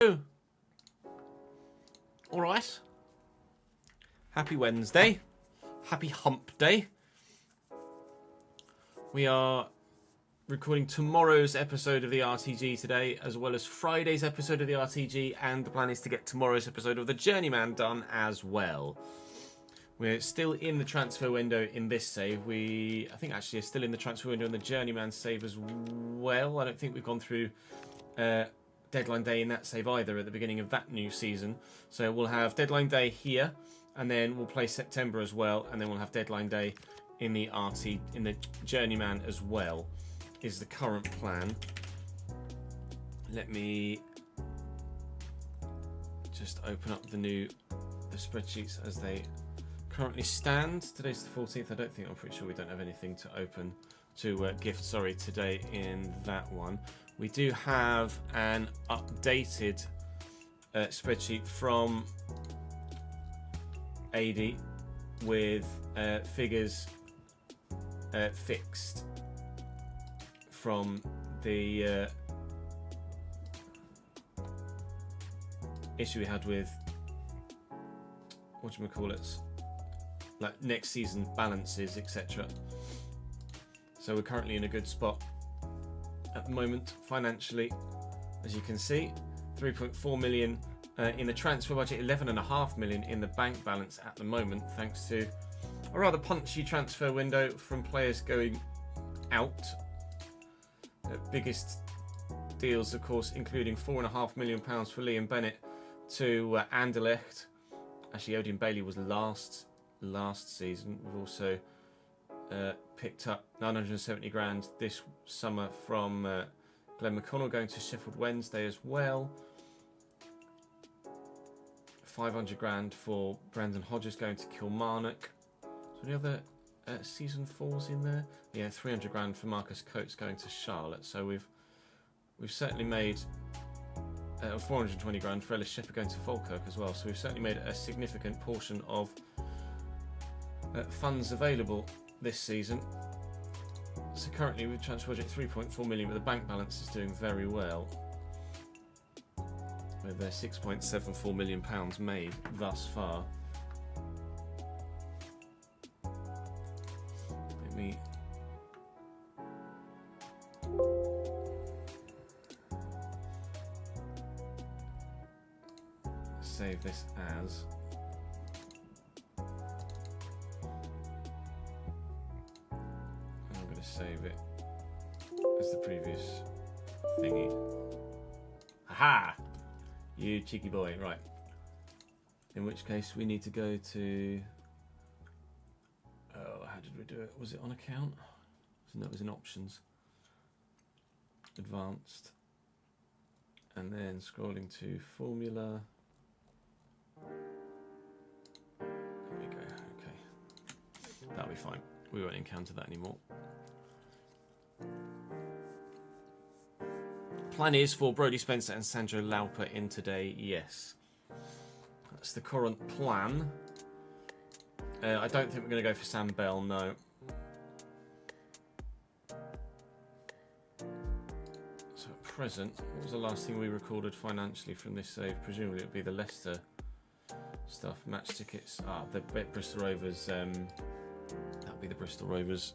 All right. Happy Wednesday. Happy hump day. We are recording tomorrow's episode of the RTG today, as well as Friday's episode of the RTG, and the plan is to get tomorrow's episode of the Journeyman done as well. We're still in the transfer window in this save. I think actually are still in the transfer window in the Journeyman save as well. I don't think we've gone through deadline day in that save either at the beginning of that new season. So we'll have deadline day here, and then we'll play September as well, and then we'll have deadline day in the Journeyman as well, is the current plan. Let me just open up the spreadsheets as they currently stand. Today's the 14th. I'm pretty sure we don't have anything to open gift today in that one. We do have an updated spreadsheet from AD with figures fixed from the issue we had with like next season balances, etc. So we're currently in a good spot at the moment financially, as you can see. 3.4 million in the transfer budget, 11.5 million in the bank balance at the moment, thanks to a rather punchy transfer window from players going out. The biggest deals, of course, including £4.5 million for Liam Bennett to Anderlecht. Actually, Odion Bailey was last season. We've also picked up 970 grand this summer from Glenn McConnell going to Sheffield Wednesday as well. 500 grand for Brandon Hodges going to Kilmarnock. So any other season 4s in there? Yeah, 300 grand for Marcus Coates going to Charlotte. So we've certainly made 420 grand for Ellis Shepherd going to Falkirk as well. So we've certainly made a significant portion of funds available this season. So currently with transfer budget 3.4 million, but the bank balance is doing very well, with their £6.74 million made thus far. Let me save this as save it as the previous thingy. Aha! You cheeky boy. Right. In which case we need to go to... Oh, how did we do it? Was it on account? No, it was in options. Advanced. And then scrolling to formula. There we go. Okay. That'll be fine. We won't encounter that anymore. Plan is for Brodie Spencer and Sandro Lauper in today, yes. That's the current plan. I don't think we're going to go for Sam Bell, no. So at present, what was the last thing we recorded financially from this save? Presumably it would be the Leicester stuff. Match tickets. The Bristol Rovers. That would be the Bristol Rovers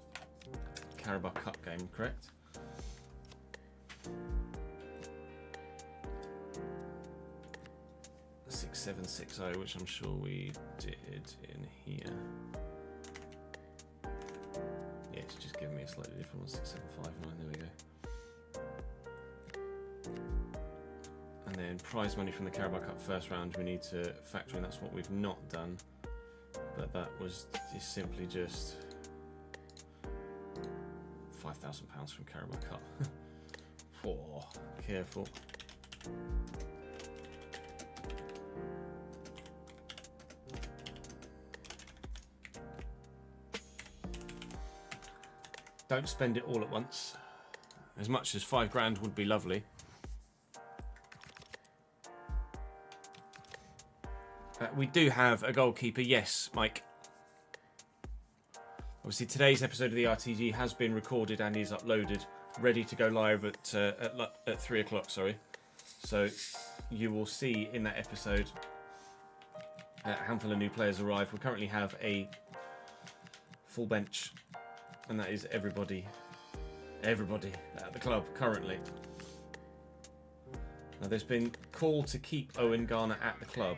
Carabao Cup game, correct? $6760, which I'm sure we did in here. Yeah, it's just giving me a slightly different one. 6759. There we go. And then prize money from the Carabao Cup first round. We need to factor in. That's what we've not done, but that was simply just £5,000 from Carabao Cup. Oh, careful. Don't spend it all at once. As much as £5 would be lovely. We do have a goalkeeper, yes, Mike. Obviously, today's episode of the RTG has been recorded and is uploaded, ready to go live at 3 o'clock. Sorry. So you will see in that episode a handful of new players arrive. We currently have a full bench, and that is everybody at the club currently. Now, there's been call to keep Owen Garner at the club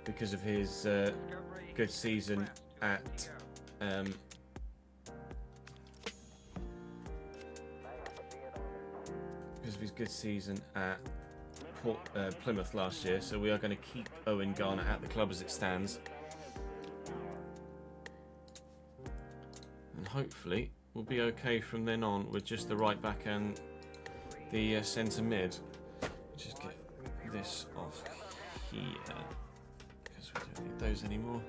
because of his good season at Plymouth last year, so we are going to keep Owen Garner at the club as it stands, and hopefully we'll be okay from then on with just the right back and the centre mid. Just get this off here because we don't need those anymore.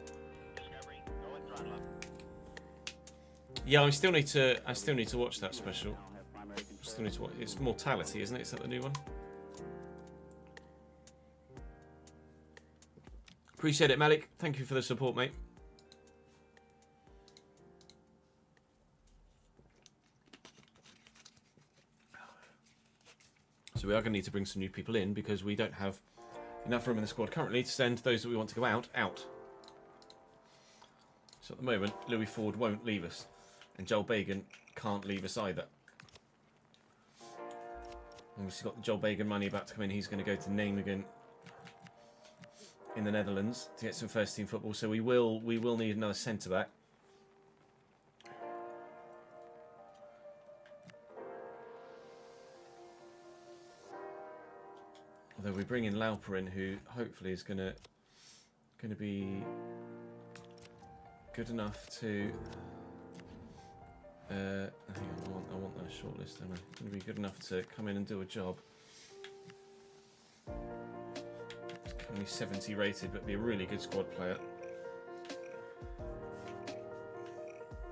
Yeah, I still need to watch that special. Still need to watch. It's Mortality, isn't it? Is that the new one? Appreciate it, Malik. Thank you for the support, mate. So we are going to need to bring some new people in because we don't have enough room in the squad currently to send those that we want to go out. So at the moment, Louis Ford won't leave us, and Joel Bagan can't leave us either. And we've got the Joel Bagan money about to come in. He's going to go to Nijmegen in the Netherlands to get some first team football. So we will need another centre back. Although we bring in Lauper in, who hopefully is going to be good enough to. I think I want that shortlist, don't I? Going to be good enough to come in and do a job. Only 70 rated, but be a really good squad player.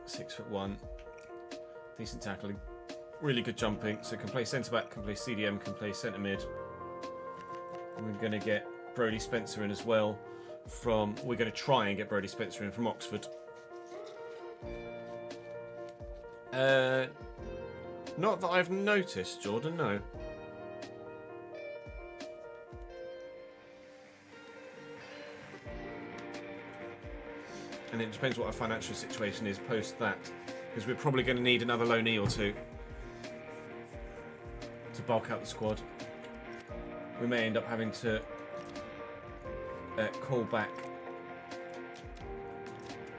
6'1", decent tackling, really good jumping. So can play centre back, can play CDM, can play centre mid. And we're going to get Brodie Spencer in as well. We're going to try and get Brodie Spencer in from Oxford. Not that I've noticed, Jordan, no. And it depends what our financial situation is post that, because we're probably going to need another loanee or two to bulk out the squad. We may end up having to call back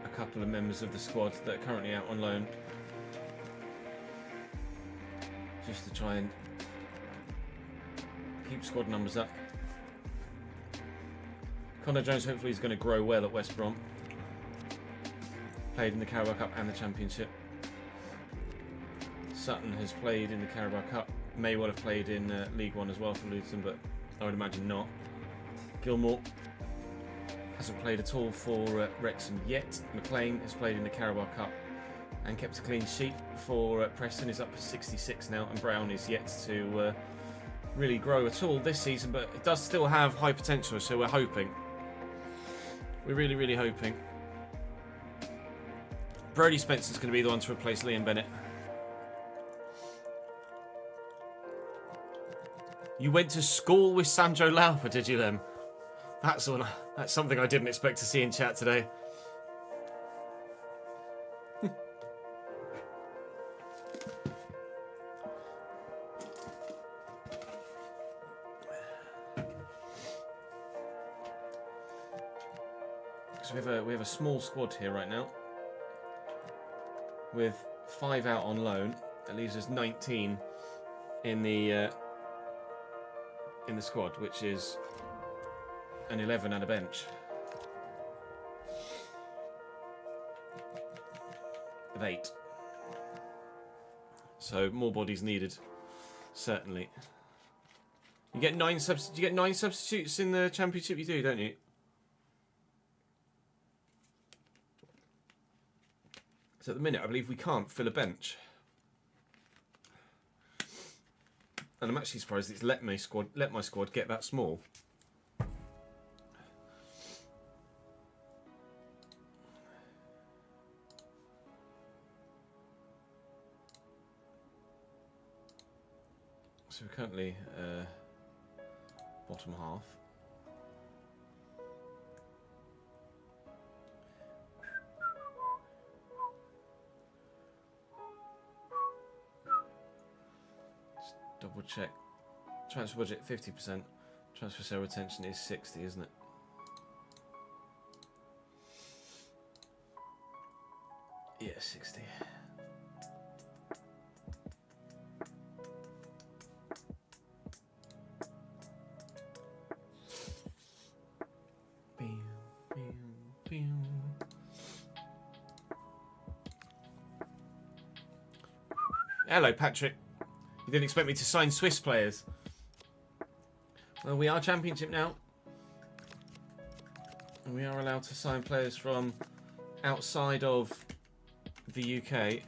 a couple of members of the squad that are currently out on loan, just to try and keep squad numbers up. Connor Jones hopefully is going to grow well at West Brom. Played in the Carabao Cup and the Championship. Sutton has played in the Carabao Cup. May well have played in League One as well for Luton, but I would imagine not. Gilmore hasn't played at all for Wrexham yet. McLean has played in the Carabao Cup and kept a clean sheet for Preston. Is up to 66 now, and Brown is yet to really grow at all this season, but it does still have high potential, so we're hoping. We're really, really hoping. Brodie Spencer's going to be the one to replace Liam Bennett. You went to school with Sandro Lauper, did you then? That's something I didn't expect to see in chat today. So we have a small squad here right now, with 5 out on loan. That leaves us 19 in the squad, which is an 11 and a bench of 8. So more bodies needed, certainly. You get 9 substitutes in the Championship. You do, don't you? So at the minute, I believe we can't fill a bench. And I'm actually surprised it's let my squad get that small. So we're currently bottom half. Just double check. Transfer budget 50%. Transfer sale retention is 60, isn't it? Yeah, 60. Hello, Patrick. You didn't expect me to sign Swiss players. Well, we are Championship now. And we are allowed to sign players from outside of the UK.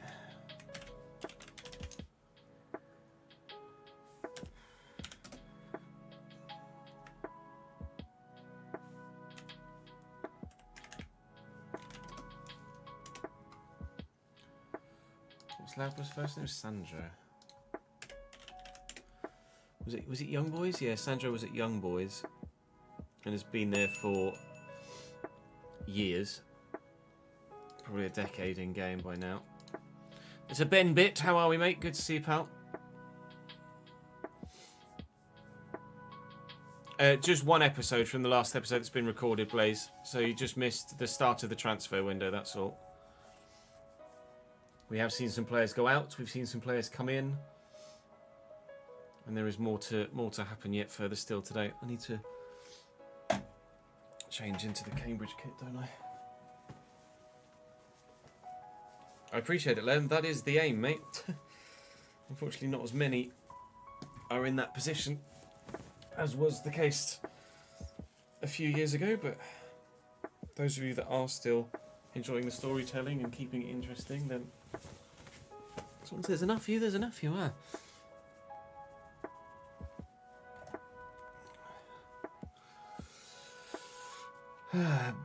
What's Labra's first name? Sandra. Was it Young Boys? Yeah, Sandra was at Young Boys and has been there for years. Probably a decade in game by now. It's a Ben Bit. How are we, mate? Good to see you, pal. Just one episode from the last episode that's been recorded, Blaze. So you just missed the start of the transfer window, that's all. We have seen some players go out. We've seen some players come in. And there is more to happen yet further still today. I need to change into the Cambridge kit, don't I? I appreciate it, Len. That is the aim, mate. Unfortunately, not as many are in that position as was the case a few years ago, but those of you that are still enjoying the storytelling and keeping it interesting, then as long as there's enough of you, there's enough of you,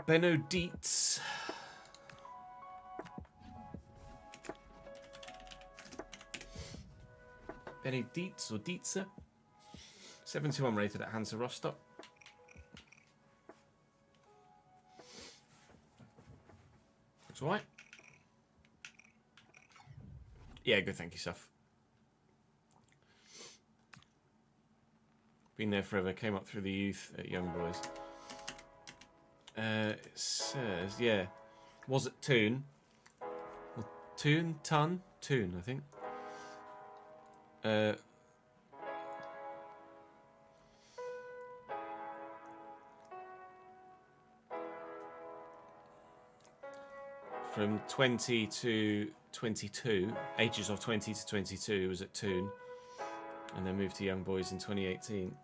Benno Dietz. Benno Dietz or Dietze. 721 rated at Hansa Rostock. Looks alright. Yeah, good, thank you, Suf. Been there forever, came up through the youth at Young Boys. It says, yeah, was it Toon? Well, Toon, I think. From 20 to 22, ages of 20 to 22 was at Toon, and then moved to Young Boys in 2018.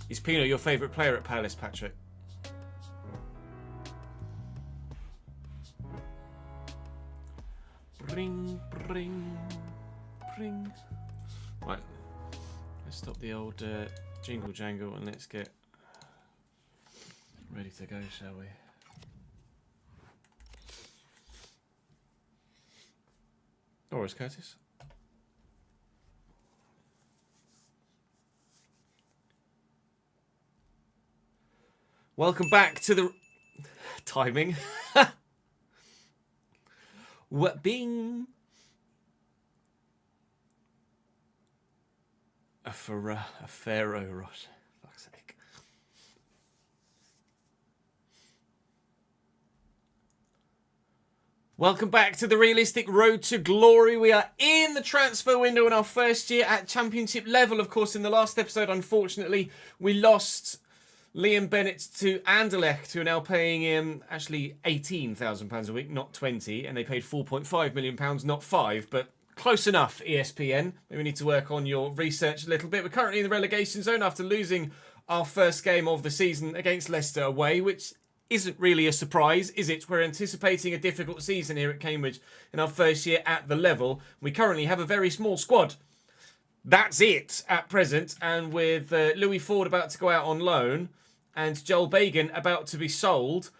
Is Pino your favourite player at Palace, Patrick? Bring, bring, bring. Right, let's stop the old jingle jangle and let's get ready to go, shall we? Doris Curtis. Welcome back to the timing. What bing? A Pharaoh rod. Fuck's sake. Welcome back to the realistic road to glory. We are in the transfer window in our first year at Championship level. Of course, in the last episode, unfortunately, we lost Liam Bennett to Anderlecht, who are now paying him actually £18,000 a week, not 20, and they paid £4.5 million, not 5, but close enough, ESPN. Maybe we need to work on your research a little bit. We're currently in the relegation zone after losing our first game of the season against Leicester away, which isn't really a surprise, is it? We're anticipating a difficult season here at Cambridge in our first year at the level. We currently have a very small squad. That's it at present, and with Louis Ford about to go out on loan and Joel Bagan about to be sold,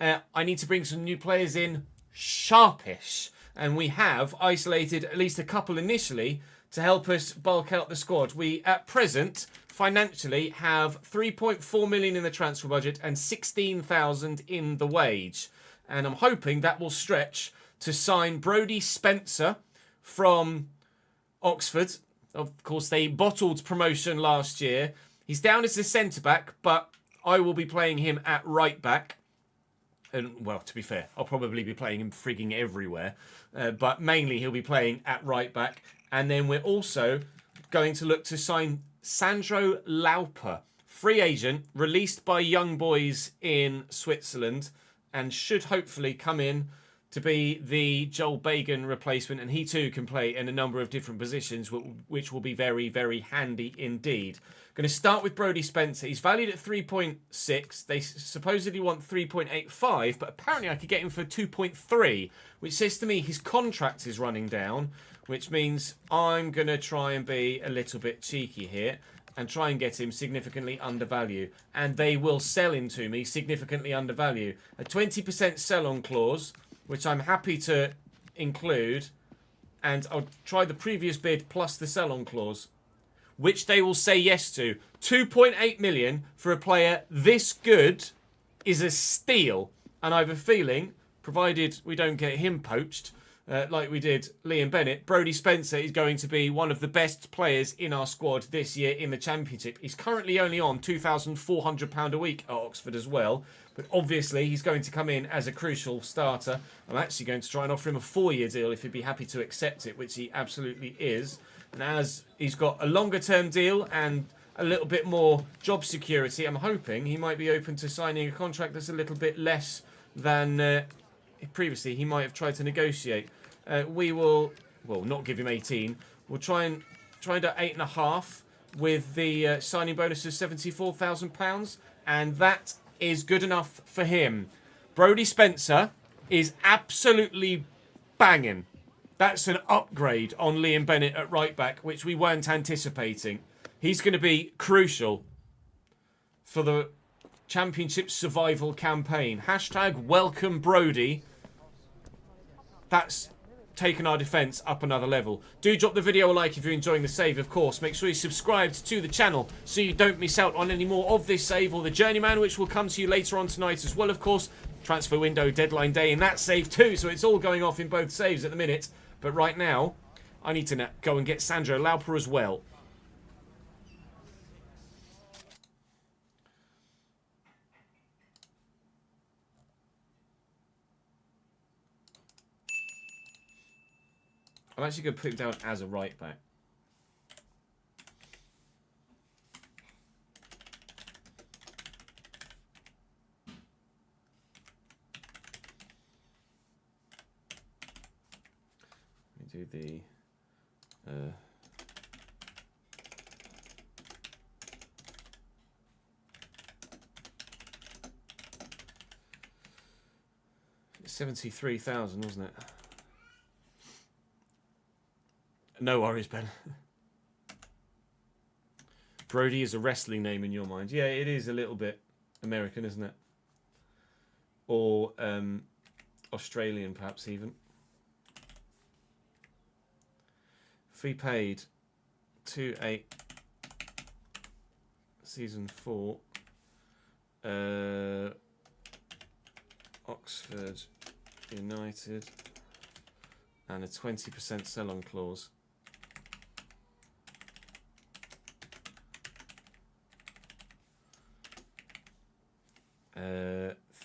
I need to bring some new players in sharpish. And we have isolated at least a couple initially to help us bulk out the squad. We, at present, financially have 3.4 million in the transfer budget and 16,000 in the wage. And I'm hoping that will stretch to sign Brodie Spencer from Oxford. Of course, they bottled promotion last year. He's down as a centre-back, but I will be playing him at right-back. And, well, to be fair, I'll probably be playing him frigging everywhere. But mainly he'll be playing at right-back. And then we're also going to look to sign Sandro Lauper, free agent, released by Young Boys in Switzerland, and should hopefully come in to be the Joel Bagan replacement. And he too can play in a number of different positions, which will be very, very handy indeed. Going to start with Brodie Spencer. He's valued at 3.6. They supposedly want 3.85, but apparently I could get him for 2.3, which says to me his contract is running down, which means I'm going to try and be a little bit cheeky here and try and get him significantly undervalued. And they will sell him to me significantly undervalued. A 20% sell-on clause, which I'm happy to include, and I'll try the previous bid plus the sell-on clause, which they will say yes to. 2.8 million for a player this good is a steal. And I have a feeling, provided we don't get him poached, like we did Liam Bennett, Brodie Spencer is going to be one of the best players in our squad this year in the Championship. He's currently only on £2,400 a week at Oxford as well. But obviously, he's going to come in as a crucial starter. I'm actually going to try and offer him a 4-year deal if he'd be happy to accept it, which he absolutely is. And as he's got a longer-term deal and a little bit more job security, I'm hoping he might be open to signing a contract that's a little bit less than previously he might have tried to negotiate. We will, well, not give him 18. We'll try and do 8.5 with the signing bonus of £74,000, and that is good enough for him. Brodie Spencer is absolutely banging. That's an upgrade on Liam Bennett at right back, which we weren't anticipating. He's going to be crucial for the Championship survival campaign. Hashtag welcome Brodie. That's taken our defence up another level. Do drop the video a like if you're enjoying the save, of course. Make sure you're subscribed to the channel so you don't miss out on any more of this save or the Journeyman, which will come to you later on tonight as well, of course. Transfer window, deadline day, and that save too, so it's all going off in both saves at the minute. But right now, I need to go and get Sandro Lauper as well. I'm actually going to put him down as a right back. Let me do the... $73,000, wasn't it? No worries, Ben. Brodie is a wrestling name in your mind. Yeah, it is a little bit American, isn't it? Or Australian, perhaps, even. Fee paid 2.8 season 4. Oxford United. And a 20% sell-on clause.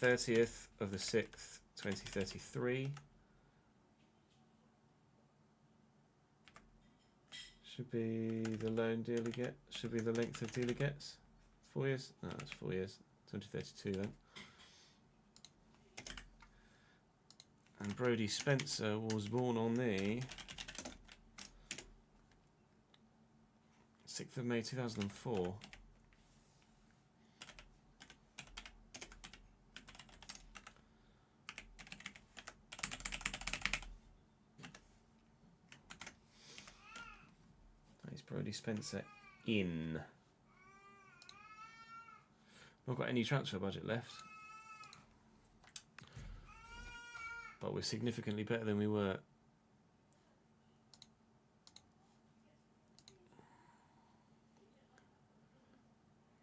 30th of the 6th, 2033. Should be the loan deal he gets. Should be the length of deal he gets. 4 years? No, that's 4 years. 2032 then. And Brodie Spencer was born on the 6th of May 2004. Nice, Brodie Spencer in. Not got any transfer budget left. significantly better than we were.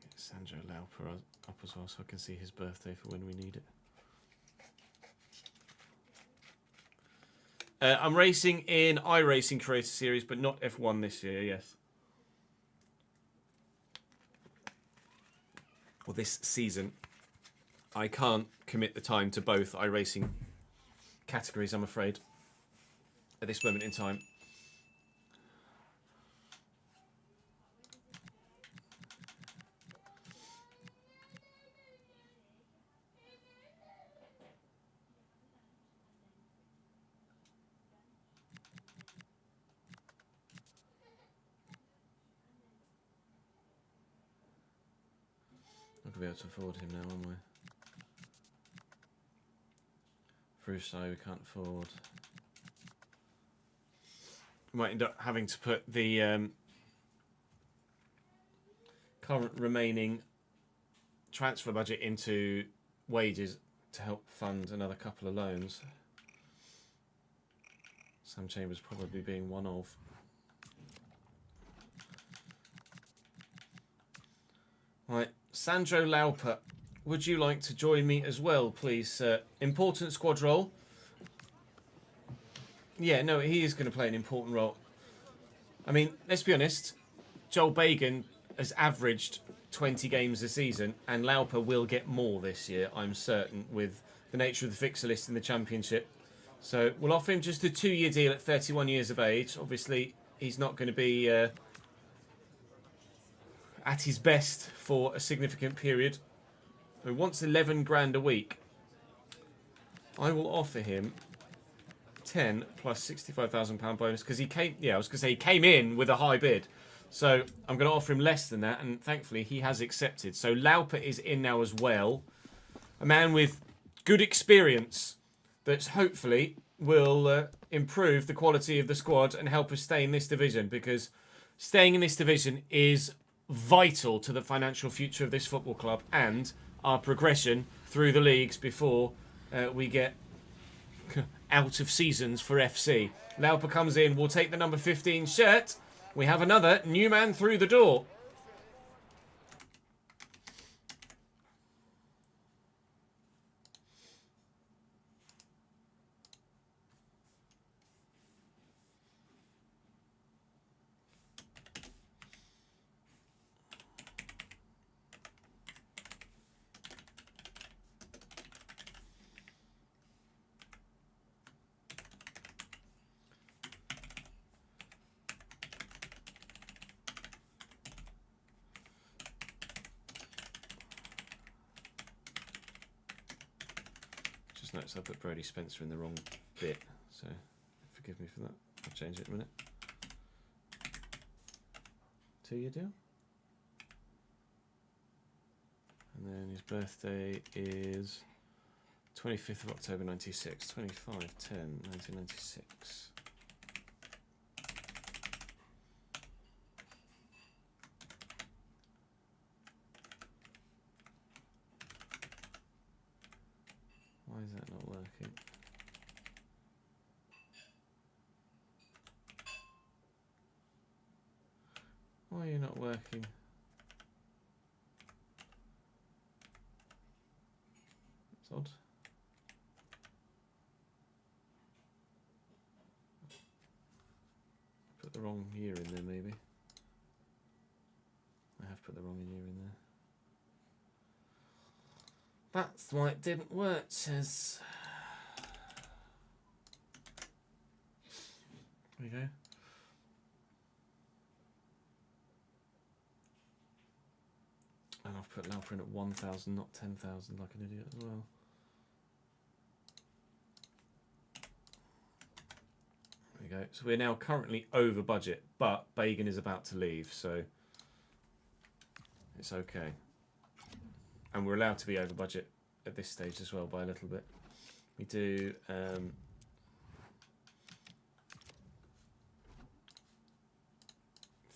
Get Sandro Lauper up as well so I can see his birthday for when we need it. I'm racing in iRacing Creator Series, but not F1 this year, yes. Well, this season. I can't commit the time to both iRacing categories, I'm afraid, at this moment in time. Not going to be able to afford him now, am I? Russo, we can't afford. We might end up having to put the current remaining transfer budget into wages to help fund another couple of loans. Sam Chambers probably being one of. Right, Sandro Lauper. Would you like to join me as well, please, sir? Important squad role. Yeah, no, he is going to play an important role. I mean, let's be honest. Joel Bagan has averaged 20 games a season, and Lauper will get more this year, I'm certain, with the nature of the fixture list in the Championship. So we'll offer him just a 2-year deal at 31 years of age. Obviously, he's not going to be at his best for a significant period. He wants 11 grand a week. I will offer him 10 plus £65,000 bonus because he came. Yeah, I was going to say he came in with a high bid, so I'm going to offer him less than that, and thankfully he has accepted. So Lauper is in now as well, a man with good experience that hopefully will improve the quality of the squad and help us stay in this division, because staying in this division is vital to the financial future of this football club and our progression through the leagues before we get out of seasons for FC. Lauper comes in, we'll take the number 15 shirt. We have another new man through the door. Notice I put Brody Spencer in the wrong bit, so forgive me for that. I'll change it in a minute. 2-year deal. And then his birthday is 25th of October 96, 25/10/1996. Why is that not working? Why are you not working? That's odd. Put the wrong year in there, maybe. I have put the wrong year in there. That's why it didn't work, says. There we go. And I've put Lauper in at 1,000, not 10,000, like an idiot as well. There we go. So we're now currently over budget, but Bagan is about to leave, so it's okay. And we're allowed to be over budget at this stage as well by a little bit. We do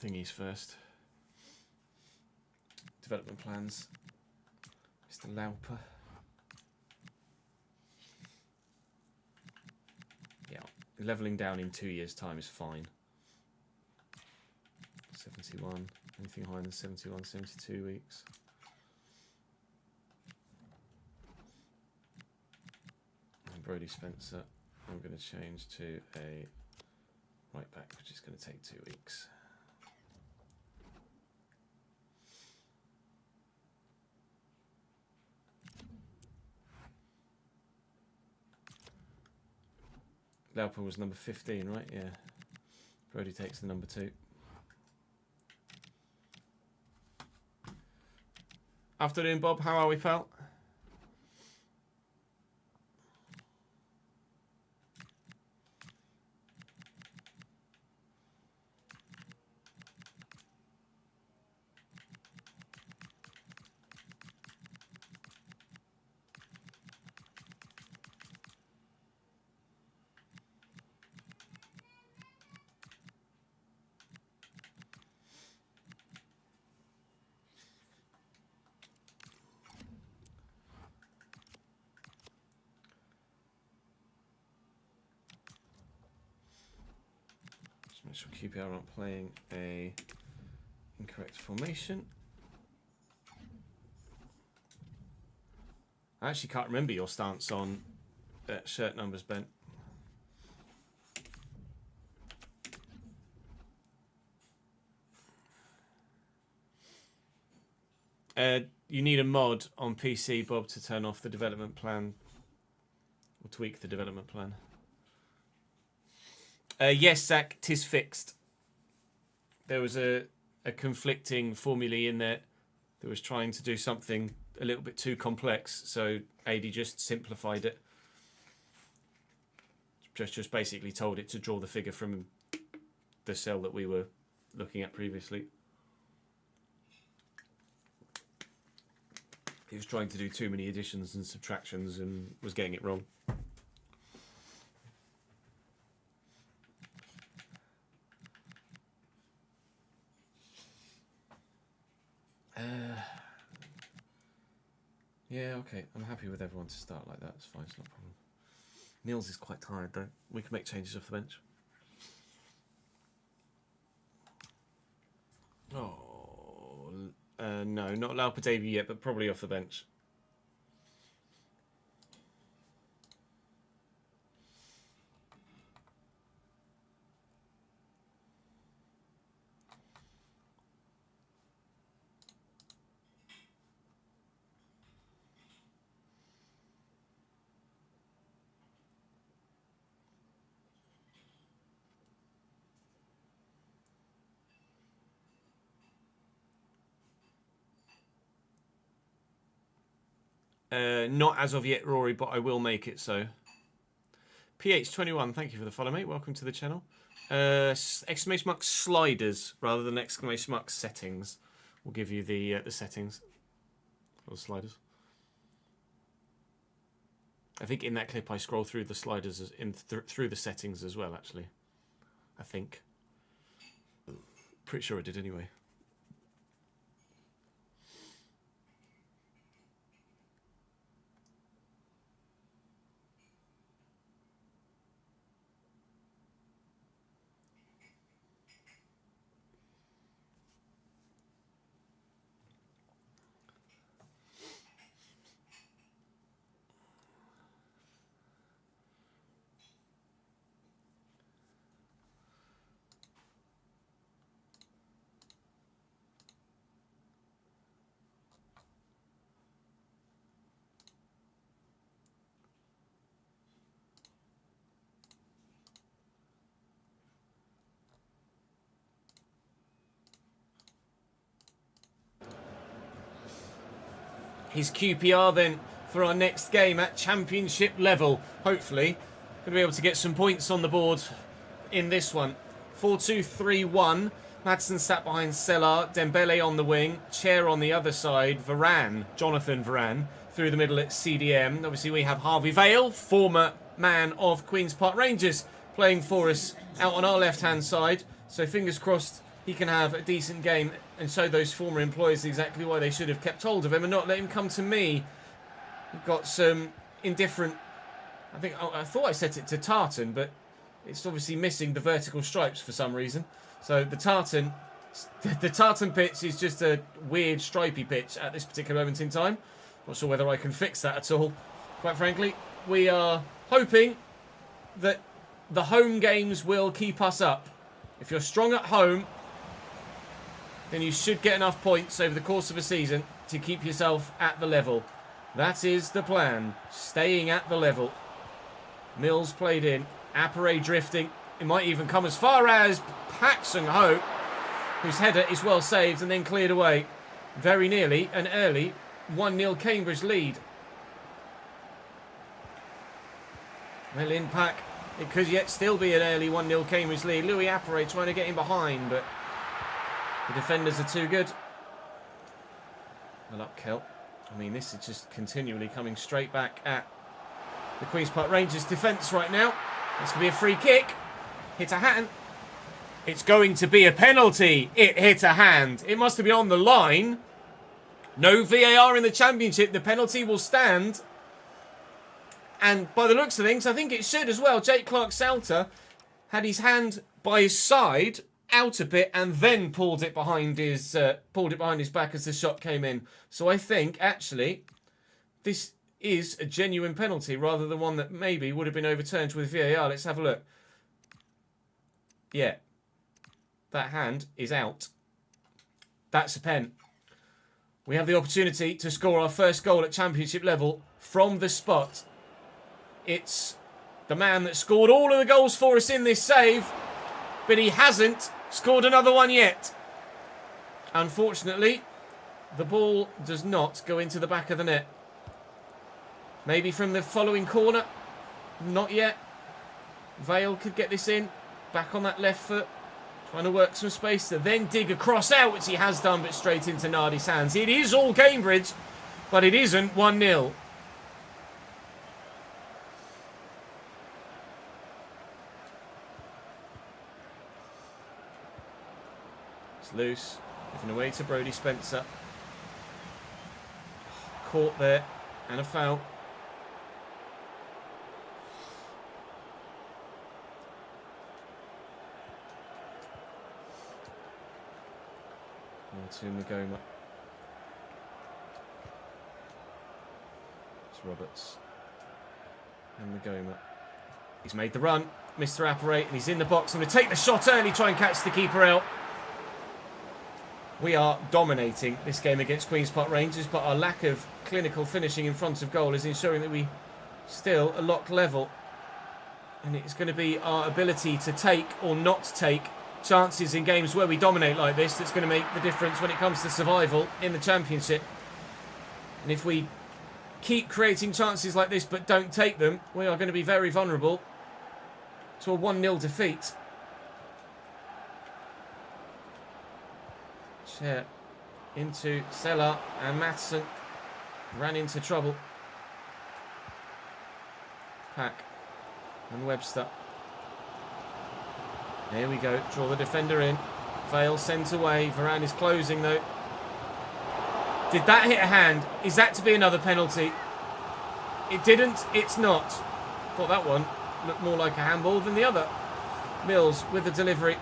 thingies first. Development plans. Mr. Lauper. Leveling down in 2 years' time is fine. 71. Anything higher than 71, 72 weeks. And Brodie Spencer, I'm going to change to a right back, which is going to take 2 weeks. Lauper was number 15, right? Yeah. Brodie takes the number 2. Afternoon, Bob. How are we, pal? Make sure QPR aren't playing a incorrect formation. I actually can't remember your stance on shirt numbers, Ben. You need a mod on PC, Bob, to turn off the development plan or tweak the development plan. Yes, Zach, 'tis fixed. There was a conflicting formulae in there that was trying to do something a little bit too complex, so AD just simplified it. Just basically told it to draw the figure from the cell that we were looking at previously. He was trying to do too many additions and subtractions and was getting it wrong. Yeah, okay. I'm happy with everyone to start like that. It's fine. It's not a problem. Niels is quite tired, though. We can make changes off the bench. Oh, no, not Lauper debut yet, but probably off the bench. Not as of yet, Rory, but I will make it so. PH21, thank you for the follow, mate. Welcome to the channel. Exclamation mark sliders rather than exclamation mark settings. We'll give you the settings for the sliders. I think in that clip I scroll through the sliders through the settings as well, actually. I think. Pretty sure I did anyway. His QPR then for our next game at championship level. Hopefully, going to be able to get some points on the board in this one. 4-2-3-1. Maddison sat behind Sellar. Dembele on the wing. Chair on the other side. Varane, Jonathan Varane, through the middle at CDM. Obviously, we have Harvey Vale, former man of Queen's Park Rangers, playing for us out on our left-hand side. So fingers crossed he can have a decent game and show those former employers exactly why they should have kept hold of him and not let him come to me. We've got some indifferent... I thought I set it to Tartan, but It's obviously missing the vertical stripes for some reason. So the tartan pitch is just a weird stripy pitch at this particular moment in time. Not sure whether I can fix that at all. Quite frankly, we are hoping that the home games will keep us up. If you're strong at home, then you should get enough points over the course of a season to keep yourself at the level. That is the plan. Staying at the level. Mills played in. Appere drifting. It might even come as far as Pak Sung-ho, whose header is well saved and then cleared away. Very nearly an early 1-0 Cambridge lead. Well, in Pak, it could yet still be an early 1-0 Cambridge lead. Louis Appere trying to get in behind, but the defenders are too good. Well up, Kel. I mean, this is just continually coming straight back at the Queen's Park Rangers defence right now. This could be a free kick. Hit a hand. It's going to be a penalty. It hit a hand. It must have been on the line. No VAR in the Championship. The penalty will stand. And by the looks of things, I think it should as well. Jake Clark-Salter had his hand by his side, out a bit, and then pulled it behind his back as the shot came in. So I think actually this is a genuine penalty rather than one that maybe would have been overturned with VAR. Let's have a look. Yeah, that hand is out. That's a pen. We have the opportunity to score our first goal at Championship level from the spot. It's the man that scored all of the goals for us in this save, but he hasn't scored another one yet. Unfortunately, the ball does not go into the back of the net. Maybe from the following corner. Not yet. Vale could get this in. Back on that left foot. Trying to work some space to then dig across out, which he has done, but straight into Nardi's hands. It is all Cambridge, but it isn't 1-0. It's loose. Giving away to Brodie Spencer. Caught there. And a foul. To Magoma. It's Roberts. And Magoma. He's made the run. Mr. Appere, and he's in the box. I'm going to take the shot early, try and catch the keeper out. We are dominating this game against Queen's Park Rangers, but our lack of clinical finishing in front of goal is ensuring that we still are locked level. And it's going to be our ability to take or not take chances in games where we dominate like this that's going to make the difference when it comes to survival in the Championship. And if we keep creating chances like this but don't take them, we are going to be very vulnerable to a 1-0 defeat. Chair into Sella, and Matheson ran into trouble. Pack and Webster. There we go. Draw the defender in. Vale sent away. Varane is closing though. Did that hit a hand? Is that to be another penalty? It didn't. It's not. Thought that one looked more like a handball than the other. Mills with the delivery.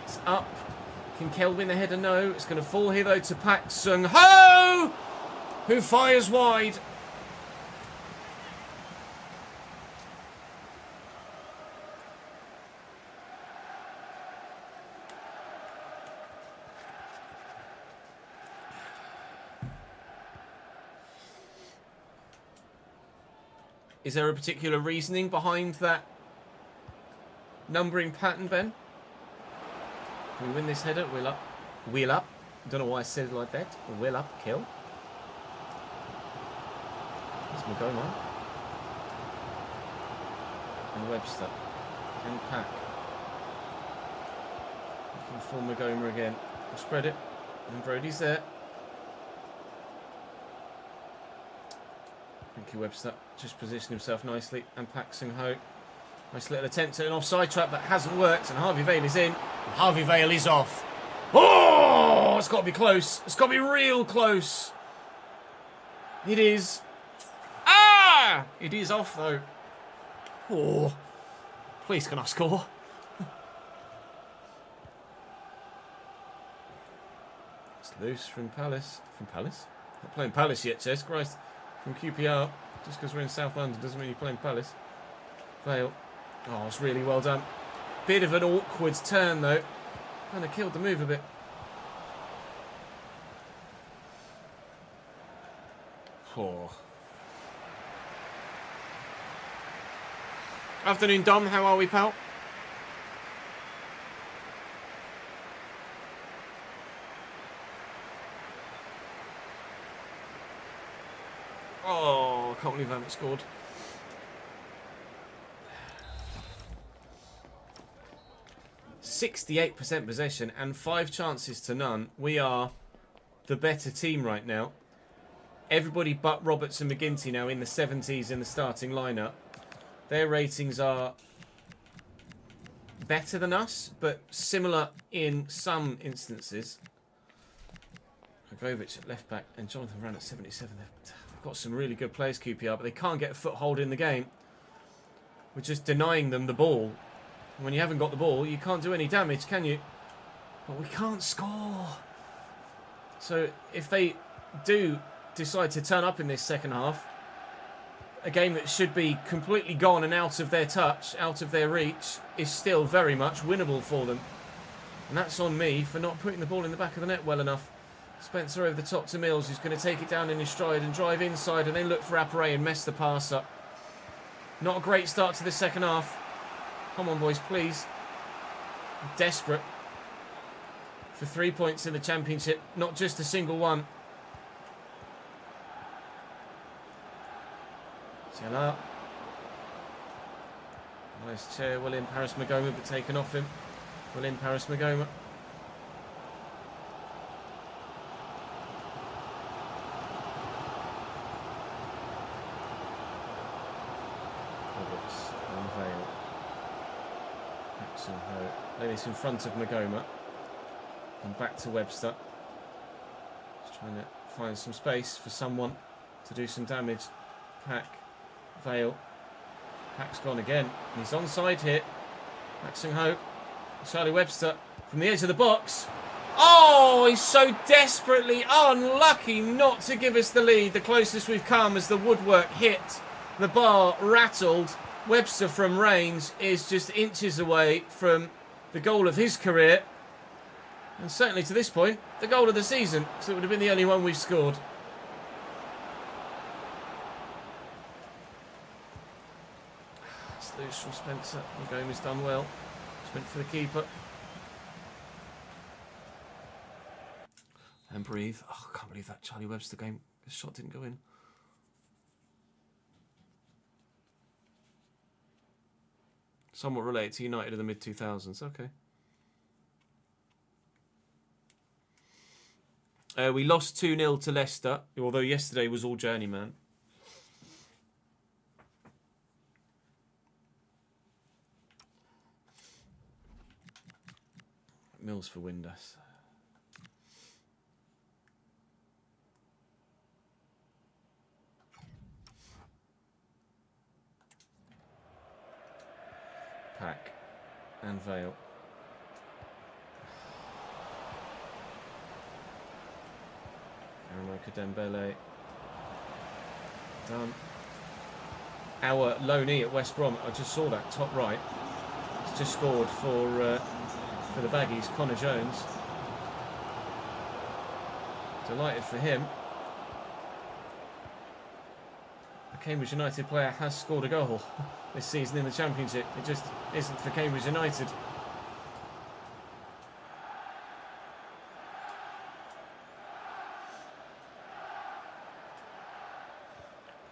It's up. Can Kell win the header? No. It's going to fall here though to Pak Sung-ho, who fires wide. Is there a particular reasoning behind that numbering pattern, Ben? Can we win this header? Wheel up. Wheel up. Don't know why I said it like that. Wheel up. Kill. There's Magoma. And Webster. And Pack. Looking for Magoma again. We'll spread it. And Brodie's there. Thank you, Webster. Just positioned himself nicely. And Pak Sung-ho. Nice little attempt at an offside trap that hasn't worked. And Harvey Vale is in. And Harvey Vale is off. Oh! It's got to be close. It's got to be real close. It is. Ah! It is off, though. Oh. Please, can I score? It's loose from Palace. From Palace? Not playing Palace yet, Chess. Christ. From QPR. Just because we're in South London doesn't mean you're playing Palace. Fail. Oh, it's really well done. Bit of an awkward turn, though. Kind of killed the move a bit. Oh. Afternoon, Dom. How are we, pal? Oh, I can't believe I haven't scored. %68 possession and 5 chances to none. We are the better team right now. Everybody but Roberts and McGinty now in the 70s in the starting lineup. Their ratings are better than us, but similar in some instances. Kovacic at left back and Jonathan Rand at 77. They've got some really good players, QPR, but they can't get a foothold in the game. We're just denying them the ball. And when you haven't got the ball, you can't do any damage, can you? But we can't score. So if they do decide to turn up in this second half, a game that should be completely gone and out of their touch, out of their reach, is still very much winnable for them. And that's on me for not putting the ball in the back of the net well enough. Spencer over the top to Mills, who's going to take it down in his stride and drive inside and then look for Apparay and mess the pass up. Not a great start to the second half. Come on, boys, please. Desperate for 3 points in the Championship, not just a single one. Sela. Nice chair, well in Paris Magoma, but taken off him. Well in Paris Magoma. Roberts and Vale. Jackson Ho. Lay this in front of Magoma. And back to Webster. Just trying to find some space for someone to do some damage. Pack. Vale. Pack's gone again. And he's onside here. Jackson Ho. Charlie Webster from the edge of the box. Oh, he's so desperately unlucky not to give us the lead. The closest we've come as the woodwork hit. The bar rattled. Webster from range is just inches away from the goal of his career. And certainly to this point, the goal of the season. So it would have been the only one we've scored. It's loose from Spencer. The game is done well. It's meant for the keeper. And breathe. Oh, I can't believe that Charlie Webster game. His shot didn't go in. Somewhat related to United of the mid-2000s. Okay. We lost 2-0 to Leicester, although yesterday was all Journeyman. Mills for Windass. Pack and Vale. Dembele. Done. Our loanee at West Brom, I just saw that top right. He's just scored for the Baggies, Connor Jones. Delighted for him. A Cambridge United player has scored a goal this season in the Championship. It just isn't for Cambridge United.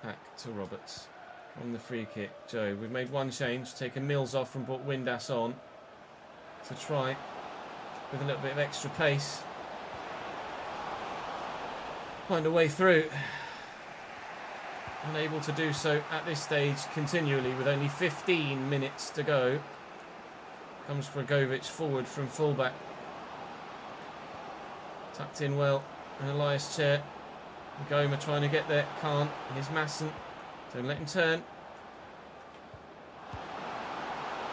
Back to Roberts from the free kick. Joe, we've made one change, taken Mills off and brought Windass on to try with a little bit of extra pace find a way through. Unable to do so at this stage continually with only 15 minutes to go. Comes Dragovic forward from fullback. Tucked in well. And Elias Chair. Goma trying to get there. Can't. Here's Masson. Don't let him turn.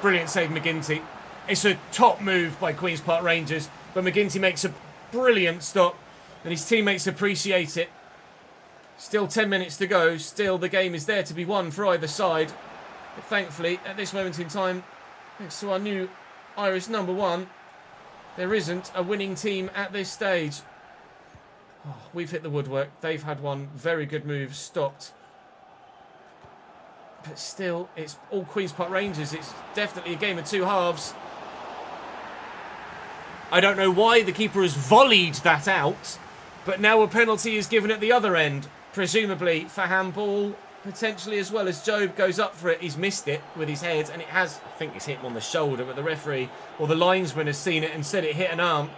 Brilliant save, McGinty. It's a top move by Queen's Park Rangers, but McGinty makes a brilliant stop, and his teammates appreciate it. Still 10 minutes to go. Still, the game is there to be won for either side. But thankfully, at this moment in time, thanks to our new Irish #1, there isn't a winning team at this stage. Oh, we've hit the woodwork. They've had one very good move stopped. But still, it's all Queen's Park Rangers. It's definitely a game of two halves. I don't know why the keeper has volleyed that out, but now a penalty is given at the other end, presumably for handball, potentially as well. As Job goes up for it, he's missed it with his head, and it has, I think it's hit him on the shoulder, but the referee or the linesman has seen it and said it hit an arm.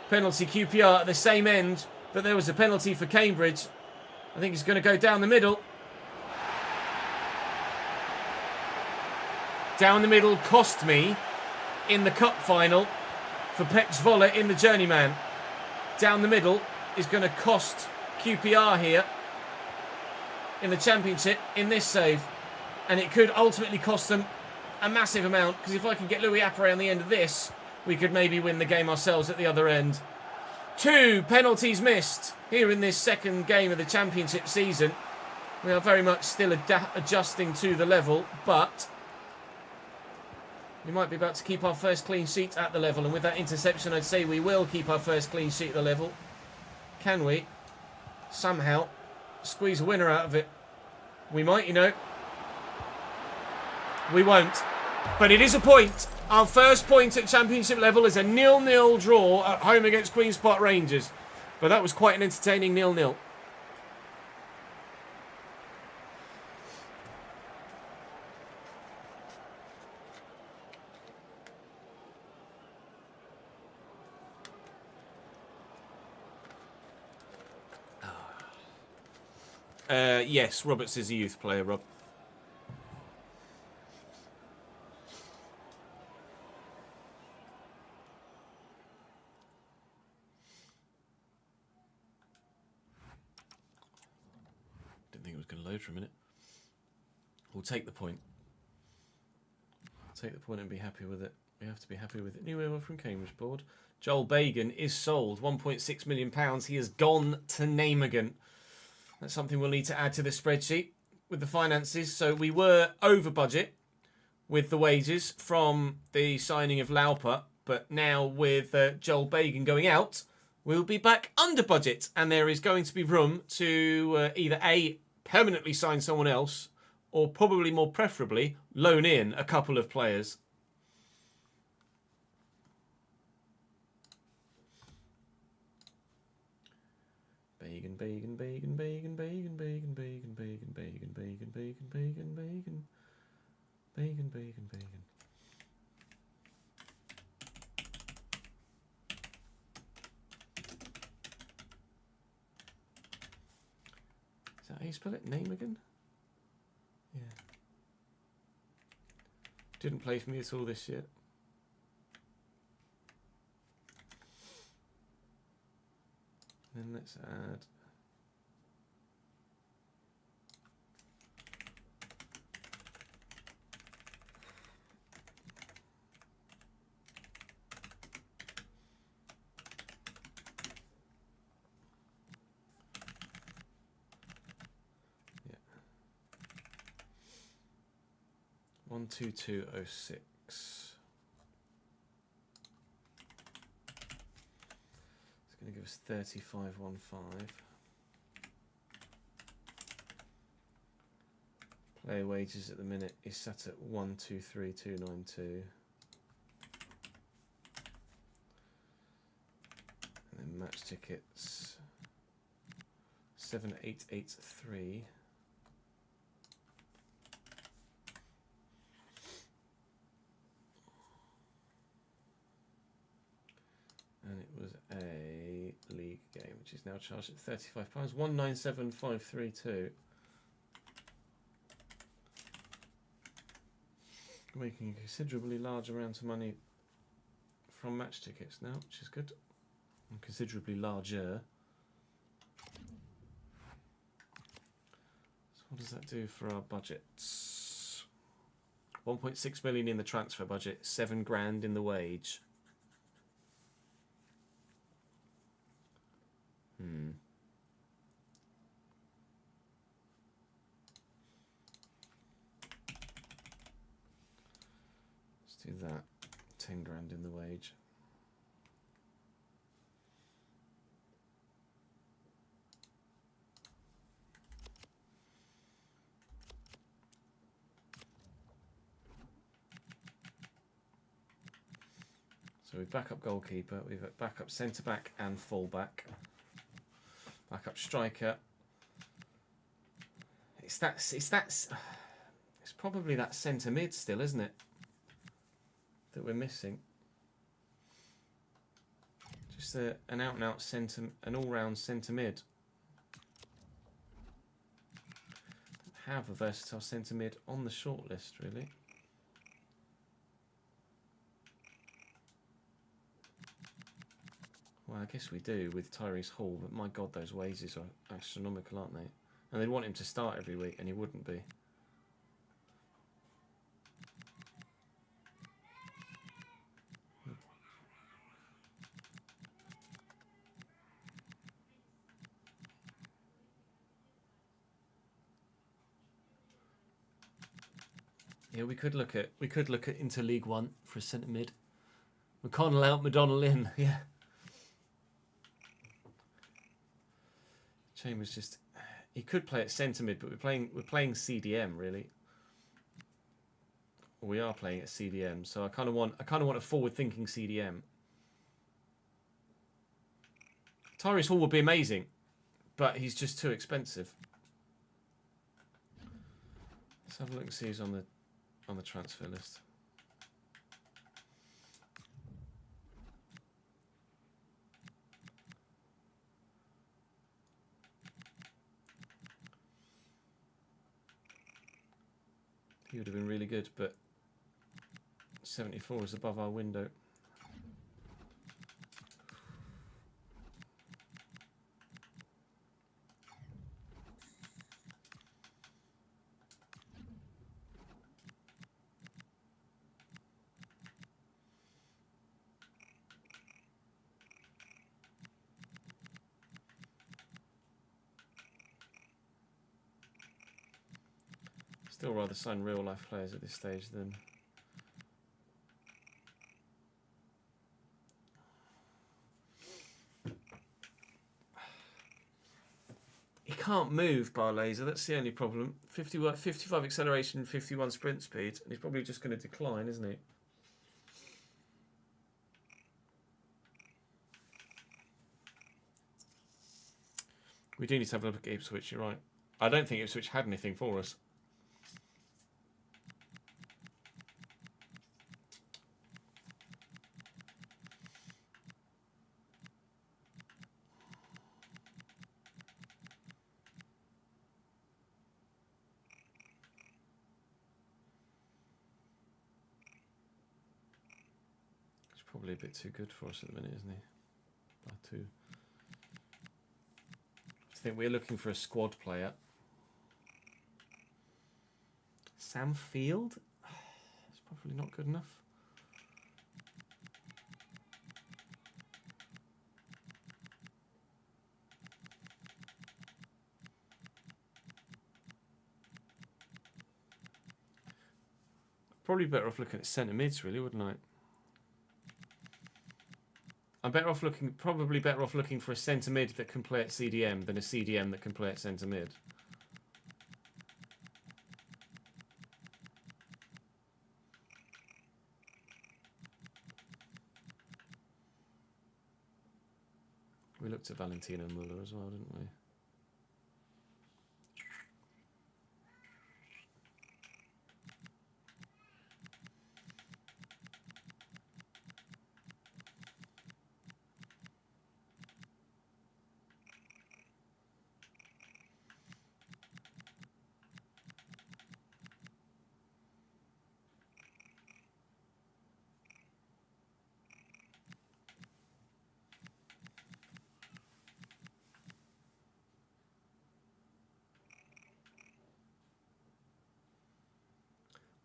Penalty QPR at the same end, but there was a penalty for Cambridge. I think it's going to go down the middle. Down the middle cost me in the cup final for Pex Voller in the Journeyman. Down the middle is going to cost QPR here in the Championship in this save. And it could ultimately cost them a massive amount, because if I can get Louis Appere on the end of this, we could maybe win the game ourselves at the other end. 2 penalties missed here in this second game of the Championship season. We are very much still adjusting to the level, but we might be about to keep our first clean sheet at the level, and with that interception, I'd say we will keep our first clean sheet at the level. Can we somehow squeeze a winner out of it? We might, you know. We won't. But it is a point. Our first point at Championship level is a 0-0 draw at home against Queen's Park Rangers. But that was quite an entertaining 0-0. Yes, Roberts is a youth player, Rob. Didn't think it was going to load for a minute. We'll take the point. Take the point and be happy with it. We have to be happy with it. New email from Cambridge Board. Joel Bagan is sold. £1.6 million. He has gone to Nijmegen. That's something we'll need to add to the spreadsheet with the finances. So we were over budget with the wages from the signing of Lauper, but now with Joel Bagan going out, we'll be back under budget, and there is going to be room to either A, permanently sign someone else, or probably more preferably loan in a couple of players. Bacon, bacon, bacon, bacon, bacon, bacon, bacon, bacon, bacon, bacon, bacon, bacon, bacon, bacon, bacon, bacon. Is that how you spell it? Nijmegen? Yeah. Didn't play for me at all this year. Then let's add yeah. 12206. Going to give us 3515. Player wages at the minute is set at 123292. And then match tickets 7883. And it was a league game, which is now charged at £35. 197532. Making a considerably large amount of money from match tickets now, which is good. And considerably larger. So what does that do for our budgets? 1.6 million in the transfer budget, 7 grand in the wage. Let's do that. 10 grand in the wage. So we've backup goalkeeper, we've got backup centre back and full back, backup striker. It's probably that centre mid still, isn't it? That we're missing. Just an out and out centre, an all round centre mid. Don't have a versatile centre mid on the shortlist really. Well, I guess we do with Tyrese Hall, but my God, those wages are astronomical, aren't they? And they'd want him to start every week, and he wouldn't be. Yeah, we could look at into League One for a centre mid. McConnell out, McDonnell in. Yeah. Chambers just, he could play at centre mid, but we're playing CDM really. We are playing at CDM, so I kind of want a forward-thinking CDM. Tyrese Hall would be amazing, but he's just too expensive. Let's have a look and see who's on the transfer list. He would have been really good, but 74 is above our window. Still rather sign real life players at this stage than he can't move, bar laser. That's the only problem. 55 acceleration, 51 sprint speed, and he's probably just going to decline, isn't he? We do need to have a look at Ipswich. You're right. I don't think Ipswich had anything for us. Probably a bit too good for us at the minute, isn't he? By 2. I think we're looking for a squad player. Sam Field? It's probably not good enough. Probably better off looking at centre mids, really, wouldn't I? I'm probably better off looking for a centre mid that can play at CDM than a CDM that can play at centre mid. We looked at Valentino Muller as well, didn't we?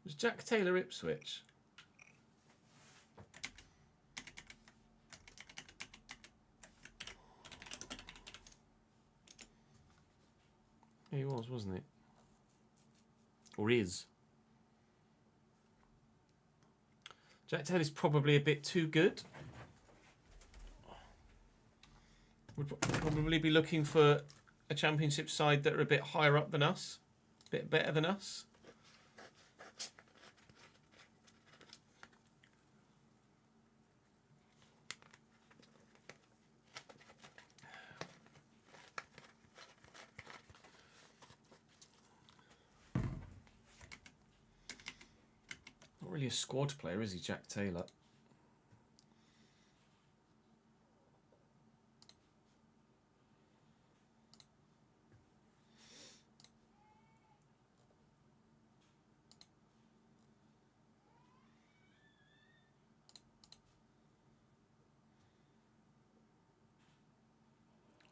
Was Jack Taylor Ipswich? He was, wasn't it? Or is. Jack Taylor's probably a bit too good. Would probably be looking for a championship side that are a bit higher up than us, a bit better than us. Not really a squad player, is he, Jack Taylor?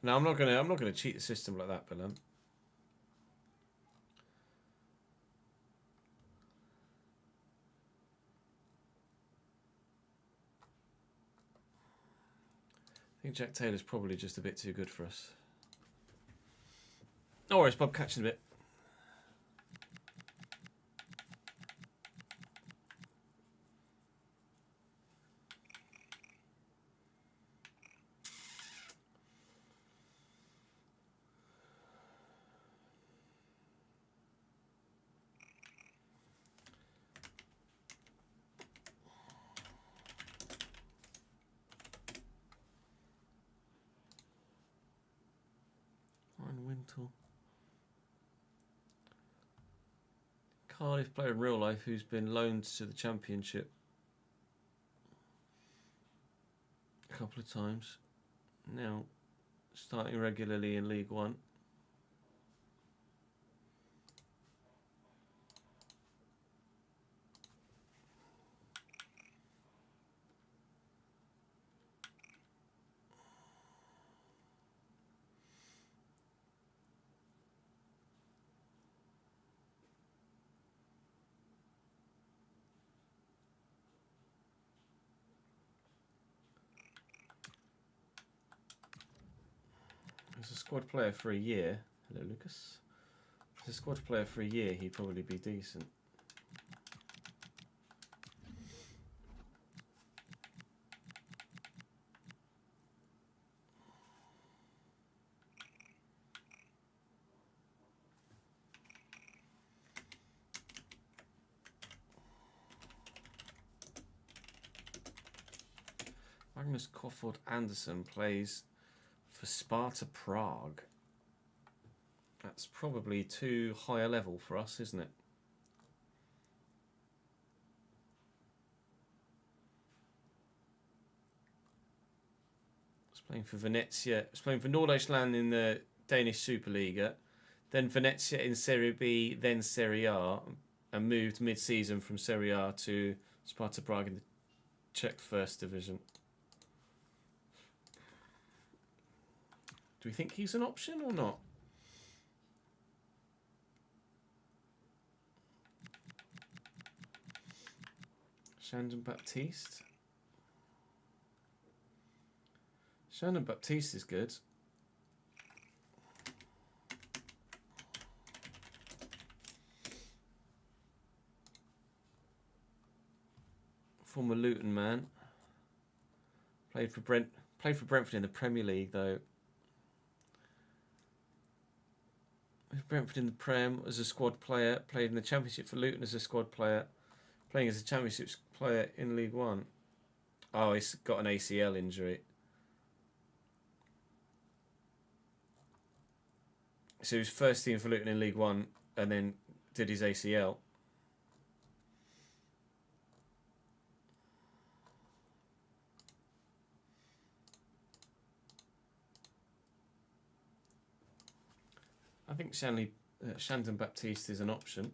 No, I'm not gonna cheat the system like that, Belen. I think Jack Taylor's probably just a bit too good for us. No worries, Bob, catching a bit. Cardiff player in real life who's been loaned to the Championship a couple of times. Now starting regularly in League One. As a squad player for a year, hello Lucas. As a squad player for a year, he'd probably be decent. Magnus Kofod Anderson plays for Sparta Prague. That's probably too high a level for us, isn't it? He's playing for Venezia. He's playing for Nordøstland in the Danish Superliga, then Venezia in Serie B, then Serie A, and moved mid-season from Serie A to Sparta Prague in the Czech First Division. Do we think he's an option or not? Shandon Baptiste. Shandon Baptiste is good. Former Luton man. Played for Brentford in the Premier League though. Brentford in the Prem as a squad player, played in the Championship for Luton as a squad player, playing as a Championship player in League One. Oh, he's got an ACL injury. So he was first team for Luton in League One and then did his ACL. I think Shandon Baptiste is an option.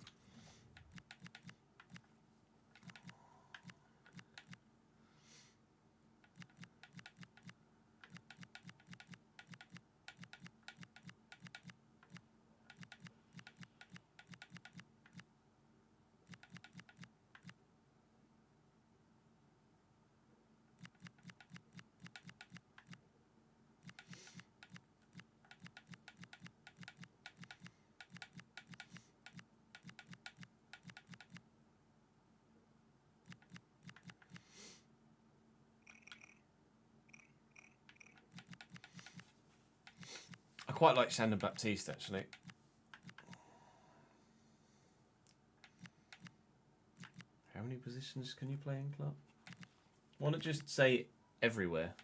quite like Shandon Baptiste, actually. How many positions can you play in club? Why not just say everywhere?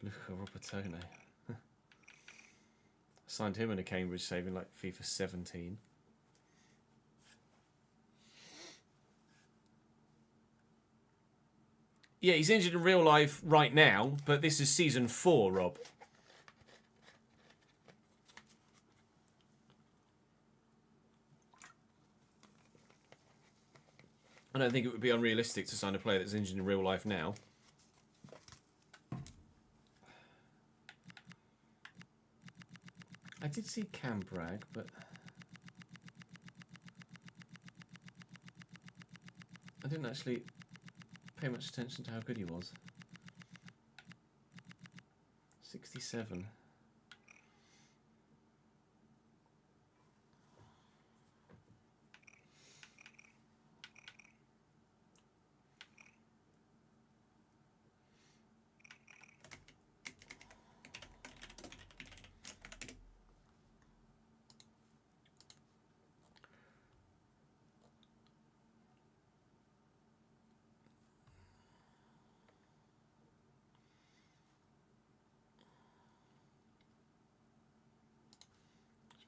Luca Robertone. Signed him in a Cambridge saving like FIFA 17. Yeah, he's injured in real life right now, but this is season 4, Rob. I don't think it would be unrealistic to sign a player that's injured in real life now. I did see Cam Bragg, but I didn't actually pay much attention to how good he was. 67.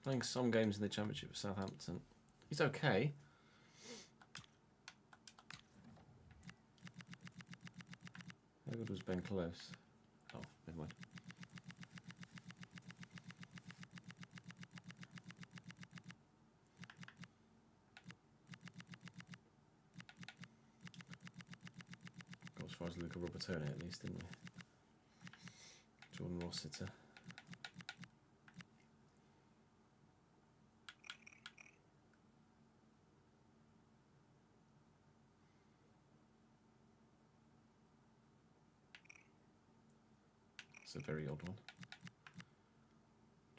Playing some games in the Championship for Southampton. He's okay. How good was Ben Close? Oh, never mind. Got as far as Luca Robertone at least, didn't we? Jordan Rossiter. It's a very odd one.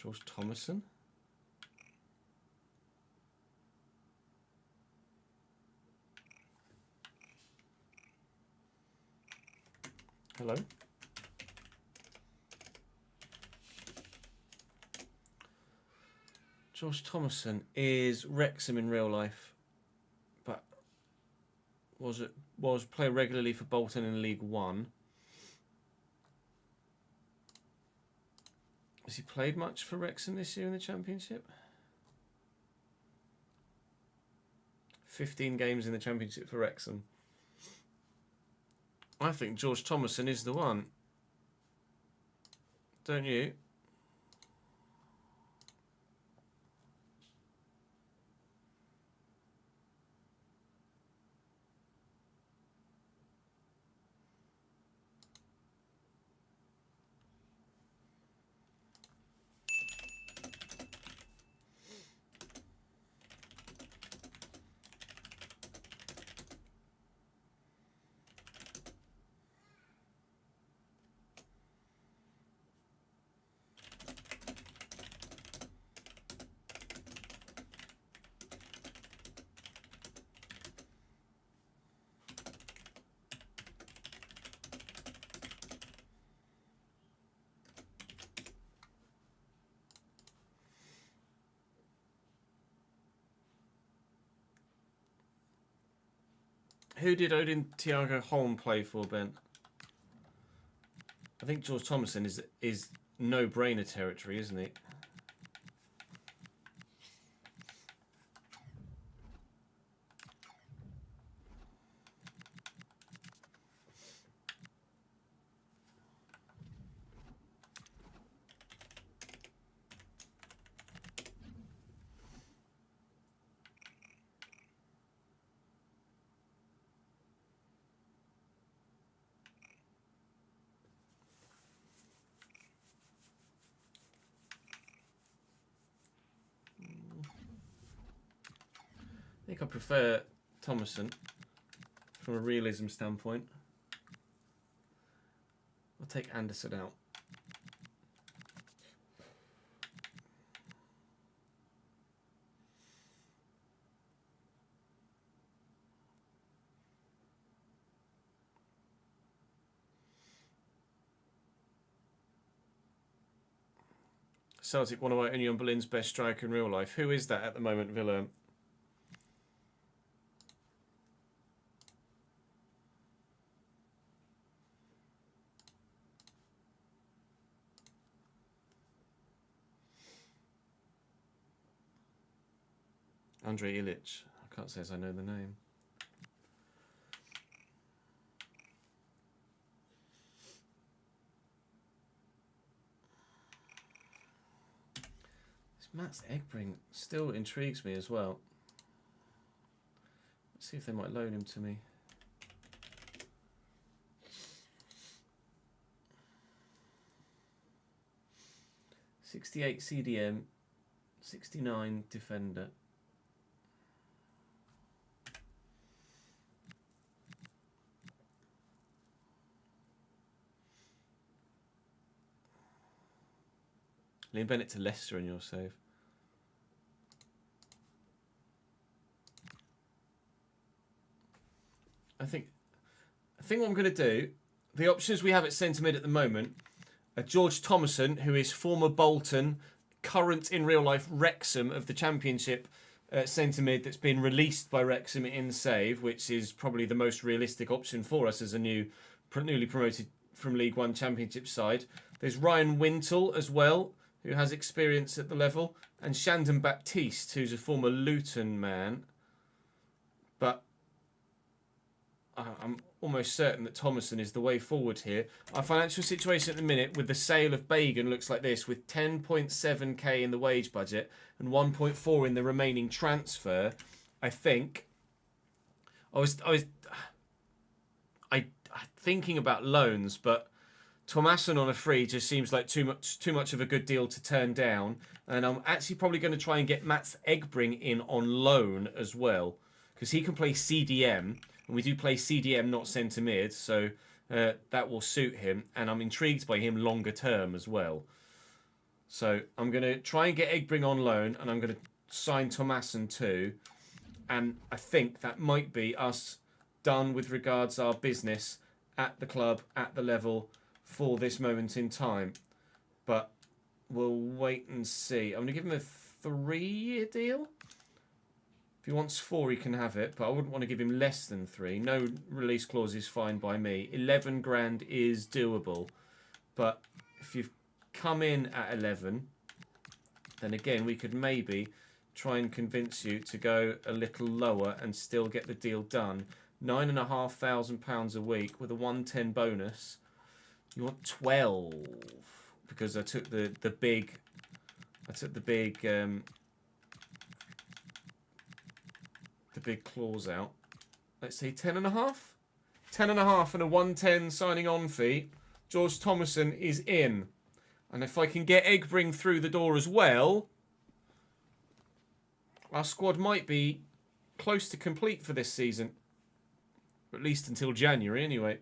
George Thomason. Hello. George Thomason is Wrexham in real life, but was played regularly for Bolton in League One. Has he played much for Wrexham this year in the Championship? 15 games in the Championship for Wrexham. I think George Thomason is the one. Don't you? Who did Odin Thiago Holm play for, Ben? I think George Thomason is no-brainer territory, isn't he? I think I prefer Thomason from a realism standpoint. I'll take Anderson out. Celtic want to only on Berlin's best striker in real life. Who is that at the moment, Villa? Andrei Ilic. I can't say as I know the name. This Mats Egbring still intrigues me as well. Let's see if they might loan him to me. .68 CDM, 69 defender. Liam Bennett to Leicester in your save. I think what I'm going to do, the options we have at centre mid at the moment are George Thomason, who is former Bolton, current in real life Wrexham of the Championship centre mid that's been released by Wrexham in save, which is probably the most realistic option for us as a newly promoted from League One Championship side. There's Ryan Wintle as well, who has experience at the level, and Shandon Baptiste, who's a former Luton man. But I'm almost certain that Thomason is the way forward here. Our financial situation at the minute with the sale of Bagan looks like this, with 10.7k in the wage budget and 1.4 in the remaining transfer. I think I was thinking about loans, but Thomason on a free just seems like too much of a good deal to turn down. And I'm actually probably going to try and get Mats Egbring in on loan as well, because he can play CDM. And we do play CDM, not centre mid, so that will suit him. And I'm intrigued by him longer term as well. So I'm going to try and get Egbring on loan, and I'm going to sign Thomason too. And I think that might be us done with regards our business at the club, at the level, for this moment in time. But we'll wait and see. I'm going to give him a 3-year deal. If he wants 4, he can have it, but I wouldn't want to give him less than 3. No release clause is fine by me. 11 grand is doable. But if you've come in at 11, then again, we could maybe try and convince you to go a little lower and still get the deal done. £9,500 a week with a 110 bonus. You want 12 because I took the big clause out. Let's say 10.5. 10.5 and a 110 signing on fee. George Thomason is in. And if I can get Egbring through the door as well, our squad might be close to complete for this season. At least until January anyway.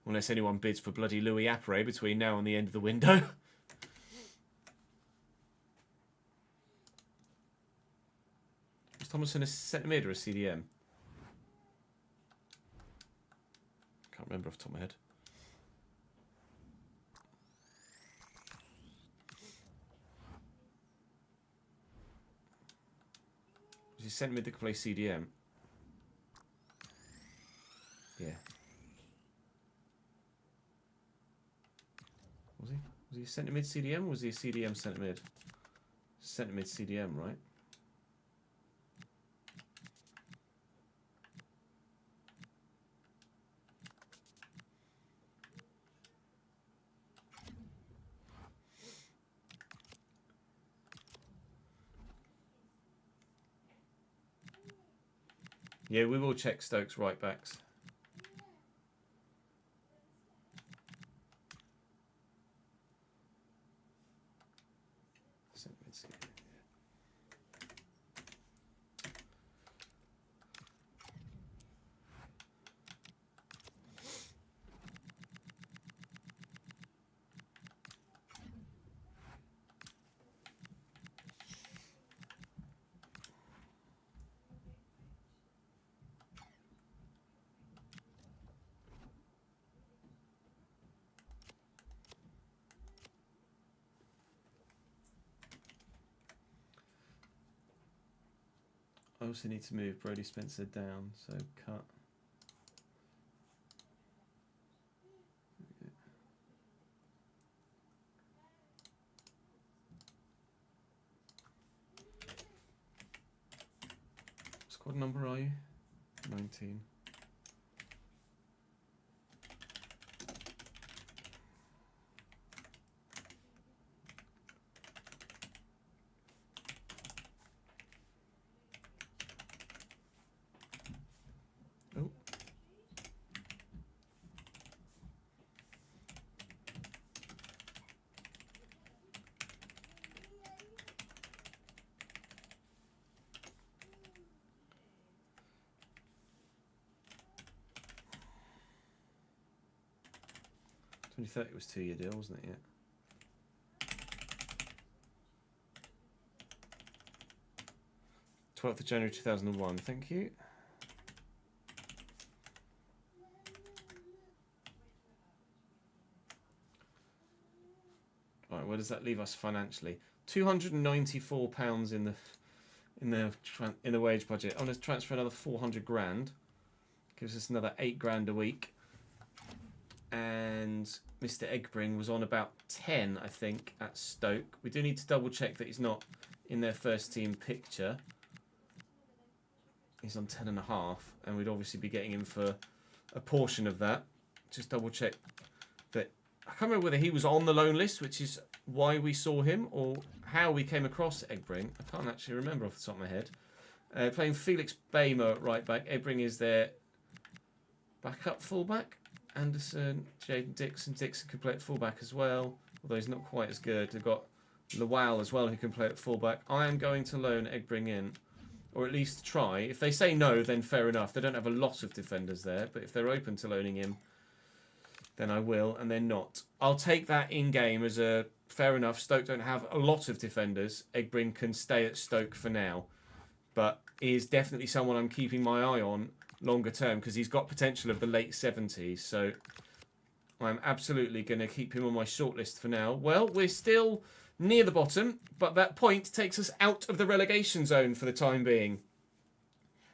Unless anyone bids for bloody Louis Apre between now and the end of the window. Is Thomason a centre mid or a CDM? Can't remember off the top of my head. Was he centre mid that could play CDM? Yeah. Was he centre mid CDM or was he a CDM centre mid? Centre mid CDM, right? Yeah, we will check Stokes right backs. I also need to move Brody Spencer down, so cut. Squad number are you? 19. Oh. It was 2-year deal, wasn't it? Yeah. 12th of January 2001. Thank you. All right, where does that leave us financially? £294 in the wage budget. I'm going to transfer another 400 grand. Gives us another 8 grand a week. And Mr. Egbring was on about 10, I think, at Stoke. We do need to double check that he's not in their first team picture. He's on 10.5, and we'd obviously be getting him for a portion of that. Just double check that. I can't remember whether he was on the loan list, which is why we saw him, or how we came across Egbring. I can't actually remember off the top of my head. Playing Felix Bamer at right back. Egbring is their backup fullback. Anderson, Jaden Dixon. Dixon can play at fullback as well, although he's not quite as good. They've got Lawal as well, who can play at fullback. I am going to loan Egbring in, or at least try. If they say no, then fair enough. They don't have a lot of defenders there, but if they're open to loaning him, then I will, and they're not. I'll take that in-game as a fair enough. Stoke don't have a lot of defenders. Egbring can stay at Stoke for now, but he is definitely someone I'm keeping my eye on longer term, because he's got potential of the late 70s. So I'm absolutely going to keep him on my shortlist for now. Well, we're still near the bottom, but that point takes us out of the relegation zone for the time being.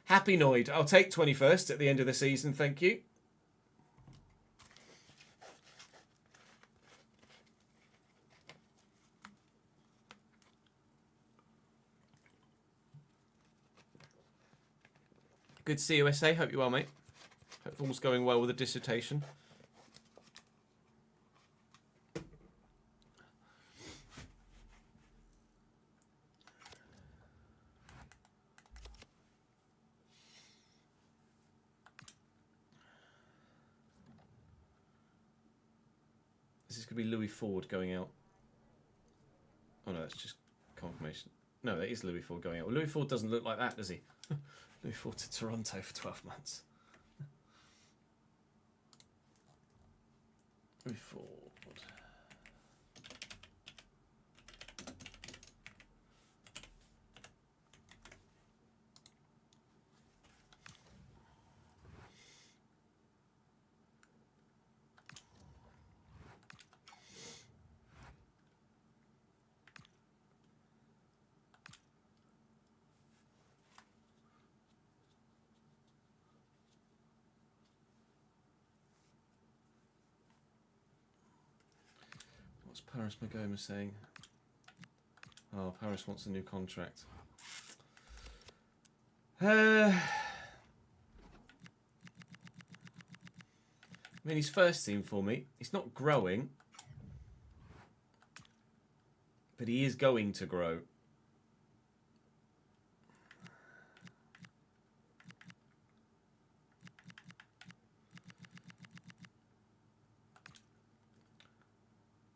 Happy Noid. I'll take 21st at the end of the season, thank you. Good to see you, SA. Hope you're well, mate. Hope all's going well with the dissertation. This is going to be Louis Ford going out. Oh no, that's just confirmation. No, that is Louis Ford going out. Well, Louis Ford doesn't look like that, does he? Louis Ford to Toronto for 12 months. Louis Ford. What's Paris Magoma saying? Oh, Paris wants a new contract. I mean, he's first team for me. He's not growing, but he is going to grow.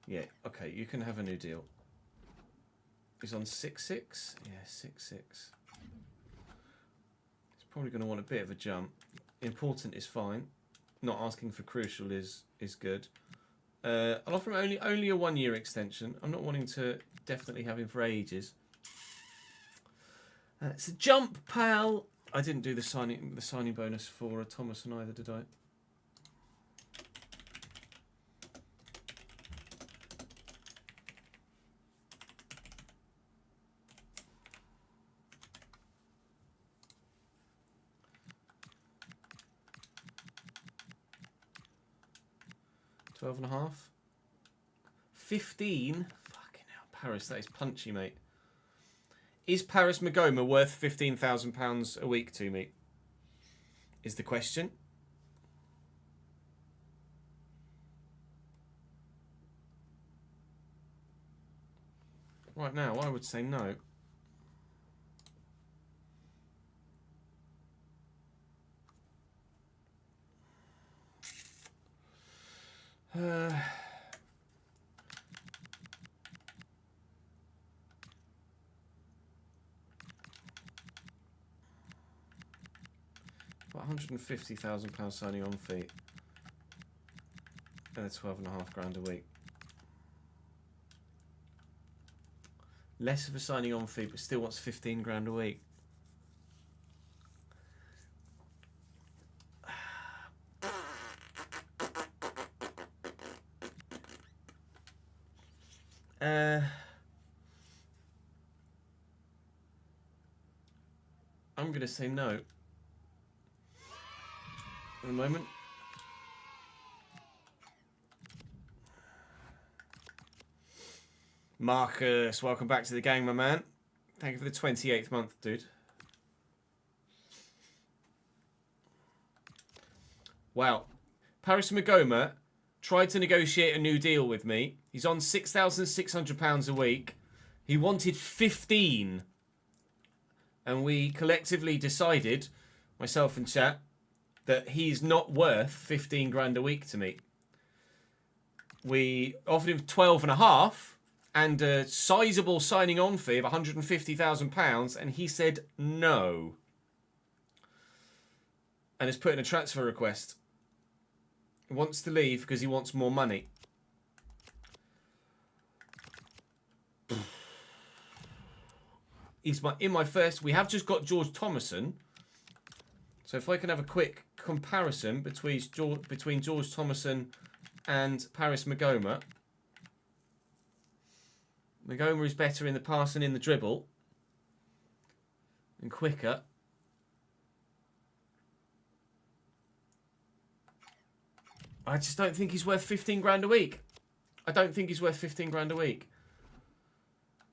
Yeah, okay, you can have a new deal. He's on 6-6? Yeah, 6-6. He's probably going to want a bit of a jump. Important is fine. Not asking for crucial is good. I'll offer him only a 1-year extension. I'm not wanting to definitely have him for ages. It's a jump, pal. I didn't do the signing bonus for Thomason either, did I? 12.5. 15. Fucking hell, Paris, that is punchy, mate. Is Paris Magoma worth £15,000 a week to me? Is the question. Right now, I would say no. £150,000 signing on fee and a 12.5 grand a week. Less of a signing on fee, but still wants 15 grand a week. I'm going to say no. At the moment. Marcus, welcome back to the gang, my man. Thank you for the 28th month, dude. Wow. Paris Magoma tried to negotiate a new deal with me. He's on £6,600 a week. He wanted 15. And we collectively decided, myself and chat, that he's not worth 15 grand a week to me. We offered him 12.5 and a sizable signing on fee of £150,000, and he said no. And has put in a transfer request. He wants to leave because he wants more money. In my first, we have just got George Thomason. So if I can have a quick comparison between George Thomason and Paris Magoma. Magoma is better in the pass and in the dribble. And quicker. I just don't think he's worth 15 grand a week. I don't think he's worth 15 grand a week.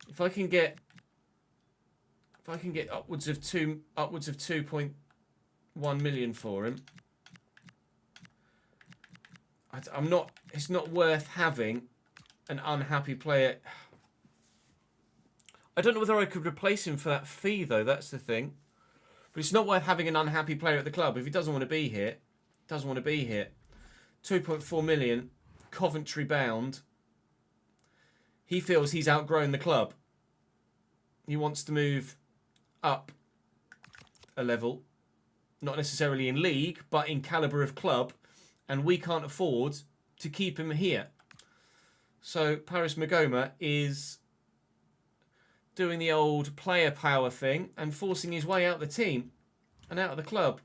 If I can get upwards of 2.1 million for him, it's not worth having an unhappy player. I don't know whether I could replace him for that fee though, that's the thing. But it's not worth having an unhappy player at the club. If he doesn't want to be here, 2.4 million, Coventry bound. He feels he's outgrown the club. He wants to move up a level. Not necessarily in league, but in calibre of club. And we can't afford to keep him here. So Paris Magoma is doing the old player power thing and forcing his way out the team and out of the club.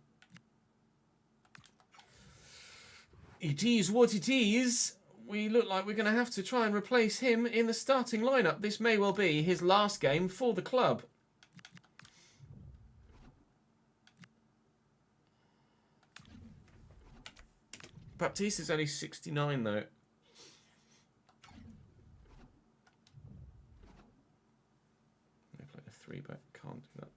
It is what it is. We look like we're going to have to try and replace him in the starting lineup. This may well be his last game for the club. Baptiste is only 69 though. They play a 3-back. Can't do that.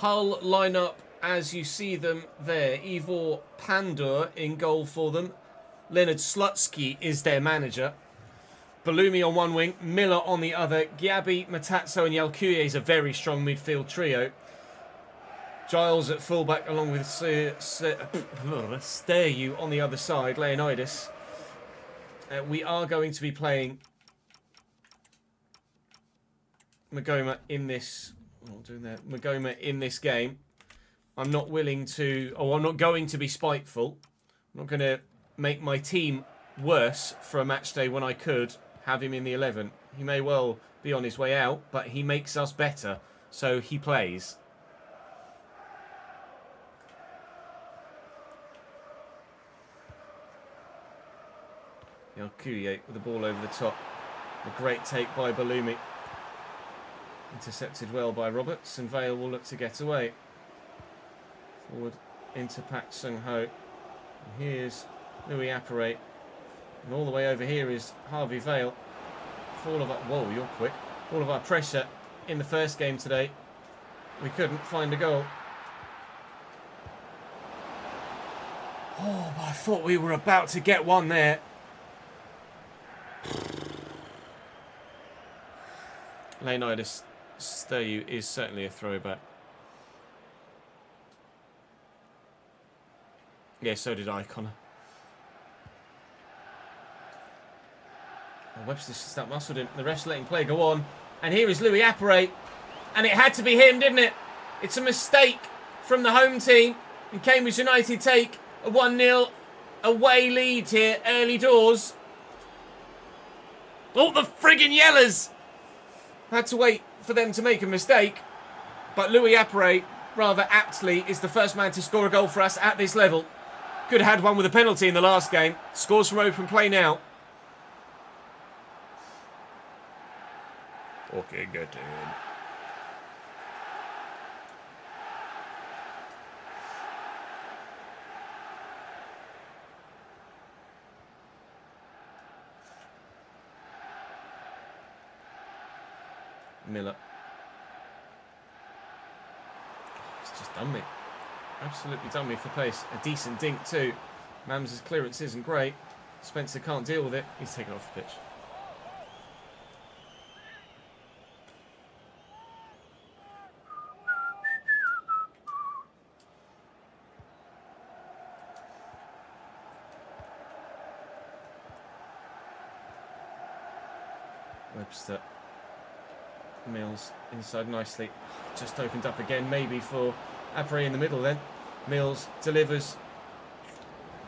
Hull lineup as you see them there. Ivor Pandur in goal for them. Leonard Slutsky is their manager. Balumi on one wing, Miller on the other. Gyabi, Matazzo and Yalkuye is a very strong midfield trio. Giles at fullback along with Steyu on the other side, Leonidas. We are going to be playing Magoma in this. Magoma in this game. I'm not willing to, or I'm not going to be spiteful. I'm not going to make my team worse for a match day when I could have him in the 11. He may well be on his way out, but he makes us better, so he plays. Yalkuye with the ball over the top. A great take by Balumi. Intercepted well by Roberts, and Vale will look to get away. Forward into Pak Sung Ho. And here's Louis Apparet. And all the way over here is Harvey Vale. For all of our, whoa, you're quick. All of our pressure in the first game today, we couldn't find a goal. Oh, I thought we were about to get one there. Leonidas Steyu is certainly a throwback. Yeah, so did I, Connor. Oh, Webster's just that muscled in. The ref's letting play go on. And here is Louis Apparet. And it had to be him, didn't it? It's a mistake from the home team. And Cambridge United take a 1-0 away lead here, early doors. Oh, the friggin' yellers! Had to wait for them to make a mistake. But Louis Apparet, rather aptly, is the first man to score a goal for us at this level. Could have had one with a penalty in the last game. Scores from open play now. Okay, good. Miller. He's just done me. Absolutely done me for pace. A decent dink too. Mams' clearance isn't great. Spencer can't deal with it. He's taken off the pitch. Webster. Mills inside nicely. Just opened up again, maybe for Apparet in the middle then. Mills delivers.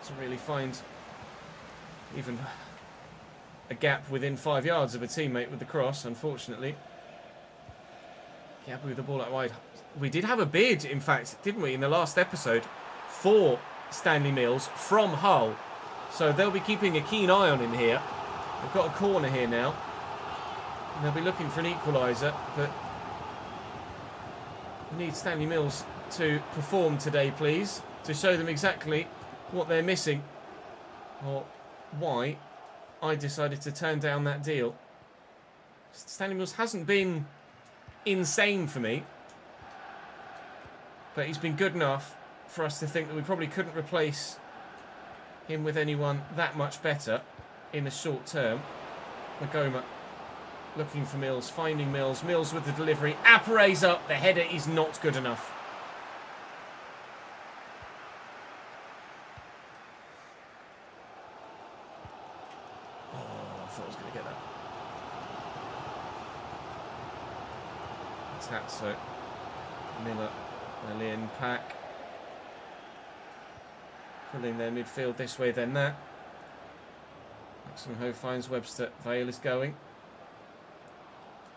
Doesn't really find even a gap within 5 yards of a teammate with the cross, unfortunately. Gabby with the ball out wide. We did have a bid, in fact, didn't we, in the last episode, for Stanley Mills from Hull. So they'll be keeping a keen eye on him here. We've got a corner here now. And they'll be looking for an equaliser, but we need Stanley Mills to perform today, please, to show them exactly what they're missing, or why I decided to turn down that deal. Stanley Mills hasn't been insane for me, but he's been good enough for us to think that we probably couldn't replace him with anyone that much better in the short term. Magoma looking for Mills, finding Mills. Mills with the delivery. Apparet's up. The header is not good enough. Oh, I thought I was going to get that. That's so. Miller, Lillian, Pack. Pulling their midfield this way, then that. Maxon Ho finds Webster. Vale is going.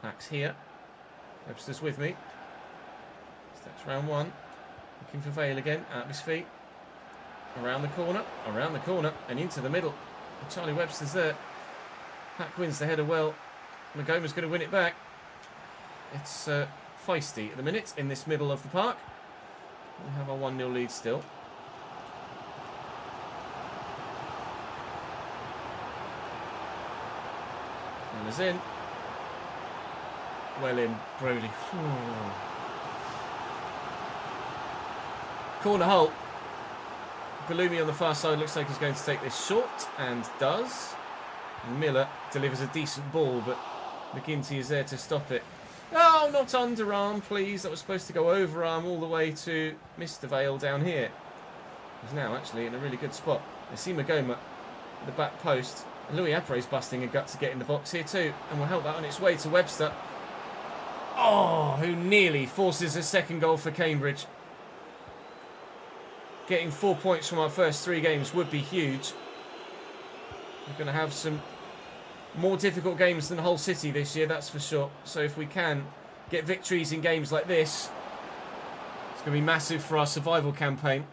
Pack's here. Webster's with me. Steps round one. Looking for Vale again. Out of his feet. Around the corner. Around the corner. And into the middle. And Charlie Webster's there. Pack wins the header well. Magoma's going to win it back. It's feisty at the minute in this middle of the park. We have our 1-0 lead still. Miller's in. Well in, Brody. Corner hole. Bellumi on the far side looks like he's going to take this short, and does. And Miller delivers a decent ball, but McGinty is there to stop it. Oh, not underarm, please. That was supposed to go overarm all the way to Mr. Vale down here. He's now actually in a really good spot. I see Magoma at the back post. And Louis Apres busting a gut to get in the box here too. And will help that on its way to Webster. Oh, who nearly forces a second goal for Cambridge. Getting 4 points from our first 3 games would be huge. We're going to have some more difficult games than Hull City this year, that's for sure. So if we can get victories in games like this, it's going to be massive for our survival campaign.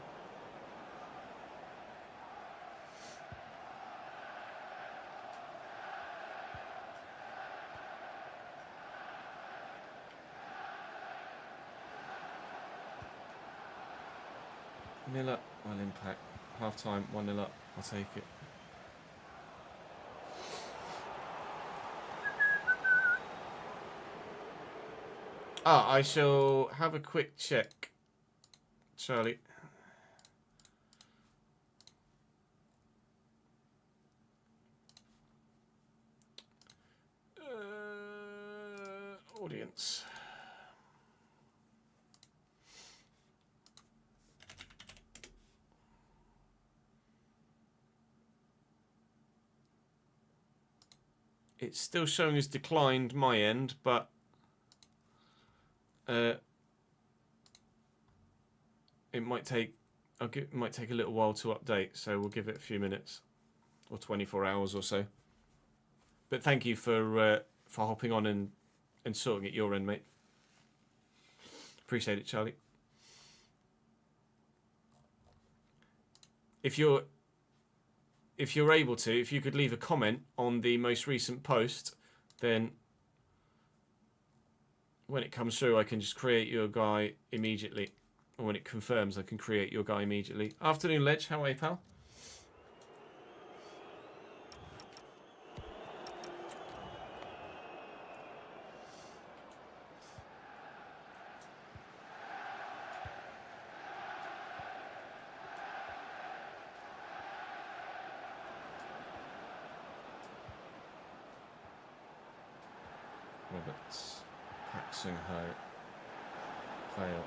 Miller, well, impact. Half time, 1-0 up. I'll take it. I shall have a quick check, Charlie. Audience. It's still showing as declined my end, but it might take it might take a little while to update, so we'll give it a few minutes or 24 hours or so. But thank you for hopping on and sorting it your end, mate. Appreciate it, Charlie. If you're able to, if you could leave a comment on the most recent post, then when it comes through, I can just create your guy immediately. Or when it confirms, I can create your guy immediately. Afternoon, Ledge. How are you, pal? Roberts. Paxing Ho. Fail.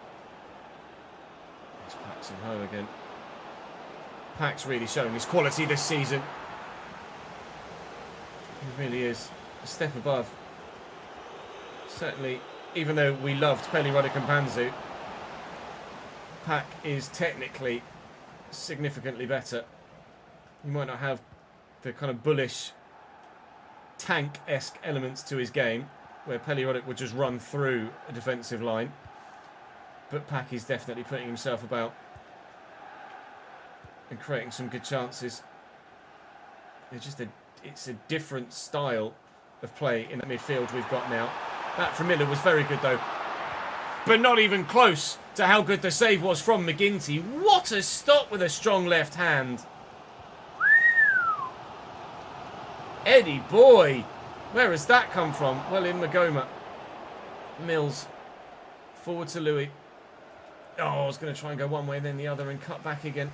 It's Paxing Ho again. Pax really showing his quality this season. He really is a step above. Certainly, even though we loved Pelly, Roddick and Panzu, Pack is technically significantly better. He might not have the kind of bullish tank-esque elements to his game, where Pelly Roddick would just run through a defensive line. But Pack is definitely putting himself about and creating some good chances. It's a different style of play in the midfield we've got now. That from Miller was very good though, but not even close to how good the save was from McGinty. What a stop with a strong left hand. Eddie boy, where has that come from? Well, in Magoma. Mills forward to Louis. Oh, I was going to try and go one way then the other and cut back again.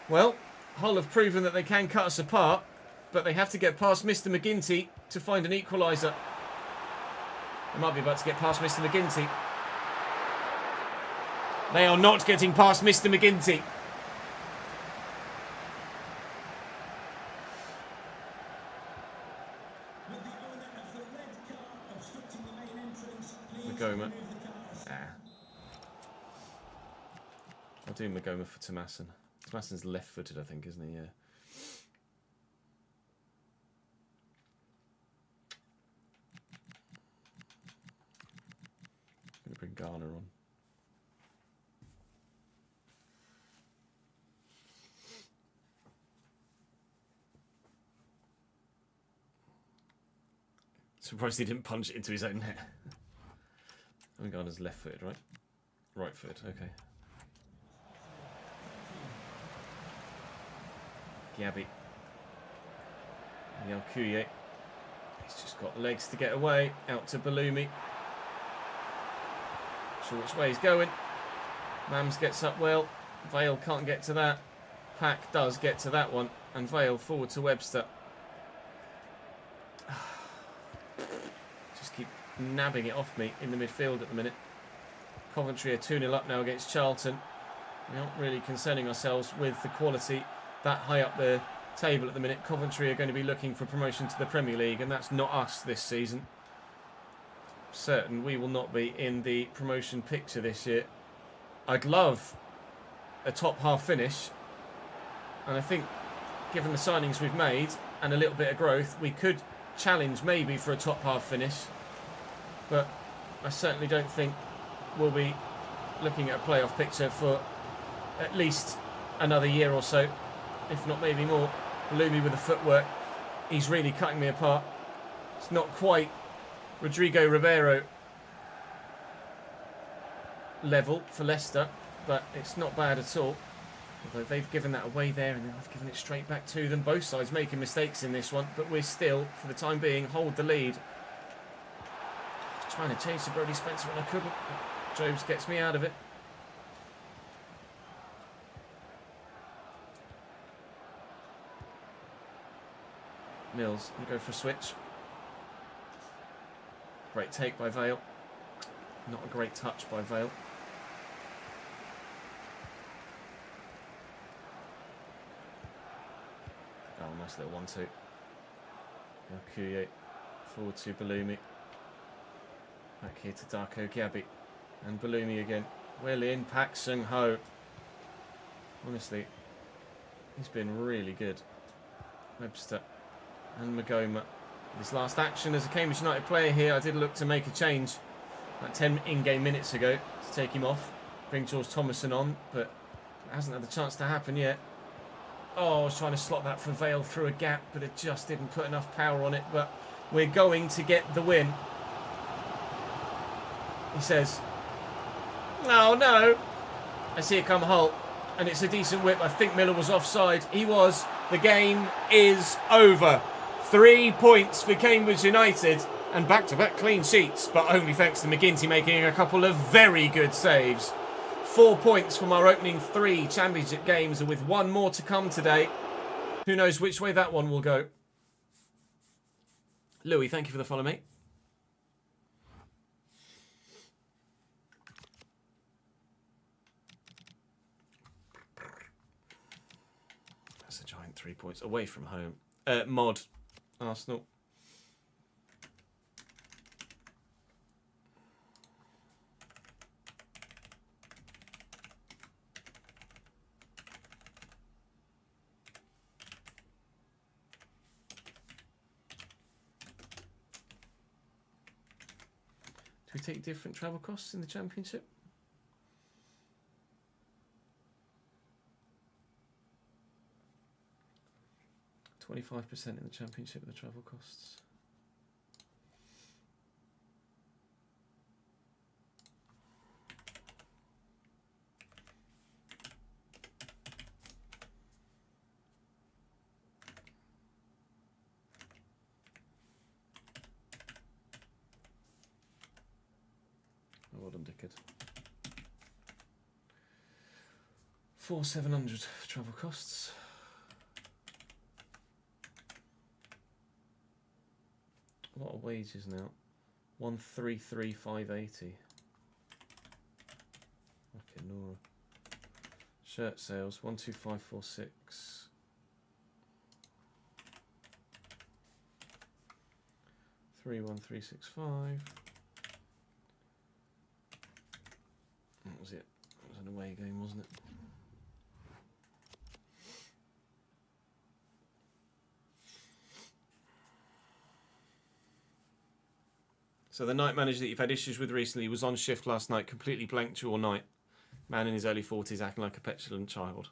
Well, Hull have proven that they can cut us apart, but they have to get past Mr. McGinty to find an equaliser. They might be about to get past Mr. McGinty. They are not getting past Mr. McGinty. Magoma. I'll do Magoma for Tomasson. Tomasson's left-footed, I think, isn't he? Yeah. I'm going to bring Garner on. Surprised he didn't punch it into his own net. I think Garner's left-footed, right? Right-footed, okay. Gabby. Yalkuye. He's just got legs to get away. Out to Bellumi. Not sure which way he's going. Mams gets up well. Vale can't get to that. Pack does get to that one. And Vale forward to Webster. Just keep nabbing it off me in the midfield at the minute. Coventry are 2-0 up now against Charlton. We're not really concerning ourselves with the quality that high up the table at the minute. Coventry are going to be looking for promotion to the Premier League, and that's not us this season. Certain we will not be in the promotion picture this year. I'd love a top half finish, and I think given the signings we've made and a little bit of growth, we could challenge maybe for a top half finish, but I certainly don't think we'll be looking at a playoff picture for at least another year or so, if not maybe more. Lumi with the footwork, he's really cutting me apart. It's not quite Rodrigo Ribeiro level for Leicester, but it's not bad at all. Although they've given that away there and then I've given it straight back to them. Both sides making mistakes in this one, but we're still, for the time being, hold the lead. I was trying to change to Brody Spencer when I couldn't. Jobs gets me out of it. Mills will go for a switch. Great take by Vale. Not a great touch by Vale. Oh, nice little 1-2. Kuye forward to Balumi. Back here to Darko Gyabi. And Balumi again. Well in, Pak Sung Ho. Honestly, he's been really good. Webster and Magoma. This last action as a Cambridge United player here, I did look to make a change like 10 in-game minutes ago to take him off, bring George Thomason on, but it hasn't had the chance to happen yet. Oh, I was trying to slot that for Vale through a gap, but it just didn't put enough power on it. But we're going to get the win. He says, "Oh no." I see it come Hull, and it's a decent whip. I think Miller was offside. He was. The game is over. 3 points for Cambridge United and back-to-back clean sheets, but only thanks to McGinty making a couple of very good saves. 4 points from our opening 3 championship games, and with one more to come today, who knows which way that one will go. Louis, thank you for the follow, mate. That's a giant 3 points away from home. Mod. Arsenal. Do we take different travel costs in the Championship? $25% in the Championship of the travel costs. Oh, well done, Dickard. 4,700 travel costs. A lot of wages now. 133,580. Okay, Nora. Shirt sales 12546. $31365. What was it? It was an away game, wasn't it? So the night manager that you've had issues with recently was on shift last night, completely blanked you all night. Man in his early 40s acting like a petulant child.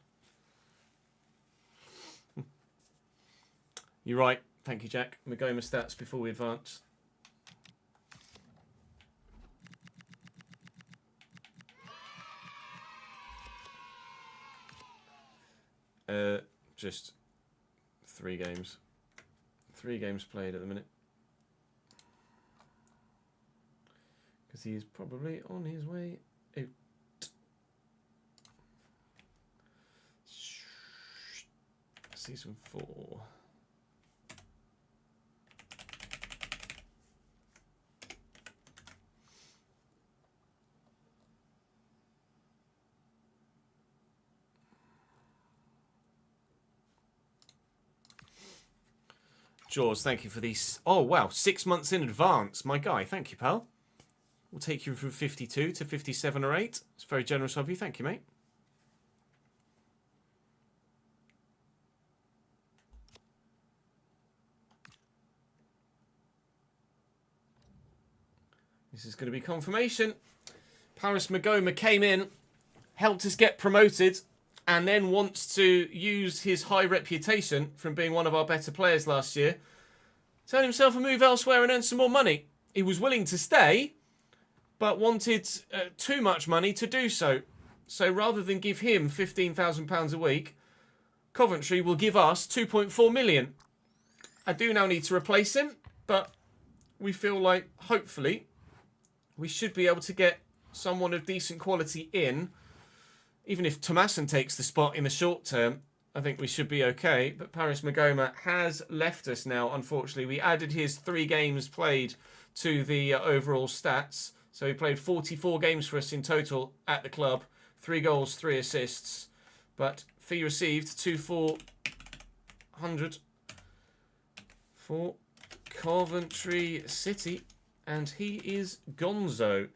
You're right. Thank you, Jack. Magoma stats before we advance. Just 3 games. 3 games played at the minute. Because he is probably on his way out. Season 4. Jaws, thank you for these. Oh, wow. 6 months in advance. My guy, thank you, pal. We'll take you from 52 to 57 or 8. It's very generous of you. Thank you, mate. This is going to be confirmation. Paris Magoma came in, helped us get promoted, and then wants to use his high reputation from being one of our better players last year, turn himself a move elsewhere and earn some more money. He was willing to stay, but wanted too much money to do so. So rather than give him £15,000 a week, Coventry will give us 2.4 million. I do now need to replace him, but we feel like, hopefully, we should be able to get someone of decent quality in. Even if Tomasin takes the spot in the short term, I think we should be okay. But Paris Magoma has left us now, unfortunately. We added his 3 games played to the overall stats. So he played 44 games for us in total at the club. 3 goals, 3 assists. But fee received, 2,400 for Coventry City. And he is gonzo.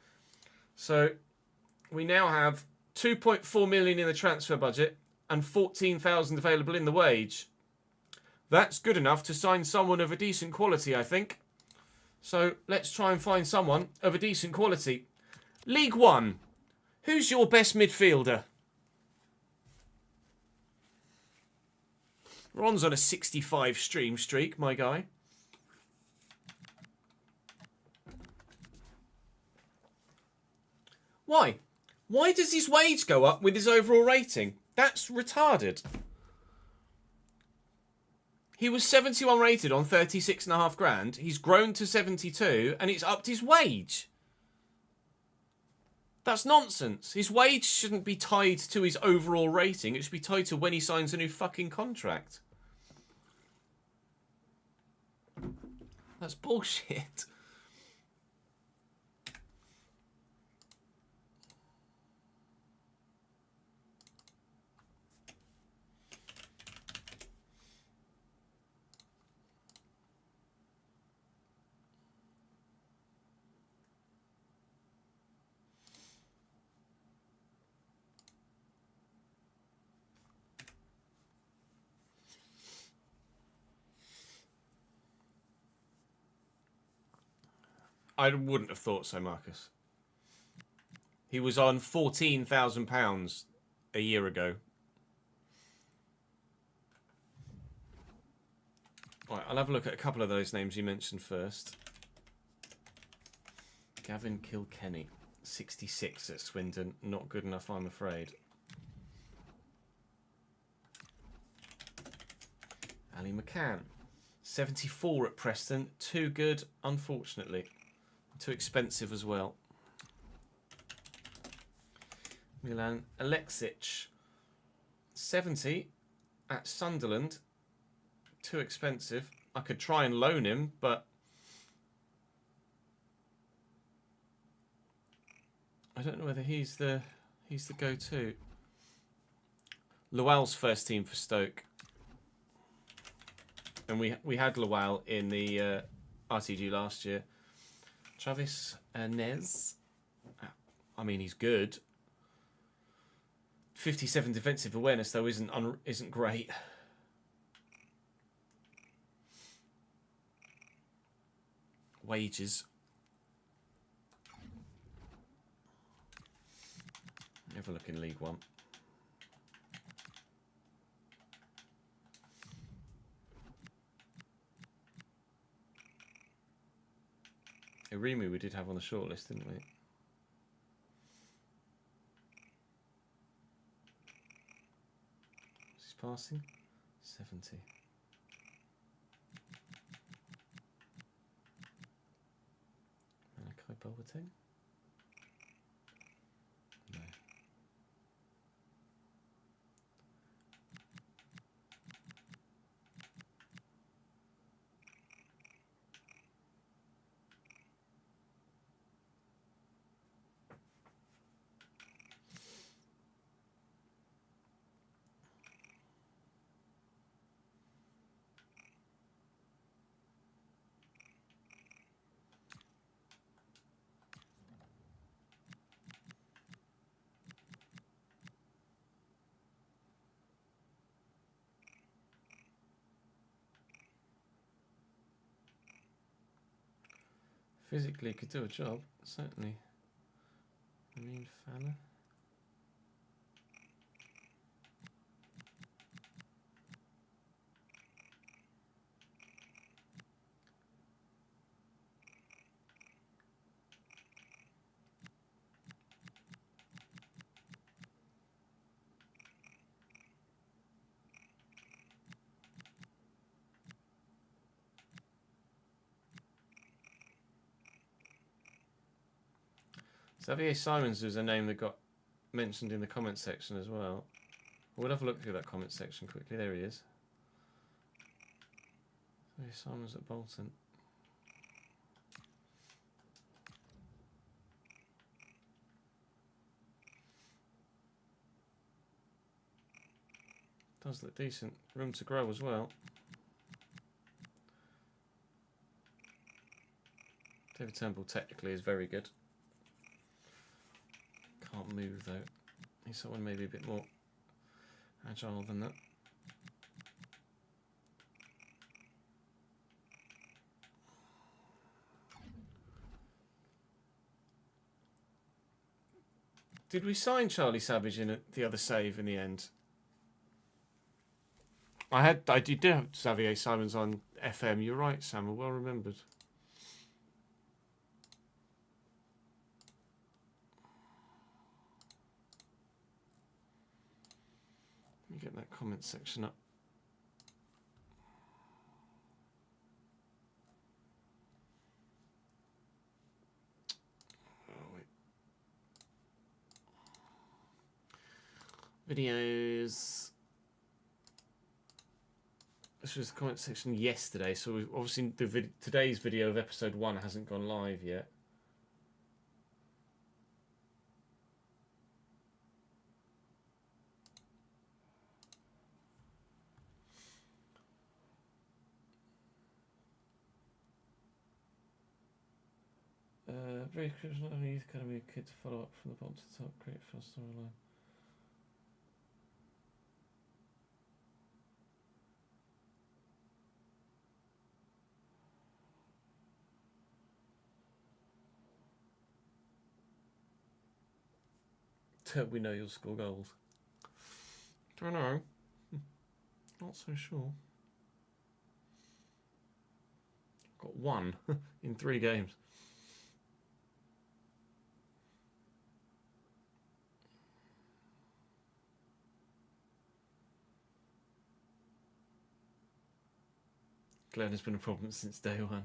So we now have 2.4 million in the transfer budget and 14,000 available in the wage. That's good enough to sign someone of a decent quality, I think. So let's try and find someone of a decent quality. League One. Who's your best midfielder? Ron's on a 65 stream streak, my guy. Why? Why does his wage go up with his overall rating? That's retarded. He was 71 rated on 36.5 grand. He's grown to 72 and it's upped his wage. That's nonsense. His wage shouldn't be tied to his overall rating. It should be tied to when he signs a new fucking contract. That's bullshit. I wouldn't have thought so, Marcus. He was on £14,000 a year ago. Right, I'll have a look at a couple of those names you mentioned first. Gavin Kilkenny, 66 at Swindon. Not good enough, I'm afraid. Ali McCann, 74 at Preston. Too good, unfortunately. Too expensive as well. Milan Alexic, 70 at Sunderland. Too expensive. I could try and loan him, but I don't know whether he's the go-to. Lowell's first team for Stoke, and we had Lowell in the RTG last year. Travis Nez. I mean, he's good. 57 defensive awareness though isn't great. Wages. Have a look in League One. Irimi we did have on the shortlist, didn't we? Is he passing? 70. Malachi Boateng? No. physically could do a job, certainly. I mean, Fana. Xavier Simons was a name that got mentioned in the comment section as well. We'll have a look through that comment section quickly. There he is. Xavier Simons at Bolton. Does look decent. Room to grow as well. David Turnbull technically is very good. Can't move though. He's someone maybe a bit more agile than that. Did we sign Charlie Savage in the other save in the end? I did have Xavier Simons on FM. You're right, Sam. Well remembered. Let me get that comment section up. Oh, wait. Videos. This was the comment section yesterday, so we've obviously today's video of episode 1 hasn't gone live yet. Very critical on the youth academy kid to follow up from the bottom to the top, create a fast storyline. We know you'll score goals. Don't know. Not so sure. Got 1 in 3 games. Glenn has been a problem since day 1.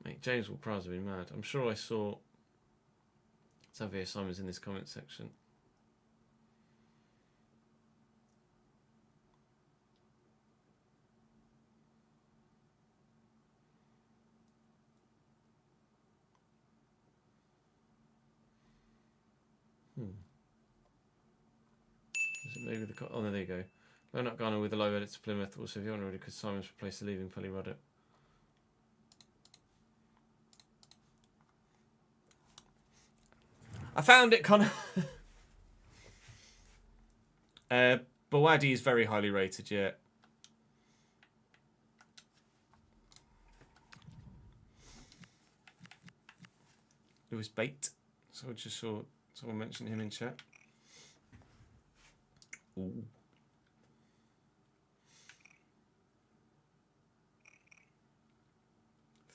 Mate, James will Prize have been mad. I'm sure I saw Xavier Simons in this comment section. Is it maybe the... Oh, no, there you go. Leonard Garner with a low edit to Plymouth. Also, if you haven't already, could Simons replace the leaving Pelly Rudder? I found it, Connor. Bawadi is very highly rated, yeah. Lewis Bate. So I just saw someone mention him in chat. Ooh.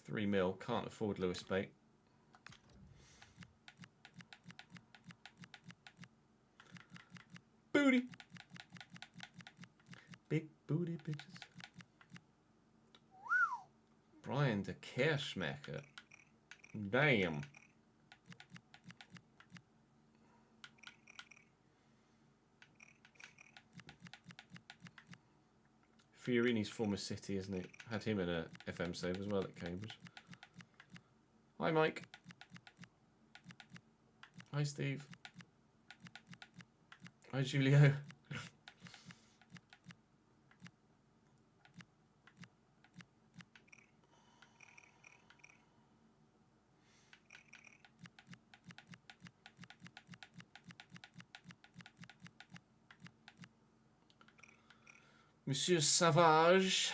3 mil. Can't afford Lewis Bate. Booty. Big booty bitches. Brian de Kerschmecker. Damn. Fiorini's former City, isn't it? Had him in a FM save as well at Cambridge. Hi, Mike. Hi, Steve. Hi, Julio. Monsieur Savage.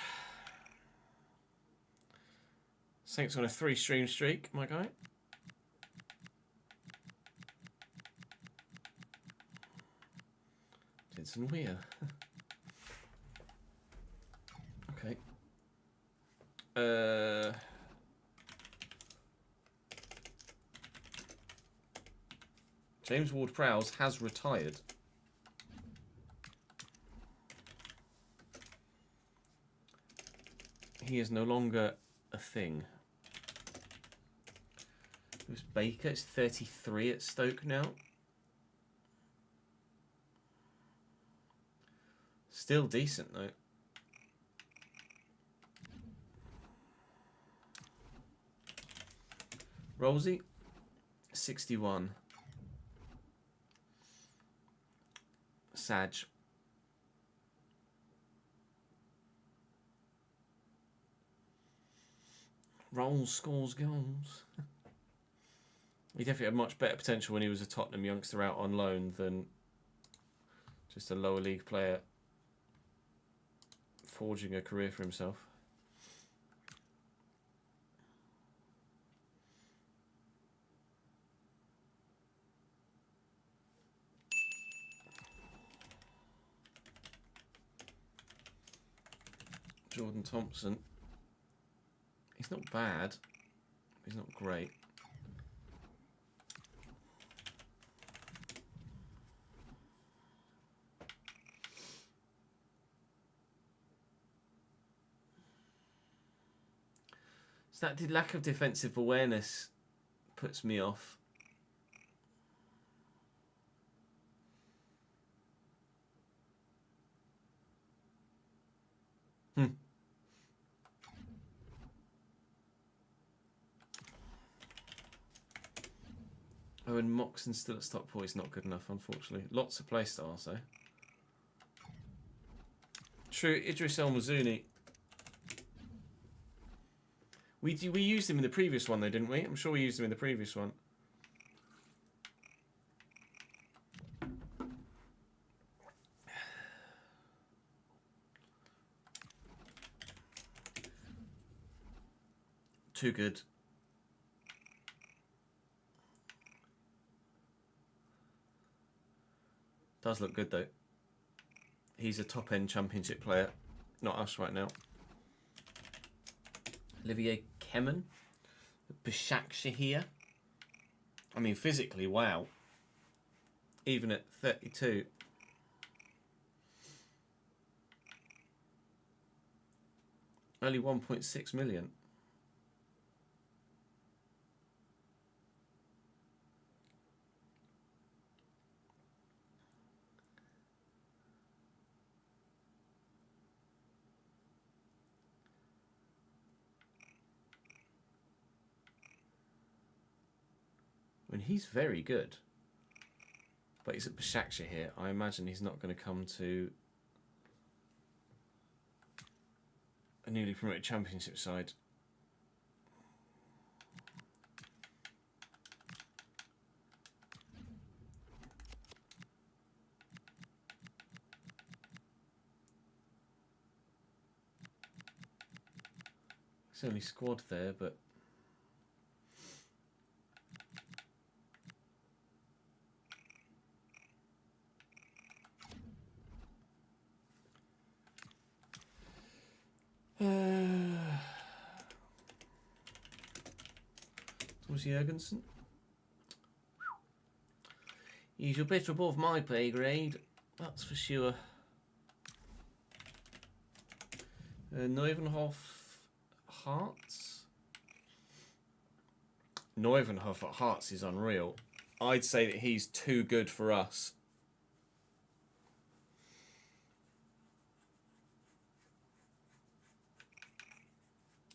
Saints on a 3-stream streak, my guy. Jensen Weir. Okay. James Ward-Prowse has retired. He is no longer a thing. Lewis Baker is 33 at Stoke now. Still decent though. Rolsey, 61. Saj. Rolls scores goals. He definitely had much better potential when he was a Tottenham youngster out on loan than just a lower league player forging a career for himself. Jordan Thompson. He's not bad. He's not great. So that lack of defensive awareness puts me off. Oh, and Moxon's still at Stockport. He's not good enough, unfortunately. Lots of play styles, though. True, Idris El Mazouni. We used him in the previous one, though, didn't we? I'm sure we used him in the previous one. Too good. Does look good, though. He's a top-end championship player. Not us right now. Olivier Kemen. Başakşehir. I mean, physically, wow. Even at 32. Only 1.6 million. I mean, he's very good. But he's at Başakşehir. I imagine he's not going to come to a newly promoted championship side. It's only squad there, but Thomas Jurgensen. He's a bit above my pay grade, that's for sure. Neuvenhof Hearts. Neuvenhof at Hearts is unreal. I'd say that he's too good for us.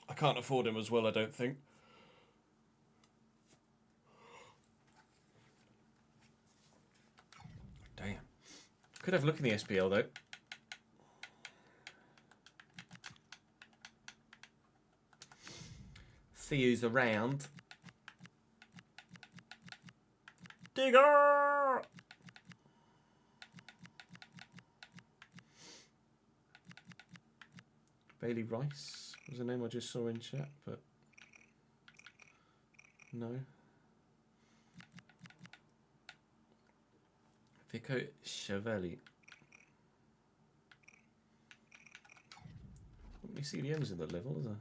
I can't afford him as well, I don't think. Damn. Could have a look in the SPL though. See who's around. Digger! Bailey Rice was the name I just saw in chat, but no. Vico Chevelli. Not many CDMs at that level, is there?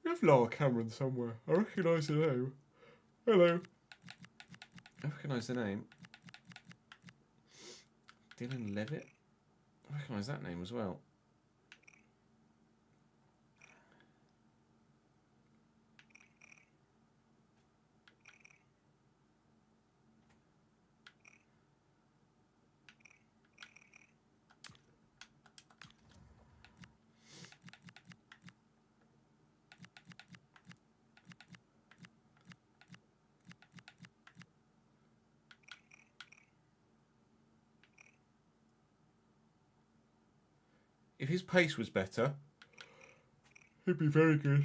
We have Lara Cameron somewhere. I recognise the name. Hello. I recognise the name. Dylan Levitt. I recognise that name as well. If his pace was better, he'd be very good.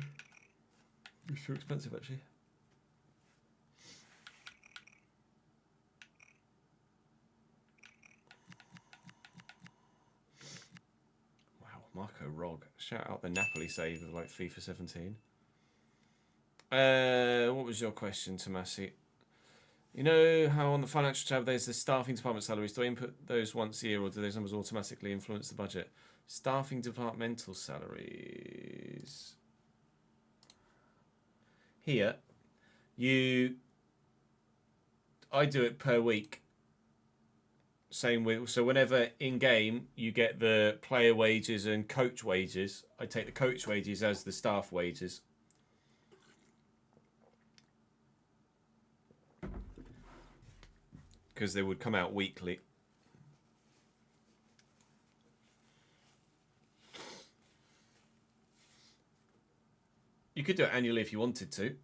He's too expensive, actually. Wow, Marco Rog. Shout out the Napoli save of like FIFA 17. What was your question, Tomasi? You know how on the financial tab there's the staffing department salaries. Do I input those once a year, or do those numbers automatically influence the budget? Staffing departmental salaries. Here, I do it per week. Same with, so whenever in game you get the player wages and coach wages, I take the coach wages as the staff wages. Because they would come out weekly. You could do it annually if you wanted to.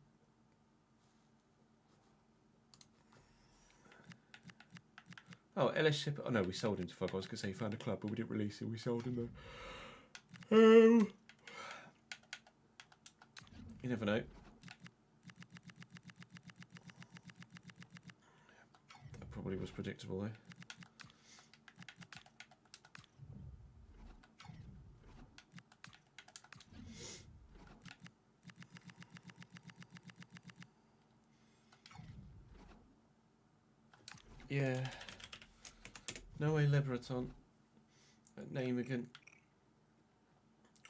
Oh, LS Shipper. Oh no, we sold him to fuck. I was going to say he found a club, but we didn't release him. We sold him though. Oh. You never know. That probably was predictable though. Yeah. No way, Lebreton. That name again.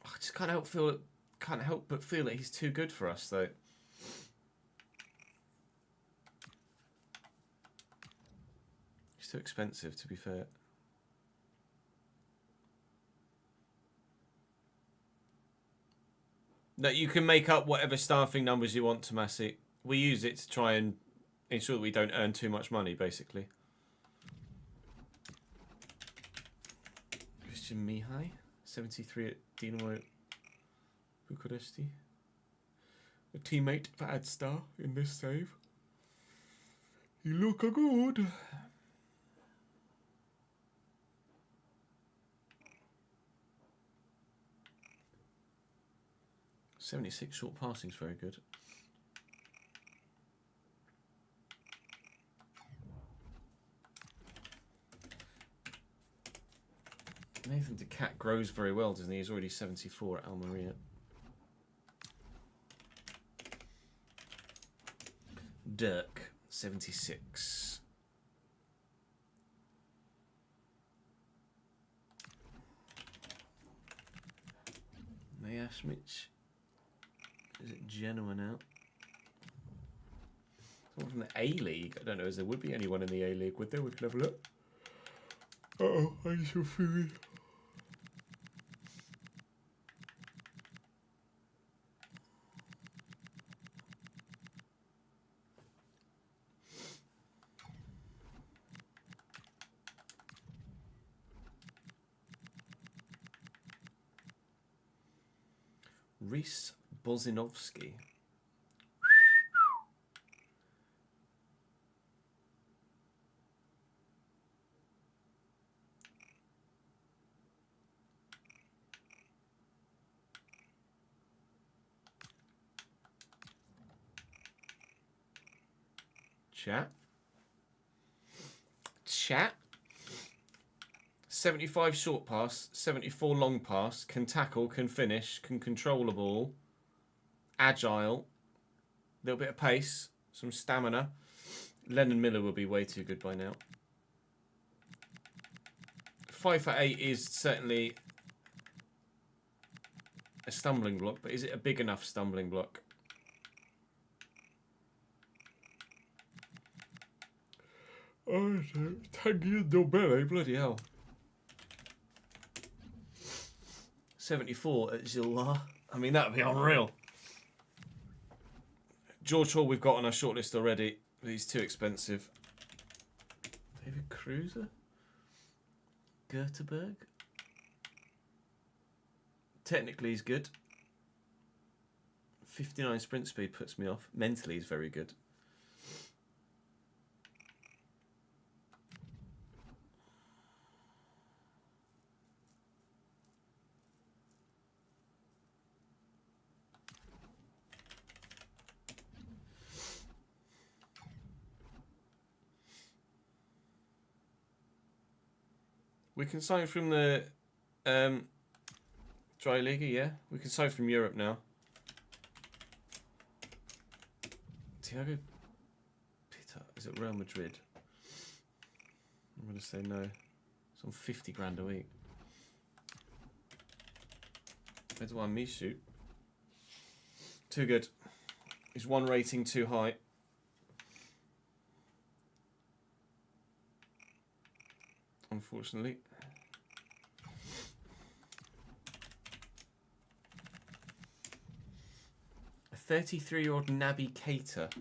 I just can't help but feel that he's too good for us, though. He's too expensive, to be fair. No, you can make up whatever staffing numbers you want, Tomasi. We use it to try and ensure that we don't earn too much money, basically. Christian Mihai, 73 at Dinamo Bucuresti. A teammate for Adstar in this save. He look good. .76 short passing is very good. Nathan DeCat grows very well, doesn't he? He's already 74 at Almeria. Dirk, 76. Mayashmich. Is it Genoa now? Someone from the A-League. I don't know, as there would be anyone in the A-League, would there? We can have a look. Uh-oh, I just feel feeling. Rhys Bozinovski. Chat. 75 short pass, 74 long pass, can tackle, can finish, can control the ball, agile, a little bit of pace, some stamina. Lennon Miller will be way too good by now. 5'8" is certainly a stumbling block, but is it a big enough stumbling block? Oh, Tanguy Dobele, bloody hell. 74 at Gillois. I mean, that would be unreal. George Hall we've got on our shortlist already, but he's too expensive. David Cruiser? Göteborg? Technically he's good. 59 sprint speed puts me off. Mentally he's very good. We can sign from the Dry Liga, yeah. We can sign from Europe now. Thiago Pita, is it Real Madrid? I'm going to say no. It's on 50 grand a week. Edouard Michou. Too good. Is one rating too high? Unfortunately. A 33-year-old Naby Keita.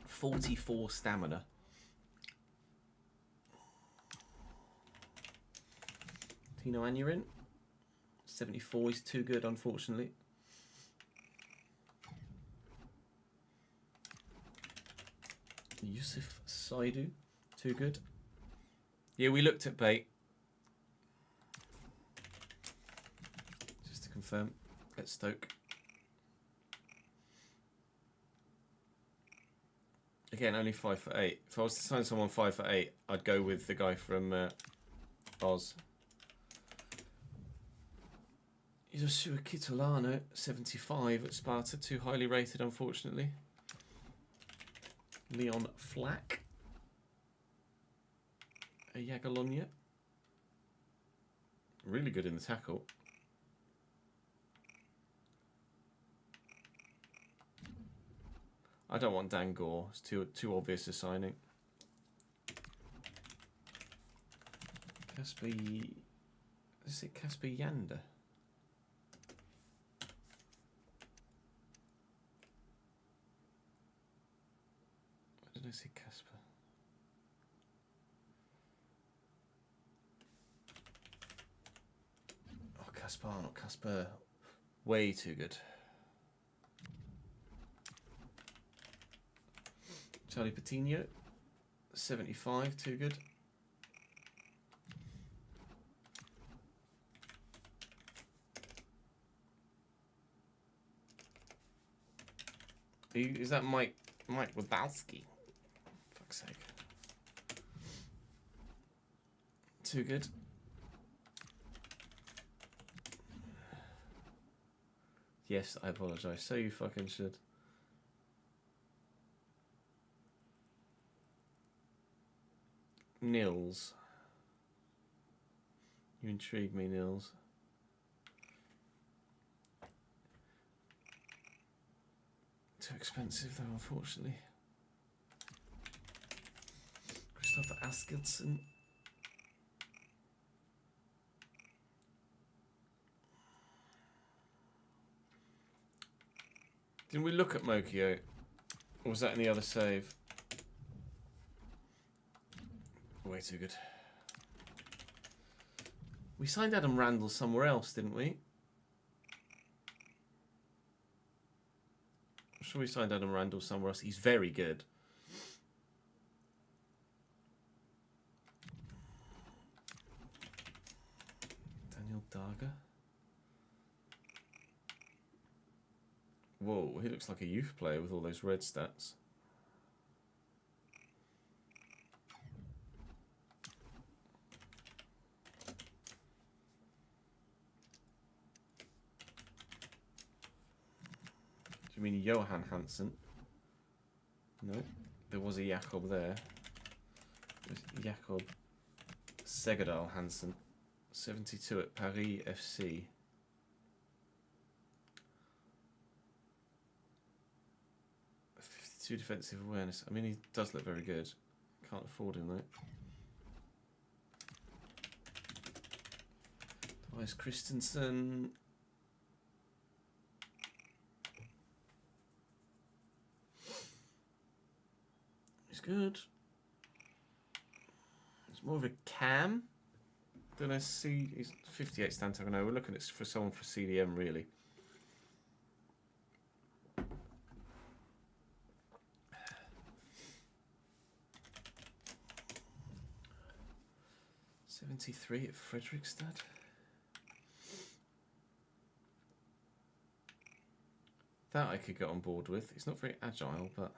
.44 stamina. Tino Anurin. 74 is too good, unfortunately. Yusuf Saidu, too good. Yeah, we looked at bait. Just to confirm, at Stoke. Again, only 5'8". If I was to sign someone 5'8", I'd go with the guy from Oz. Joshua Kitolano, 75 at Sparta, too highly rated, unfortunately. Leon Flack. A Yagalonia. Really good in the tackle. I don't want Dan Gore. It's too obvious a signing. Casper... Is it Casper Yander? Did I say Casper? Oh, Caspar, not Casper. Way too good. Charlie Patino, 75, too good. Is that Mike Wazowski? Fuck's sake. Too good. Yes, I apologise. So you fucking should. Nils. You intrigue me, Nils. Too expensive though, unfortunately. Christopher Askildsen. Didn't we look at Mokio? Or was that in the other save? Way too good. We signed Adam Randall somewhere else, didn't we? I'm sure we signed Adam Randall somewhere else. He's very good. Daniel Darga. Whoa, he looks like a youth player with all those red stats. Do you mean Johan Hansen? No, there was a Jakob there. There's Jakob Segedal Hansen, 72 at Paris FC. Defensive awareness. I mean, he does look very good. Can't afford him though. Where's Christensen? He's good. It's more of a cam than a C. He's 58 stand tag. No, we're looking at for someone for CDM really. '73 at Fredrikstad. That I could get on board with. He's not very agile, but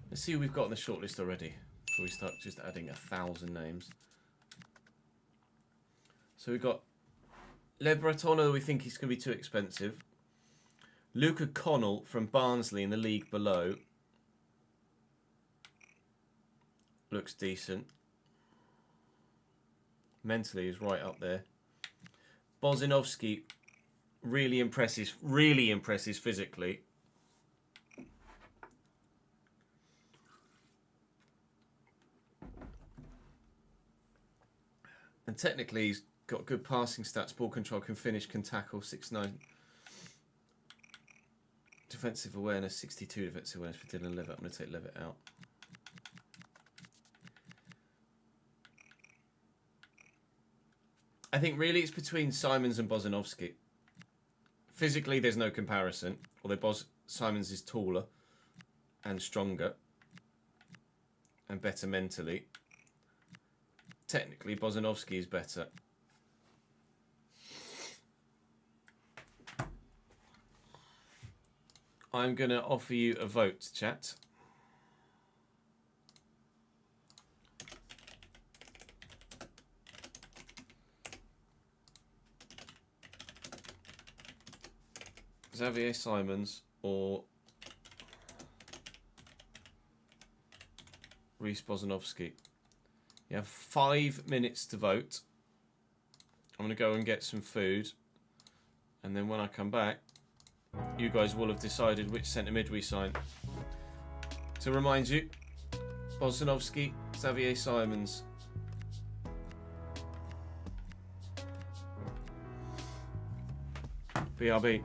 let's see who we've got on the shortlist already before we start just adding 1,000 names. So we've got Le Breton, although we think he's going to be too expensive. Luca Connell from Barnsley in the league below. Looks decent. Mentally is right up there. Bozinovski really impresses physically. And technically he's got good passing stats, ball control, can finish, can tackle, 6'9". Defensive awareness, 62 defensive awareness for Dylan Levitt. I'm going to take Levitt out. I think really it's between Simons and Bozinovski. Physically, there's no comparison, although Simons is taller and stronger and better mentally. Technically, Bozinovski is better. I'm going to offer you a vote, chat. Xavier Simons or Reece Bozinovski. You have 5 minutes to vote. I'm going to go and get some food. And then when I come back, you guys will have decided which centre mid we sign. To remind you, Bozinovski, Xavier Simons. BRB.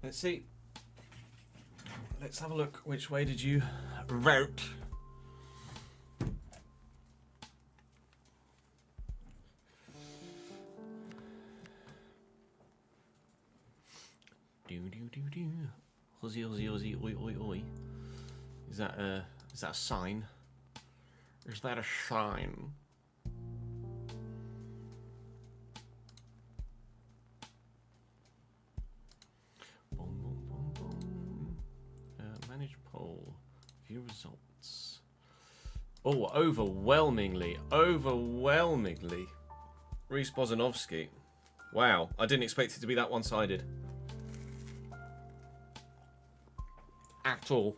Let's see. Let's have a look. Which way did you vote? Do do do do. Aussie, Aussie, Aussie, oi, oi, oi. Is that a sign? Is that a sign? Boom, boom, boom, boom. Manage poll. View results. Oh, overwhelmingly. Reece Bozanovsky. Wow, I didn't expect it to be that one-sided. At all.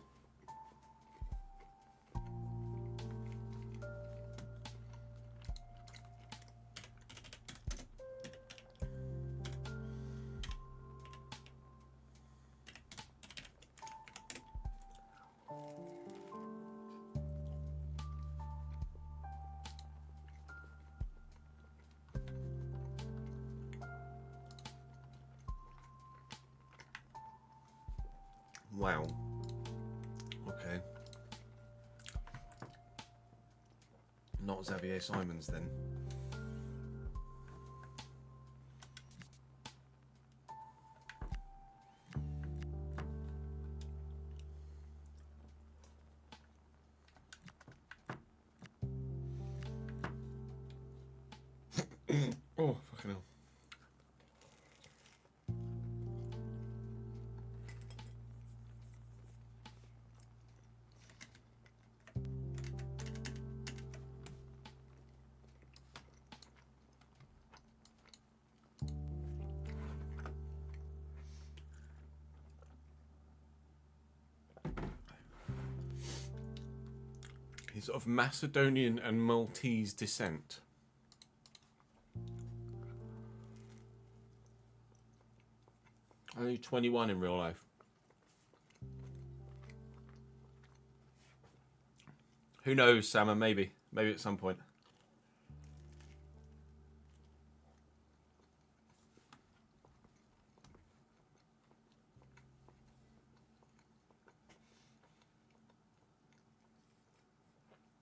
Wow. Okay. Not Xavier Simons then. Oh, fucking hell. He's of Macedonian and Maltese descent. Only 21 in real life. Who knows, Salmon? Maybe at some point.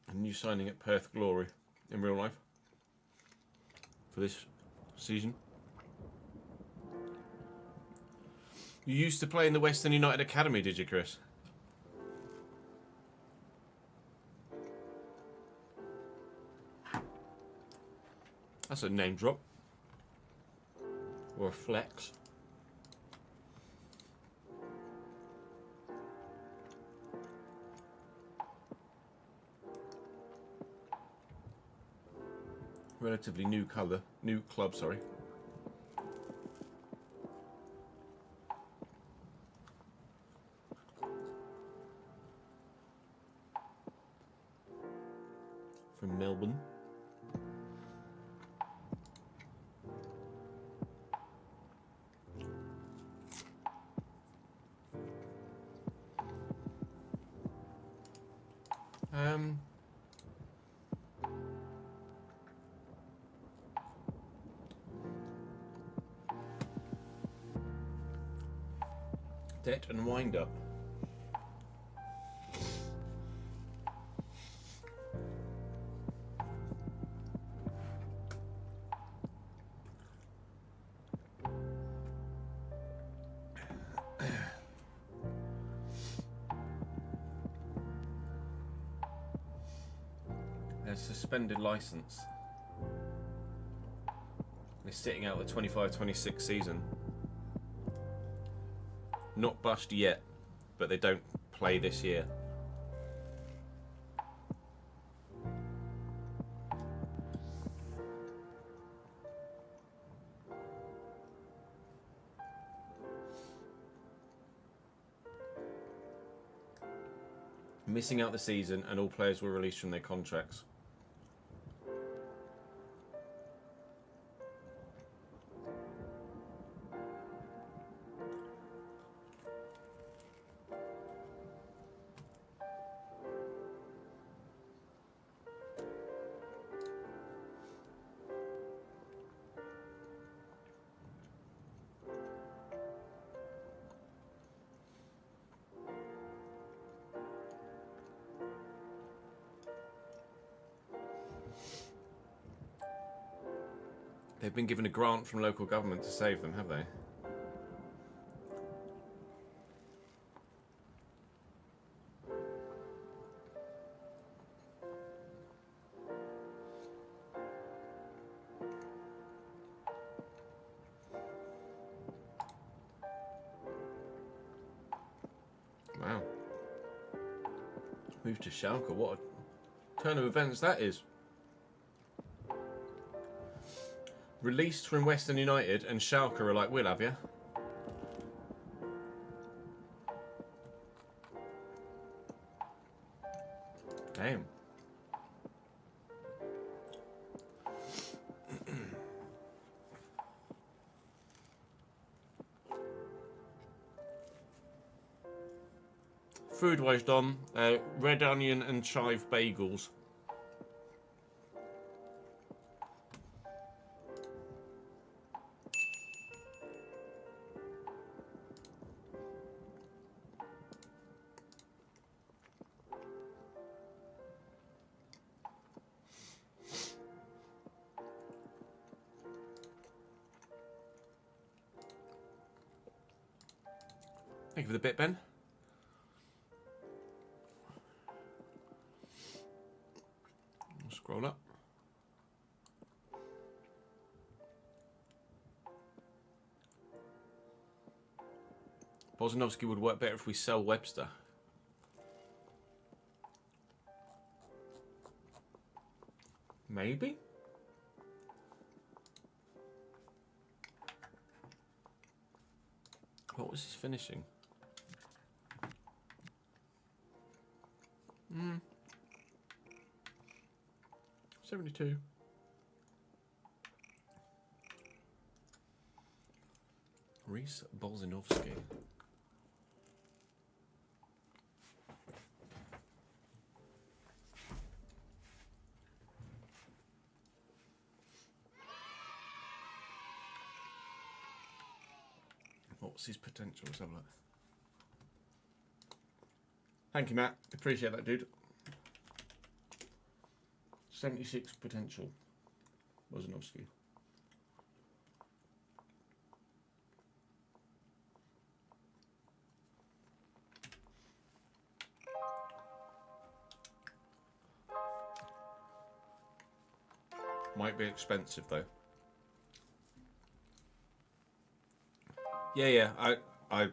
And you signing at Perth Glory in real life for this season. You used to play in the Western United Academy, did you, Chris? That's a name drop. Or a flex. Relatively new colour, new club, sorry. From Melbourne. Debt and wind up. There's suspended license. They're sitting out the 25-26 season. Not bust yet, but they don't play this year. Missing out the season, and all players were released from their contracts. They've been given a grant from local government to save them, have they? Wow. Move to Schalke. What a turn of events that is. Released from Western United, and Schalke are like, we'll have you. Damn. Food-wise, Dom, red onion and chive bagels. Thank you for the bit, Ben. Scroll up. Bozanovsky would work better if we sell Webster. Maybe? What was his finishing? 72. Reese Bolzinovsky. What's his potential? Let's have a look. Thank you, Matt. Appreciate that, dude. 76 potential. Bozanovsky. Might be expensive though. Yeah, I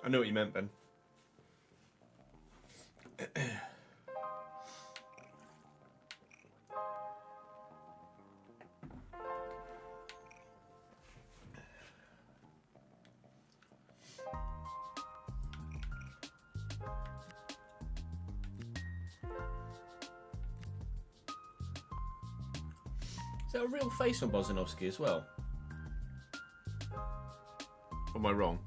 know what you meant, Ben. Is that a real face on Bozanovsky as well? Or am I wrong?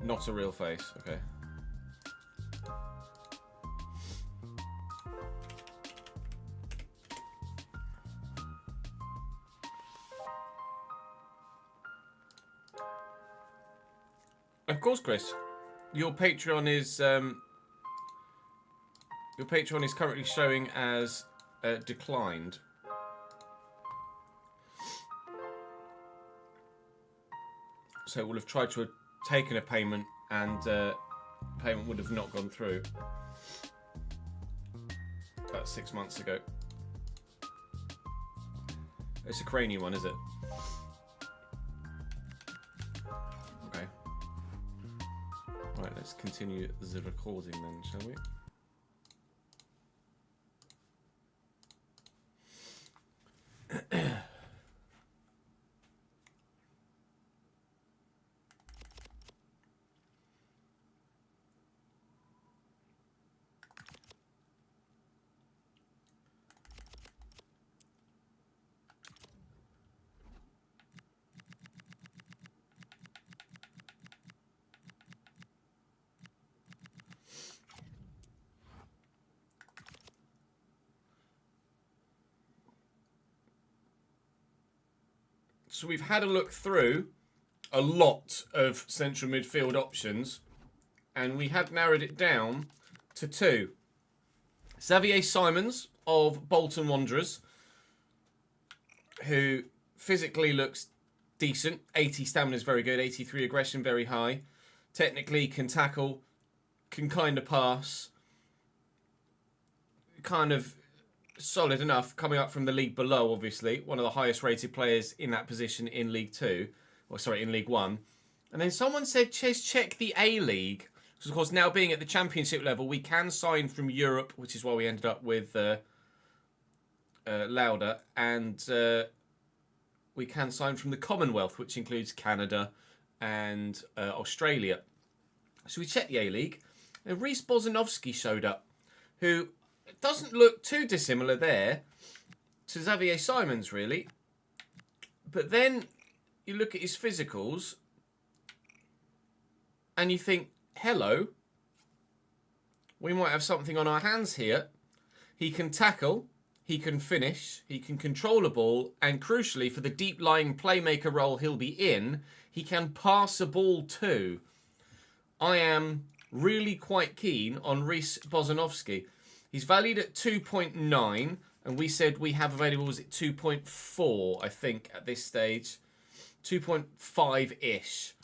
Not a real face, okay. Of course, Chris. Your Patreon is currently showing as declined. So it will have tried to have taken a payment and payment would have not gone through. About 6 months ago. It's a cranium one, is it? Okay. Right, let's continue the recording then, shall we? So we've had a look through a lot of central midfield options, and we had narrowed it down to two. Xavier Simons of Bolton Wanderers, who physically looks decent. 80 stamina is very good, 83 aggression, very high. Technically can tackle, can kind of pass. Kind of solid enough, coming up from the league below, obviously. One of the highest rated players in that position in League 2. Or sorry, in League 1. And then someone said, Ches, check the A-League. Because, of course, now being at the Championship level, we can sign from Europe, which is why we ended up with Lauder. And we can sign from the Commonwealth, which includes Canada and Australia. So we checked the A-League. And Reece Bozanovsky showed up, who doesn't look too dissimilar there to Xavier Simons, really. But then you look at his physicals and you think, hello, we might have something on our hands here. He can tackle, he can finish, he can control a ball, and crucially, for the deep-lying playmaker role he'll be in, he can pass a ball too. I am really quite keen on Reece Bozanovsky. He's valued at 2.9, and we said we have available, was it 2.4, I think, at this stage. 2.5-ish.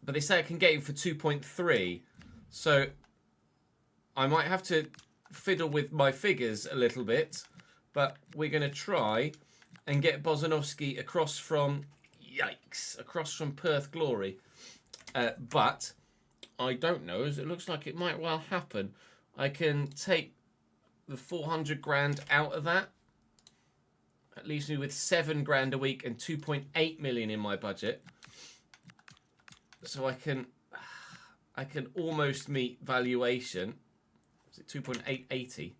But they say I can get him for 2.3. So I might have to fiddle with my figures a little bit, but we're going to try and get Bozanovsky across from, yikes, across from Perth Glory. But I don't know, as it looks like it might well happen. I can take the 400 grand out of that. That leaves me with 7 grand a week and 2.8 million in my budget. So I can almost meet valuation. Is it 2.880?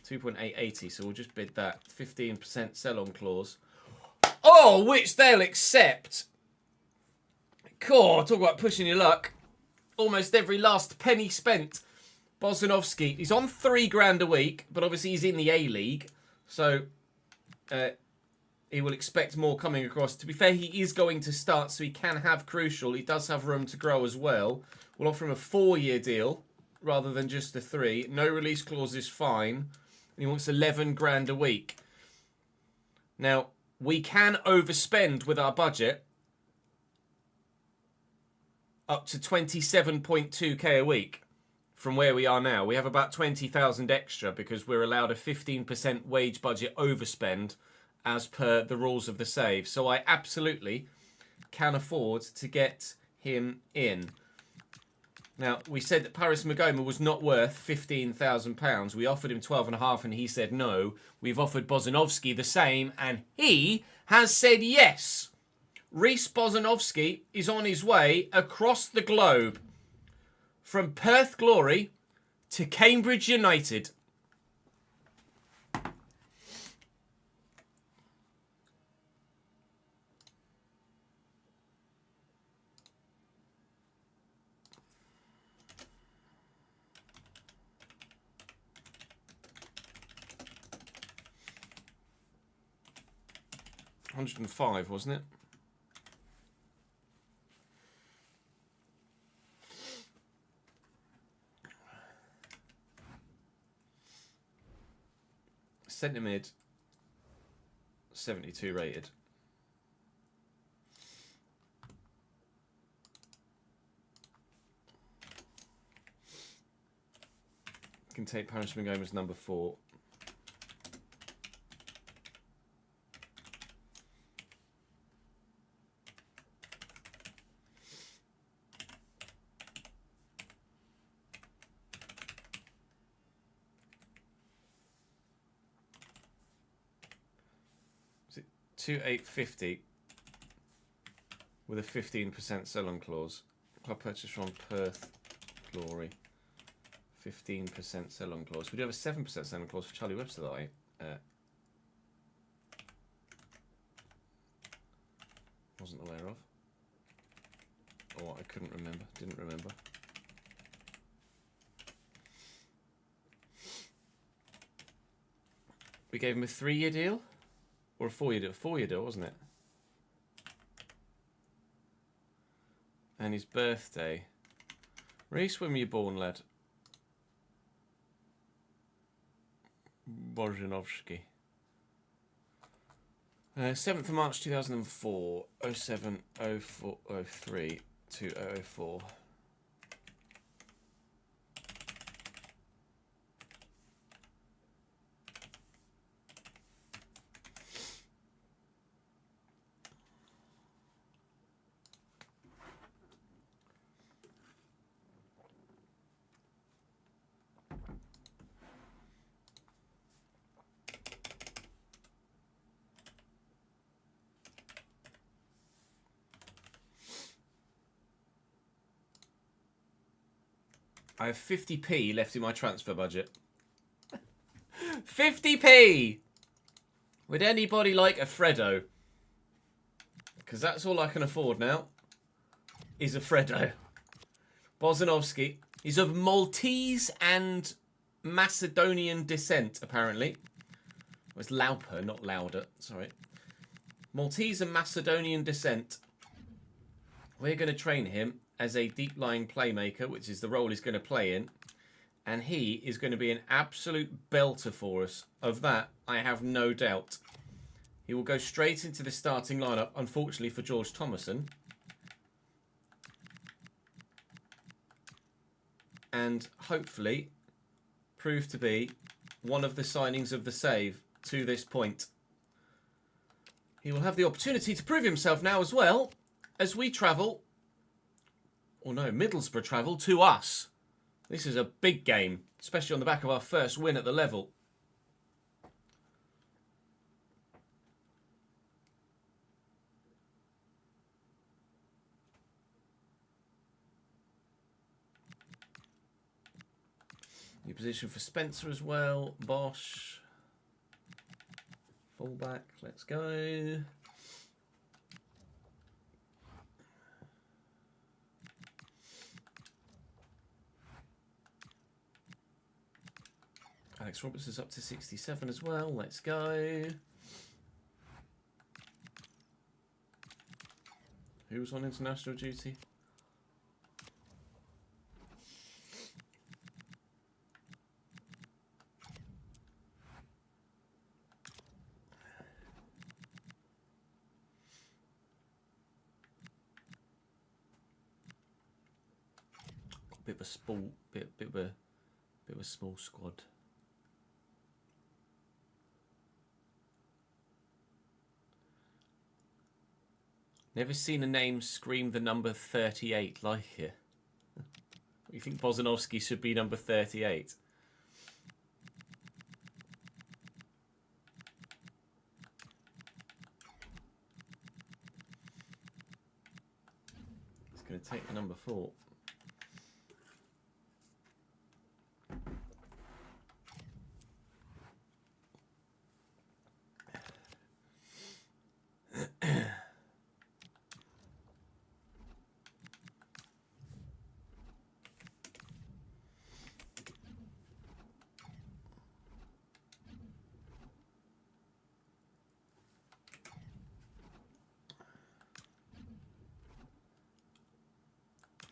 2.880. So we'll just bid that 15% sell-on clause. Oh, which they'll accept. Cool, talk about pushing your luck. Almost every last penny spent Bozanovsky, he's on £3 a week, but obviously he's in the A-League, so he will expect more coming across. To be fair, he is going to start, so he can have crucial. He does have room to grow as well. We'll offer him a 4-year deal rather than just a 3. No release clause is fine. And he wants £11 a week. Now, we can overspend with our budget up to 27.2k a week from where we are now. We have about 20,000 extra because we're allowed a 15% wage budget overspend as per the rules of the save. So I absolutely can afford to get him in. Now, we said that Paris Magoma was not worth £15,000. We offered him 12.5 and he said no. We've offered Bozanovsky the same and he has said yes. Reece Bozanovsky is on his way across the globe from Perth Glory to Cambridge United. £105, wasn't it? Centre mid, 72 rated. Can take Paris Magoma's number 4. Is it 2,850 with a 15% sell-on clause? Club purchase from Perth Glory. 15% sell-on clause. We do have a 7% sell-on clause for Charlie Webster that I wasn't aware of. Or I couldn't remember. Didn't remember. We gave him a 3-year deal? Or a 4-year deal? 4-year deal, wasn't it? And his birthday. Reece, when were you born, lad? Bozanovsky. 7th of March 2004, 07, 04, 03 to 004. I have 50p left in my transfer budget. 50p! Would anybody like a Freddo? Because that's all I can afford now, is a Freddo. Bozanovsky is of Maltese and Macedonian descent, apparently. Well, it's Lauper, not Lauder, sorry. Maltese and Macedonian descent. We're going to train him as a deep-lying playmaker, which is the role he's going to play in. And he is going to be an absolute belter for us. Of that, I have no doubt. He will go straight into the starting lineup, unfortunately for George Thomason. And hopefully prove to be one of the signings of the save to this point. He will have the opportunity to prove himself now as well as we travel, or no, Middlesbrough travel to us. This is a big game, especially on the back of our first win at the level. New position for Spencer as well. Bosch. Fullback, let's go. Alex Roberts is up to 67 as well. Let's go. Who's on international duty? Bit of a small squad. Never seen a name scream the number 38 like here. You think Bozanovsky should be number 38? He's going to take the number 4.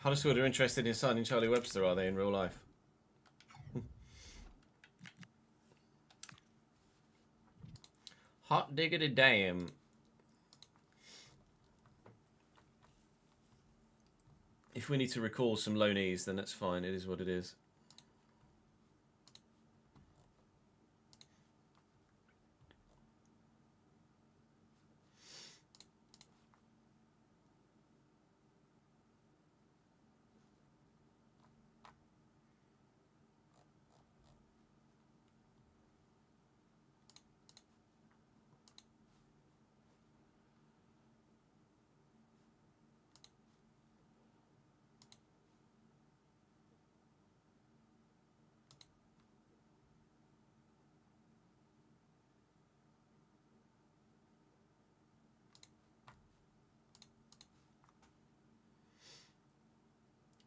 Huddersfield are interested in signing Charlie Webster, are they, in real life? Hot diggity damn. If we need to recall some loanees, then that's fine. It is what it is.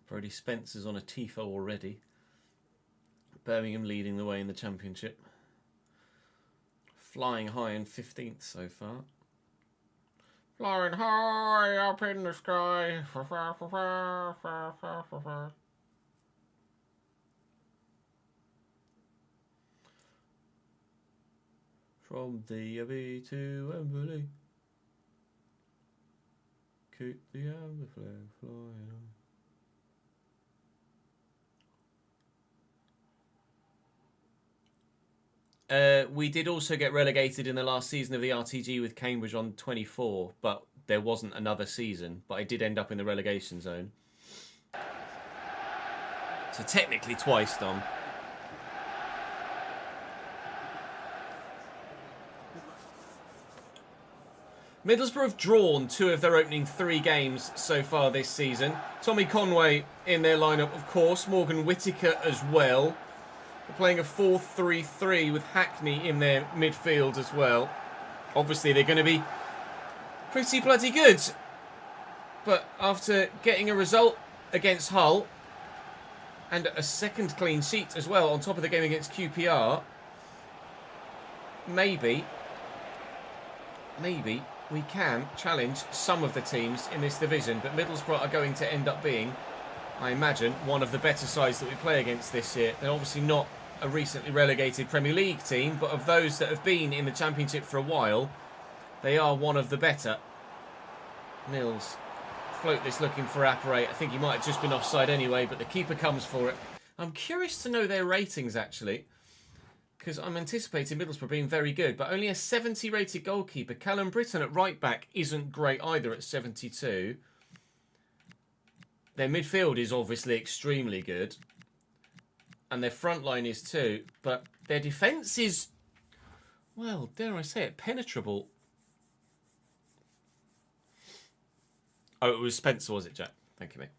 Brody Spencer's on a TIFO already. Birmingham leading the way in the Championship. Flying high in 15th so far. Flying high up in the sky. From the Abbey to Wembley. Keep the amber flag flying on. We did also get relegated in the last season of the RTG with Cambridge on 24, but there wasn't another season. But I did end up in the relegation zone. So technically twice, Dom. Middlesbrough have drawn 2 of their opening 3 games so far this season. Tommy Conway in their lineup, of course. Morgan Whittaker as well. They're playing a 4-3-3 with Hackney in their midfield as well. Obviously, they're going to be pretty bloody good. But after getting a result against Hull and a second clean sheet as well on top of the game against QPR, maybe we can challenge some of the teams in this division. But Middlesbrough are going to end up being, I imagine, one of the better sides that we play against this year. They're obviously not a recently relegated Premier League team, but of those that have been in the Championship for a while, they are one of the better. Mills float this looking for Apparate. I think he might have just been offside anyway, but the keeper comes for it. I'm curious to know their ratings, actually, because I'm anticipating Middlesbrough being very good, but only a 70 rated goalkeeper. Callum Britton at right back isn't great either at 72. Their midfield is obviously extremely good. And their front line is too. But their defence is, well, dare I say it, penetrable. Oh, it was Spencer, was it, Jack? Thank you, mate.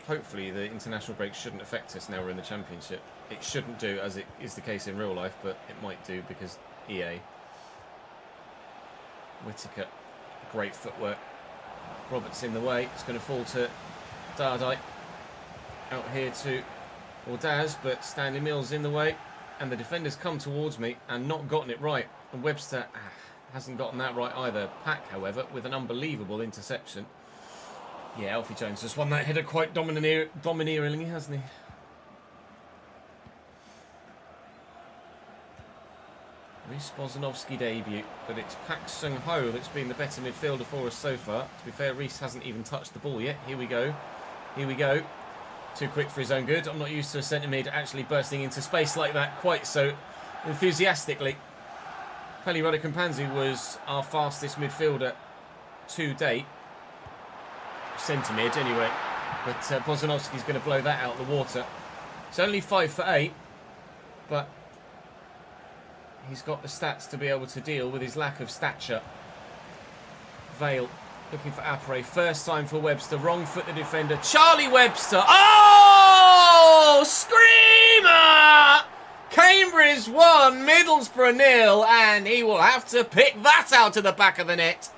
Hopefully the international break shouldn't affect us now we're in the Championship. It shouldn't do, as it is the case in real life, but it might do because EA. Whittaker. Great footwork. Roberts in the way. It's going to fall to Dardai. Out here to Ordaz, but Stanley Mills in the way. And the defenders come towards me and not gotten it right. And Webster hasn't gotten that right either. Pack, however, with an unbelievable interception. Yeah, Alfie Jones just won that header quite domineeringly, hasn't he? Reece Bozanovski debut, but it's Pak Sung-ho that's been the better midfielder for us so far. To be fair, Reece hasn't even touched the ball yet. Here we go. Here we go. Too quick for his own good. I'm not used to a centre mid actually bursting into space like that quite so enthusiastically. Peli Radakampanzi was our fastest midfielder to date. Centre mid anyway. But Bozanovski's going to blow that out of the water. It's only 5 for 8, but he's got the stats to be able to deal with his lack of stature. Vale looking for Apre. First time for Webster. Wrong foot the defender. Charlie Webster. Oh! Screamer! Cambridge 1, Middlesbrough 0, and he will have to pick that out of the back of the net.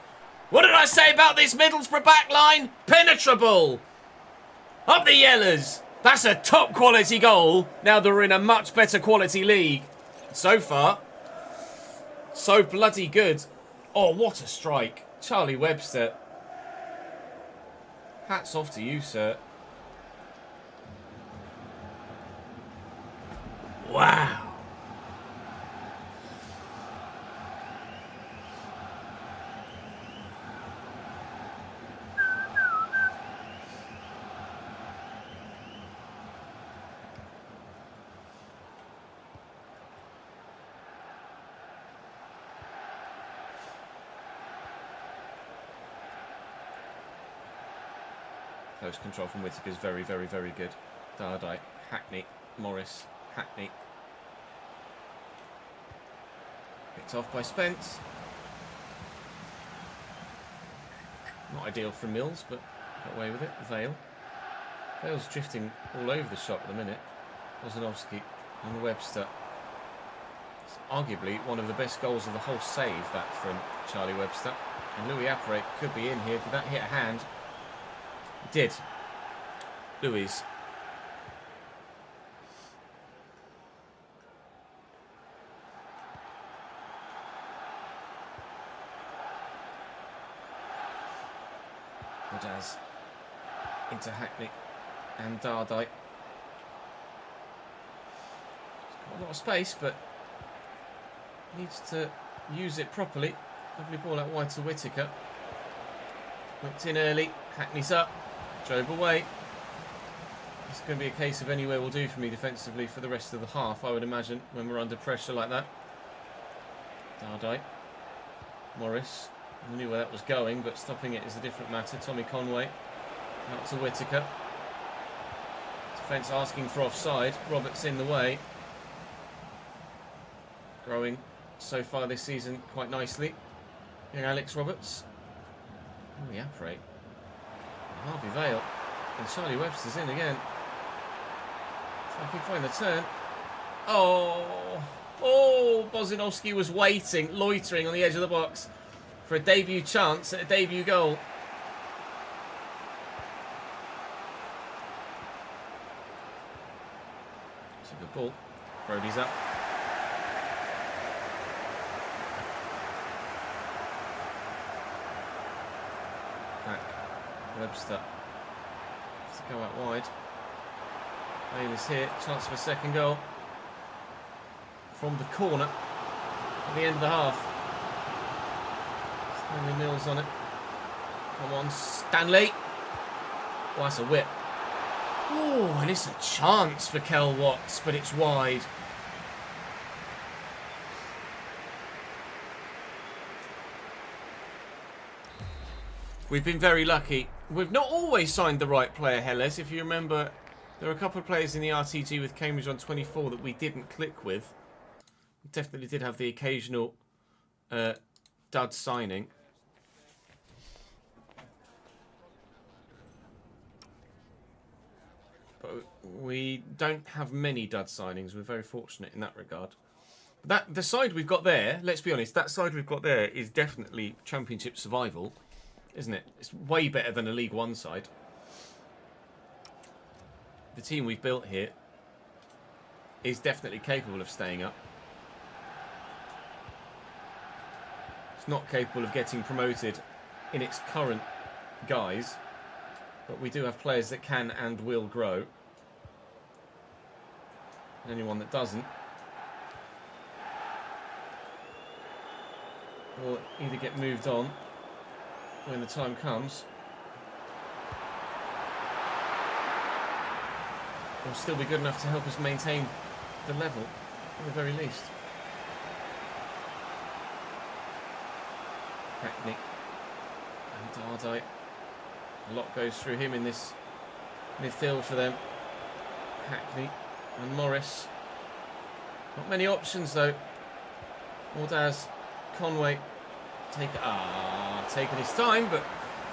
What did I say about this Middlesbrough back line? Penetrable. Up the Yellers. That's a top quality goal. Now they're in a much better quality league. So far, so bloody good. Oh, what a strike. Charlie Webster. Hats off to you, sir. Wow. Close control from Whittaker is very, very, very good. Dardai, Hackney, Morris, Hackney. Picked off by Spence. Not ideal from Mills, but got away with it. Vale. Vale's drifting all over the shop at the minute. Bozanovski and Webster. It's arguably one of the best goals of the whole save, that from Charlie Webster. And Louis Apre could be in here. Did that hit a hand? It did. Louis. Ordaz into Hackney and Dardai. He's got a lot of space, but needs to use it properly. Lovely ball out wide to Whittaker. Whipped in early. Hackney's up. Drove away. It's going to be a case of anywhere will do for me defensively for the rest of the half, I would imagine, when we're under pressure like that. Dardai. Morris. I knew where that was going, but stopping it is a different matter. Tommy Conway. Out to Whittaker. Defence asking for offside. Roberts in the way. Growing so far this season quite nicely. Young Alex Roberts. Oh, yeah, Apre. Harvey Vale. And Charlie Webster's in again. If I can find the turn. Oh! Oh! Bozanovski was waiting, loitering on the edge of the box for a debut chance at a debut goal. It's a good ball. Brody's up. Back. Webster. Has to go out wide. Vale is here. Chance for a second goal. From the corner. At the end of the half. Stanley Mills on it. Come on, Stanley. Oh, that's a whip. Oh, and it's a chance for Kel Watts, but it's wide. We've been very lucky. We've not always signed the right player, Helles. If you remember, there were a couple of players in the RTG with Cambridge on 24 that we didn't click with. We definitely did have the occasional dud signing. But we don't have many dud signings. We're very fortunate in that regard. The side we've got there, let's be honest, that side we've got there is definitely Championship survival, isn't it? It's way better than a League One side. the team we've built here is definitely capable of staying up. It's not capable of getting promoted in its current guise, but we do have players that can and will grow. Anyone that doesn't will either get moved on when the time comes, or still be good enough to help us maintain the level at the very least. Hackney and Dardite. A lot goes through him in this midfield for them. Hackney and Morris. Not many options though. Ordaz, Conway, taking his time, but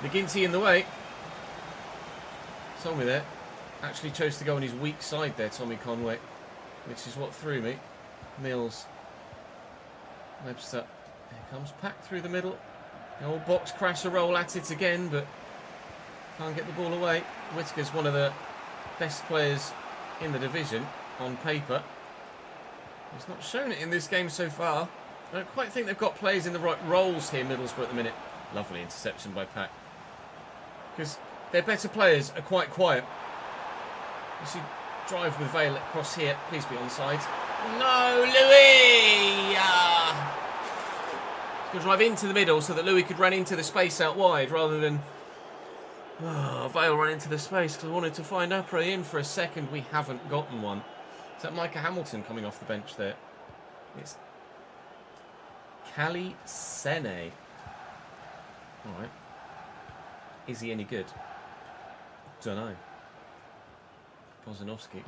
McGinty in the way. Tommy there actually chose to go on his weak side there, Tommy Conway, which is what threw me. Mills, Webster, here comes Pack through the middle. The old box crasher roll at it again, but can't get the ball away. Whittaker's one of the best players in the division on paper. He's not shown it in this game so far. I don't quite think they've got players in the right roles here, Middlesbrough, at the minute. Lovely interception by Pack. Because their better players are quite quiet. You see, drive with Vale across here. Please be onside. No, Louis! He's going to drive into the middle so that Louis could run into the space out wide rather than Vale run into the space, because I wanted to find Apre in for a second. We haven't gotten one. Is that Micah Hamilton coming off the bench there? It's Kali Sene. Alright. Is he any good? Don't know. Bozanovsky.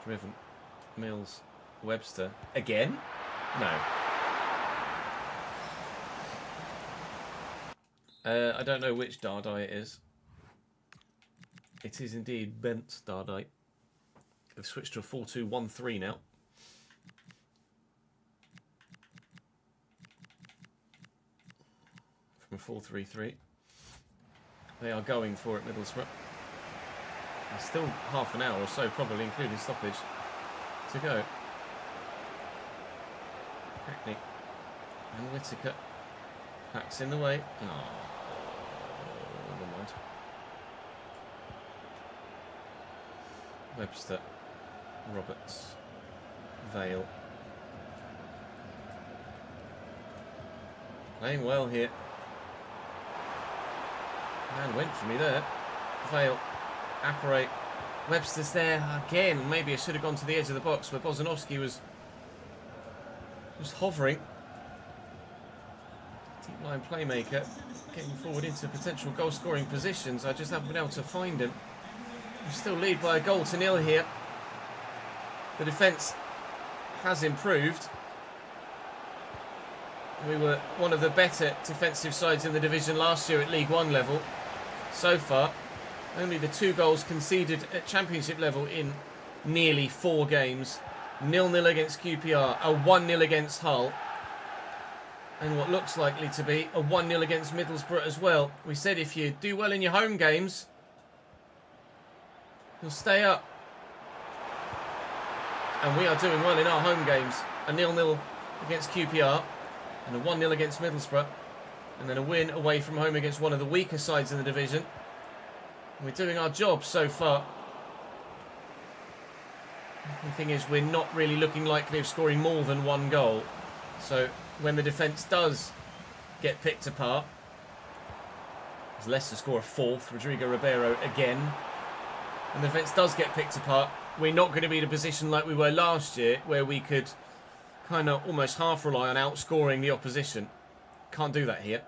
Driven. Mills. Webster. Again? No. I don't know which Dardite it is. It is indeed Bent Dardite. They've switched to a 4-2-1-3 now. From a 4-3-3. They are going for it, Middlesbrough. There's still half an hour or so, probably including stoppage, to go. Hackney and Whittaker. Pack's in the way. Oh, never mind. Webster, Roberts, Vale. Playing well here. Man went for me there. Vale, Apparate. Webster's there again. Maybe I should have gone to the edge of the box where Bozanovsky was just hovering. Deep line playmaker, getting forward into potential goal scoring positions. I just haven't been able to find him. We still lead by a 1-0 here. The defence has improved. We were one of the better defensive sides in the division last year at League One level. So far, only the 2 goals conceded at Championship level in nearly 4 games. 0-0 against QPR, a 1-0 against Hull, and what looks likely to be a 1-0 against Middlesbrough as well. We said if you do well in your home games, you'll stay up. And we are doing well in our home games. A 0-0 against QPR and a 1-0 against Middlesbrough, and then a win away from home against one of the weaker sides in the division. And we're doing our job so far. The thing is, we're not really looking likely of scoring more than 1 goal. So when the defence does get picked apart, as Leicester score a 4th, Rodrigo Ribeiro again, and the defence does get picked apart, we're not going to be in a position like we were last year where we could kind of almost half rely on outscoring the opposition. Can't do that here.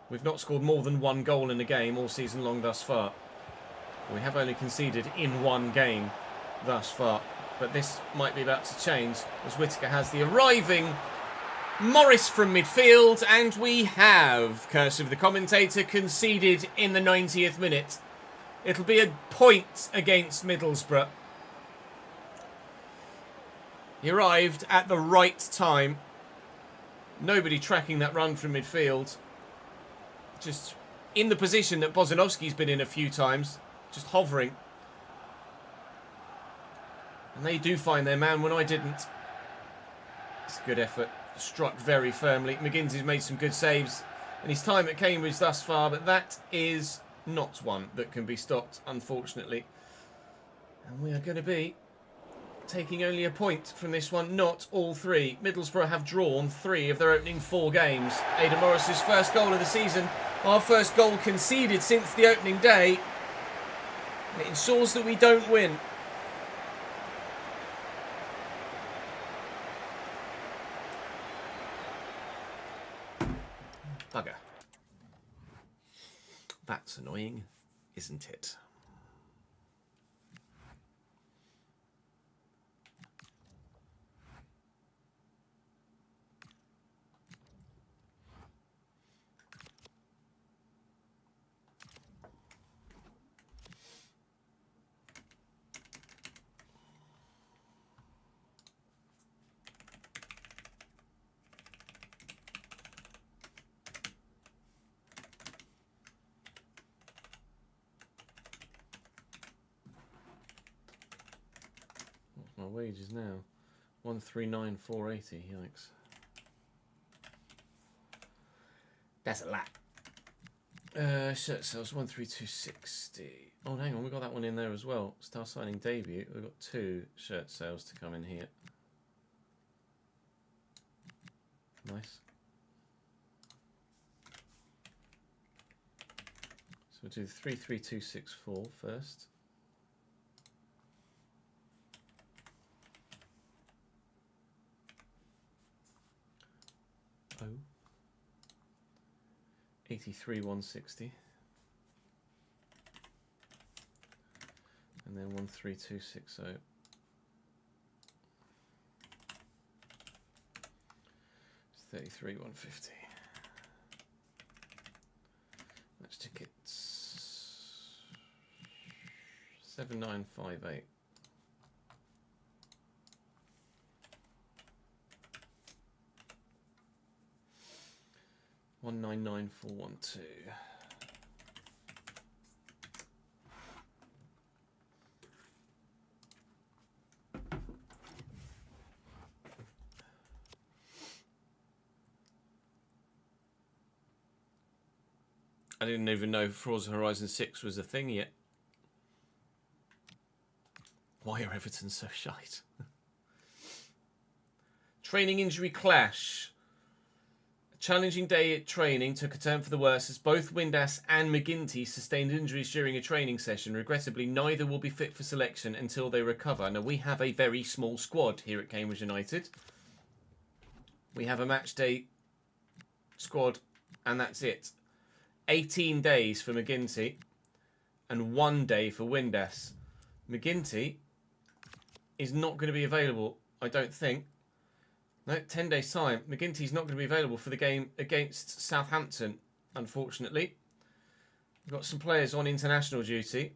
We've not scored more than 1 goal in a game all season long thus far. We have only conceded in 1 game thus far. But this might be about to change as Whittaker has the arriving Morris from midfield, and we have, curse of the commentator, conceded in the 90th minute. It'll be a point against Middlesbrough. He arrived at the right time. Nobody tracking that run from midfield. Just in the position that Bozanovsky's been in a few times, just hovering. And they do find their man when I didn't. It's a good effort. Struck very firmly. McGinty's made some good saves in his time at Cambridge thus far, but that is not one that can be stopped, unfortunately. And we are going to be taking only a point from this one, not all three. Middlesbrough have drawn 3 of their opening 4 games. Aidan Morris's first goal of the season. Our first goal conceded since the opening day. And it ensures that we don't win. Bugger. That's annoying, isn't it? My wages now 139,480. Yikes, that's a lot. Shirt sales 13260. Oh, hang on, we got that one in there as well. Star signing debut. We've got 2 shirt sales to come in here. Nice. So we'll do 33264 first. Oh, 83,160, and then 13260. 33,150. Match tickets 7958. 199412. I didn't even know Forza Horizon 6 was a thing yet. Why are Everton so shite? Training injury clash. A challenging day at training took a turn for the worse as both Windass and McGinty sustained injuries during a training session. Regrettably, neither will be fit for selection until they recover. Now, we have a very small squad here at Cambridge United. We have a match day squad, and that's it. 18 days for McGinty and 1 day for Windass. McGinty is not going to be available, I don't think. No, 10 days' time. McGinty's not going to be available for the game against Southampton, unfortunately. We've got some players on international duty.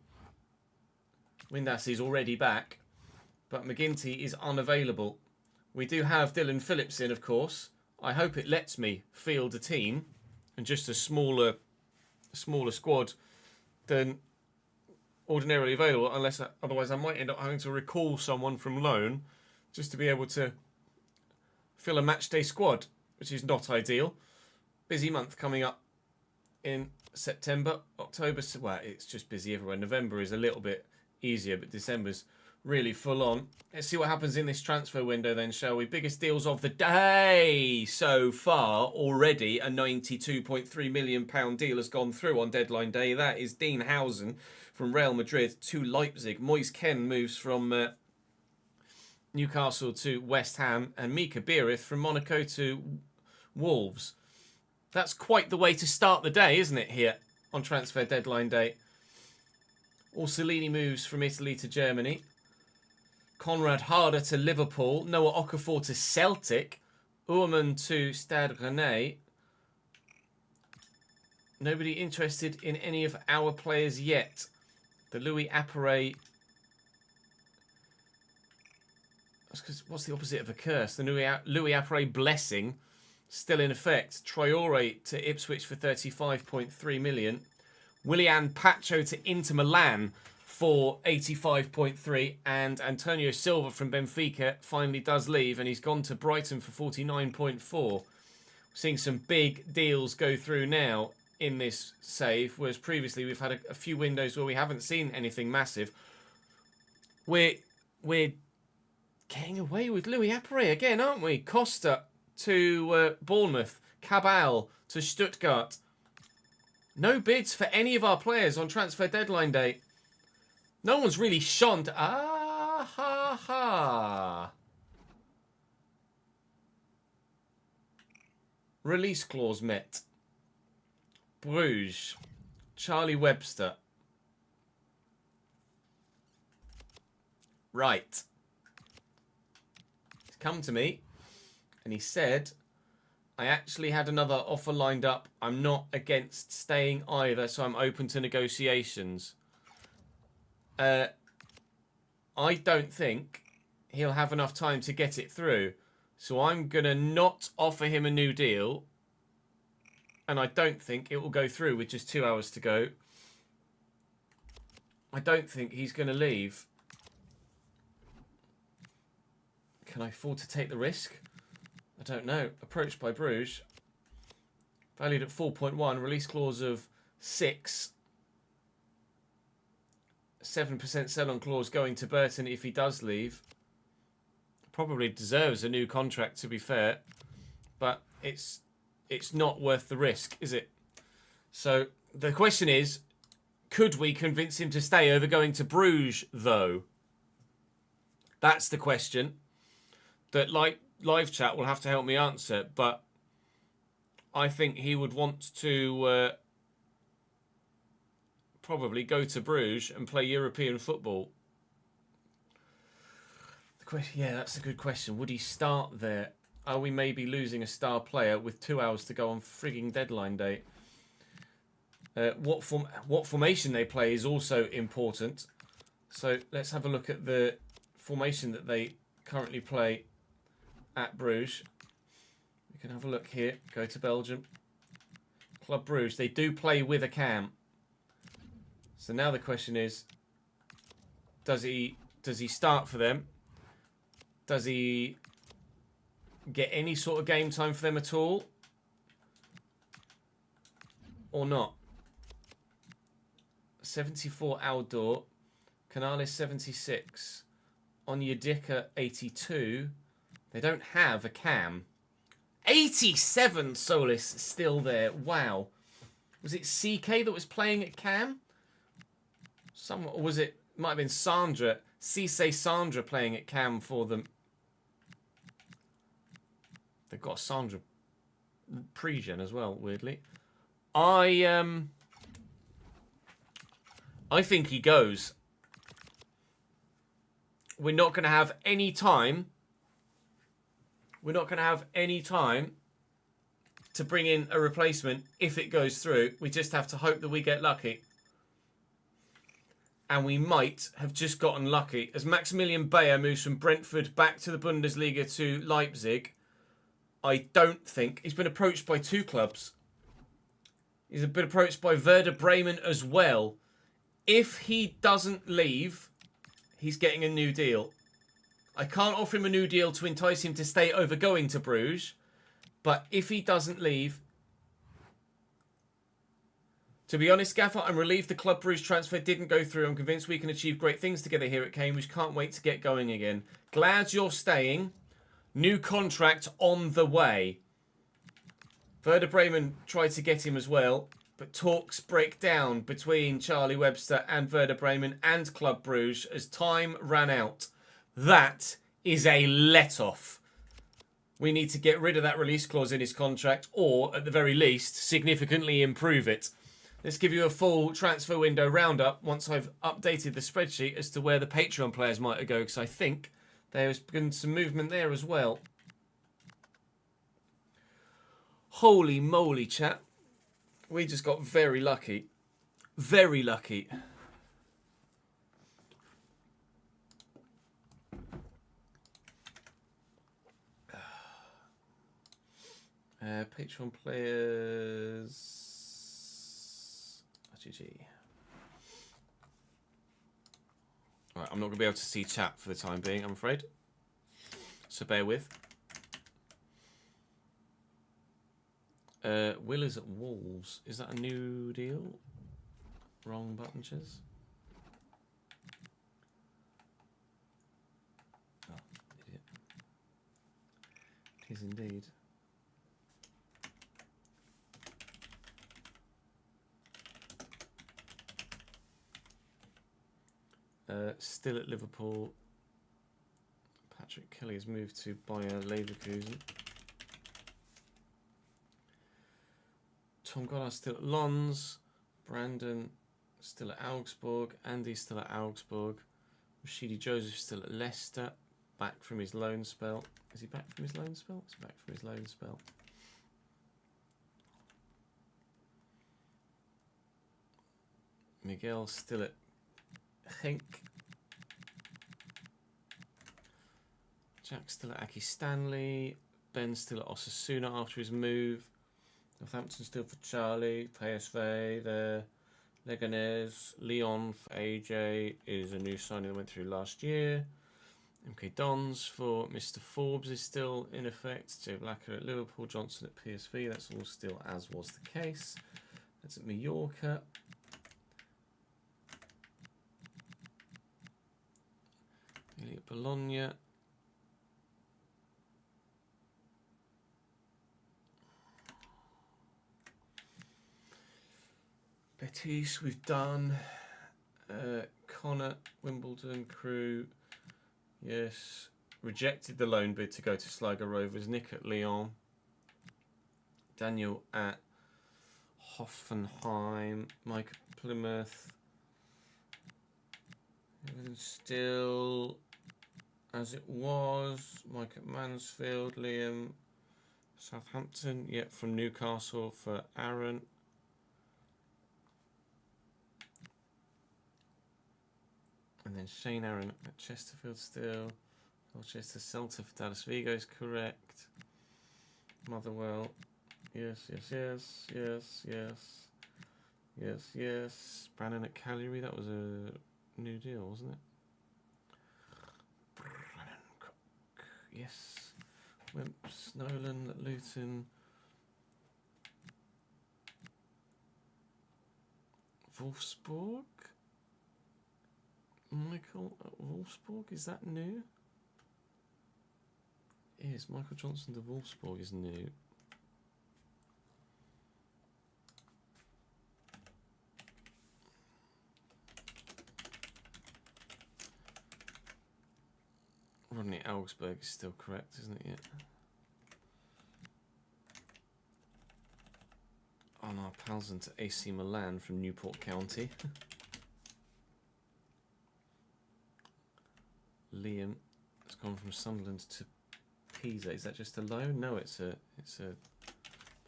Windass is already back, but McGinty is unavailable. We do have Dylan Phillips in, of course. I hope it lets me field a team and just a smaller squad than ordinarily available, unless otherwise I might end up having to recall someone from loan just to be able to fill a matchday squad, which is not ideal. Busy month coming up in September, October. Well, it's just busy everywhere. November is a little bit easier, but December's really full on. Let's see what happens in this transfer window then, shall we? Biggest deals of the day so far. Already a £92.3 million deal has gone through on deadline day. That is Dean Housen from Real Madrid to Leipzig. Moise Kean moves from Newcastle to West Ham, and Mika Bierith from Monaco to Wolves. That's quite the way to start the day, isn't it, here on transfer deadline day? Orsolini moves from Italy to Germany. Conrad Harder to Liverpool. Noah Okafor to Celtic. Uhrmann to Stade Rennais. Nobody interested in any of our players yet. The Louis Appere. What's the opposite of a curse? The Louis Appere blessing still in effect. Traore to Ipswich for 35.3 million. Willian Pacho to Inter Milan for 85.3, and Antonio Silva from Benfica finally does leave, and he's gone to Brighton for 49.4. Seeing some big deals go through now in this save, whereas previously we've had a few windows where we haven't seen anything massive. We're getting away with Louis Appere again, aren't we? Costa to Bournemouth, Cabal to Stuttgart. No bids for any of our players on transfer deadline day. No one's really shone to... Ah, ha, ha. Release clause met. Bruges. Charlie Webster. Right. He's come to me and he said, I actually had another offer lined up. I'm not against staying either, so I'm open to negotiations. I don't think he'll have enough time to get it through. So I'm going to not offer him a new deal. And I don't think it will go through with just 2 hours to go. I don't think he's going to leave. Can I afford to take the risk? I don't know. Approached by Bruges. Valued at 4.1. Release clause of 6. 7% sell-on clause going to Burton if he does leave. Probably deserves a new contract, to be fair. But it's not worth the risk, is it? So the question is, could we convince him to stay over going to Bruges, though? That's the question that live chat will have to help me answer. But I think he would want to probably go to Bruges and play European football. The question, yeah, that's a good question. Would he start there? Are we maybe losing a star player with 2 hours to go on frigging deadline day? What formation they play is also important. So let's have a look at the formation that they currently play at Bruges. We can have a look here. Go to Belgium. Club Bruges. They do play with a cam. So now the question is, does he start for them? Does he get any sort of game time for them at all? Or not? 74 outdoor. Canales 76. Onyedika 82. They don't have a cam. 87 Solis still there. Wow. Was it CK that was playing at cam? Or was it? Might have been Sandra. Cisse Sandra playing at cam for them. They've got Sandra Pregen as well, weirdly. I think he goes. We're not going to have any time. We're not going to have any time to bring in a replacement if it goes through. We just have to hope that we get lucky. And we might have just gotten lucky. As Maximilian Bayer moves from Brentford back to the Bundesliga to Leipzig, I don't think... He's been approached by 2 clubs. He's been approached by Werder Bremen as well. If he doesn't leave, he's getting a new deal. I can't offer him a new deal to entice him to stay over going to Bruges. But if he doesn't leave... To be honest, Gaffer, I'm relieved the Club Bruges transfer didn't go through. I'm convinced we can achieve great things together here at Cambridge. Can't wait to get going again. Glad you're staying. New contract on the way. Werder Bremen tried to get him as well, but talks break down between Charlie Webster and Werder Bremen and Club Bruges as time ran out. That is a let-off. We need to get rid of that release clause in his contract, or at the very least, significantly improve it. Let's give you a full transfer window roundup once I've updated the spreadsheet as to where the Patreon players might go, because I think there's been some movement there as well. Holy moly, chat. We just got very lucky. Very lucky. Patreon players... GG. I'm not going to be able to see chat for the time being, I'm afraid. So bear with. Will is at Wolves. Is that a new deal? Wrong button, Chiz. Oh, idiot. It is indeed. Still at Liverpool. Patrick Kelly has moved to Bayer Leverkusen. Tom Goddard still at Lons. Brandon still at Augsburg. Andy still at Augsburg. Rashidi Joseph still at Leicester. Back from his loan spell. Is he back from his loan spell? He's back from his loan spell. Miguel still at Genk. Jack still at Aki Stanley. Ben still at Osasuna after his move. Northampton still for Charlie. PSV there. Leganés. Leon for AJ is a new signing that went through last year. MK Dons for Mr. Forbes is still in effect. Joe Blacker at Liverpool. Johnson at PSV. That's all still as was the case. That's at Mallorca. Elliot Bologna. Betis we've done. Connor, Wimbledon, Crew. Yes. Rejected the loan bid to go to Sligo Rovers. Nick at Lyon. Daniel at Hoffenheim. Mike at Plymouth. And still as it was. Mike at Mansfield. Liam. Southampton. Yep, from Newcastle for Aaron. And then Shane Aaron at Chesterfield still. Colchester Celta for Dallas Vigo is correct. Motherwell. Yes, yes, yes, yes, yes. Yes, yes. Brandon at Cagliari. That was a new deal, wasn't it? Brandon Cook. Yes. Wimps. Nolan at Luton. Wolfsburg. Michael at Wolfsburg, is that new? Yes, Michael Johnson to Wolfsburg is new. Rodney Augsburg is still correct, isn't it yet? Arnar Palsen to AC Milan from Newport County. Liam has gone from Sunderland to Pisa. Is that just a loan? No, it's a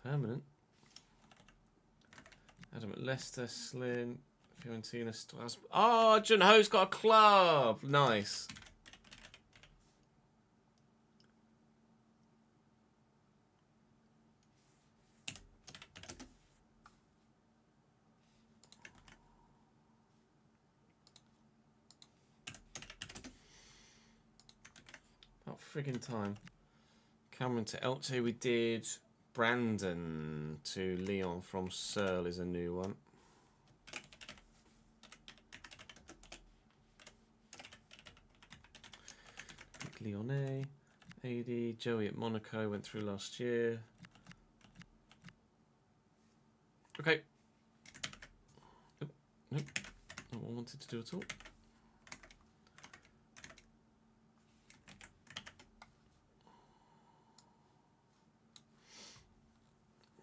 permanent. Adam at Leicester, Slyn, Fiorentina, Strasbourg. Oh, Jun Ho's got a club. Nice. Friggin' time. Cameron to Elche. We did Brandon to Leon from Searle is a new one. Lyonnais. AD. Joey at Monaco went through last year. Okay. Nope. Not what I wanted to do at all.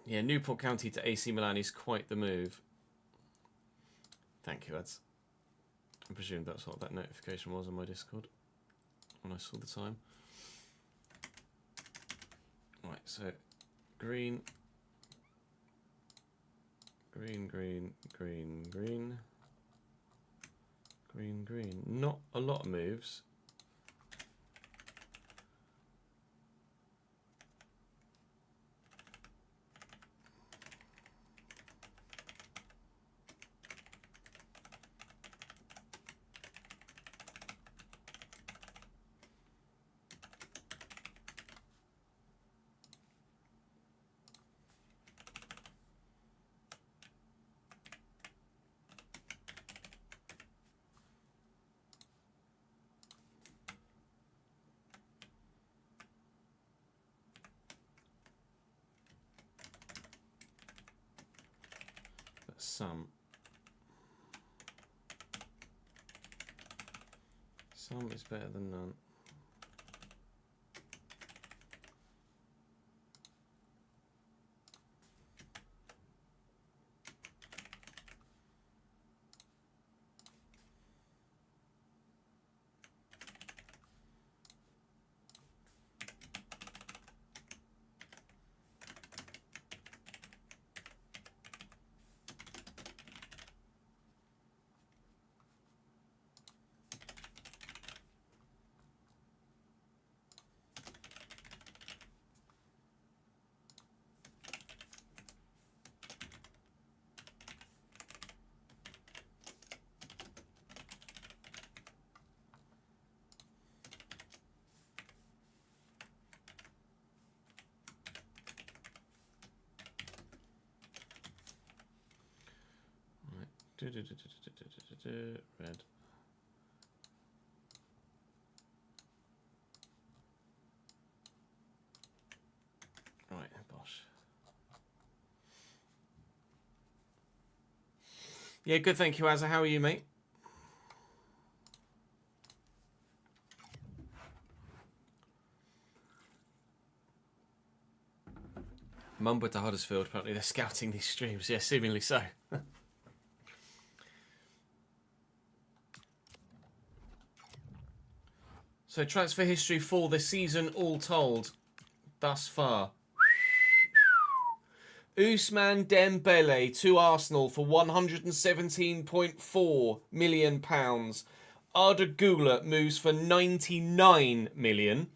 Yeah, Newport County to AC Milan is quite the move. Thank you, Ads. I presume that's what that notification was on my Discord when I saw the time. Right, so green, green, green, green, green, green, green. Not a lot of moves. some. Some is better than none. Red. Right, bosh. Yeah, good, thank you, Azza. How are you, mate? Mumbo to Huddersfield, apparently they're scouting these streams. Yeah, seemingly so. So transfer history for the season all told thus far. Ousmane Dembele to Arsenal for £117.4 million. Arda Güler moves for £99 million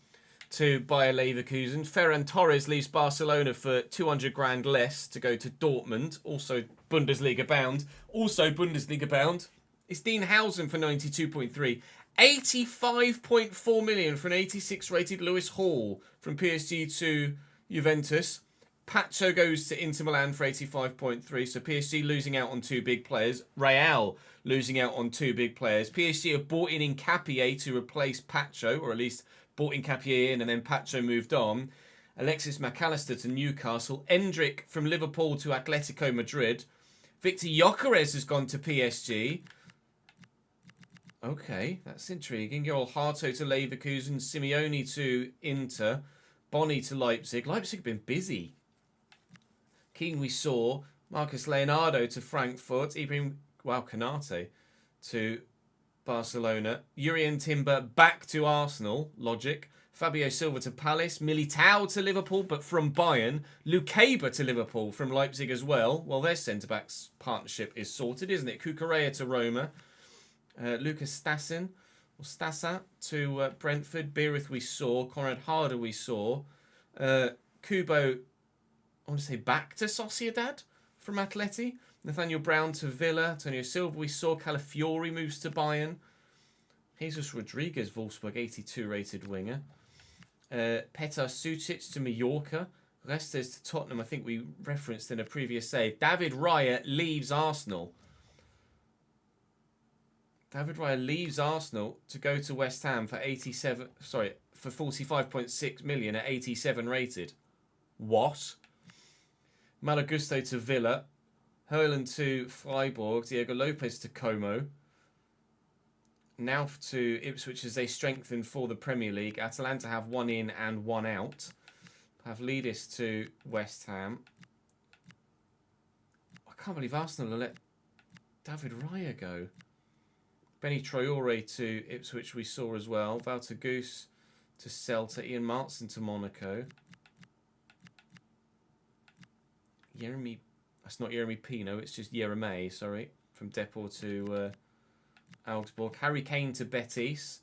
to Bayer Leverkusen. Ferran Torres leaves Barcelona for 200 grand less to go to Dortmund, also Bundesliga bound. Also Bundesliga bound. It's Dean Housen for 92.3. 85.4 million for an 86 rated Lewis Hall from PSG to Juventus. Pacho goes to Inter Milan for 85.3. So PSG losing out on two big players. Real losing out on two big players. PSG have bought in Nkapie to replace Pacho, or at least bought Nkapie in and then Pacho moved on. Alexis McAllister to Newcastle. Endrick from Liverpool to Atletico Madrid. Victor Gyökeres has gone to PSG. Okay, that's intriguing. Your Harto to Leverkusen, Simeone to Inter, Bonney to Leipzig. Leipzig have been busy. Keane we saw. Marcus Leonardo to Frankfurt. Ibrahim Konate to Barcelona. Jurrien Timber back to Arsenal. Logic. Fabio Silva to Palace. Militao to Liverpool, but from Bayern. Lukeba to Liverpool from Leipzig as well. Well, their centre-backs partnership is sorted, isn't it? Cucurella to Roma. Lucas Stassin, or Stassa, to Brentford. Beerith we saw. Conrad Harder we saw. Kubo, I want to say back to Sociedad from Atleti. Nathaniel Brown to Villa. Antonio Silva we saw. Calafiori moves to Bayern. Jesus Rodriguez, Wolfsburg, 82 rated winger. Petar Sucic to Mallorca. Restes to Tottenham, I think we referenced in a previous save. David Raya leaves Arsenal. David Raya leaves Arsenal to go to West Ham for 45.6 million at 87 rated. What? Malagusto to Villa. Haaland to Freiburg. Diego Lopez to Como. Now to Ipswich as they strengthen for the Premier League. Atalanta have one in and one out. Pavlidis to West Ham. I can't believe Arsenal will let David Raya go. Benny Traore to Ipswich we saw as well. Walter Goose to Celta. Ian Martson to Monaco. Jeremy, that's not Jeremy Pino, it's just Jeremy, sorry. From Depor to Augsburg. Harry Kane to Betis.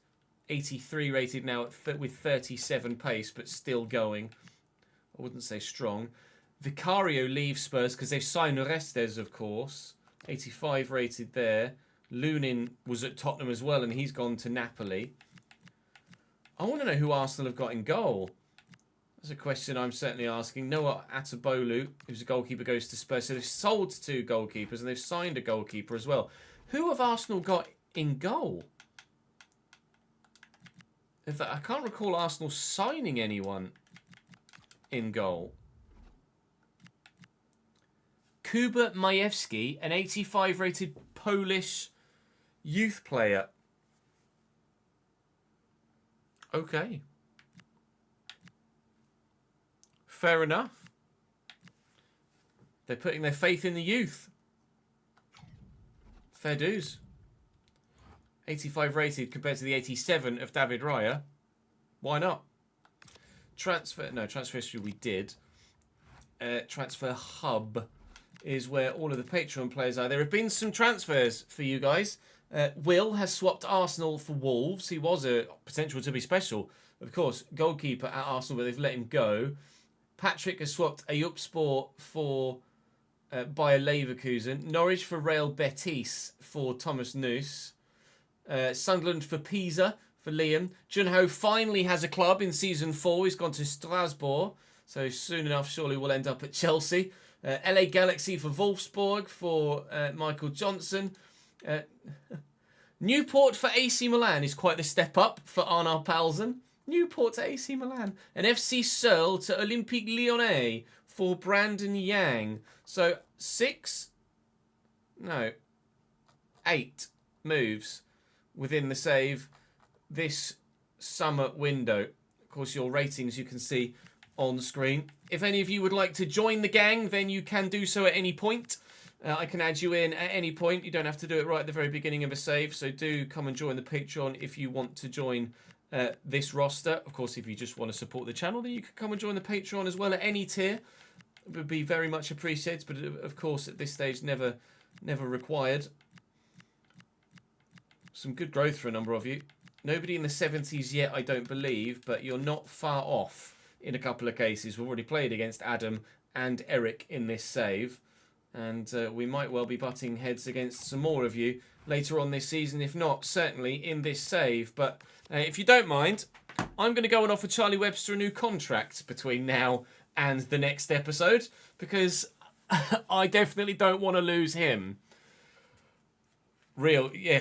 83 rated now with 37 pace, but still going. I wouldn't say strong. Vicario leaves Spurs because they've signed Orestes, of course. 85 rated there. Lunin was at Tottenham as well, and he's gone to Napoli. I want to know who Arsenal have got in goal. That's a question I'm certainly asking. Noah Atabolu, who's a goalkeeper, goes to Spurs. So they've sold two goalkeepers, and they've signed a goalkeeper as well. Who have Arsenal got in goal? I can't recall Arsenal signing anyone in goal. Kuba Majewski, an 85 rated Polish youth player. Okay. Fair enough. They're putting their faith in the youth. Fair dues. 85 rated compared to the 87 of David Raya. Why not? Transfer history we did. Transfer Hub is where all of the Patreon players are. There have been some transfers for you guys. Will has swapped Arsenal for Wolves. He was a potential to be special, of course, goalkeeper at Arsenal, but they've let him go. Patrick has swapped Ayupspor for Bayer Leverkusen. Norwich for Real Betis for Thomas Noos. Sunderland for Pisa for Liam. Junho finally has a club in season 4. He's gone to Strasbourg. So soon enough, surely we'll end up at Chelsea. LA Galaxy for Wolfsburg for Michael Johnson. Newport for AC Milan is quite the step up for Arnar Palsen. Newport to AC Milan. And FC Seoul to Olympique Lyonnais for Brandon Yang. So 8 moves within the save this summer window. Of course, your ratings you can see on screen. If any of you would like to join the gang, then you can do so at any point. I can add you in at any point. You don't have to do it right at the very beginning of a save. So do come and join the Patreon if you want to join this roster. Of course, if you just want to support the channel, then you can come and join the Patreon as well at any tier. It would be very much appreciated, but of course at this stage never required. Some good growth for a number of you. Nobody in the 70s yet, I don't believe, but you're not far off in a couple of cases. We've already played against Adam and Eric in this save, and we might well be butting heads against some more of you later on this season, if not certainly in this save. But if you don't mind, I'm going to go and offer Charlie Webster a new contract between now and the next episode, because I definitely don't want to lose him.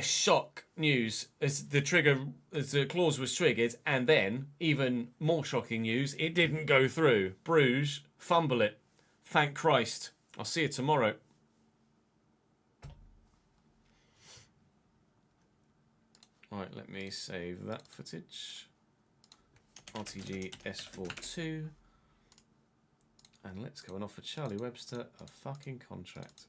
Shock news as the clause was triggered, and then even more shocking news, it didn't go through. Bruges fumble it. Thank Christ. I'll see you tomorrow. Right, let me save that footage. RTG S42. And let's go and offer Charlie Webster a fucking contract.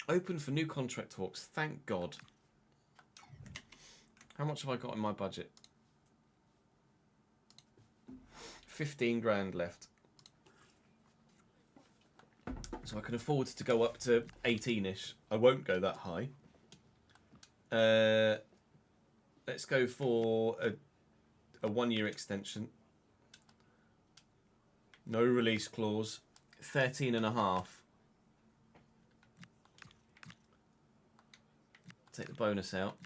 Open for new contract talks. Thank God. How much have I got in my budget? 15 grand left. So I can afford to go up to 18-ish. I won't go that high. Let's go for a 1-year extension. No release clause. 13.5. Take the bonus out.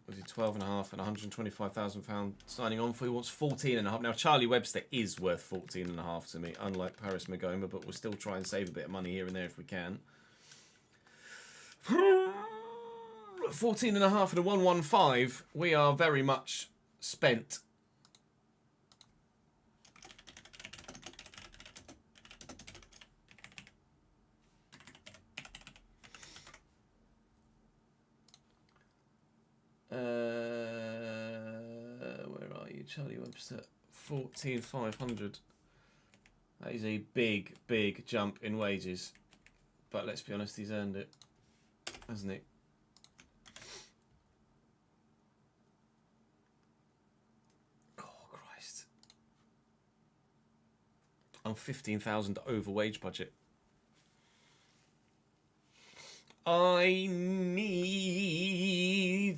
Was it 12.5 and £125,000 signing on for? He wants 14.5. Now Charlie Webster is worth 14.5 to me, unlike Paris Magoma, but we'll still try and save a bit of money here and there if we can. 14.5 and a 115. We are very much spent. Where are you, Charlie Webster? 14,500. That is a big, big jump in wages. But let's be honest, he's earned it, hasn't he? Oh, Christ. I'm 15,000 over wage budget. I need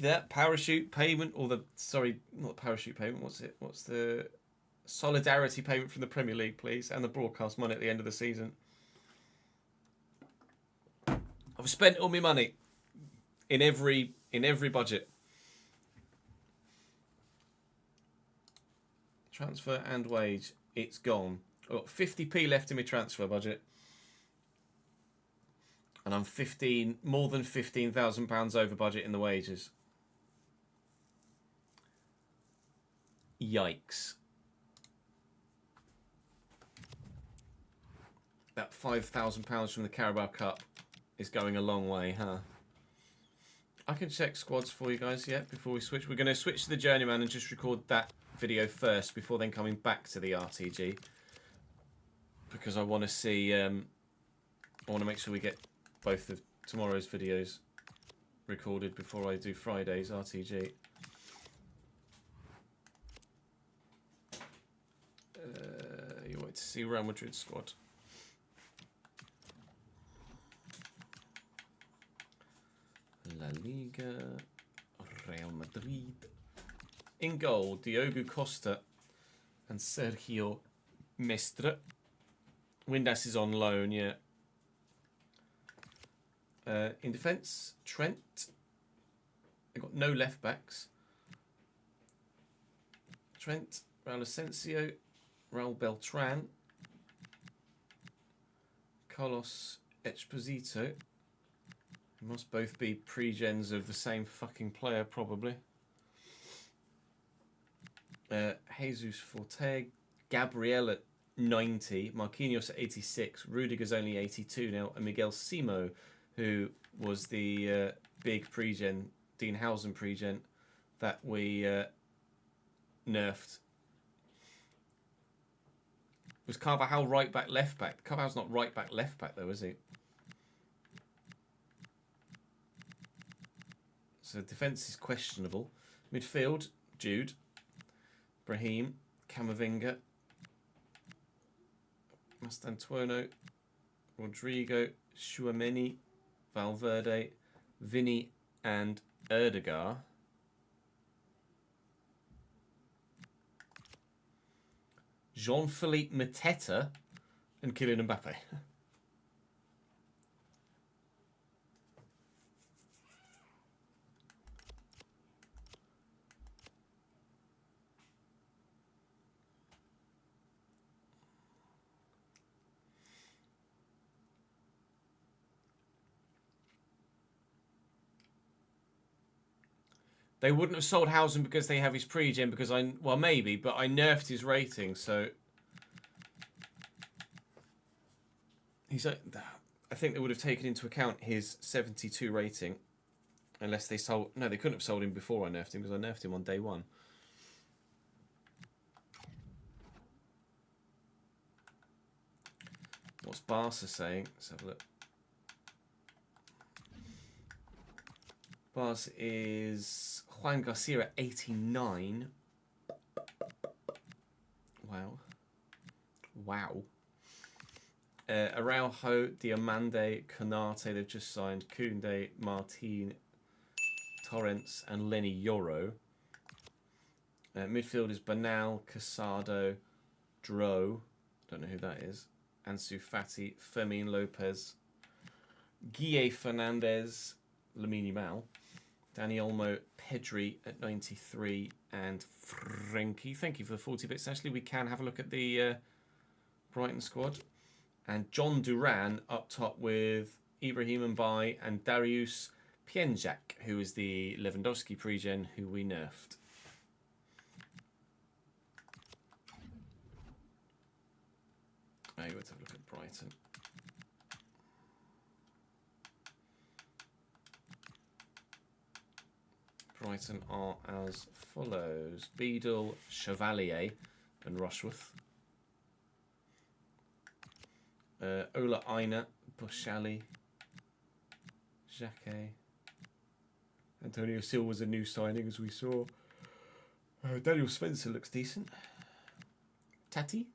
that parachute payment, or the, sorry, not parachute payment, what's it? What's the solidarity payment from the Premier League, please, and the broadcast money at the end of the season. I've spent all my money in every budget. Transfer and wage. It's gone. I've got 50p left in my transfer budget. And I'm more than £15,000 over budget in the wages. Yikes. That £5,000 from the Carabao Cup is going a long way, huh? I can check squads for you guys yet before we switch. We're going to switch to the Journeyman and just record that video first before then coming back to the RTG. Because I want to see, I want to make sure we get both of tomorrow's videos recorded before I do Friday's RTG. You want to see Real Madrid squad. La Liga, Real Madrid. In goal, Diogo Costa and Sergio Mestre. Windass is on loan, yeah. In defence, Trent. They've got no left backs. Trent, Raul Asensio, Raul Beltran, Carlos Exposito. Must both be pre-gens of the same fucking player, probably. Jesus Forte, Gabriel at 90, Marquinhos at 86, Rudiger's only 82 now, and Miguel Simo, who was the big pre-gen, Dean Housen pre-gen, that we nerfed. Was Carvajal right back, left back? Carvajal's not right back, left back though, is he? So defence is questionable. Midfield, Jude, Brahim, Camavinga, Mastantuono, Rodrigo, Tchouaméni, Valverde, Vinny and Erdegar. Jean-Philippe Mateta and Kylian Mbappe. They wouldn't have sold Housen because they have his pre-gen because well, maybe, but I nerfed his rating, so I think they would have taken into account his 72 rating unless they sold. No, they couldn't have sold him before I nerfed him because I nerfed him on day one. What's Barca saying? Let's have a look. Barca is Juan Garcia at 89. Wow. Wow. Araujo, Diamande, Canate, they've just signed. Koundé, Martin, Torrents, and Lenny Yoro. Midfield is Banal, Casado, Dro, don't know who that is, Ansu Fati, Fermin Lopez, Guille Fernandez, Lamine Yamal, Dani Olmo, Pedri at 93, and Frenkie. Thank you for the 40 bits. Actually, we can have a look at the Brighton squad. And John Duran up top with Ibrahim Mbaye and Darius Pienjak, who is the Lewandowski pre-gen who we nerfed. Let's have a look at Brighton. Brighton are as follows. Beadle, Chevalier and Rushworth. Ola Aina, Bushali, Jacquet. Antonio Silva's a new signing, as we saw. Daniel Spencer looks decent. Tati.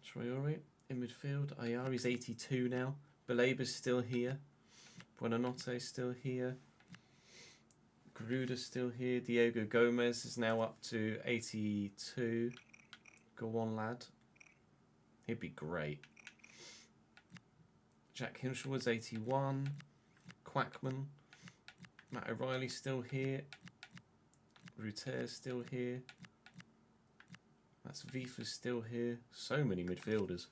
Traore in midfield. Ayari's 82 now. Balaba's still here. Buonanotte still here. Garuda's still here. Diego Gomez is now up to 82. Go on, lad. He'd be great. Jack Hinshaw was 81. Quackman. Matt O'Reilly's still here. Ruter's still here. Mats Vief is still here. So many midfielders.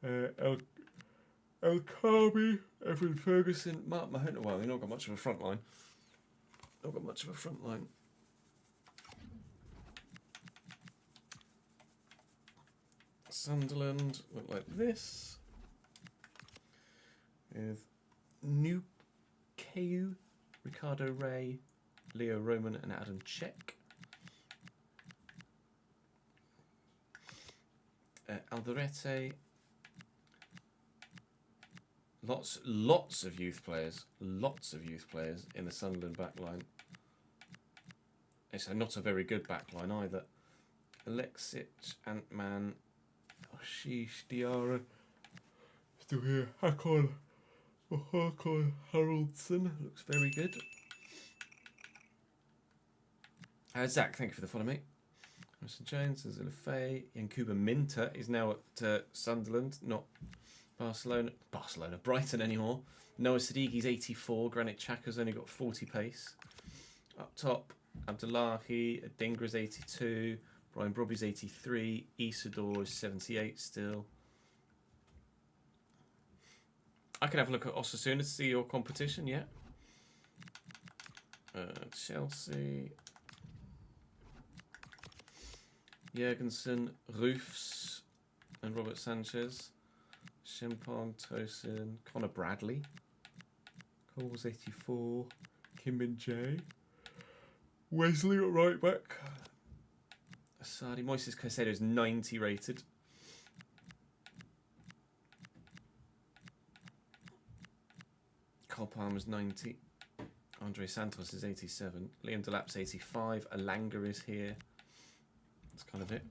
El Carby, Evan Ferguson, Mark Mahoney. Well, they've not got much of a front line. Not got much of a front line. Sunderland look like this. With Nukeu, Ricardo Ray, Leo Roman and Adam Cech. Alderete. Lots of youth players. Lots of youth players in the Sunderland backline. It's not a very good backline either. Alexic, Ant-Man, Ashish Diarra. Still here. Hakon Haraldson. Looks very good. Zach, thank you for the follow, mate. Mr. Jones, Azula Faye. Yankuba Minter is now at Sunderland, not Brighton anymore. Noah Sadiqi's 84. Granit Xhaka's only got 40 pace. Up top, Abdullahi, Dingra's 82. Brian Brobby's 83. Isidore is 78 still. I can have a look at Osasuna to see your competition, yeah. Chelsea. Jurgensen, Roofs, and Robert Sanchez. Shimpong, Tosin, Connor Bradley. Cole's 84. Kim Min Jae. Wesley at right back. Asadi, Moises Caicedo is 90 rated. Cole Palmer's 90. Andre Santos is 87. Liam Delap's 85. Alanga is here. That's kind of it.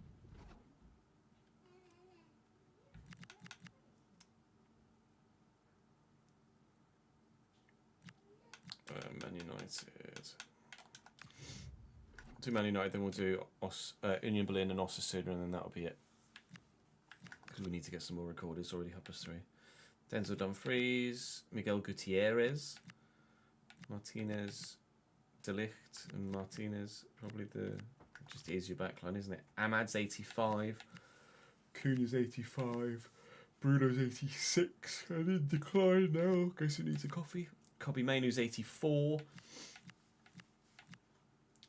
Man United. Do Man United, then we'll do Union Berlin and Osasuna, and then that'll be it. Because we need to get some more recorders. Already up us 3. Denzel Dumfries, Miguel Gutierrez, Martinez, De Ligt, and Martinez. Probably just is your backline, isn't it? Ahmad's 85, Kuhn 85, Bruno's 86, and in decline now. Guess who needs a coffee? Kobe Mainoo's 84.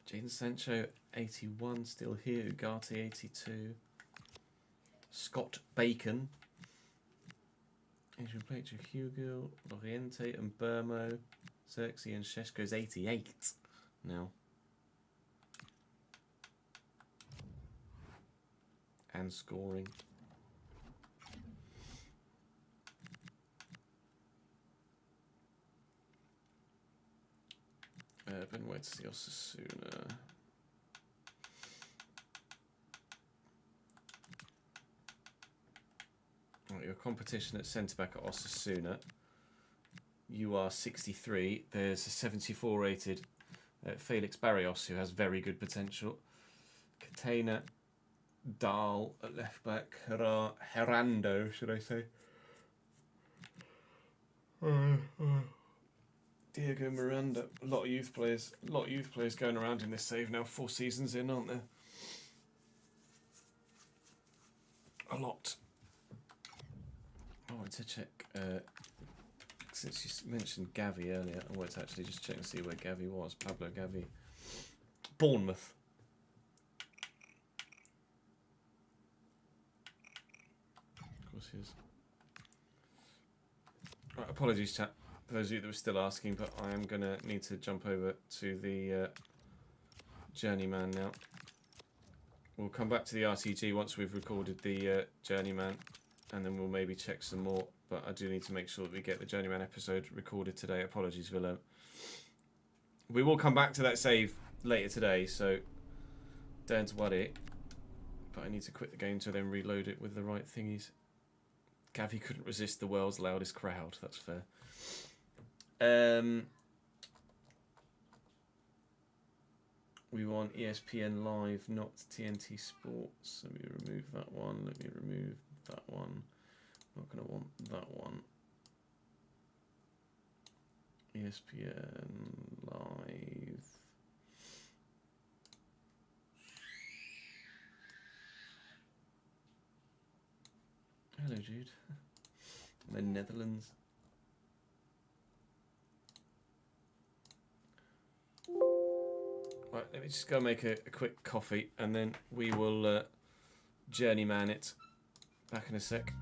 Jadon Sancho 81, still here. Ugarte 82. Scott Bacon. Adrian Plater, Hugo, Loriente and Burmo. Xerxes and Sheshko's 88 now. And scoring. Been waiting to see Osasuna. Right, your competition at centre-back at Osasuna. You are 63. There's a 74 rated Felix Barrios, who has very good potential. Catena, Dahl at left-back. Herando, should I say. Diego Miranda. A lot of youth players going around in this save now. 4 seasons in, aren't there? A lot. I wanted to check, since you mentioned Gavi earlier, I wanted to actually just check and see where Gavi was. Pablo Gavi. Bournemouth. Of course he is. Right, apologies, chat, for those of you that were still asking, but I am going to need to jump over to the Journeyman now. We'll come back to the RTG once we've recorded the Journeyman, and then we'll maybe check some more, but I do need to make sure that we get the Journeyman episode recorded today. Apologies, Willem. We will come back to that save later today, so don't worry. But I need to quit the game to then reload it with the right thingies. Gavi couldn't resist the world's loudest crowd. That's fair. We want ESPN Live, not TNT Sports. Let me remove that one. Let me remove that one. Not going to want that one. ESPN Live. Hello, Jude. The Netherlands. Right, let me just go make a quick coffee and then we will journeyman it. Back in a sec.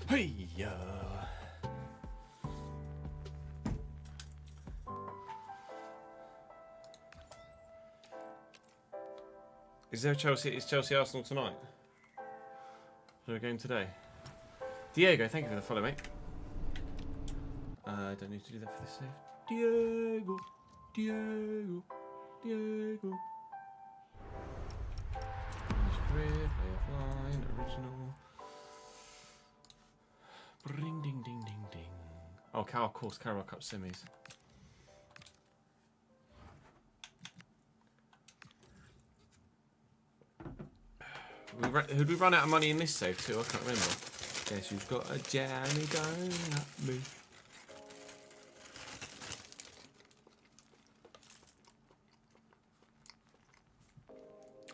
Hey, yeah. Is there Chelsea? Is Chelsea Arsenal tonight? Is there a game today? Diego, thank you for the follow, mate. I don't need to do that for this save. Diego, Diego, Diego. Career, play offline, original. Ring, ding, ding, ding, ding. Oh, of course, Carabao Cup semis. Who'd we run out of money in this save too? I can't remember. Guess who's got a jammy going at me?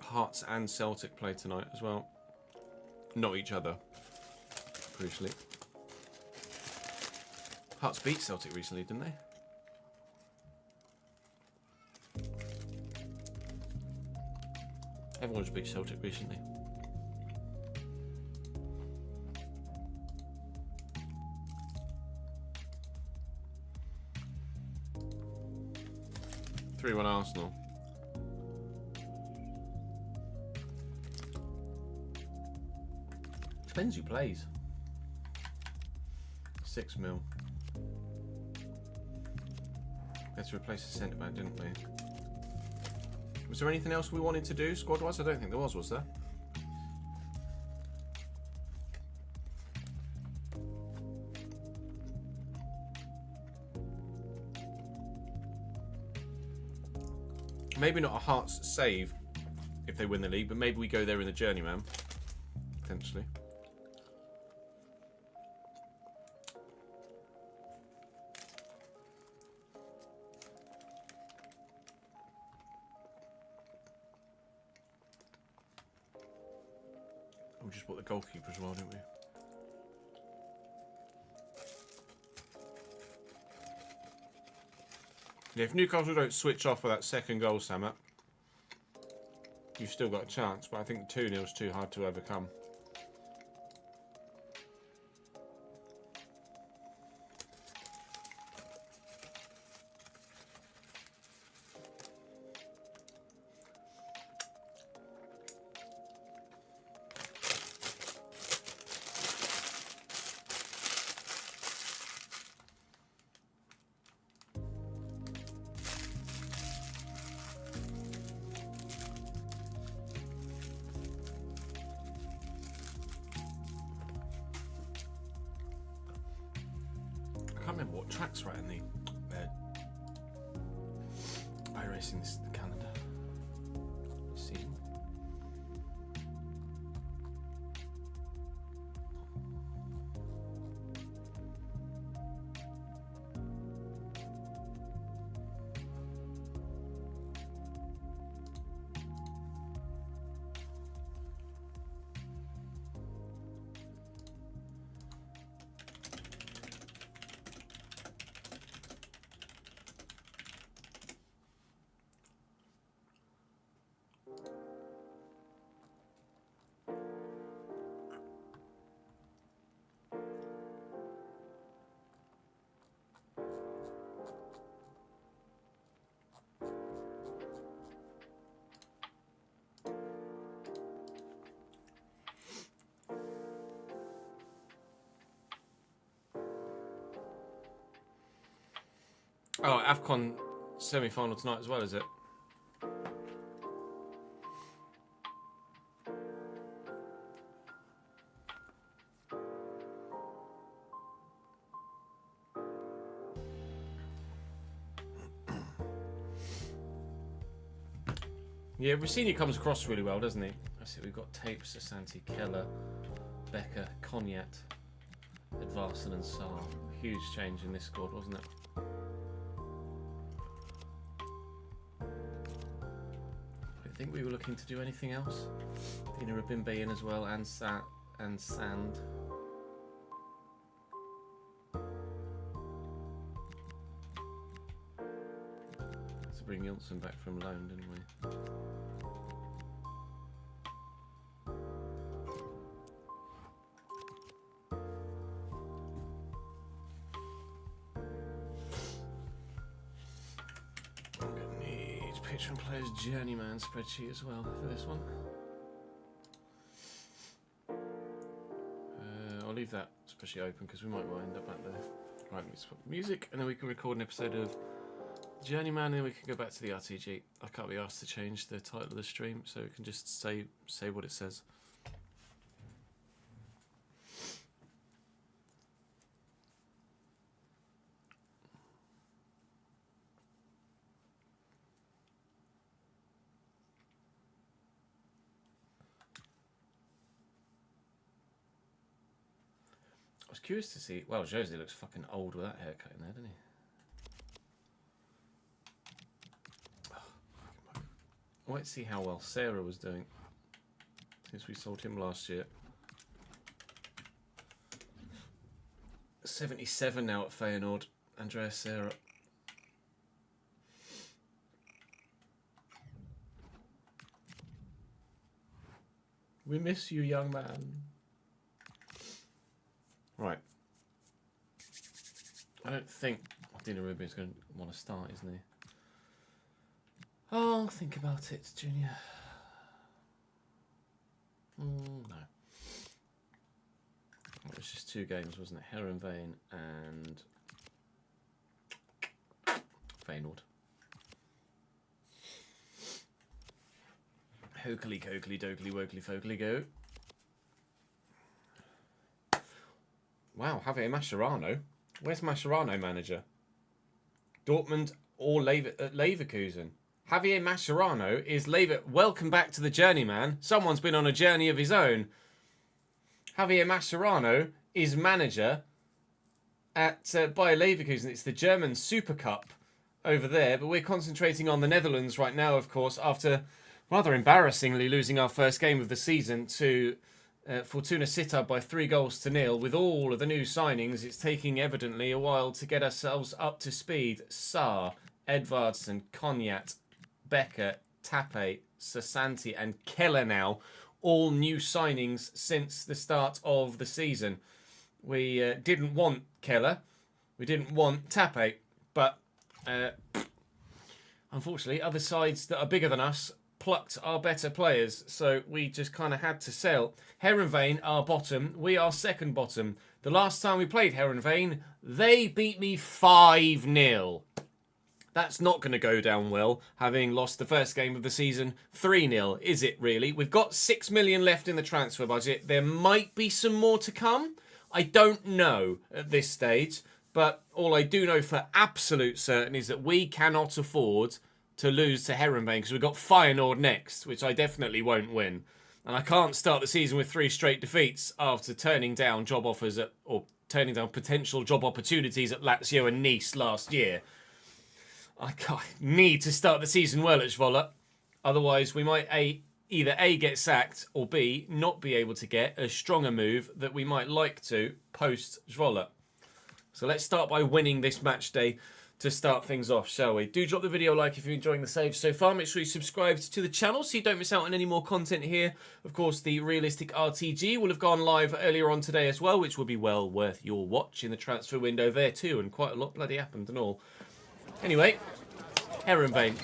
Hearts and Celtic play tonight as well. Not each other, crucially. Hearts beat Celtic recently, didn't they? Everyone's beat Celtic recently. Three-1 Arsenal. Depends who plays. 6 mil. We had to replace the centre back, didn't we? Was there anything else we wanted to do squad-wise? I don't think there was there? Maybe not a Hearts save if they win the league, but maybe we go there in the Journeyman, potentially. We just bought the goalkeeper as well, didn't we? Yeah, if Newcastle don't switch off for that second goal, Samet, you've still got a chance, but I think 2-0 is too hard to overcome. I can't remember what track's right in the iRacing this the calendar. See. Oh, AFCON semi-final tonight as well, is it? Yeah, Rossini comes across really well, doesn't he? I see we've got Tapes, Asante, Keller, Becker, Cognac, Advarson and Saar. Huge change in this squad, wasn't it? I think we were looking to do anything else. Dina Rabimbe in as well, and Sand. To bring Johnson back from loan, didn't we? Patreon players Journeyman spreadsheet as well for this one. I'll leave that spreadsheet open because we might wind up at the right music, and then we can record an episode of Journeyman, and then we can go back to the RTG. I can't be asked to change the title of the stream, so we can just say what it says. I was curious to see. Well, Jose looks fucking old with that haircut in there, doesn't he? I want to see how well Sarah was doing since we sold him last year. 77 now at Feyenoord, Andreas Sarah. We miss you, young man. Right. I don't think Dina Rubin's going to want to start, isn't he? Oh, think about it, Junior. No. It was just 2 games, wasn't it? Heerenveen and Feyenoord. Hokely, cokely, dokely, wokely, folkly, go. Wow, Javier Mascherano. Where's Mascherano manager? Dortmund or Leverkusen? Javier Mascherano is Welcome back to the Journeyman. Someone's been on a journey of his own. Javier Mascherano is manager at Bayer Leverkusen. It's the German Super Cup over there, but we're concentrating on the Netherlands right now, of course, after rather embarrassingly losing our first game of the season to Fortuna Sittard by 3-0. With all of the new signings, it's taking evidently a while to get ourselves up to speed. Saar, Edvardsen, Konyat, Becker, Tape, Sasanti and Keller now, all new signings since the start of the season. We didn't want Keller, we didn't want Tape, but unfortunately other sides that are bigger than us plucked our better players, so we just kind of had to sell. Heerenveen are bottom, we are second bottom. The last time we played Heerenveen, they beat me 5-0. That's not going to go down well, having lost the first game of the season 3-0, is it really? We've got 6 million left in the transfer budget. There might be some more to come. I don't know at this stage, but all I do know for absolute certain is that we cannot afford to lose to Heerenveen because we've got Feyenoord next, which I definitely won't win. And I can't start the season with 3 straight defeats after turning down job offers or turning down potential job opportunities at Lazio and Nice last year. I need to start the season well at Zwolle. Otherwise, we might either A, get sacked, or B, not be able to get a stronger move that we might like to post Zwolle. So let's start by winning this match day to start things off, shall we? Do drop the video a like if you're enjoying the saves so far. Make sure you subscribe to the channel so you don't miss out on any more content here. Of course, the Realistic RTG will have gone live earlier on today as well, which will be well worth your watch in the transfer window there too, and quite a lot bloody happened and all. Anyway, Heerenveen.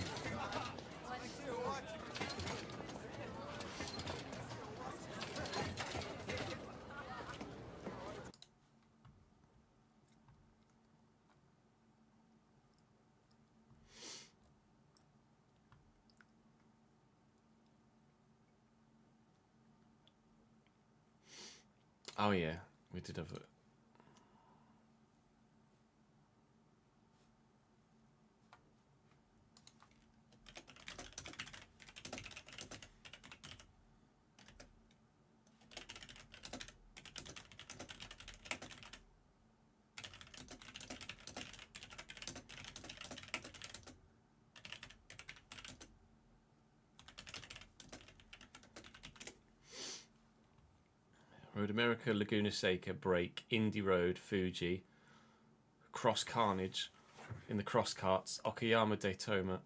Oh yeah, we did have it. Road America, Laguna Seca, Break, Indy Road, Fuji, Cross Carnage in the cross carts, Okayama Daytona.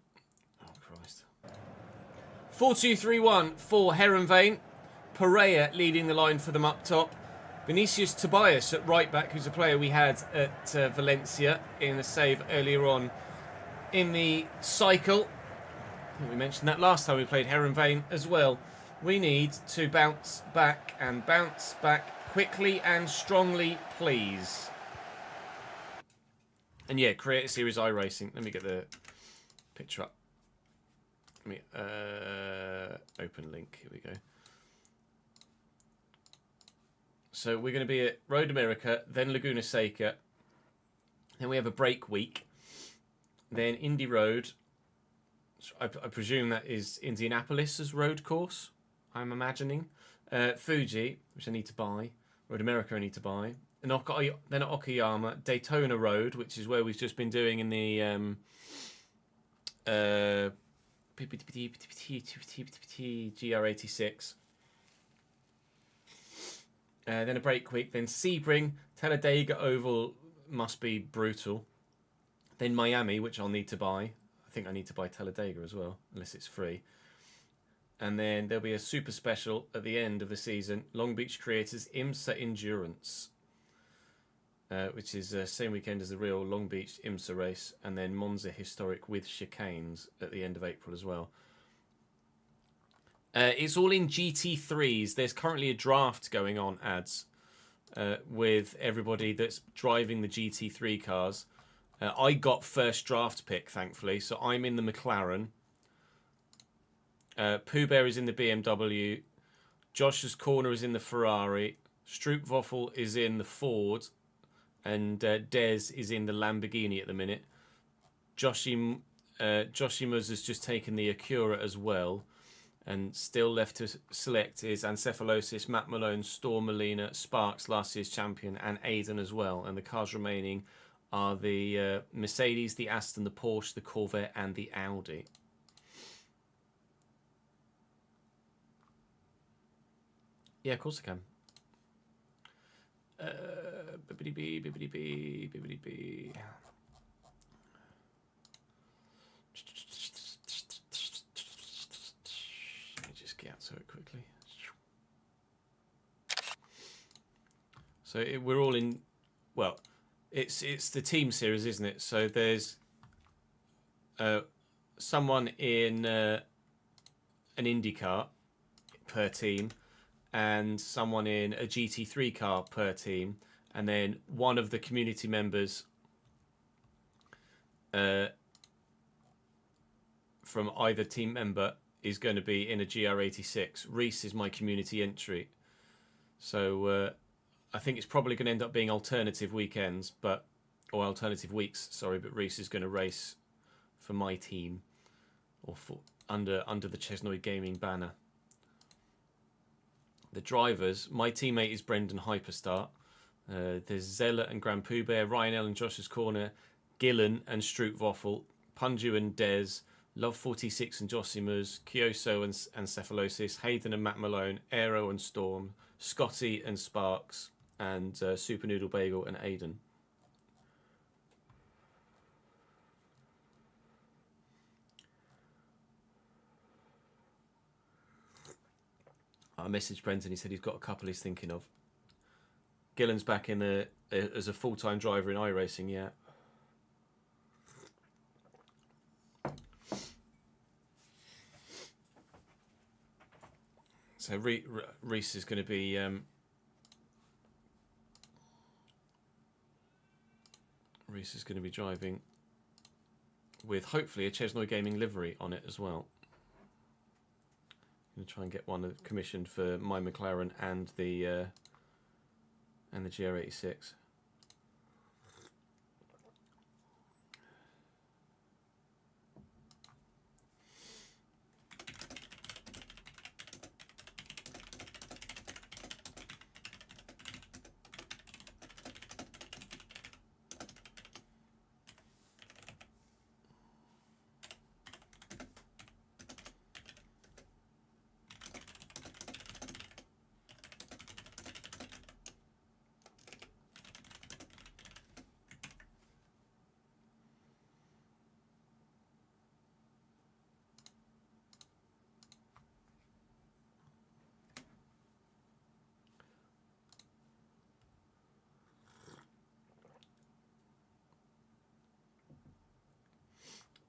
Oh Christ. 4-2-3-1 for Heerenveen. Pereira leading the line for them up top. Vinicius Tobias at right back, who's a player we had at Valencia in a save earlier on in the cycle. I think we mentioned that last time we played Heron as well. We need to bounce back quickly and strongly, please. And yeah, create a series iRacing. Let me get the picture up. Let me open link. Here we go. So we're going to be at Road America, then Laguna Seca. Then we have a break week. Then Indy Road. I presume that is Indianapolis's road course, I'm imagining. Fuji, which I need to buy. Road America I need to buy. And then at Okayama, Daytona Road, which is where we've just been doing in the GR86. Then a break week. Then Sebring, Talladega Oval must be brutal. Then Miami, which I'll need to buy. I think I need to buy Talladega as well, unless it's free. And then there'll be a super special at the end of the season. Long Beach Creators IMSA Endurance, which is the same weekend as the real Long Beach IMSA race. And then Monza Historic with chicanes at the end of April as well. It's all in GT3s. There's currently a draft going on, ads, with everybody that's driving the GT3 cars. I got first draft pick, thankfully, so I'm in the McLaren. Pooh Bear is in the BMW. Josh's Corner is in the Ferrari. Stroopwafel is in the Ford. And Des is in the Lamborghini at the minute. Joshimus has just taken the Acura as well. And still left to select is Ancephalosis, Matt Malone, Storm Molina, Sparks, last year's champion, and Aiden as well. And the cars remaining are the Mercedes, the Aston, the Porsche, the Corvette, and the Audi. Yeah, of course I can. Bibbidi-bee, bibbidi-bee, bibbidi-bee. Let me just get to it quickly. So we're all in. Well, it's the team series, isn't it? So there's someone in an IndyCar per team, and someone in a GT3 car per team, and then one of the community members from either team member is going to be in a GR86. Reese is my community entry. So I think it's probably going to end up being alternative weekends, or alternative weeks, sorry, but Reese is going to race for my team, or for under the Chesnoid Gaming banner. The drivers, my teammate is Brendan Hyperstart. There's Zella and Grand Pooh Bear, Ryan L and Josh's Corner, Gillen and Stroopwafel, Punju and Des, Love 46 and Josimus, Kyoso and Cephalosis, Hayden and Matt Malone, Aero and Storm, Scotty and Sparks, and Super Noodle Bagel and Aiden. I messaged Brendan, he said he's got a couple he's thinking of. Gillen's back in as a full-time driver in iRacing, yeah. So Reese is going to be driving with hopefully a Chesnoid Gaming livery on it as well. I'm going to try and get one commissioned for my McLaren and the GR86.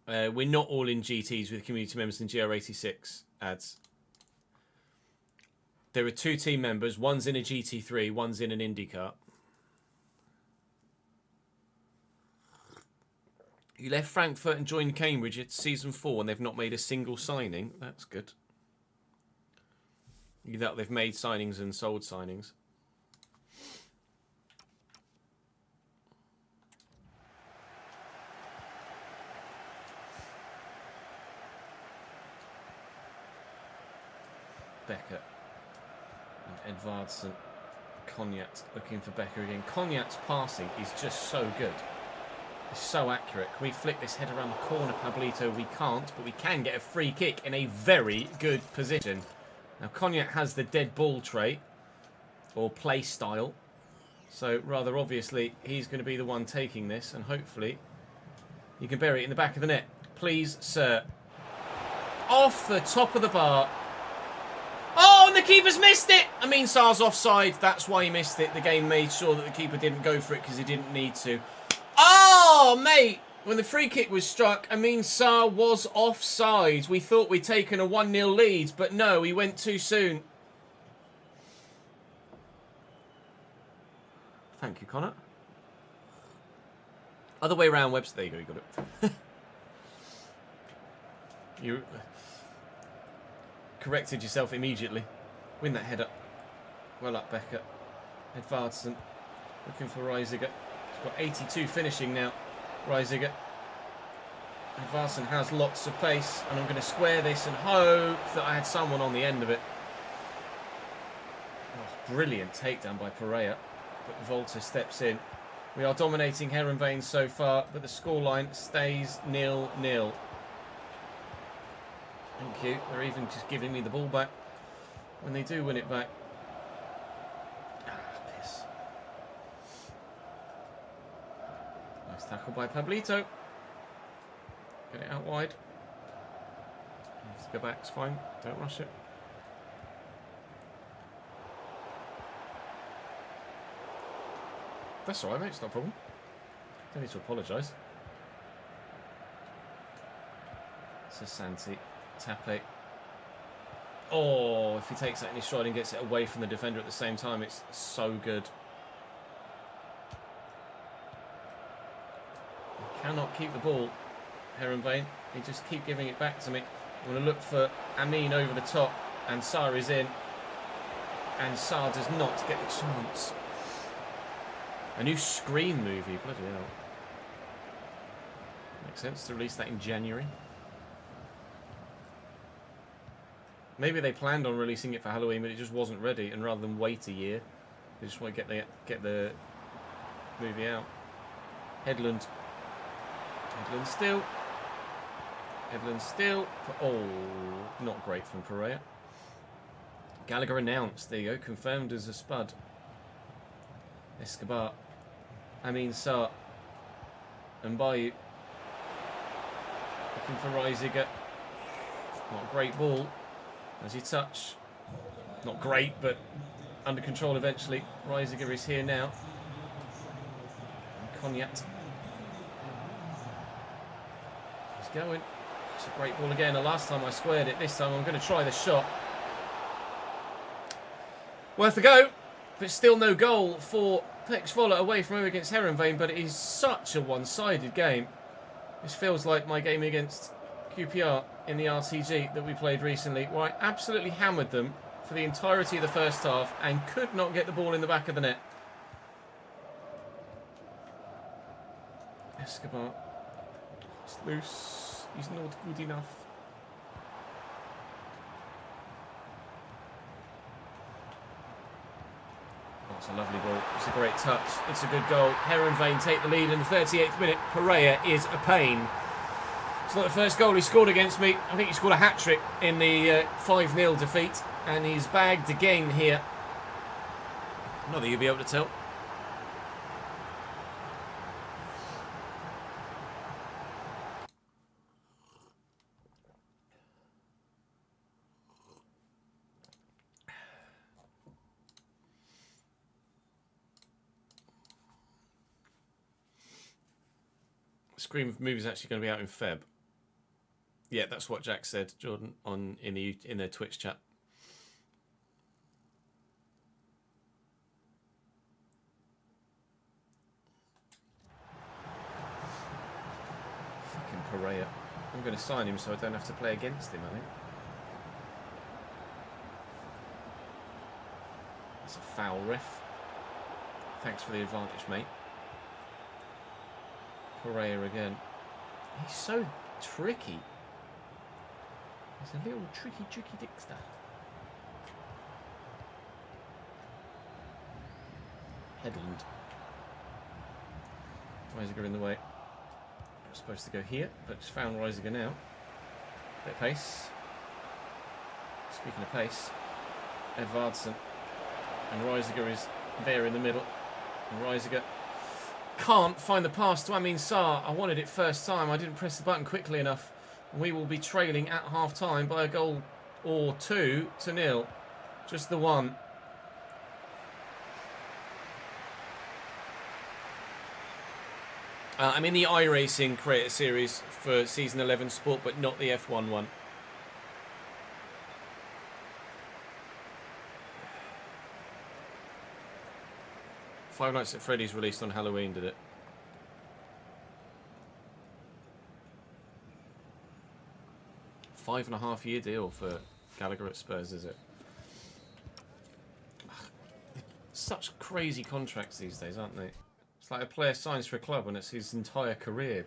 We're not all in GTs with community members and GR86 ads. There are 2 team members. One's in a GT3, one's in an IndyCar. You left Frankfurt and joined Cambridge. It's season 4 and they've not made a single signing. That's good. That they've made signings and sold signings. Becker and Edvardsen. Cognac looking for Becker again. Cognac's passing is just so good. It's so accurate. Can we flick this head around the corner, Pablito? We can't, but we can get a free kick in a very good position. Now, Cognac has the dead ball trait, or play style. So, rather obviously, he's going to be the one taking this, and hopefully he can bury it in the back of the net. Please, sir. Off the top of the bar. Oh, and the keeper's missed it! Amin Sarr's offside. That's why he missed it. The game made sure that the keeper didn't go for it because he didn't need to. Oh, mate! When the free kick was struck, Amin Sarr was offside. We thought we'd taken a 1-0 lead, but no, he went too soon. Thank you, Connor. Other way around, Webster. There you go, you got it. You corrected yourself immediately. Win that header. Well up, Becker. Edvardsen looking for Reisiger. He's got 82 finishing now. Reisiger. Edvardsen has lots of pace, and I'm going to square this and hope that I had someone on the end of it. Oh, brilliant takedown by Pereira, but Volta steps in. We are dominating Heronveen so far, but the scoreline stays 0-0. Thank you. They're even just giving me the ball back when they do win it back. Ah, piss. Nice tackle by Pablito. Get it out wide. Have to go back, it's fine. Don't rush it. That's alright, mate. It's not a problem. Don't need to apologise. Sasanti. Tape. Oh, if he takes that in his stride and gets it away from the defender at the same time, it's so good. He cannot keep the ball, Heronveen. He just keep giving it back to me. I'm going to look for Amin over the top, and Sarr is in. And Sarr does not get the chance. A new Scream movie, bloody hell. Makes sense to release that in January. Maybe they planned on releasing it for Halloween, but it just wasn't ready. And rather than wait a year, they just want to get the movie out. Headland. Headland still. Headland still. Oh, not great from Pereira. Gallagher announced. There you go. Confirmed as a spud. Escobar. Amin Sarr. And Bayou. Looking for Reisiger. Not a great ball. As you touch, not great, but under control eventually. Reisiger is here now. And Cognac. He's going. It's a great ball again. The last time I squared it, this time I'm going to try the shot. Worth a go, but still no goal for Pex Voller away from home against Heronveen, but it is such a one-sided game. This feels like my game against QPR in the RTG that we played recently, where I absolutely hammered them for the entirety of the first half and could not get the ball in the back of the net. Escobar. It's loose. He's not good enough. Oh, it's a lovely ball. It's a great touch. It's a good goal. Heronveen take the lead in the 38th minute. Pereira is a pain. It's not the first goal he scored against me. I think he scored a hat-trick in the 5-0 defeat. And he's bagged again here. Not that you'll be able to tell. Scream movie is actually going to be out in Feb. Yeah, that's what Jack said, Jordan, in their Twitch chat. Fucking Pereira. I'm going to sign him so I don't have to play against him, I think. That's a foul, ref. Thanks for the advantage, mate. Pereira again. He's so tricky. He's a little tricky Dixter. Headland. Reisiger in the way. I'm supposed to go here, but it's found Reisiger now. Bit of pace. Speaking of pace, Edvardsen. And Reisiger is there in the middle. And Reisiger can't find the pass to Amin Sarr. I wanted it first time. I didn't press the button quickly enough. We will be trailing at half-time by a goal or 2-0. Just the one. I'm in the iRacing Creator Series for Season 11 Sport, but not the F1 one. Five Nights at Freddy's released on Halloween, did it? $5.5-year deal for Gallagher at Spurs, is it? Such crazy contracts these days, aren't they? It's like a player signs for a club and it's his entire career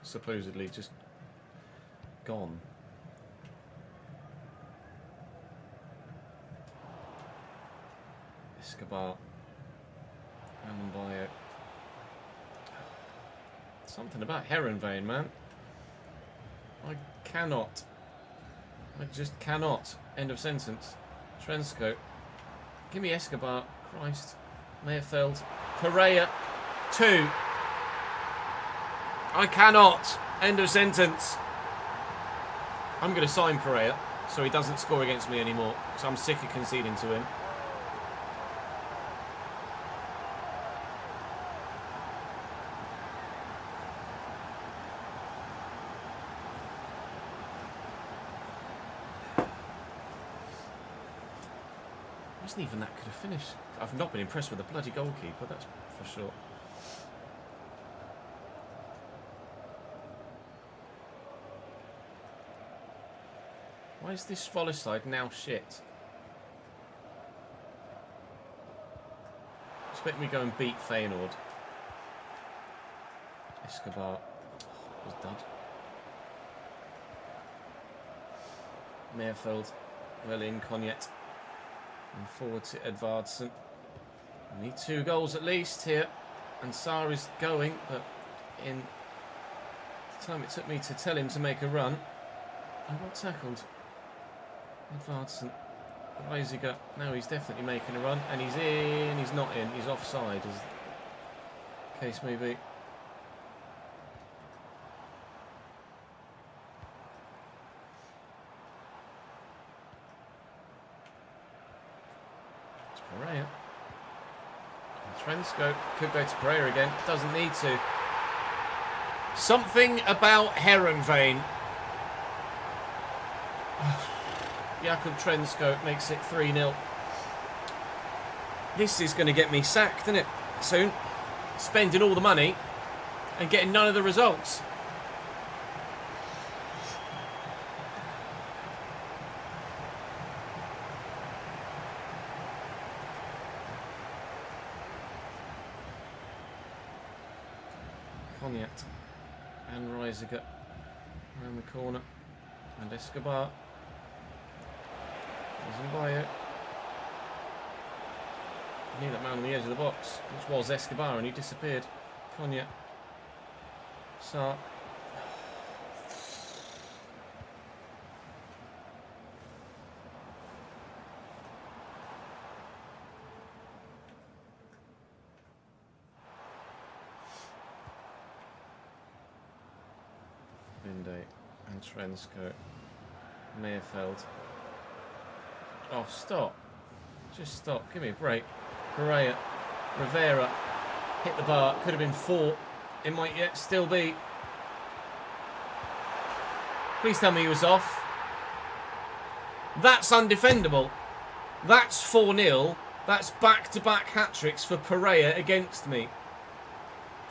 supposedly just gone. Escobar. Bio. Something about Heronvane, man. I cannot. I just cannot. End of sentence. Trensko. Give me Escobar. Christ. Mayerfeld. Pereira. 2. I cannot. End of sentence. I'm going to sign Pereira so he doesn't score against me anymore because I'm sick of conceding to him. Wasn't even that could have finished. I've not been impressed with the bloody goalkeeper, that's for sure. Why is this Follow side now shit? Expect me to go and beat Feyenoord. Escobar was dud. Mayerfeld, well in, Cognet. And forward to Edvardsen. We need 2 goals at least here. And Sarr is going, but in the time it took me to tell him to make a run, I got tackled. Edvardsen. Reisiger. Now he's definitely making a run. And he's in. He's not in. He's offside, as the case may be. Pereira. Trensko could go to Pereira again. Doesn't need to. Something about Heronvane. Jakub Trensko makes it 3-0. This is going to get me sacked, isn't it? Soon. Spending all the money and getting none of the results. Cognet and Reisiger around the corner, and Escobar doesn't buy it. I need that man on the edge of the box, which was Escobar, and he disappeared. Cognet. Sarr. Vinde and Trensko. Mayerfeld. Oh, stop. Just stop. Give me a break. Pereira. Rivera. Hit the bar. Could have been 4. It might yet still be. Please tell me he was off. That's undefendable. That's 4-0. That's back-to-back hat-tricks for Pereira against me.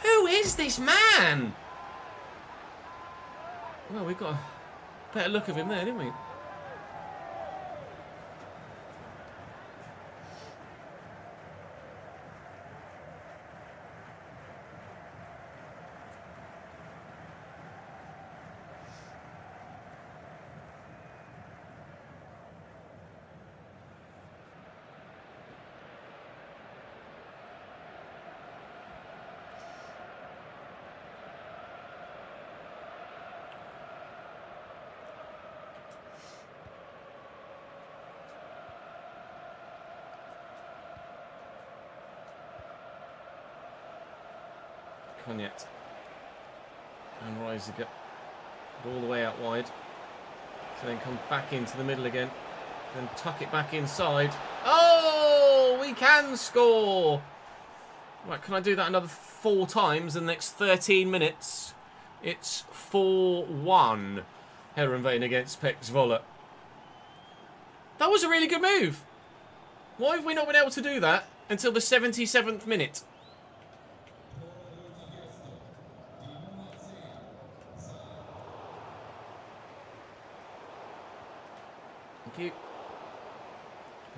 Who is this man? Well, we got a better look of him there, didn't we? Cognac and Reisiger all the way out wide, so then come back into the middle again, then tuck it back inside. Oh, we can score. Right, can I do that another 4 times in the next 13 minutes? It's 4-1 Heerenveen against Pek Zwolle. That was a really good move. Why have we not been able to do that until the 77th minute? Thank you.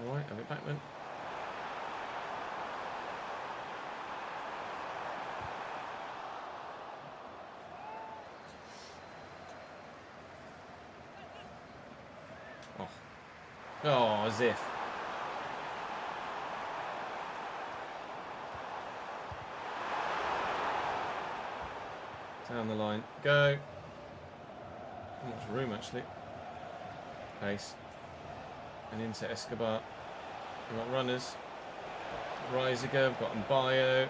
Alright, have it back then. Oh, as if. Down the line. Go. Not much room, actually. Pace. And into Escobar. We've got runners. Reisiger, we've got Mbayo.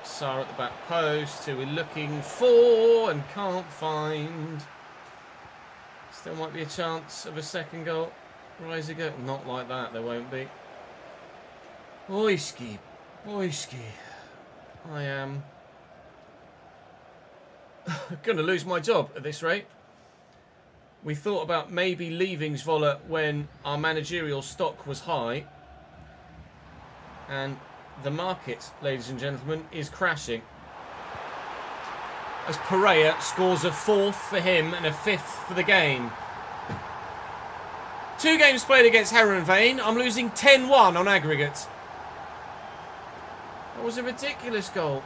Sarr at the back post, who we're looking for and can't find. Still might be a chance of a second goal. Reisiger, not like that, there won't be. Boyski, Boyski. I am going to lose my job at this rate. We thought about maybe leaving Zwolle when our managerial stock was high. And the market, ladies and gentlemen, is crashing. As Pereira scores a 4th for him and a 5th for the game. 2 games played against Heerenveen. I'm losing 10-1 on aggregate. That was a ridiculous goal.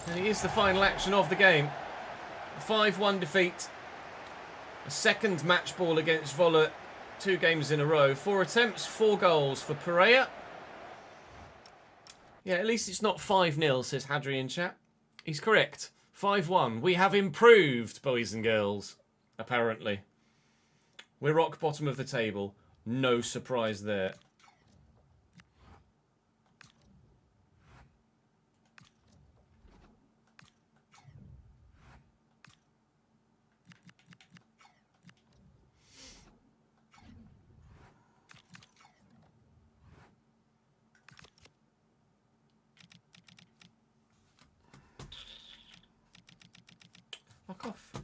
And it is the final action of the game. A 5-1 defeat. A second match ball against Zwolle. 2 games in a row. 4 attempts, 4 goals for Pereira. Yeah, at least it's not 5-0, says Hadrian Chat. He's correct. 5-1. We have improved, boys and girls. Apparently. We're rock bottom of the table. No surprise there. Fuck off.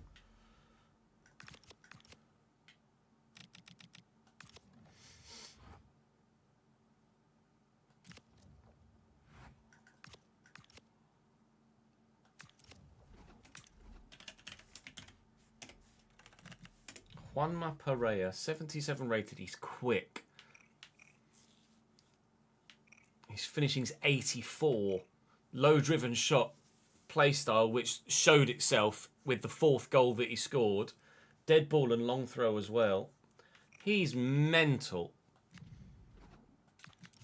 Juanma Pereira, 77 rated. He's quick. His finishing's 84. Low driven shot play style, which showed itself with the 4th goal that he scored. Dead ball and long throw as well. He's mental.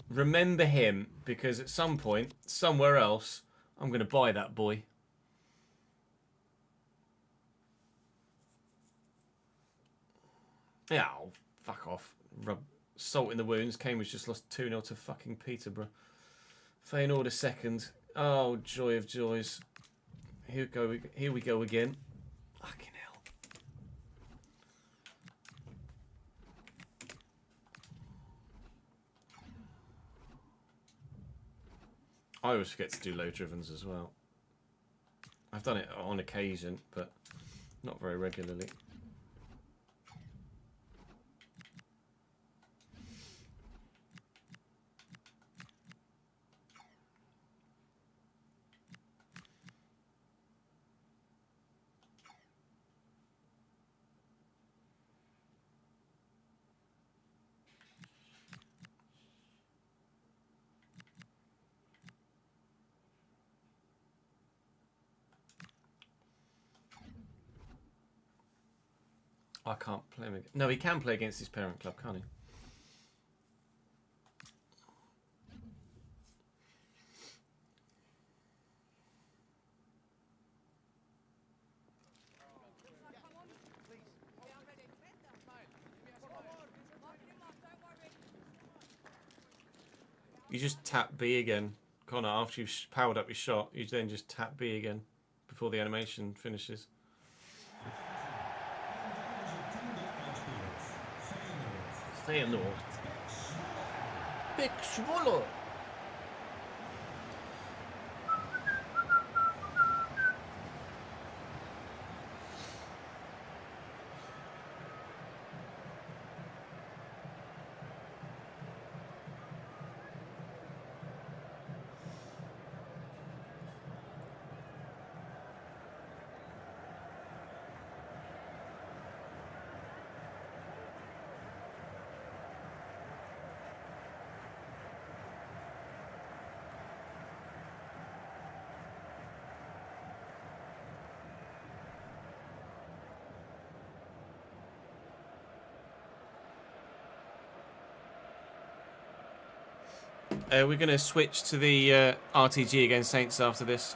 Remember him, because at some point, somewhere else, I'm going to buy that boy. Yeah, oh, fuck off. Rub salt in the wounds. Cambridge just lost 2-0 to fucking Peterborough. Feyenoord a second. Oh, joy of joys. Here we go again. Fucking hell. I always forget to do low drivens as well. I've done it on occasion, but not very regularly. I can't play him. No, he can play against his parent club, can't he? You just tap B again, Connor, after you've powered up your shot. You then just tap B again before the animation finishes. Feyenoord. Big Zwolle. We're going to switch to the RTG against Saints after this.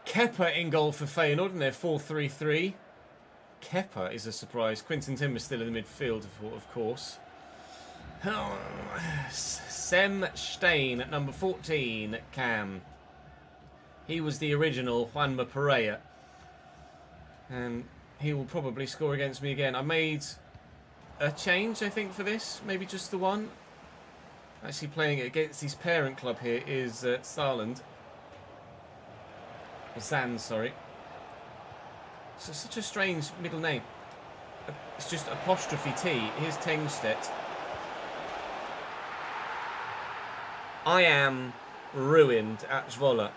Kepa in goal for Feyenoord, and they're 4-3-3. Kepa is a surprise. Quinton Timber's still in the midfield, of course. Sem Stein at number 14, Cam. He was the original Juanma Pereira. And he will probably score against me again. I made a change, I think, for this. Maybe just the one. Actually playing against his parent club here is Starland. Or Zand, sorry. So such a strange middle name. It's just apostrophe T. Here's Tengstedt. I am ruined at Zwolle.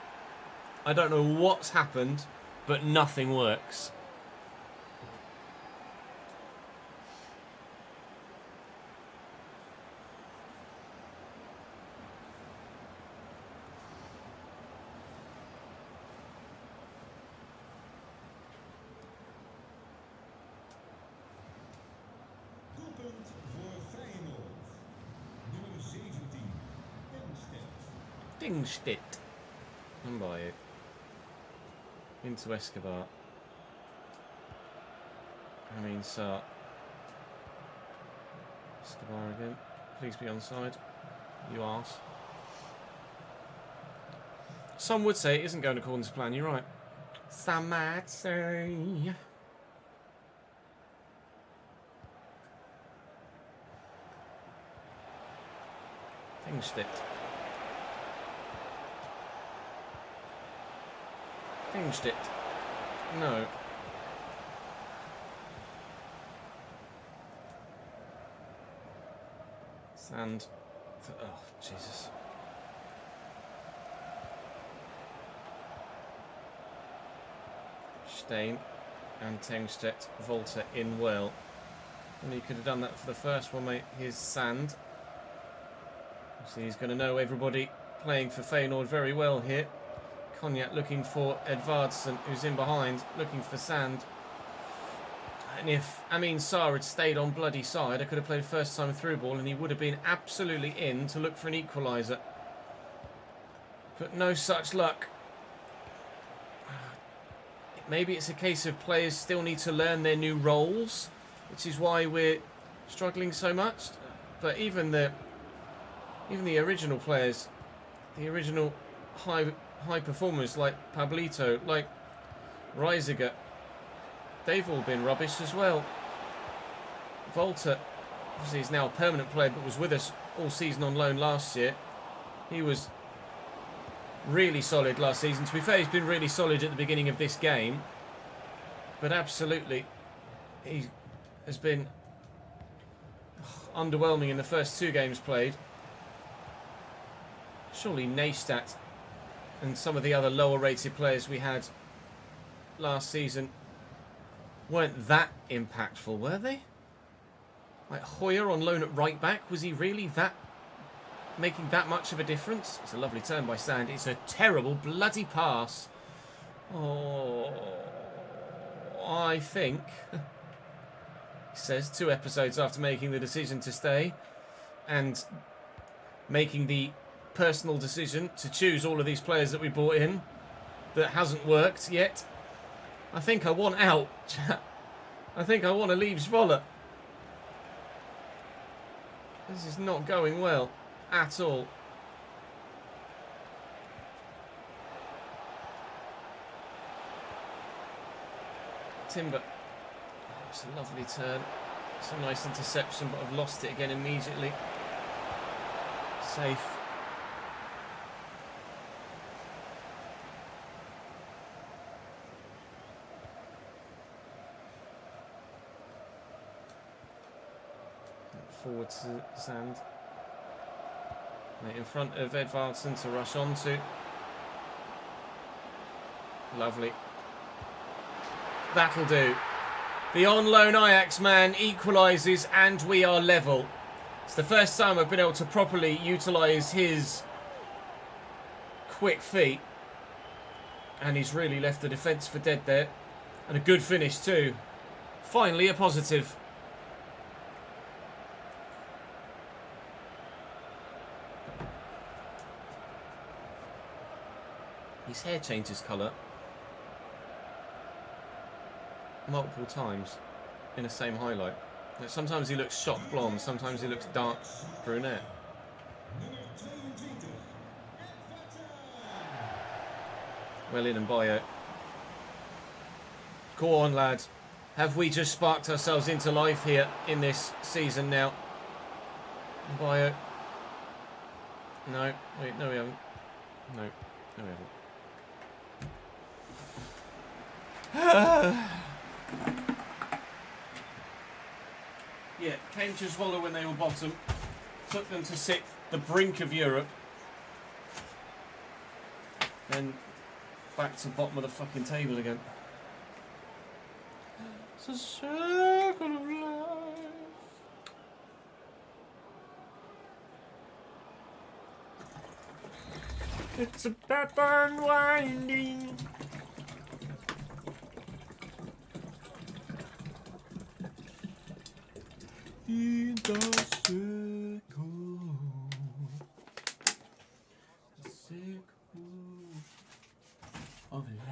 I don't know what's happened, but nothing works. Dingstedt. And by it. Into Escobar. Sar. Escobar again. Please be onside. You arse. Some would say it isn't going according to plan. You're right. Some might say. Dingstedt. Dingstedt. No. Sand. Oh, Jesus. Stein and Tengstedt. Volta in well. And he could have done that for the first one, mate. Here's Sand. So he's going to know everybody playing for Feyenoord very well here. Cognac looking for Edvardsen, who's in behind, looking for Sand. And if Amin Sarr had stayed on bloody side, I could have played first time through ball and he would have been absolutely in to look for an equaliser. But no such luck. Maybe it's a case of players still need to learn their new roles, which is why we're struggling so much. But even the original players, the original high performers like Pablito, like Reisiger, they've all been rubbish as well. Volta, obviously, he's now a permanent player, but was with us all season on loan last year. He was really solid last season. To be fair, he's been really solid at the beginning of this game. But absolutely, he has been underwhelming in the first 2 games played. Surely Neistat and some of the other lower rated players we had last season weren't that impactful, were they? Like Hoyer on loan at right back, was he really making that much of a difference? It's a lovely turn by Sand. It's a terrible bloody pass. Oh, I think, he says 2 episodes after making the decision to stay and making the personal decision to choose all of these players that we brought in that hasn't worked yet. I think I want out, chat. I think I want to leave Zwolle. This is not going well at all. Timber. Oh, it's a lovely turn. It's a nice interception, but I've lost it again immediately. Safe. Forward to Sand. In front of Edvardsen to rush onto. Lovely. That'll do. The on-loan Ajax man equalises and we are level. It's the first time I've been able to properly utilise his quick feet. And he's really left the defence for dead there. And a good finish too. Finally a positive. His hair changes colour multiple times in the same highlight. Like sometimes he looks shot blonde, sometimes he looks dark brunette. Well in and Bio. Go on, lad. Have we just sparked ourselves into life here in this season now? Bio. No. Wait, no we haven't. No. No we haven't. Yeah, came to Zwolle when they were bottom, took them to 6th, the brink of Europe, then back to bottom of the fucking table again. It's a circle of life. It's a pattern winding. In the circle of life.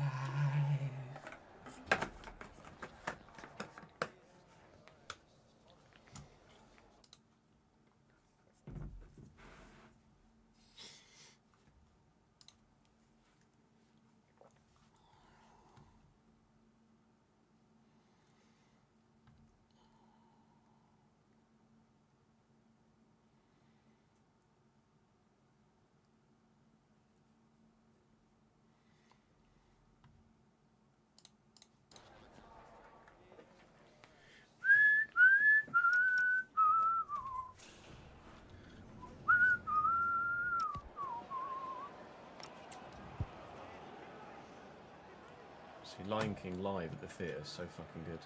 Lion King live at the theatre is so fucking good.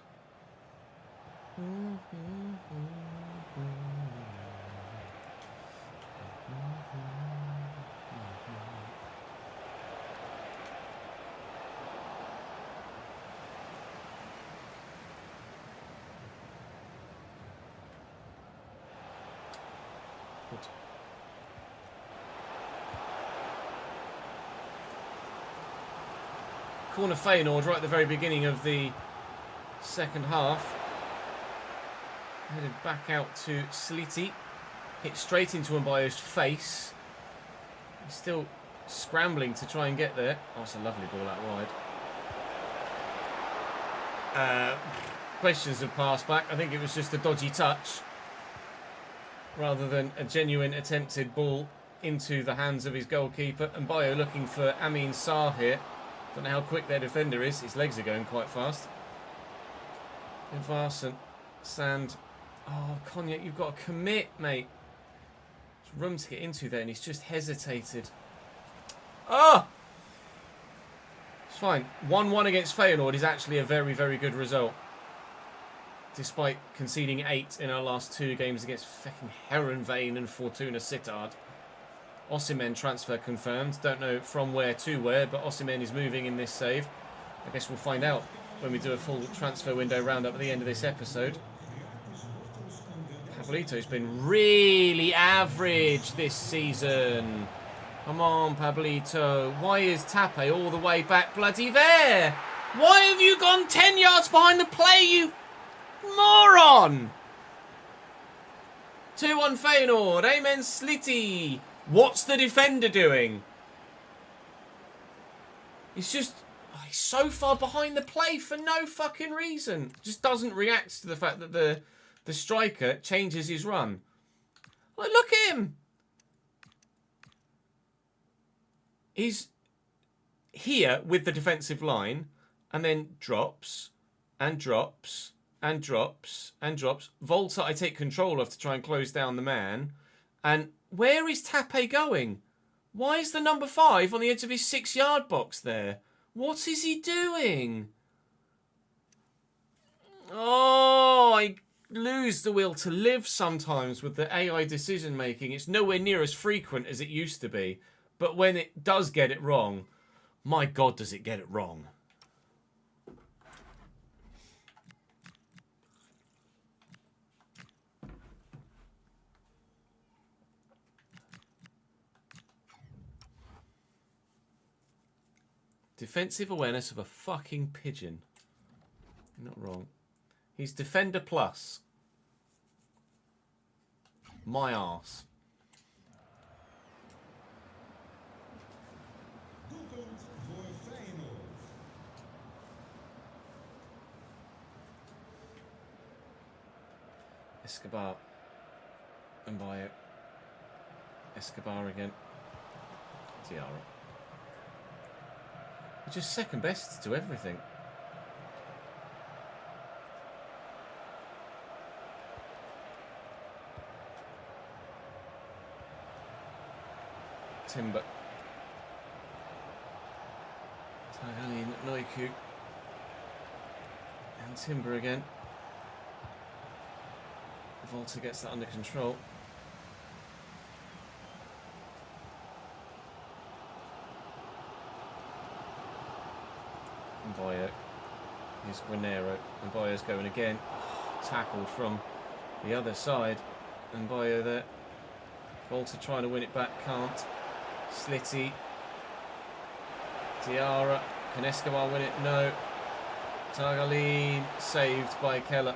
Corner Feyenoord right at the very beginning of the second half. Headed back out to Sliti. Hit straight into Mbayo's face. He's still scrambling to try and get there. Oh, it's a lovely ball out wide. Questions of pass back. I think it was just a dodgy touch rather than a genuine attempted ball into the hands of his goalkeeper. And Mbayo looking for Amin Sarr here. Don't know how quick their defender is. His legs are going quite fast. Varson, Sand. Oh, Cognac, you've got to commit, mate. There's room to get into there, and he's just hesitated. Oh! It's fine. 1-1 against Feyenoord is actually a very, very good result. Despite conceding 8 in our last 2 games against fucking Herenveen and Fortuna Sittard. Osimhen transfer confirmed. Don't know from where to where, but Osimhen is moving in this save. I guess we'll find out when we do a full transfer window roundup at the end of this episode. Pablito's been really average this season. Come on, Pablito. Why is Tape all the way back bloody there? Why have you gone 10 yards behind the play, you moron? 2-1 Feyenoord. Amen Sliti. What's the defender doing? He's just... he's so far behind the play for no fucking reason. Just doesn't react to the fact that the striker changes his run. Look at him. He's here with the defensive line and then drops and drops and drops and drops. Volta I take control of to try and close down the man. And where is Tape going? Why is the number 5 on the edge of his 6-yard box there? What is he doing? Oh, I lose the will to live sometimes with the AI decision making. It's nowhere near as frequent as it used to be. But when it does get it wrong, my God, does it get it wrong. Defensive awareness of a fucking pigeon. You're not wrong. He's Defender Plus. My arse. Escobar. And by it. Escobar again. Tiara. We're just second best to everything. Timber. Tagalin, Noiku. And Timber again. Volta gets that under control. Mbayo. Here's Granero. Mbayo's going again. Tackled from the other side. Mbayo there. Volta trying to win it back, can't. Sliti. Diarra. Can Escobar win it? No. Tagalin saved by Keller.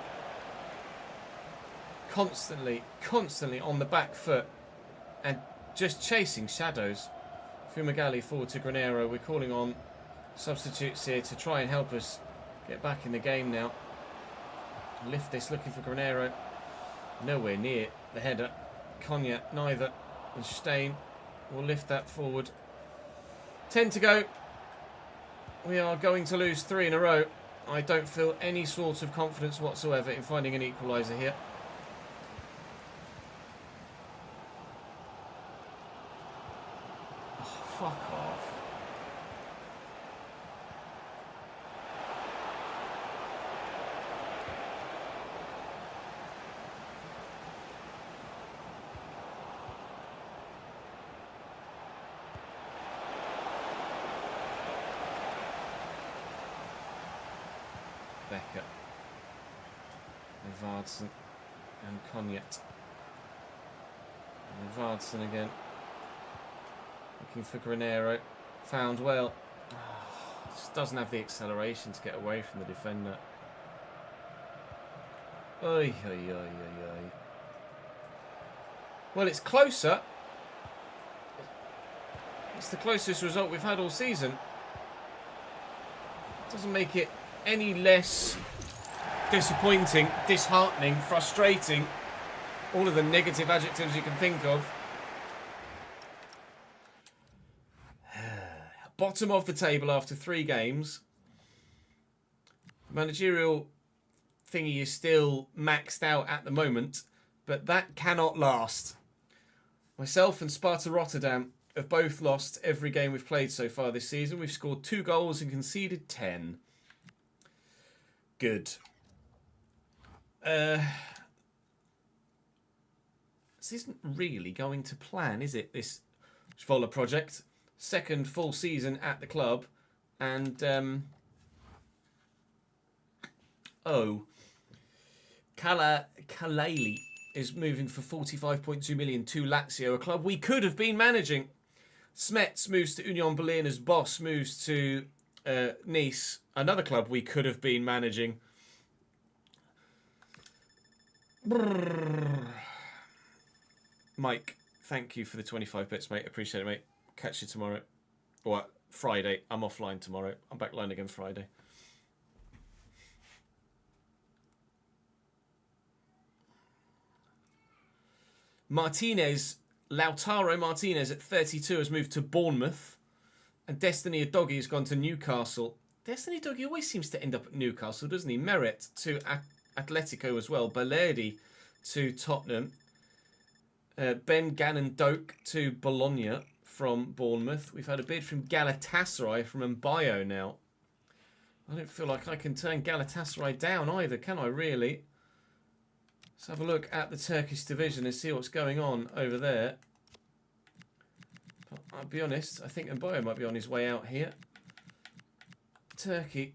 Constantly on the back foot and just chasing shadows. Fumagalli forward to Granero. We're calling on substitutes here to try and help us get back in the game now. Lift this, looking for Granero. Nowhere near the header. Cognac, neither. And Stein will lift that forward. 10 to go. We are going to lose 3 in a row. I don't feel any sort of confidence whatsoever in finding an equaliser here. Fuck off. Becker. And Vardson. And Cognac. And Vardson again. Looking for Granero. Found well. Just doesn't have the acceleration to get away from the defender. Oy, oy, oy, oy, oy. Well, it's closer. It's the closest result we've had all season. Doesn't make it any less disappointing, disheartening, frustrating. All of the negative adjectives you can think of. Bottom of the table after 3 games. Managerial thingy is still maxed out at the moment, but that cannot last. Myself and Sparta Rotterdam have both lost every game we've played so far this season. We've scored 2 goals and conceded 10. Good. This isn't really going to plan, is it? This Zwolle project. Second full season at the club. And, Kalali is moving for 45.2 million to Lazio, a club we could have been managing. Smets moves to Union Berlin as boss moves to Nice, another club we could have been managing. Mike, thank you for the 25 bits, mate. Appreciate it, mate. Catch you tomorrow. Or Friday. I'm offline tomorrow. I'm back line again Friday. Lautaro Martinez at 32 has moved to Bournemouth. And Destiny Doggy has gone to Newcastle. Destiny Doggy always seems to end up at Newcastle, doesn't he? Meret to Atletico as well. Balerdi to Tottenham. Ben Gannon Doak to Bologna from Bournemouth. We've had a bid from Galatasaray from Mbayo now. I don't feel like I can turn Galatasaray down either, can I really? Let's have a look at the Turkish division and see what's going on over there. But I'll be honest, I think Mbayo might be on his way out here. Turkey,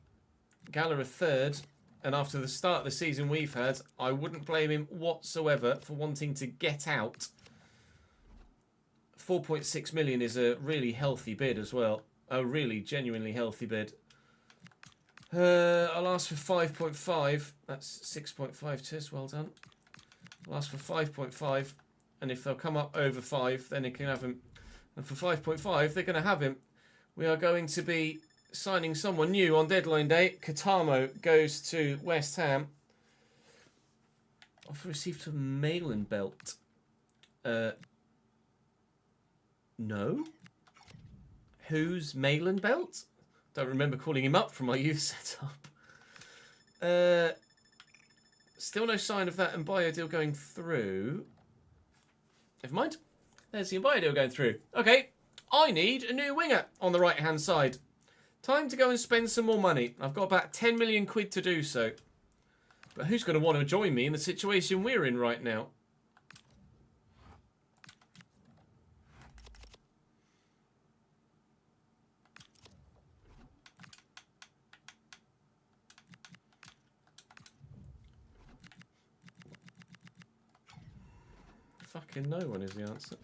Gala a third, and after the start of the season we've had, I wouldn't blame him whatsoever for wanting to get out. 4.6 million is a really healthy bid as well. A really genuinely healthy bid. I'll ask for 5.5. That's 6.5. Cheers, well done. I'll ask for 5.5, and if they'll come up over 5, then they can have him. And for 5.5, they're going to have him. We are going to be signing someone new on deadline day. Katamo goes to West Ham. Offer received for Malin Belt. No. Who's Malin Belt? Don't remember calling him up from my youth setup. Still no sign of that Mbayo deal going through. Never mind. There's the Mbayo deal going through. Okay. I need a new winger on the right-hand side. Time to go and spend some more money. I've got about 10 million quid to do so. But who's going to want to join me in the situation we're in right now? Fucking no one is the answer.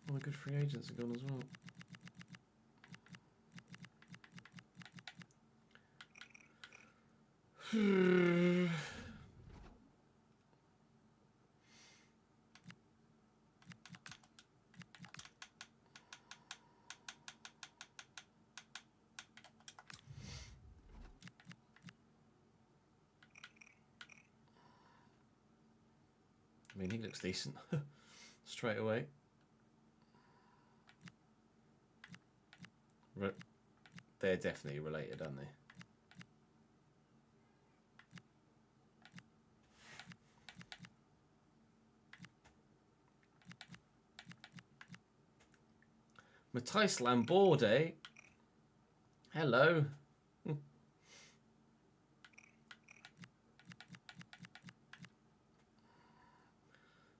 All the good free agents are gone as well. I mean, he looks decent straight away. They're definitely related, aren't they? Matthijs Lamborde. Hello.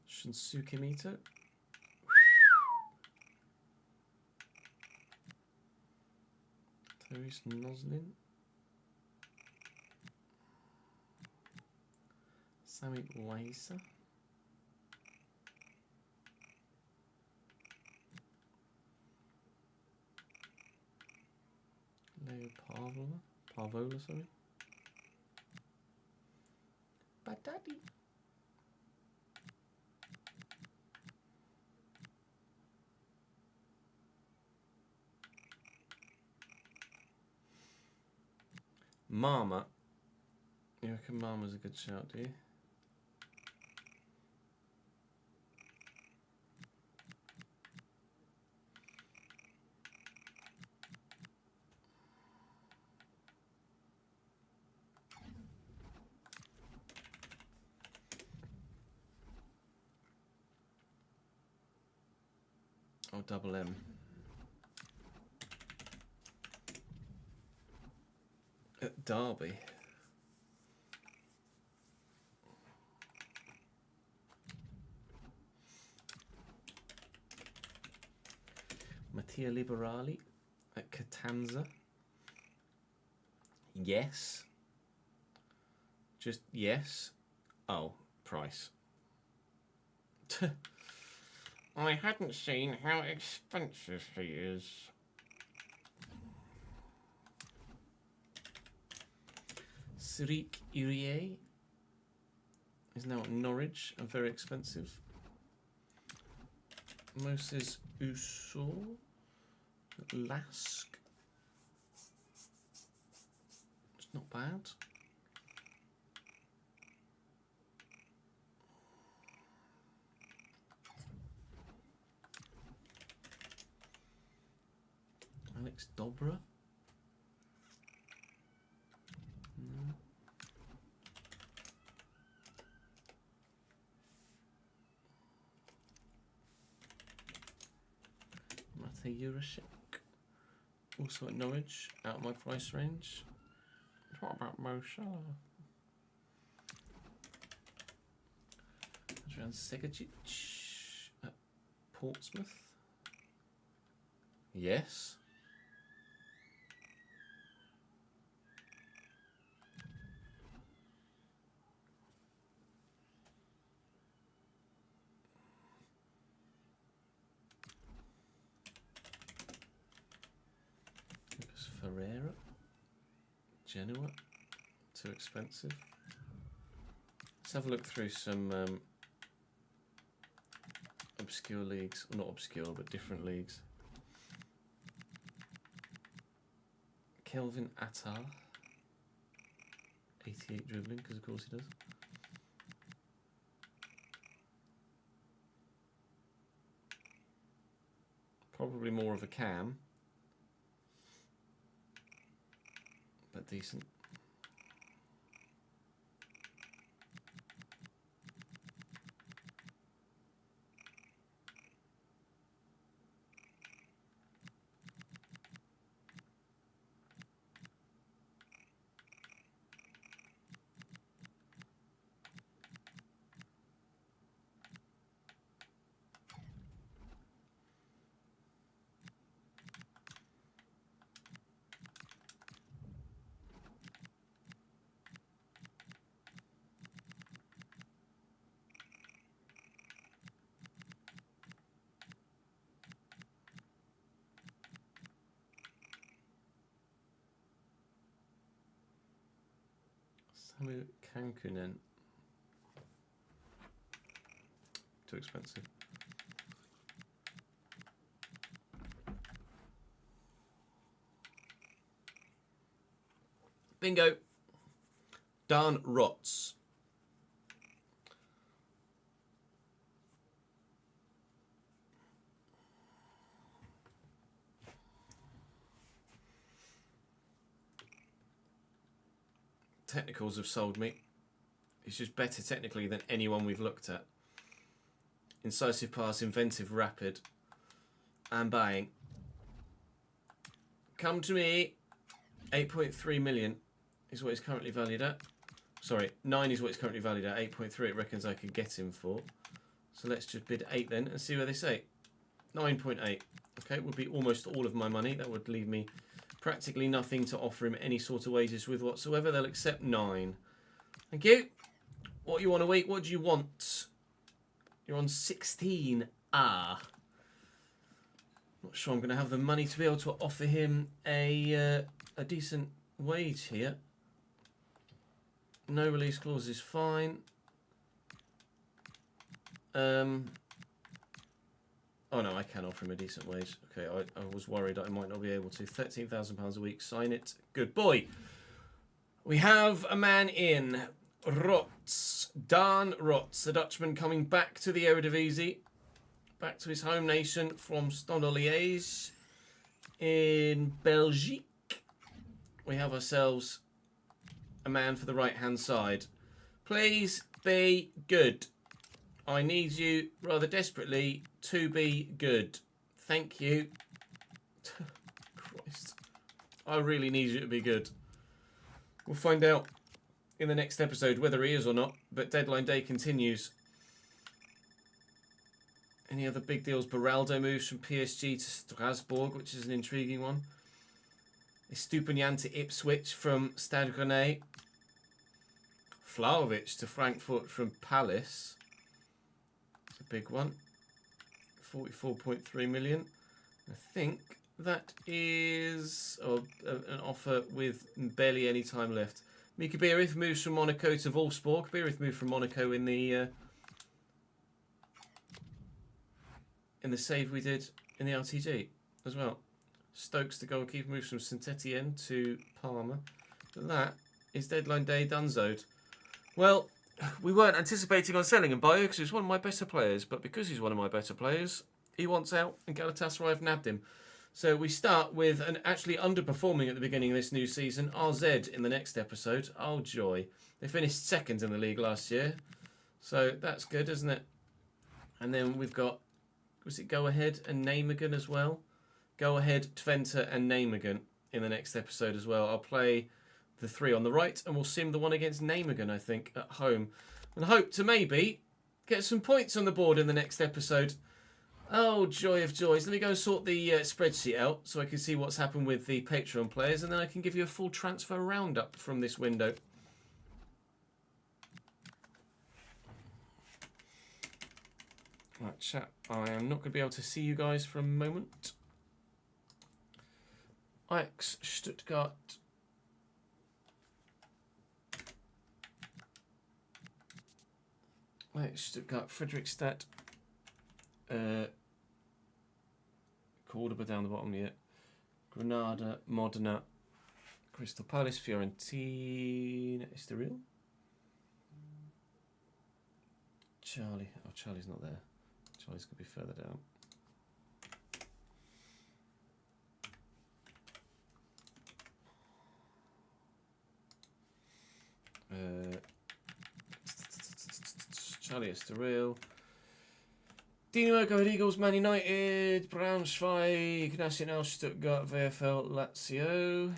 Shinsuke Mito. Terry's Noslin. Sammy Waisa. Parvola, sorry. Badaddy. Mama. You reckon Mama's a good shout, do you? Oh, double M. At Derby. Mattia Liberali at Catanza. Yes. Just yes. Oh, price. I hadn't seen how expensive he is. Sadiq Uriye is now at Norwich and very expensive. Moses Usul at Lask. It's not bad. Alex Dobra. No. Matej Jurasek. Also at Norwich, out of my price range. What about Mo Salah? Adrian Segacic at Portsmouth. Yes. Lucas Ferreira. Genoa. Too expensive. Let's have a look through some obscure leagues. Well, not obscure, but different leagues. Kelvin Attar. 88 dribbling, because of course he does. Probably more of a cam. But decent. Samu Kankunen. Too expensive. Bingo. Dan Rotz. Technicals have sold me. He's just better technically than anyone we've looked at. Incisive pass, inventive, rapid, and buying. Come to me. 8.3 million is what he's currently valued at. Sorry, 9 is what he's currently valued at. 8.3 it reckons I could get him for. So let's just bid 8 then and see where they say. 9.8. Okay, would be almost all of my money. That would leave me practically nothing to offer him any sort of wages with whatsoever. They'll accept 9. Thank you. What you want to eat? What do you want? You're on 16. Ah. Not not sure I'm going to have the money to be able to offer him a decent wage here. No release clause is fine. Oh no, I can offer him a decent wage. Okay, I was worried I might not be able to. £13,000 a week, sign it. Good boy. We have a man in. Rots. Daan Rots, the Dutchman, coming back to the Eredivisie. Back to his home nation from Stade Liège in Belgique. We have ourselves a man for the right-hand side. Please be good. I need you rather desperately to be good. Thank you. Christ. I really need you to be good. We'll find out in the next episode whether he is or not, but deadline day continues. Any other big deals? Beraldo moves from PSG to Strasbourg, which is an intriguing one. Estupinian to Ipswich from Stade Rennais. Vlahovic to Frankfurt from Palace. It's a big one. 44.3 million. I think that is an offer with barely any time left. Mika Bierith moves from Monaco to Wolfsburg. Bierith moved from Monaco in the save we did in the RTG as well. Stokes, the goalkeeper, moves from Saint-Etienne to Parma. But that is deadline day donezoed. Well, we weren't anticipating on selling him, Bio, because he's one of my better players. But because he's one of my better players, he wants out, and Galatasaray have nabbed him. So we start with an actually underperforming at the beginning of this new season, RZ, in the next episode. Oh, joy. They finished second in the league last year. So that's good, isn't it? And then we've got, was it Go Ahead and Nijmegen as well? Go Ahead, Twente and Nijmegen in the next episode as well. I'll play the three on the right and we'll sim the one against Nijmegen, I think, at home. And hope to maybe get some points on the board in the next episode. Oh, joy of joys. Let me go and sort the spreadsheet out so I can see what's happened with the Patreon players, and then I can give you a full transfer roundup from this window. Right, chat. I am not going to be able to see you guys for a moment. Ajax, Stuttgart. Ajax, Stuttgart, Friedrichstadt. Cordoba down the bottom yet. Granada, Modena, Crystal Palace, Fiorentina. Is the real? Charlie. Oh, Charlie's not there. Charlie's going to be further down. Charlie is the real. Dinamo, Go Ahead Eagles, Man United, Braunschweig, Nacional, Stuttgart, VfL, Lazio.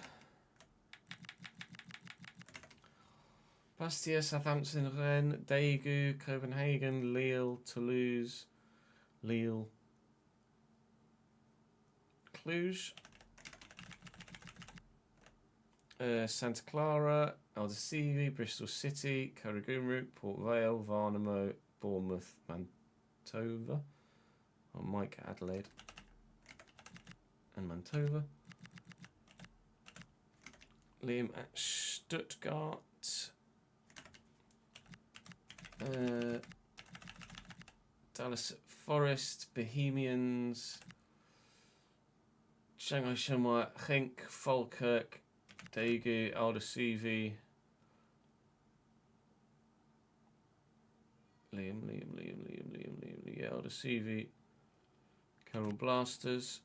Bastia, Southampton, Rennes, Daegu, Copenhagen, Lille, Toulouse, Lille, Cluj, Santa Clara, Aldosivi, Bristol City, Karagumruk, Port Vale, Varnamo, Bournemouth, Mantova, or Mike Adelaide, and Mantova. Liam at Stuttgart. Dallas Forest, Bohemians, Shanghai Shenhua, Genk, Falkirk, Daegu, Aldosivi, Liam, Aldosivi, Carol Blasters.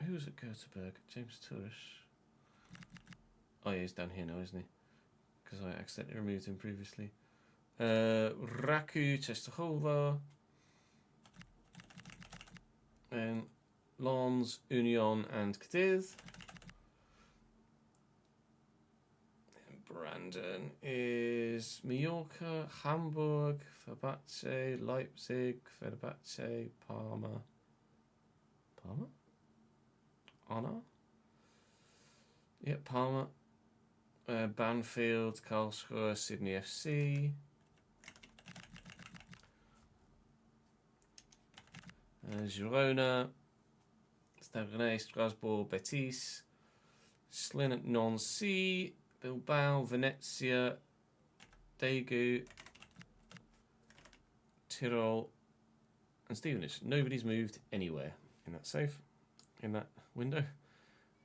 Who was at Göteborg? James Turish. Oh yeah, he's down here now, isn't he? Because I accidentally removed him previously. Raku, Czestochowa, and Lens, Union, and Cadiz. And Brandon is Mallorca, Hamburg, Fenerbahce, Leipzig, Fenerbahce, Parma. Parma? Anna? Yep, Parma. Banfield, Karlsruhe, Sydney FC. Girona, Stade Rennais, Strasbourg, Betis, Slin, Nancy, Bilbao, Venezia, Daegu, Tyrol, and Stevenage. Nobody's moved anywhere in that safe, in that window.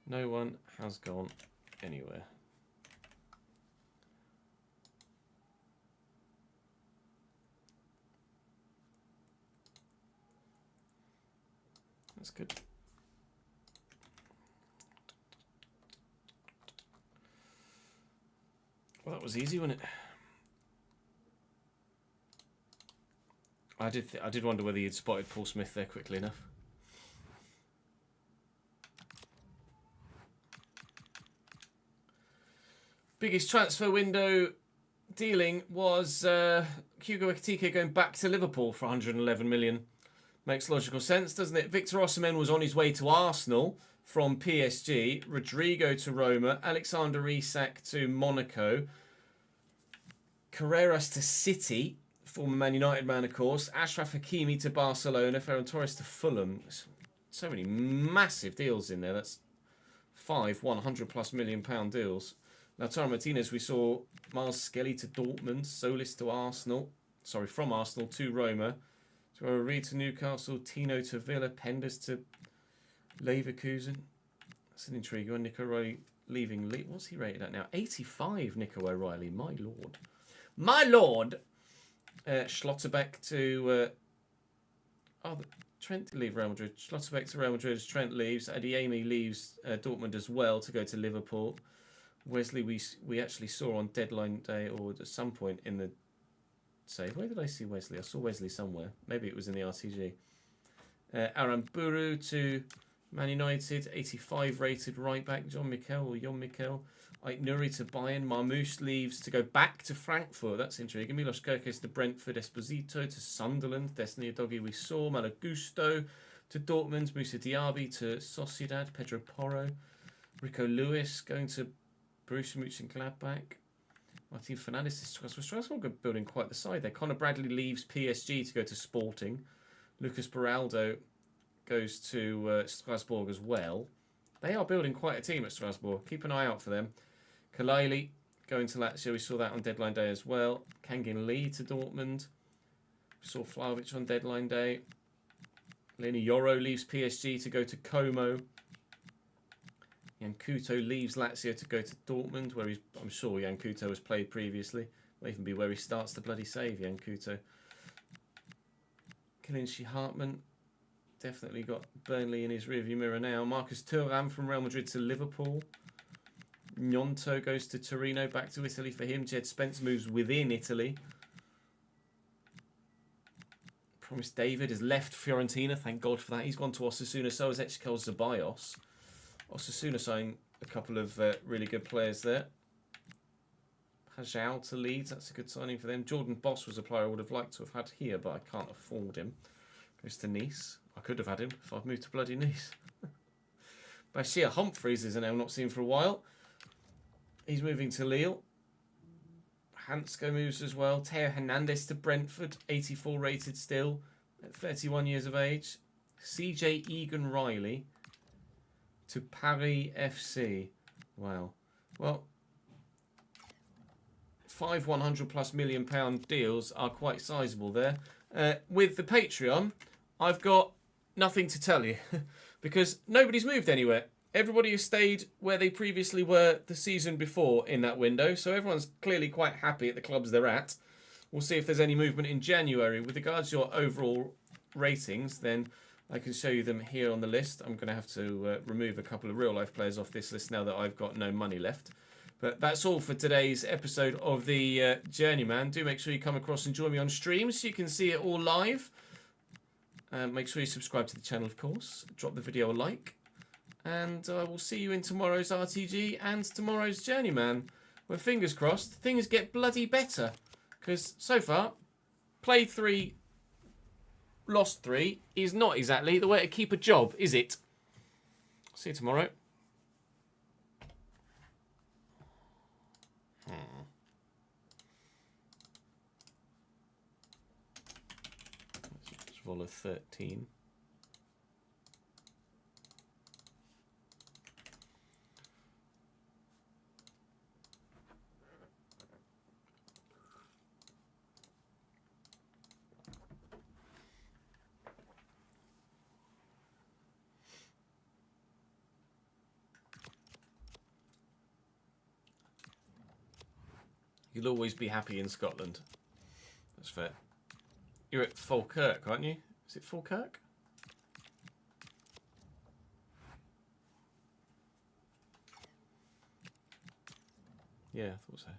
No one has gone anywhere. That's good. Well, that was easy, wasn't it? I did wonder whether you'd spotted Paul Smith there quickly enough. Biggest transfer window dealing was Hugo Ekitike going back to Liverpool for 111 million. Makes logical sense, doesn't it? Victor Osimhen was on his way to Arsenal from PSG, Rodrigo to Roma, Alexander Isak to Monaco, Carreras to City, former Man United man, of course, Ashraf Hakimi to Barcelona, Ferran Torres to Fulham. So many massive deals in there. That's 5 £100+ million deals. Lautaro Martinez, we saw Miles Skelly to Dortmund, Solis to Arsenal, sorry, from Arsenal to Roma, Reed to Newcastle, Tino to Villa, Penders to Leverkusen. That's an intriguing one. Nico O'Reilly leaving. What's he rated at now? 85, Nico O'Reilly. My lord. My lord! Schlotterbeck to... Trent to leave Real Madrid. Schlotterbeck to Real Madrid as Trent leaves. Adeyemi leaves Dortmund as well to go to Liverpool. Wesley we actually saw on deadline day or at some point in the save. Where did I see Wesley? I saw Wesley somewhere. Maybe it was in the RTG. Aramburu to Man United, 85 rated right back. Jon Mikel. Ait Nuri to Bayern. Marmouche leaves to go back to Frankfurt. That's intriguing. Milos Kerkez to Brentford. Esposito to Sunderland. Destiny Udogie we saw. Malagusto to Dortmund. Moussa Diaby to Sociedad. Pedro Porro. Rico Lewis going to Borussia Mönchengladbach. Martin Fernandes to Strasbourg. Strasbourg building quite the side there. Conor Bradley leaves PSG to go to Sporting. Lucas Beraldo goes to Strasbourg as well. They are building quite a team at Strasbourg. Keep an eye out for them. Kalaili going to Lazio. We saw that on deadline day as well. Kangin Lee to Dortmund. We saw Vlahovic on deadline day. Leni Yoro leaves PSG to go to Como. Yankuto leaves Lazio to go to Dortmund, where I'm sure Yankuto has played previously. May even be where he starts to bloody save, Yankuto. Kylian Hartman definitely got Burnley in his rearview mirror now. Marcus Thuram from Real Madrid to Liverpool. Gnonto goes to Torino, back to Italy for him. Jed Spence moves within Italy. Promise David has left Fiorentina, thank God for that. He's gone to Osasuna, so has Ezequiel Ceballos. Osasuna signed a couple of really good players there. Pajal to Leeds, that's a good signing for them. Jordan Boss was a player I would have liked to have had here, but I can't afford him. Goes to Nice. I could have had him if I'd moved to bloody Nice. Bashir Humphreys is a name not seen for a while. He's moving to Lille. Hansko moves as well. Teo Hernandez to Brentford, 84 rated still, at 31 years of age. CJ Egan Riley to Paris FC. Wow. Well, 5 £100+ million deals are quite sizable there. With the Patreon, I've got nothing to tell you because nobody's moved anywhere. Everybody has stayed where they previously were the season before in that window, so everyone's clearly quite happy at the clubs they're at. We'll see if there's any movement in January. With regards to your overall ratings, then I can show you them here on the list. I'm going to have to remove a couple of real-life players off this list now that I've got no money left. But that's all for today's episode of the Journeyman. Do make sure you come across and join me on stream so you can see it all live. Make sure you subscribe to the channel, of course. Drop the video a like. And I will see you in tomorrow's RTG and tomorrow's Journeyman, where, fingers crossed, things get bloody better. Because so far, played 3, lost 3 is not exactly the way to keep a job, is it? See you tomorrow. Vola 13. You'll always be happy in Scotland. That's fair. You're at Falkirk, aren't you? Is it Falkirk? Yeah, I thought so.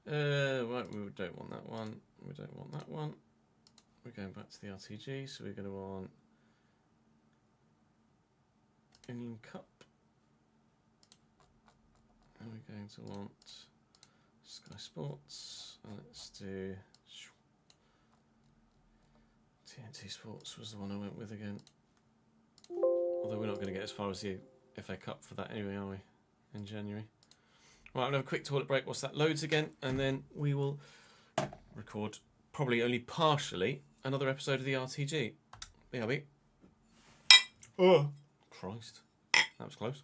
Right, we don't want that one. We don't want that one. We're going back to the RTG, so we're going to want Union Cup. And we're going to want Sky Sports. And let's do TNT Sports was the one I went with again. Although we're not going to get as far as the FA Cup for that anyway, are we? In January. Right, I'm going to have a quick toilet break whilst that loads again, and then we will record, probably only partially, another episode of the RTG. BRB. Oh, Christ. That was close.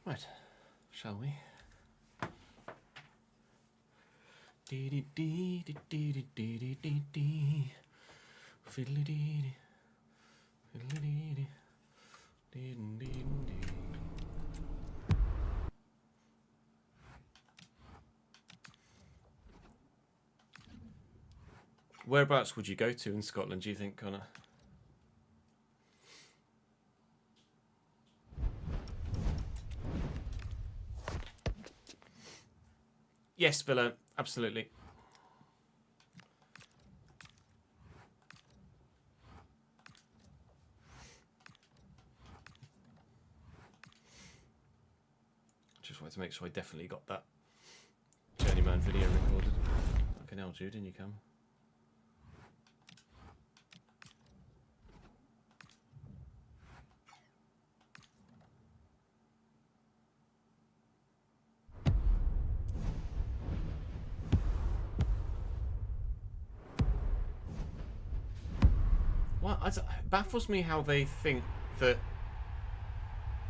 Right, shall we? Dee dee dee dee dee dee dee dee dee. Fiddly dee dee. Fiddly dee dee. Dee dee dee dee. Whereabouts would you go to in Scotland, do you think, Connor? Yes, Villa, absolutely. Just wanted to make sure I definitely got that Journeyman video recorded. Fucking hell, Jude, in you come. Well, it baffles me how they think that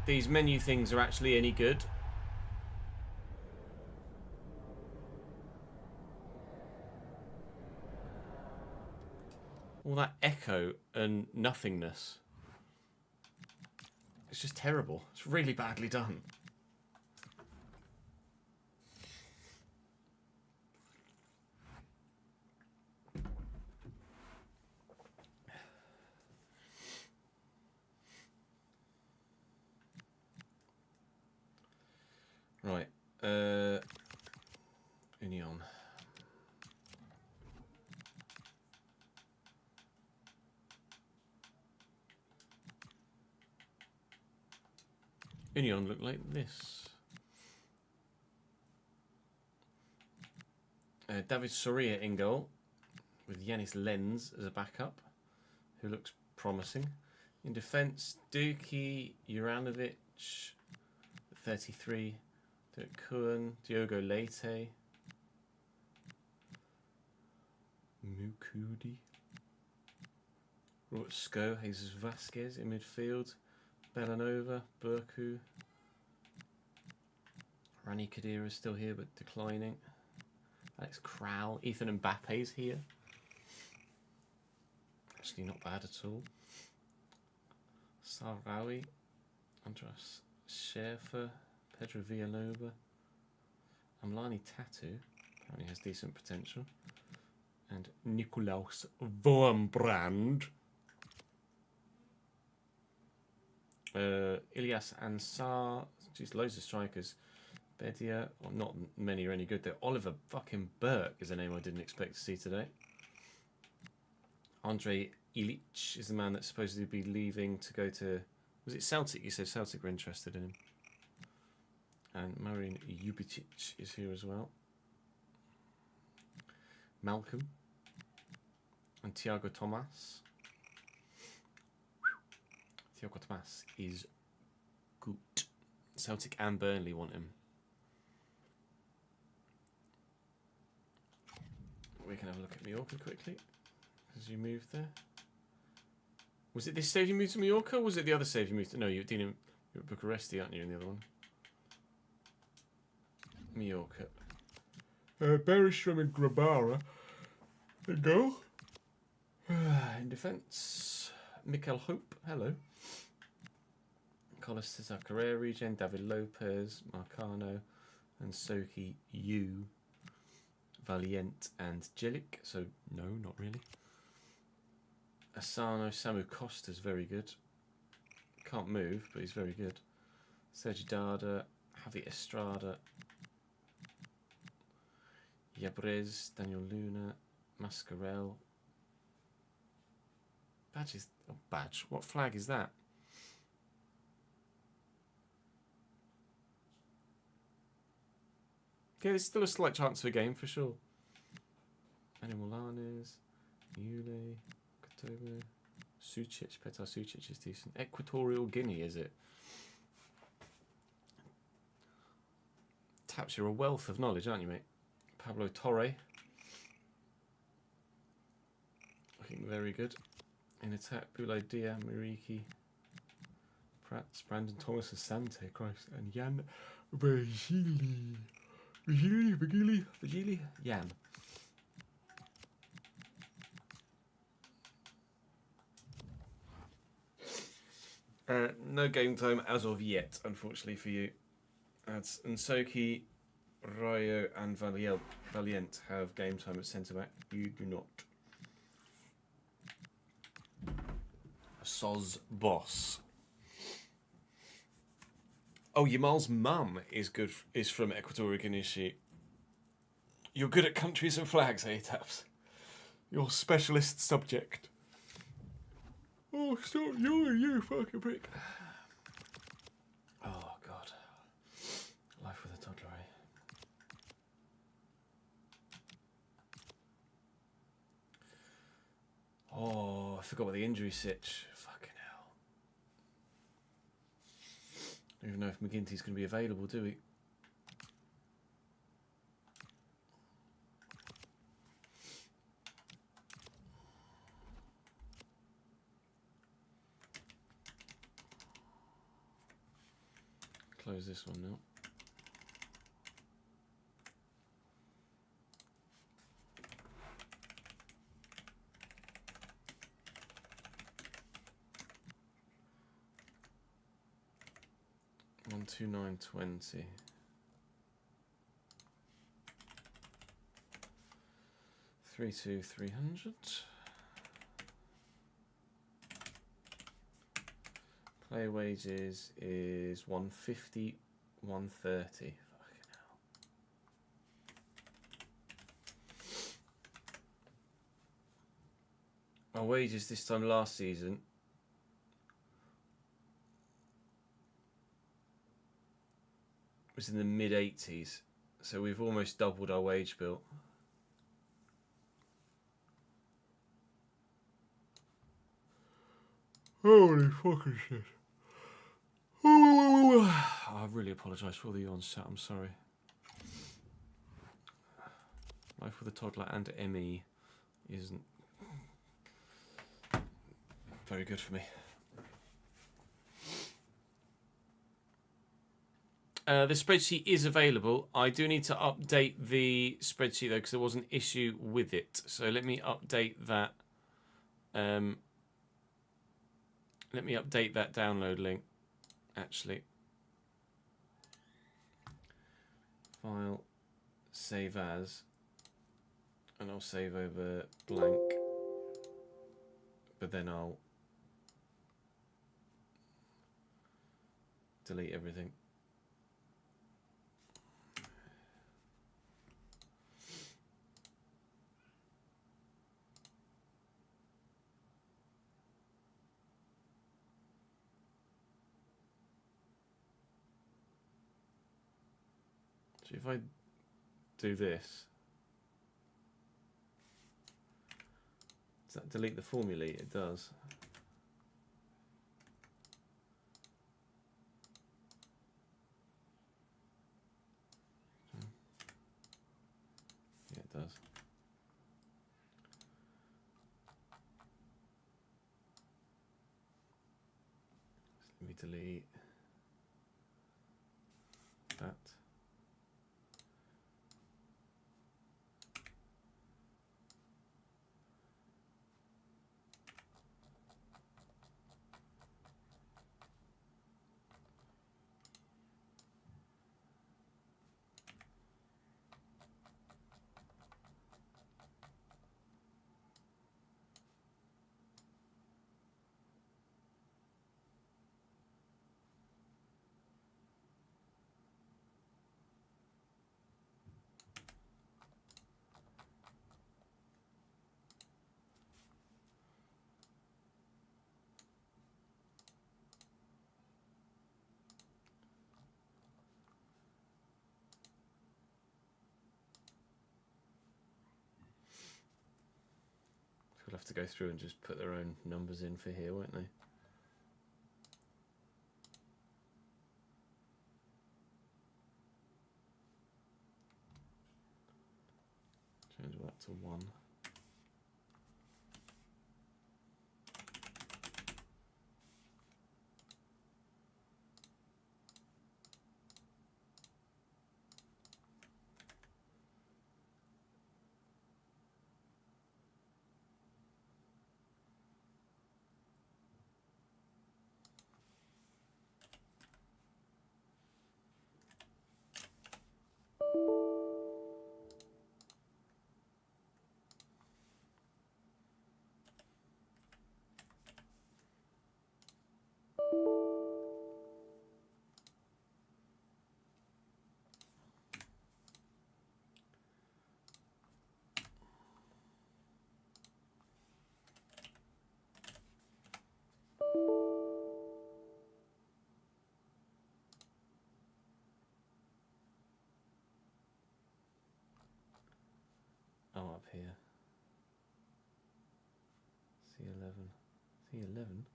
these menu things are actually any good. All that echo and nothingness. It's just terrible. It's really badly done. Right. Union. Union look like this. David Soria in goal, with Yanis Lenz as a backup, who looks promising. In defence, Duki, Juranovic, 33, Dirk Kuhn, Diogo Leite, Mukudi, Robert Sko, Jesus Vasquez in midfield, Bellanova, Burku, Rani Khedira is still here but declining. Alex Crowell, Ethan Mbappe's here. Actually not bad at all. Sarawi, Andras Scherfer, Pedro Villanova, Amlani Tatu, apparently has decent potential, and Nikolaus Vormbrand. Ilyas Ansar, geez, loads of strikers. Bedia, well, not many are any good though. Oliver fucking Burke is a name I didn't expect to see today. Andre Ilic is the man that's supposed to be leaving to go to... Was it Celtic? You said Celtic were interested in him. And Marin Jubicic is here as well. Malcolm. And Thiago Tomas. Thiago Tomas is good. Celtic and Burnley want him. We can have a look at Mallorca quickly as you moved there. Was it this save you moved to Mallorca, or was it the other save you moved to? No, you're at Bucharest, aren't you, in the other one? Mallorca. Berishram and Grabara. There you go. In defence, Mikel Hope. Hello. Carlos Cesar Carrera regen, David Lopez, Marcano, and Soki Yu, Valiant and Jelic. So no, not really. Asano, Samu Costa's very good. Can't move, but he's very good. Sergi Dada, Javi Estrada, Yabrez, Daniel Luna, Mascarell. Badge is... Oh, badge. What flag is that? Okay, there's still a slight chance of a game for sure. Animalanes, Yule, Kotobe, Sucic, Petar Sucic is decent. Equatorial Guinea, is it? Taps, you're a wealth of knowledge, aren't you, mate? Pablo Torre. Looking very good. In attack, Boulay Dia, Mariki, Prats, Brandon Thomas, Asante, Christ, and Jan Virgili. Virgili? Jan. No game time as of yet, unfortunately for you. That's Nsoki, Rayo, and Valiant have game time at centre back. You do not. Soz boss. Oh, Yamal's mum is good. Is from Equatorial Guinea. You're good at countries and flags, eh, Taps? Your specialist subject. Oh, stop! You fucking prick. Oh God. Life with a toddler, eh? Oh, I forgot about the injury sitch. Fucking hell. Don't even know if McGinty's going to be available, do we? Close this one now. $129.20. 300. Play wages is 150, 130. Fucking hell. Our wages this time last season was in the mid-80s, so we've almost doubled our wage bill. Holy fucking shit. I really apologise for all the yawns, chat. I'm sorry. Life with a toddler and ME isn't very good for me. The spreadsheet is available. I do need to update the spreadsheet though, because there was an issue with it. So let me update that. Let me update that download link. Actually, file, save as, and I'll save over blank. But then I'll delete everything. So if I do this, does that delete the formulae? It does. Yeah, it does. Let me delete that. We'll have to go through and just put their own numbers in for here, won't they? Change that to 1. here. C11. C11?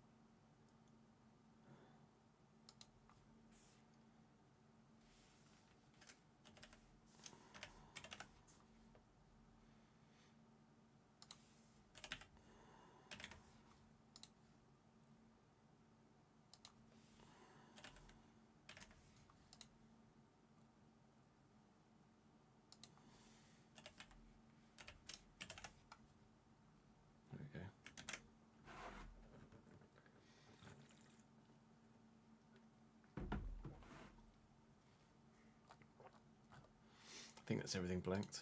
I think that's everything blanked.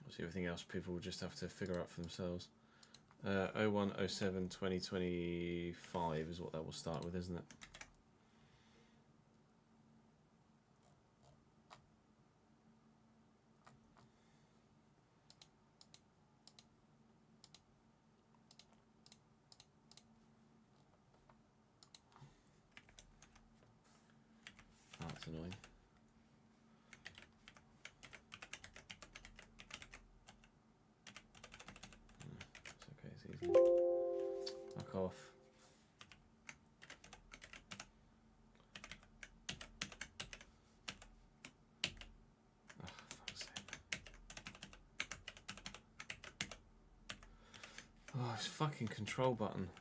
See, everything else people will just have to figure out for themselves. 01/07/2025 is what that will start with, isn't it? Oh, that's annoying. It's okay, it's easy. Fuck off. Oh, fuck's sake. Oh, this fucking control button.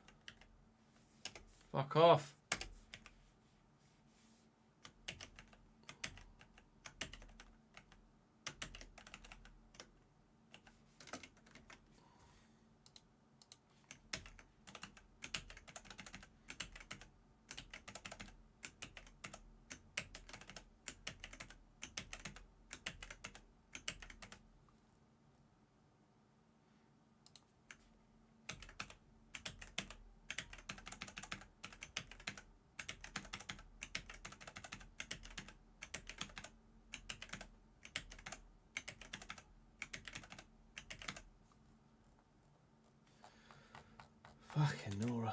Fuck off. Fucking Nora.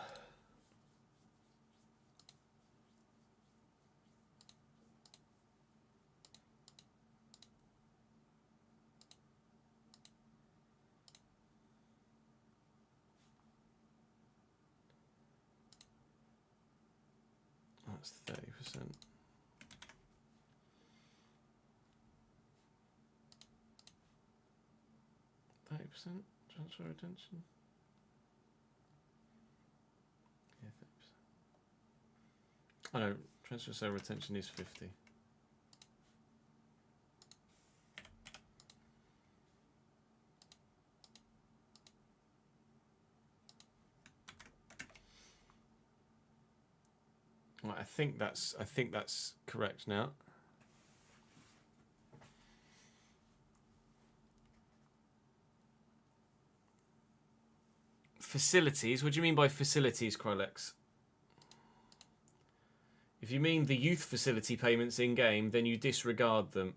That's 30%. 30% transfer retention. Yeah, 30%. Oh no, transfer sale retention is 50. Right, I think that's correct now. Facilities? What do you mean by facilities, Krylex? If you mean the youth facility payments in game, then you disregard them.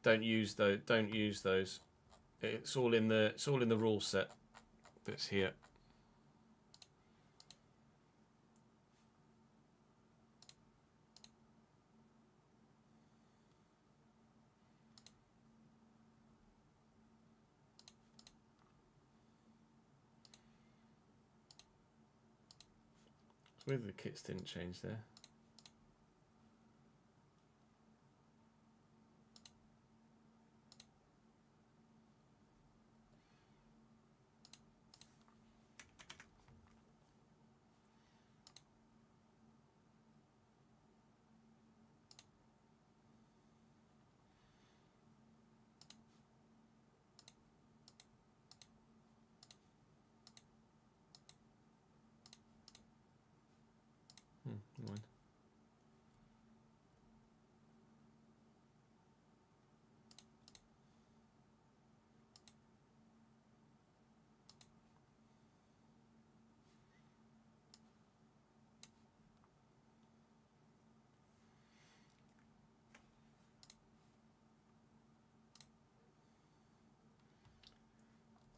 Don't use those. Don't use those. It's all in the rule set that's here. It's weird the kits didn't change there. Mine.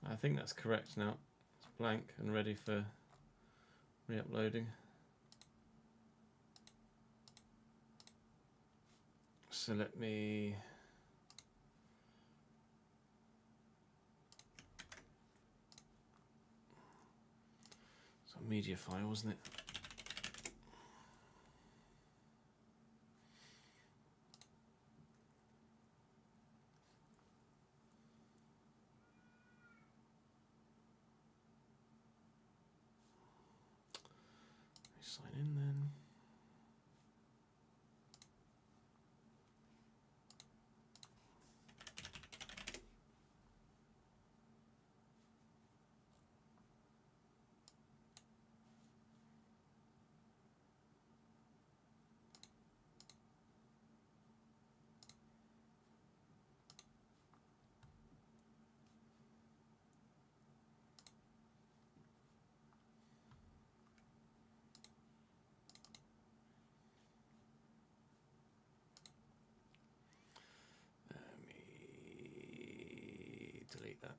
I think that's correct now. It's blank and ready for re-uploading. So let me... It's a media file, wasn't it? Sign in then. Delete that.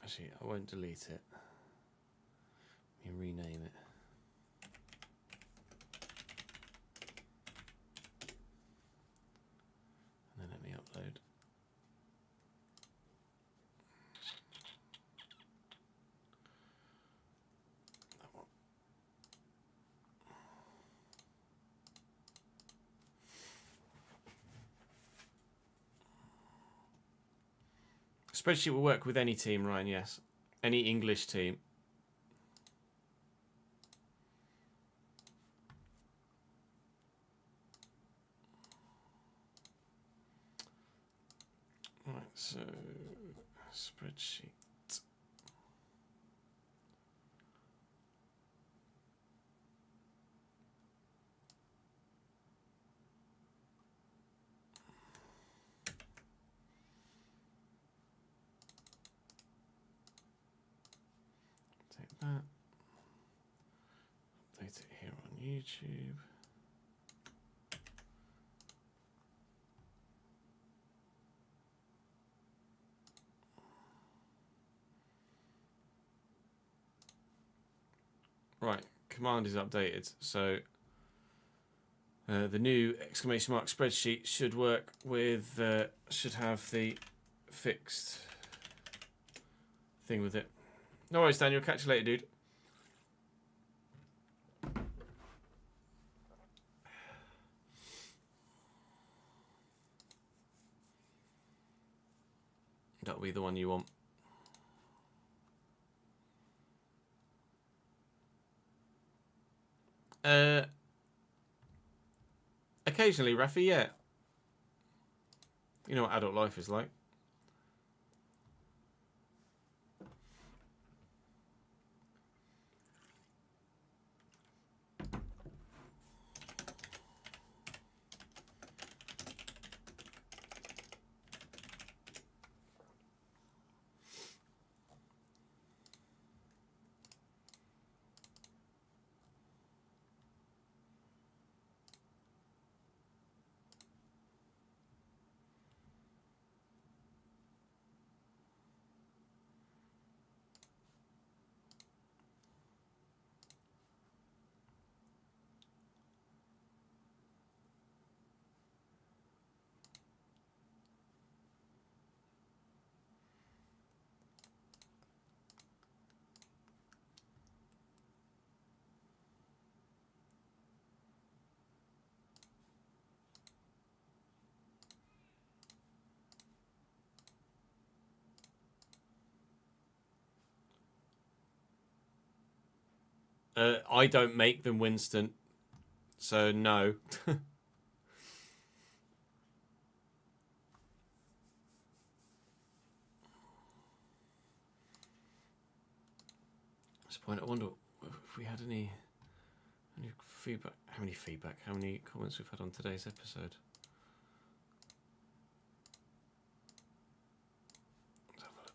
Actually, I won't delete it. Let me rename it. And then let me upload. That one. Spreadsheet will work with any team, Ryan, yes. Any English team. Right, so spreadsheet. Take that. Update it here on YouTube. Right, command is updated. So the new exclamation mark spreadsheet should work with, should have the fixed thing with it. No worries, Daniel. Catch you later, dude. That'll be the one you want. Occasionally, Rafi, yeah. You know what adult life is like. I don't make them, Winston. So, no. That's the point. I wonder if we had any feedback. How many comments we've had on today's episode. Let's have a look.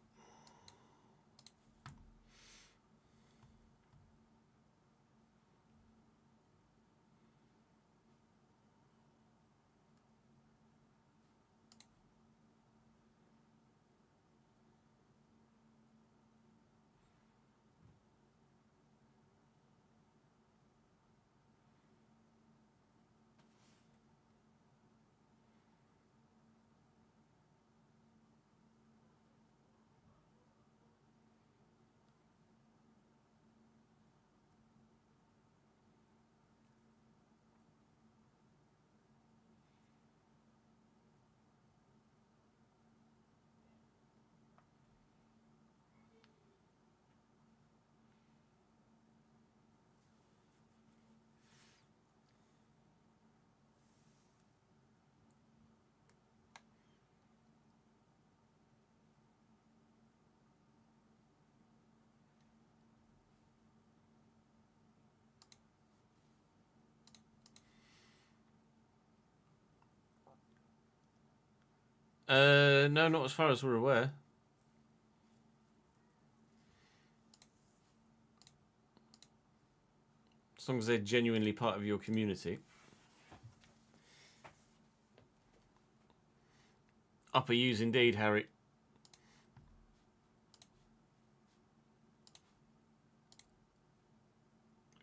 No, not as far as we're aware. As long as they're genuinely part of your community. Upper U's indeed, Harry.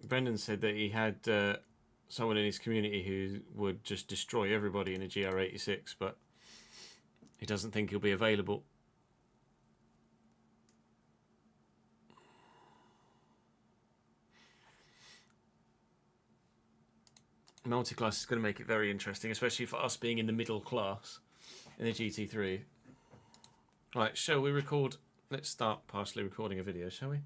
Brendan said that he had someone in his community who would just destroy everybody in a GR86, but he doesn't think he'll be available. Multi-class is going to make it very interesting, especially for us being in the middle class in the GT3. Right, shall we record? Let's start partially recording a video, shall we?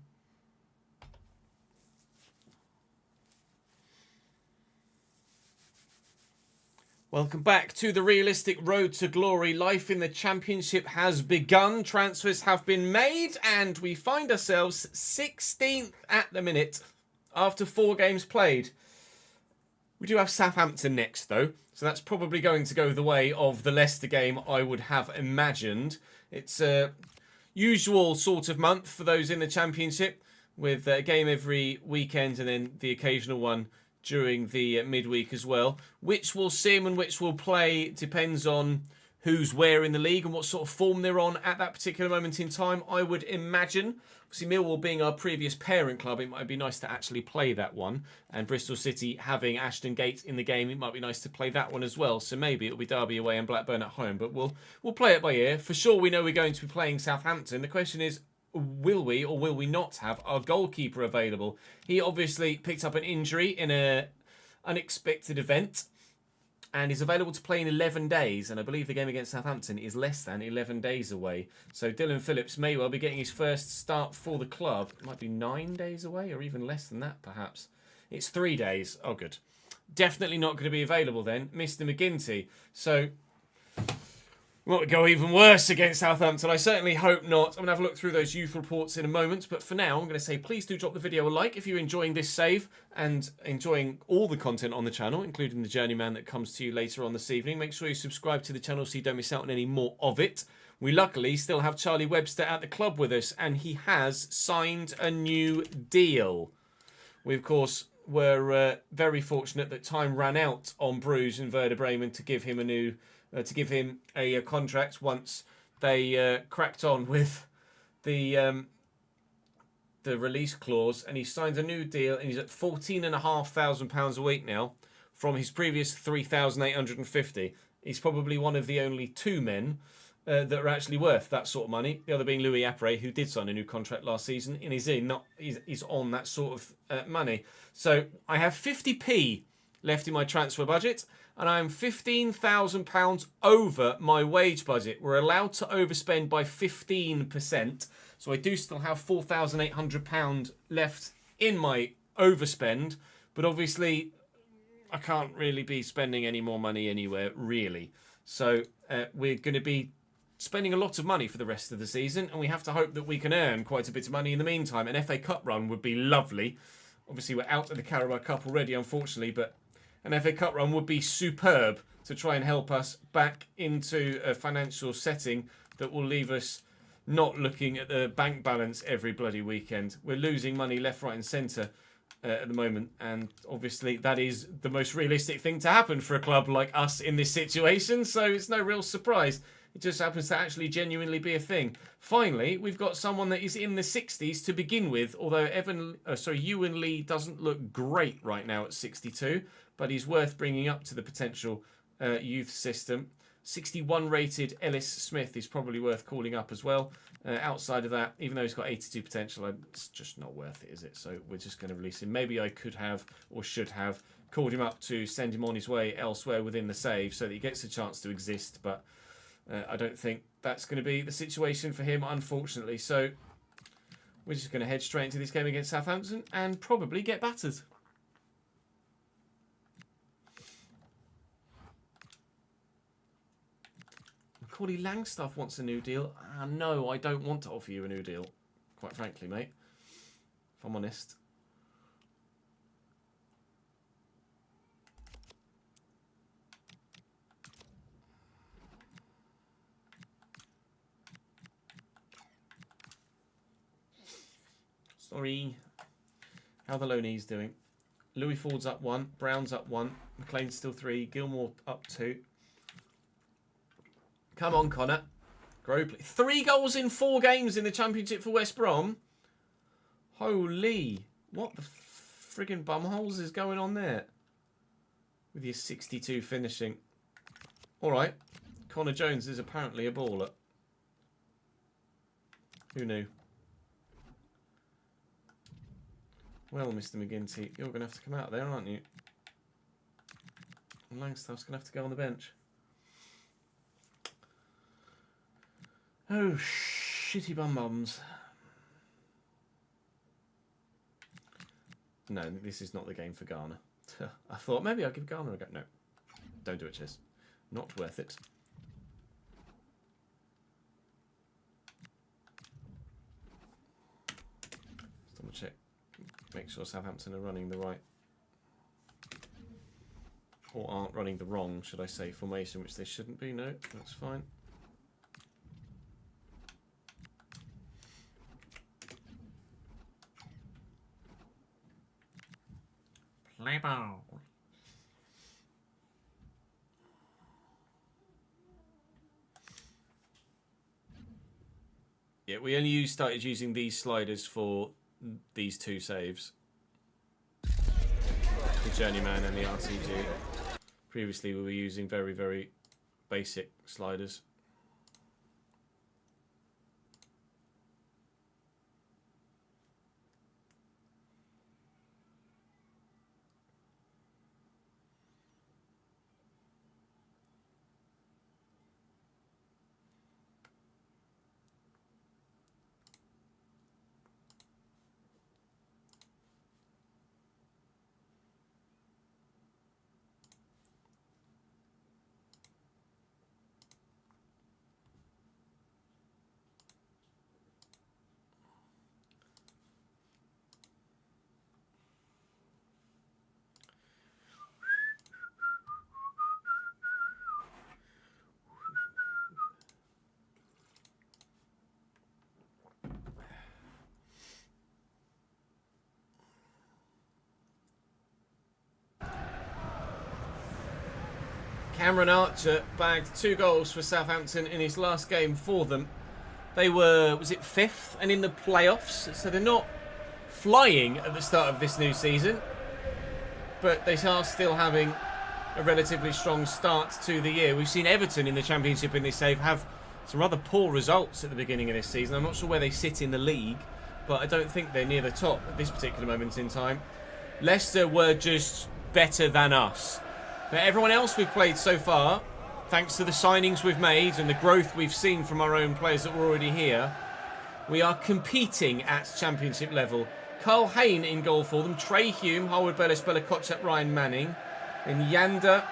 Welcome back to the realistic road to glory. Life in the Championship has begun. Transfers have been made, and we find ourselves 16th at the minute after 4 games played. We do have Southampton next, though, so that's probably going to go the way of the Leicester game, I would have imagined. It's a usual sort of month for those in the Championship, with a game every weekend and then the occasional one during the midweek as well. Which will sim and which will play depends on who's where in the league and what sort of form they're on at that particular moment in time, I would imagine. Obviously, Millwall being our previous parent club, it might be nice to actually play that one. And Bristol City having Ashton Gate in the game, it might be nice to play that one as well. So maybe it'll be Derby away and Blackburn at home. But we'll play it by ear. For sure, we know we're going to be playing Southampton. The question is, will we or will we not have our goalkeeper available? He obviously picked up an injury in an unexpected event and is available to play in 11 days. And I believe the game against Southampton is less than 11 days away. So Dylan Phillips may well be getting his first start for the club. It might be 9 days away or even less than that, perhaps. It's 3 days. Oh, good. Definitely not going to be available then. Mr. McGinty. So we might go even worse against Southampton. I certainly hope not. I'm going to have a look through those youth reports in a moment. But for now, I'm going to say please do drop the video a like if you're enjoying this save and enjoying all the content on the channel, including the Journeyman that comes to you later on this evening. Make sure you subscribe to the channel so you don't miss out on any more of it. We luckily still have Charlie Webster at the club with us, and he has signed a new deal. We, of course, were very fortunate that time ran out on Bruges and Werder Bremen to give him a new... to give him a contract once they cracked on with the release clause, and he signed a new deal, and he's at £14,500 a week now from his previous £3,850. He's probably one of the only 2 men that are actually worth that sort of money. The other being Louis Appre, who did sign a new contract last season, and he's on that sort of money. So I have 50p left in my transfer budget, and I am £15,000 over my wage budget. We're allowed to overspend by 15%, so I do still have £4,800 left in my overspend, but obviously I can't really be spending any more money anywhere, really. So we're going to be spending a lot of money for the rest of the season, and we have to hope that we can earn quite a bit of money in the meantime. An FA Cup run would be lovely. Obviously, we're out of the Carabao Cup already, unfortunately, but an FA Cup run would be superb to try and help us back into a financial setting that will leave us not looking at the bank balance every bloody weekend. We're losing money left, right and centre at the moment, and obviously that is the most realistic thing to happen for a club like us in this situation, so it's no real surprise. It just happens to actually genuinely be a thing. Finally, we've got someone that is in the 60s to begin with, although Ewan Lee doesn't look great right now at 62, but he's worth bringing up to the potential youth system. 61 rated Ellis Smith is probably worth calling up as well. Outside of that, even though he's got 82 potential, it's just not worth it, is it? So we're just going to release him. Maybe I could have, or should have, called him up to send him on his way elsewhere within the save so that he gets a chance to exist, but I don't think that's going to be the situation for him, unfortunately. So we're just going to head straight into this game against Southampton and probably get battered. Corey Langstaff wants a new deal. No, I don't want to offer you a new deal, quite frankly, mate, if I'm honest. Sorry. How are the Loneys doing? Louis Ford's up 1. Brown's up 1. McLean's still 3. Gilmore up 2. Come on, Connor. Grobley. 3 goals in 4 games in the Championship for West Brom. Holy. What the friggin' bumholes is going on there? With your 62 finishing. Alright. Connor Jones is apparently a baller. Who knew? Well, Mr. McGinty, you're going to have to come out there, aren't you? And Langstaff's going to have to go on the bench. Oh, shitty bum-bums. No, this is not the game for Ghana. I thought maybe I'll give Ghana a go. No, don't do it, Chiz. Not worth it. Just double check. Make sure Southampton are running the right, or aren't running the wrong, should I say, formation, which they shouldn't be. No, that's fine. Play ball. Yeah, we only started using these sliders for these 2 saves. The Journeyman and the RTG. Previously we were using very, very basic sliders. Cameron Archer bagged 2 goals for Southampton in his last game for them. They were, was it 5th and in the playoffs? So they're not flying at the start of this new season. But they are still having a relatively strong start to the year. We've seen Everton in the Championship in this save have some rather poor results at the beginning of this season. I'm not sure where they sit in the league, but I don't think they're near the top at this particular moment in time. Leicester were just better than us. But everyone else we've played so far, thanks to the signings we've made and the growth we've seen from our own players that were already here, we are competing at Championship level. Carl Hayne in goal for them, Trey Hume, Harwood Bellis, Bella Kochap, Ryan Manning, and Yanda,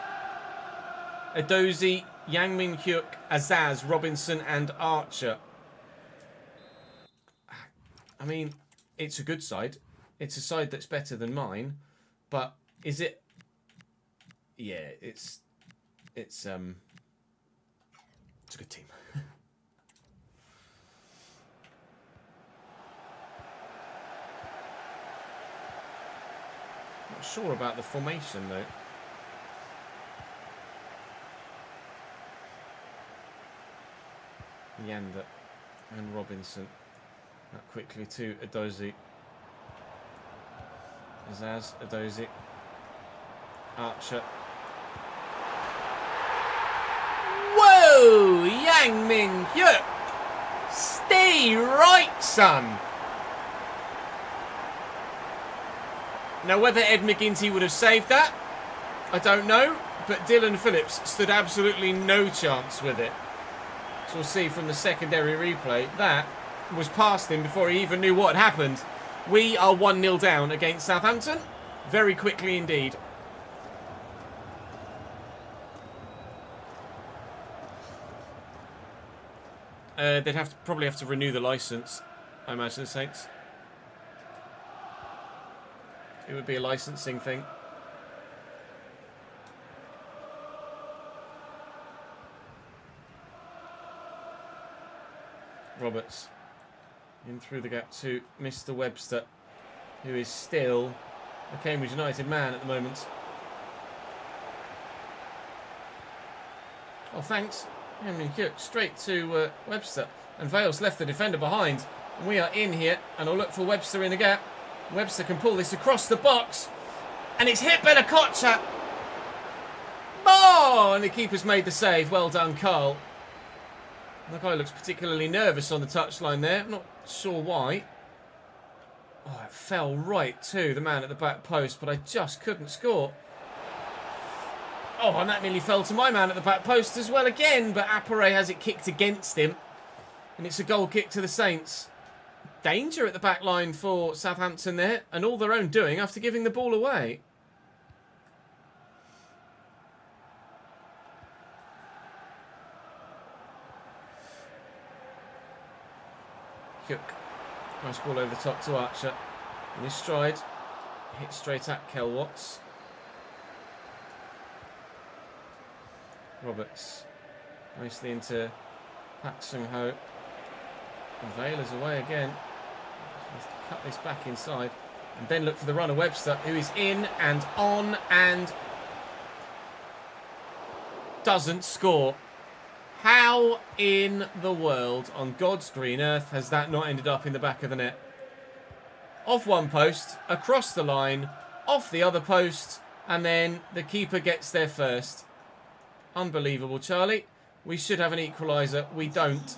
Edozie, Yang Min Hyuk, Azaz, Robinson and Archer. I mean, it's a good side. It's a side that's better than mine, but is it? Yeah, it's a good team. Not sure about the formation though. Yanda and Robinson. That quickly to Edozie. Azaz, Edozie. Archer. Whoa! Yang Min Hyuk! Stay right, son! Now, whether Ed McGinty would have saved that, I don't know. But Dylan Phillips stood absolutely no chance with it. So we'll see from the secondary replay. That was past him before he even knew what had happened. We are 1-0 down against Southampton. Very quickly indeed. They'd probably have to renew the licence, I imagine, the Saints. It would be a licensing thing. Roberts. In through the gap to Mr. Webster, who is still a Cambridge United man at the moment. Oh, thanks. I mean, straight to Webster. And Vale's left the defender behind. And we are in here, and I'll look for Webster in the gap. Webster can pull this across the box. And it's hit Bella-Kotchap. Oh, and the keeper's made the save. Well done, Carl. The guy looks particularly nervous on the touchline there. I'm not sure why. Oh, it fell right to the man at the back post, but I just couldn't score. Oh, and that nearly fell to my man at the back post as well again, but Appere has it kicked against him. And it's a goal kick to the Saints. Danger at the back line for Southampton there, and all their own doing after giving the ball away. Cook. Nice ball over the top to Archer. In his stride. Hit straight at Kel Watts. Roberts. Nicely into Pak Sung Ho. And Vale is away again. Let's cut this back inside. And then look for the runner Webster, who is in and on and doesn't score. How in the world, on God's green earth, has that not ended up in the back of the net? Off one post, across the line, off the other post, and then the keeper gets there first. Unbelievable, Charlie. We should have an equaliser. We don't.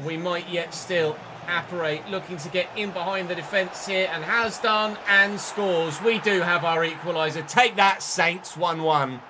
We might yet still. Appere looking to get in behind the defence here, and has done, and scores. We do have our equaliser. Take that, Saints. 1-1.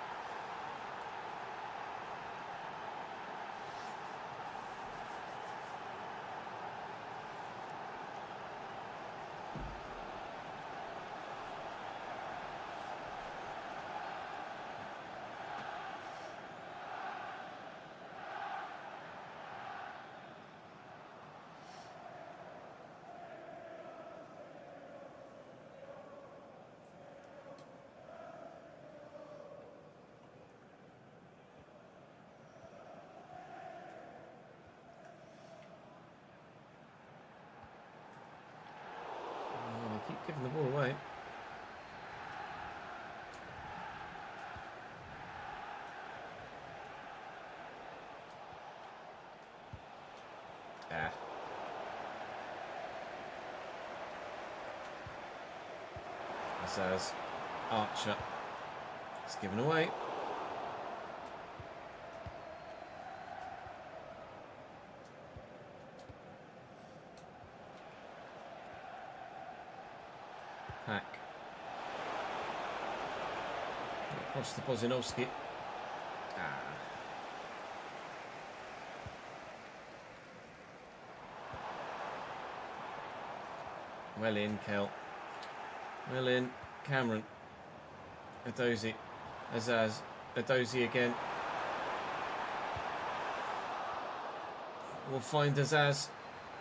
Keep giving the ball away. As Archer. It's given away. Pack. Across to Bozinovski. Well in, Kel. Well in. Cameron. Adozie. Azaz. Adozie again. We'll find Azaz.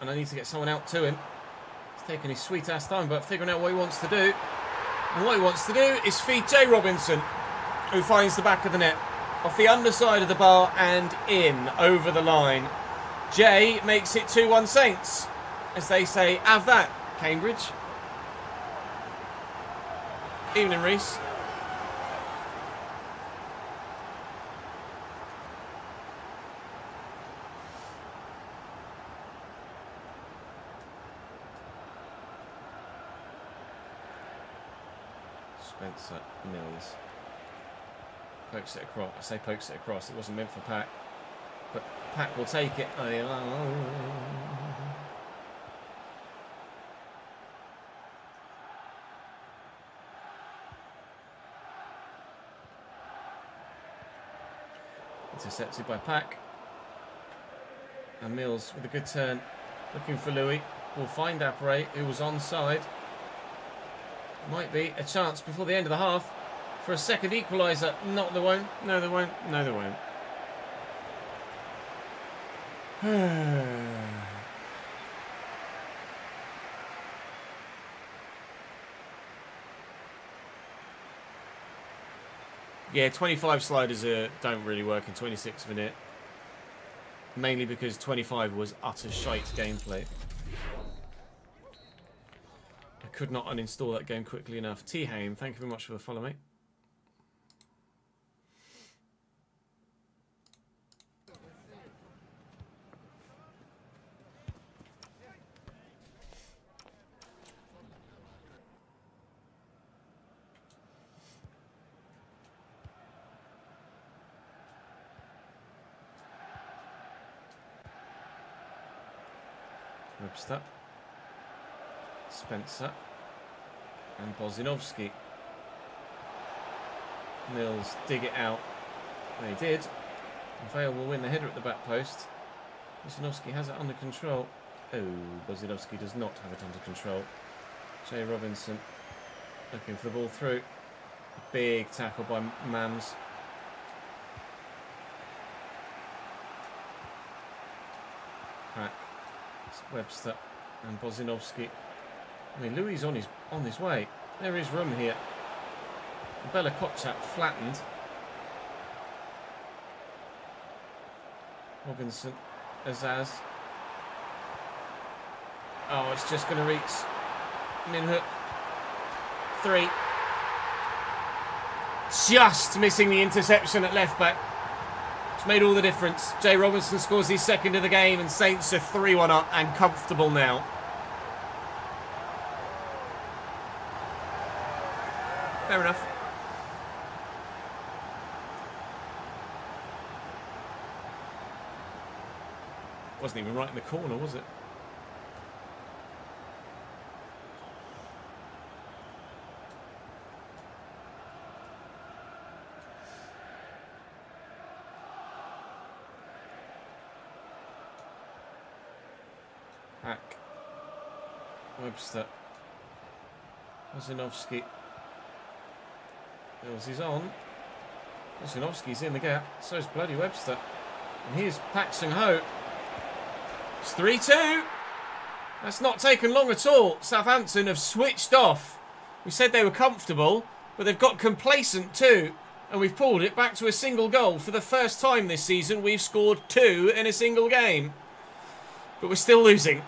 And I need to get someone out to him. He's taking his sweet ass time, but figuring out what he wants to do. And what he wants to do is feed Jay Robinson, who finds the back of the net. Off the underside of the bar and in over the line. Jay makes it 2-1 Saints. As they say, have that, Cambridge. Evening, Reese. Spencer Mills. Pokes it across. I say pokes it across. It wasn't meant for Pack. But Pack will take it. Intercepted by Pack. And Mills with a good turn. Looking for Louis. Will find Appere, who was onside. Might be a chance before the end of the half for a second equaliser. Not they won't. No, they won't. No, they won't. Yeah, 25 sliders don't really work in 26 of a net. Mainly because 25 was utter shite gameplay. I could not uninstall that game quickly enough. T-Haim, thank you very much for the follow, mate. Webster, Spencer, and Bozinovski. Mills dig it out. They did. Vale will win the header at the back post. Bozinovski has it under control. Oh, Bozinovski does not have it under control. Jay Robinson looking for the ball through. Big tackle by Mams. Crack. Webster and Bozinovski. I mean, Louis on his way. There is room here. Bella Kotchap flattened. Robinson, Azaz. Oh, it's just going to reach Minhook. 3. Just missing the interception at left back. It's made all the difference. Jay Robinson scores his second of the game and Saints are 3-1 up and comfortable now. Fair enough. Wasn't even right in the corner, was it? Hack. Webster. Bozinovski. Mills is on. Bozinovski's in the gap. So is bloody Webster. And here's Pak Sung-ho. It's 3-2. That's not taken long at all. Southampton have switched off. We said they were comfortable, but they've got complacent too. And we've pulled it back to a single goal. For the first time this season, we've scored 2 in a single game. But we're still losing.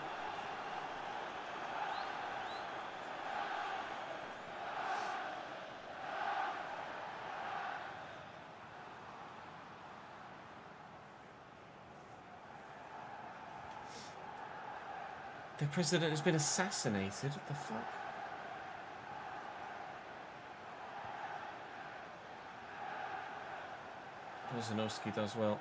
The president has been assassinated. What the fuck? Bozinovski does well.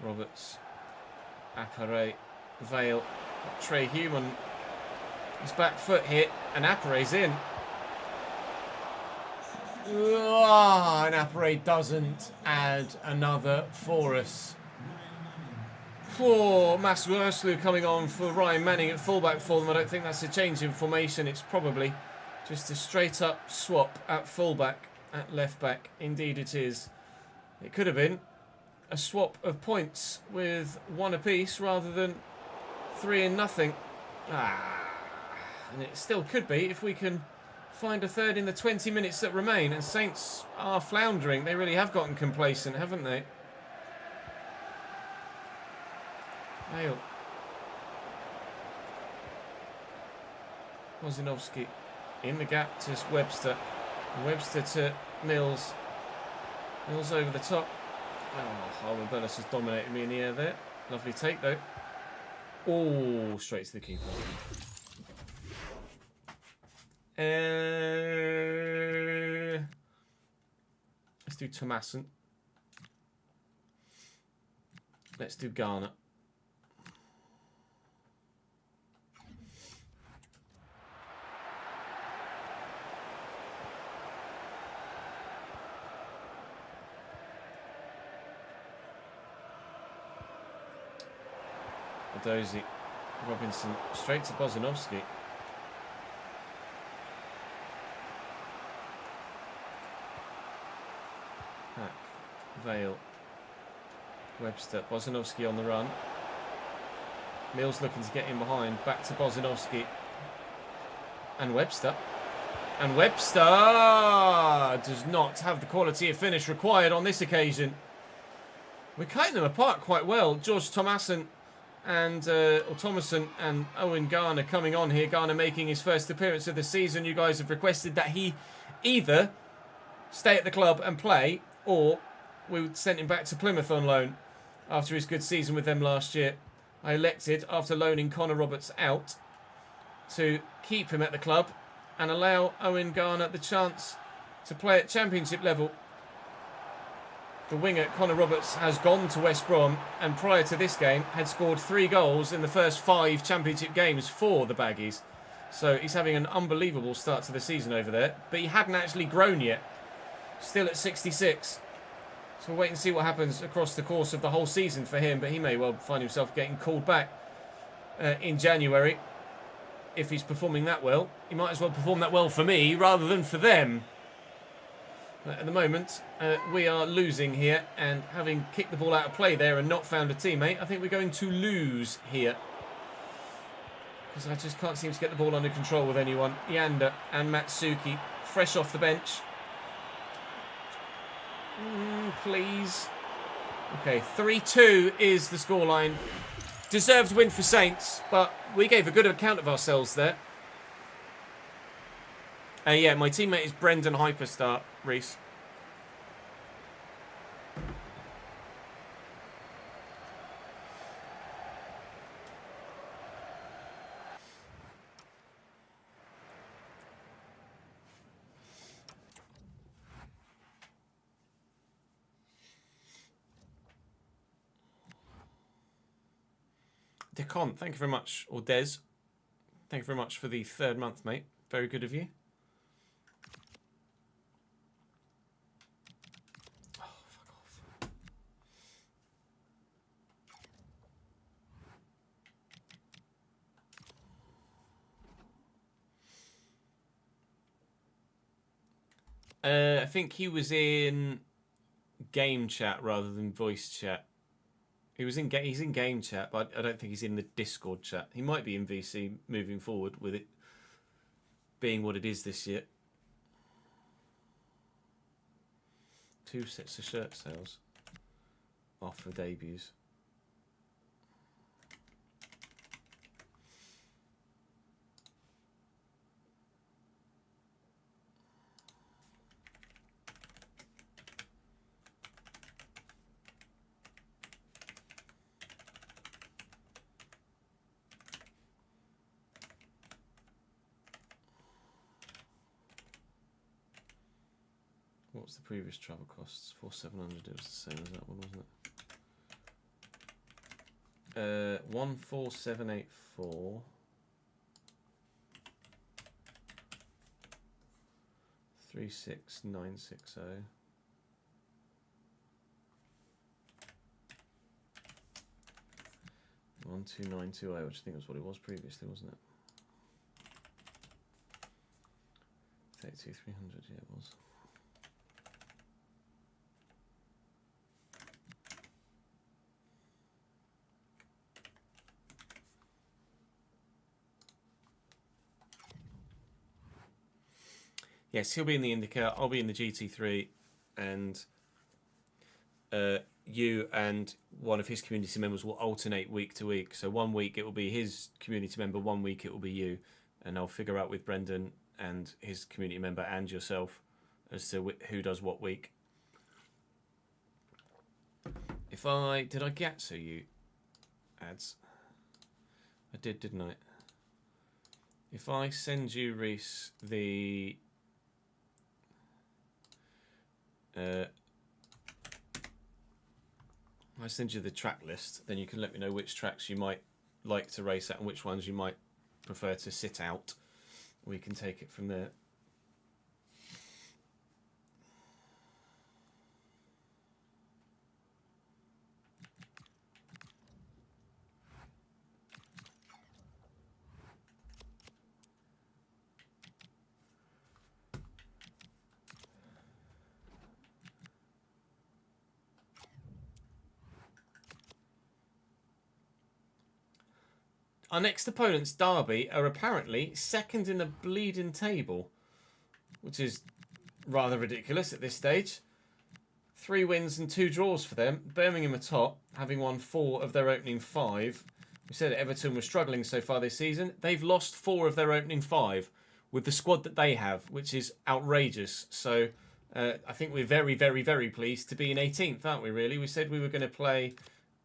Roberts. Appare. Vale. Trey Human. His back foot hit and Appare's in. And Appare doesn't add another for us. For Masuo Ursulu coming on for Ryan Manning at fullback for them. I don't think that's a change in formation. It's probably just a straight up swap at fullback, at left back. Indeed it is. It could have been a swap of points with 1 apiece rather than 3-0. And it still could be if we can find a third in the 20 minutes that remain. And Saints are floundering. They really have gotten complacent, haven't they? Hale. Bozinovski in the gap to Webster. Webster to Mills. Mills over the top. Oh, Harlan Bellis has dominated me in the air there. Lovely take though. Oh, straight to the keeper. Let's do Tomasson. Let's do Garner. Dozy, Robinson, straight to Bozinovski. Hack, Vale, Webster, Bozinovski on the run. Mills looking to get in behind, back to Bozinovski. And Webster. And Webster does not have the quality of finish required on this occasion. We're cutting them apart quite well. George Thomason and Thomason and Owen Garner coming on here. Garner making his first appearance of the season. You guys have requested that he either stay at the club and play, or we sent him back to Plymouth on loan after his good season with them last year. I elected, after loaning Connor Roberts out, to keep him at the club and allow Owen Garner the chance to play at championship level. The winger, Connor Roberts, has gone to West Brom and prior to this game had scored 3 goals in the first 5 championship games for the Baggies. So he's having an unbelievable start to the season over there. But he hadn't actually grown yet. Still at 66. So we'll wait and see what happens across the course of the whole season for him. But he may well find himself getting called back in January. If he's performing that well, he might as well perform that well for me rather than for them. At the moment, we are losing here, and having kicked the ball out of play there and not found a teammate, I think we're going to lose here. Because I just can't seem to get the ball under control with anyone. Yanda and Matsuki, fresh off the bench. Please. Okay, 3-2 is the scoreline. Deserved win for Saints, but we gave a good account of ourselves there. Yeah, my teammate is Brendan Hyperstar, Reese. Decon, thank you very much. Or Des, thank you very much for the 3rd month, mate. Very good of you. Oh, fuck off. I think he was in game chat rather than voice chat. He's in game chat, but I don't think he's in the Discord chat. He might be in VC moving forward with it being what it is this year. 2 sets of shirt sales off for debuts. What was the previous travel costs? 4,700. It was the same as that one, wasn't it? 14784. 36960. 12920, which I think was what it was previously, wasn't it? 32,300. Yeah, it was. Yes, he'll be in the IndyCar. I'll be in the GT3, and you and one of his community members will alternate week to week. So 1 week it will be his community member, 1 week it will be you, and I'll figure out with Brendan and his community member and yourself as to who does what week. Did I get so you ads? I did, didn't I? If I send you, Reese, the I send you the track list, then you can let me know which tracks you might like to race at and which ones you might prefer to sit out. We can take it from there. Our next opponents, Derby, are apparently second in the bleeding table. which is rather ridiculous at this stage. 3 wins and 2 draws for them. Birmingham are top, having won 4 of their opening 5. We said Everton were struggling so far this season. They've lost 4 of their opening 5 with the squad that they have, which is outrageous. So I think we're very, very, very pleased to be in 18th, aren't we, really? We said we were going to play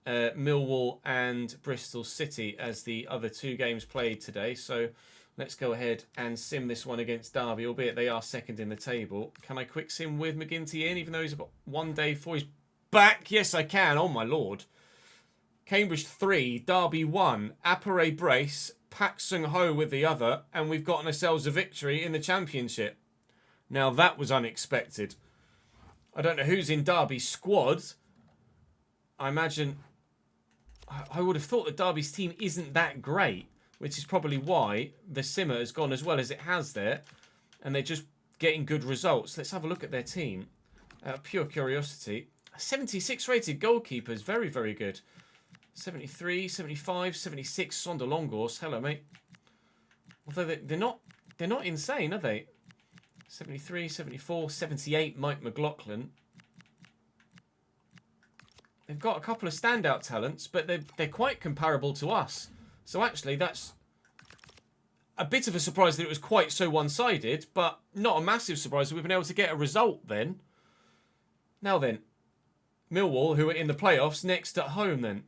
Millwall and Bristol City as the other 2 games played today. So let's go ahead and sim this one against Derby, albeit they are second in the table. Can I quick sim with McGinty in, even though he's got 1 day before he's back? Yes, I can. Oh, my Lord. Cambridge 3, Derby 1, Appare brace, Pak Sung Ho with the other, and we've gotten ourselves a victory in the Championship. Now, that was unexpected. I don't know who's in Derby's squad. I imagine... I would have thought that Derby's team isn't that great, which is probably why the simmer has gone as well as it has there, and they're just getting good results. Let's have a look at their team. Pure curiosity. 76 rated goalkeepers. Very, very good. 73, 75, 76 Sonda Longos. Hello, mate. Although they're not insane, are they? 73, 74, 78 Mike McLaughlin. They've got a couple of standout talents, but they're quite comparable to us. So actually, that's a bit of a surprise that it was quite so one-sided, but not a massive surprise that we've been able to get a result then. Now then, Millwall, who are in the playoffs, next at home then.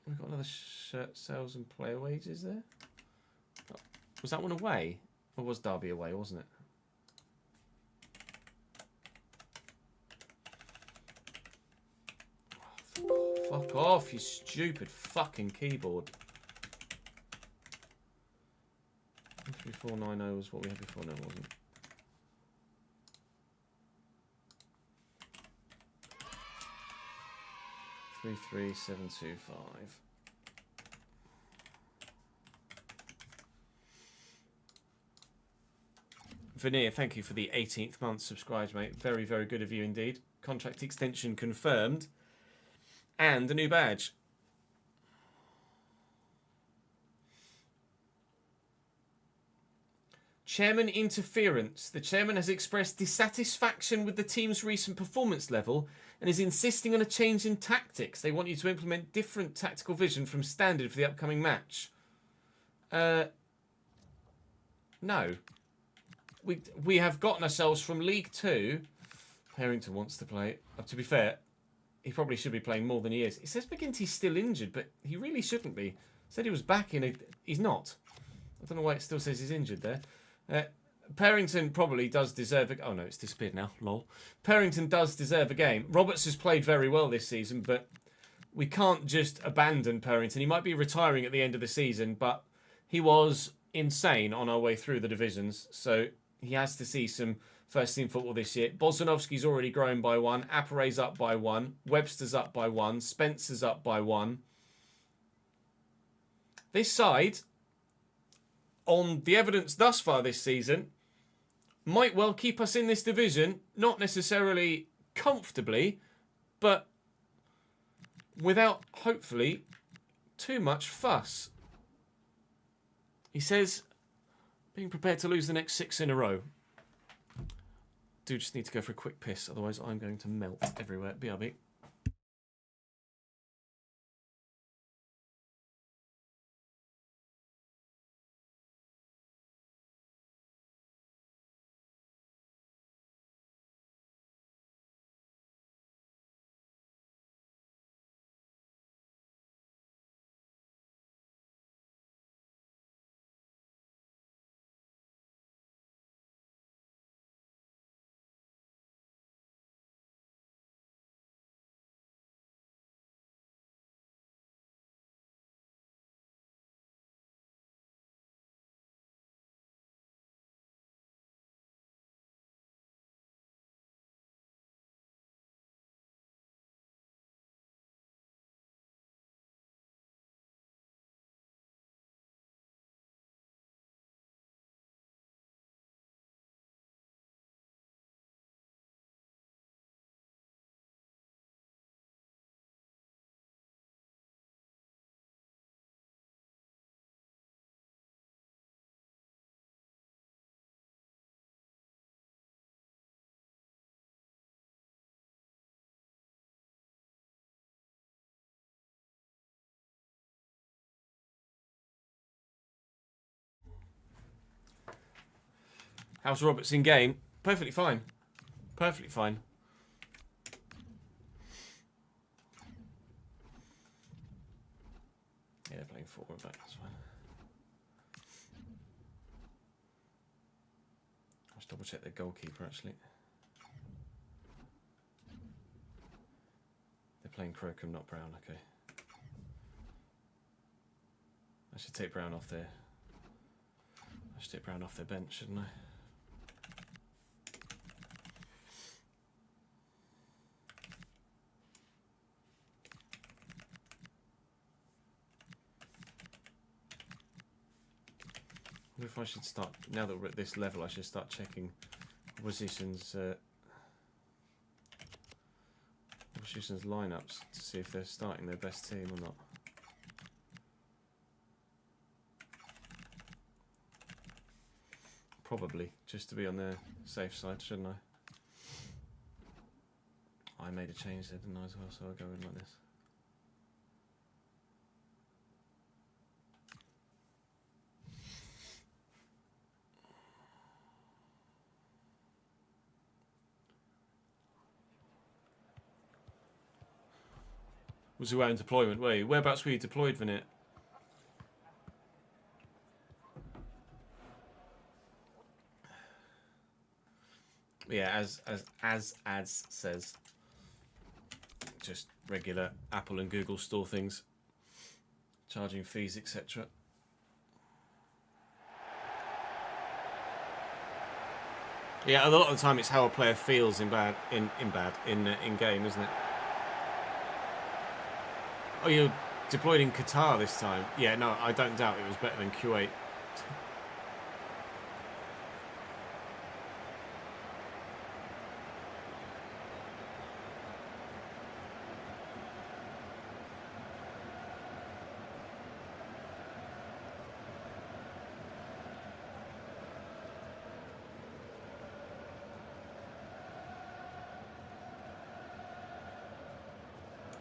We've got another shirt sales and player wages there. Oh, was that one away? Or was Derby away, wasn't it? Oh, fuck off, you stupid fucking keyboard. 3490 was what we had before, no it wasn't. Three, 3725. Veneer, thank you for the 18th month subscribed, mate. Very, very good of you indeed. Contract extension confirmed. And a new badge. Chairman interference. The chairman has expressed dissatisfaction with the team's recent performance level and is insisting on a change in tactics. They want you to implement different tactical vision from standard for the upcoming match. No. We have gotten ourselves from League 2. Harrington wants to play. To be fair, he probably should be playing more than he is. It says McGinty's still injured, but he really shouldn't be. Said he was back in a... He's not. I don't know why it still says he's injured there. Parrington probably does deserve a... Oh no, it's disappeared now. Lol. Parrington does deserve a game. Roberts has played very well this season, but we can't just abandon Parrington. He might be retiring at the end of the season, but he was insane on our way through the divisions, so he has to see some first team football this year. Bozanovski's already grown by 1. Appare's up by 1. Webster's up by 1. Spencer's up by 1. This side, on the evidence thus far this season, might well keep us in this division, not necessarily comfortably, but without, hopefully, too much fuss. He says, being prepared to lose the next 6 in a row. Do just need to go for a quick piss, otherwise I'm going to melt everywhere. BRB. How's Roberts in game? Perfectly fine. Perfectly fine. Yeah, they're playing forward back, that's fine. Let's double check their goalkeeper actually. They're playing Crocombe, not Brown, okay. I should take Brown off there. I should take Brown off their bench, shouldn't I? I wonder if I should start, now that we're at this level, I should start checking opposition's lineups to see if they're starting their best team or not. Probably, just to be on the safe side, shouldn't I? I made a change there, didn't I, as well, so I'll go in like this. Was you out in deployment, were you? Whereabouts were you deployed, Vinit? Yeah, as ads says, just regular Apple and Google store things, charging fees, etc. Yeah, a lot of the time it's how a player feels in game, isn't it? Oh, you're deployed in Qatar this time? Yeah, no, I don't doubt it was better than Kuwait.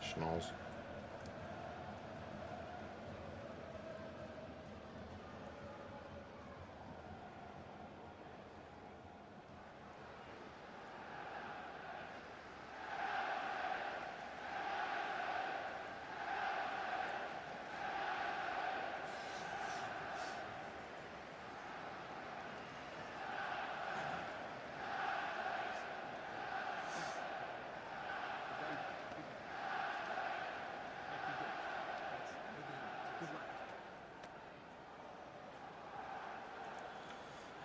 Schnoz.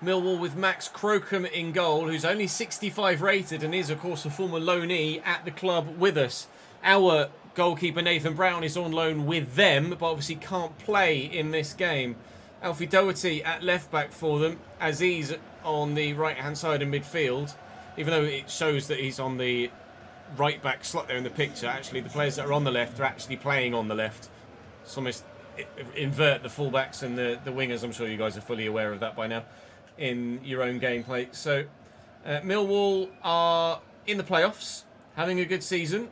Millwall with Max Crocombe in goal, who's only 65 rated and is, of course, a former loanee at the club with us. Our goalkeeper, Nathan Brown, is on loan with them, but obviously can't play in this game. Alfie Doherty at left-back for them. Aziz on the right-hand side of midfield. Even though it shows that he's on the right-back slot there in the picture, actually, the players that are on the left are actually playing on the left. It's almost invert the fullbacks and the wingers. I'm sure you guys are fully aware of that by now in your own gameplay. So Millwall are in the playoffs, having a good season.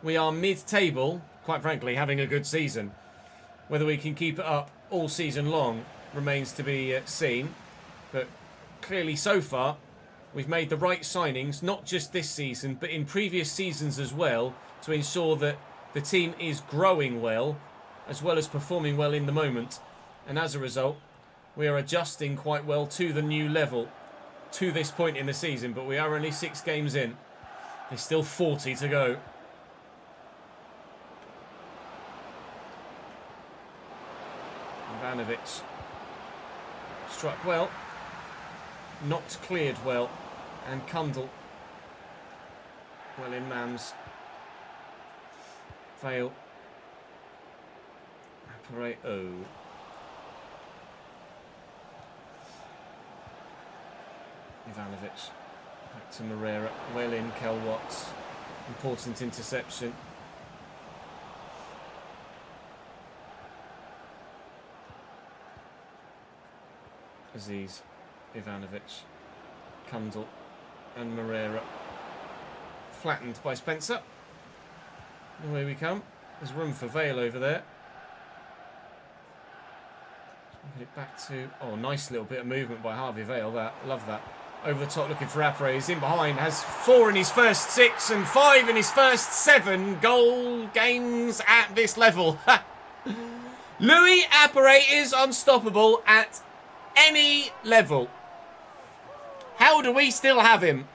We are mid-table, quite frankly, having a good season. Whether we can keep it up all season long remains to be seen. But clearly so far, we've made the right signings, not just this season, but in previous seasons as well, to ensure that the team is growing well as performing well in the moment. And as a result, we are adjusting quite well to the new level to this point in the season, but we are only 6 games in. There's still 40 to go. Ivanovic struck well, not cleared well, and Kundle well in Mams. Fail. Oh. Ivanovic back to Moreira, well in, Kel Watts, important interception. Aziz, Ivanovic, Kundle and Moreira, flattened by Spencer. Away we come. There's room for Vale over there. Get it back to, oh, nice little bit of movement by Harvey Vale. Love that. Over the top looking for Apre. He's in behind. Has 4 in his first 6 and 5 in his first 7 goal games at this level. Louis Apre is unstoppable at any level. How do we still have him?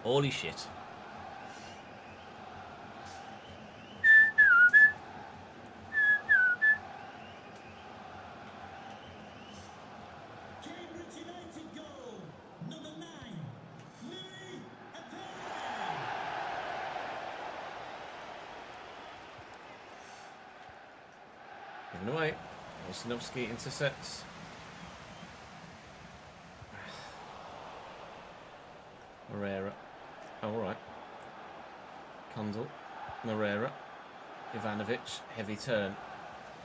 Holy shit. Given away. Olsinovsky intercepts. Moreira. Oh, all right. Kundl. Moreira. Ivanovic. Heavy turn.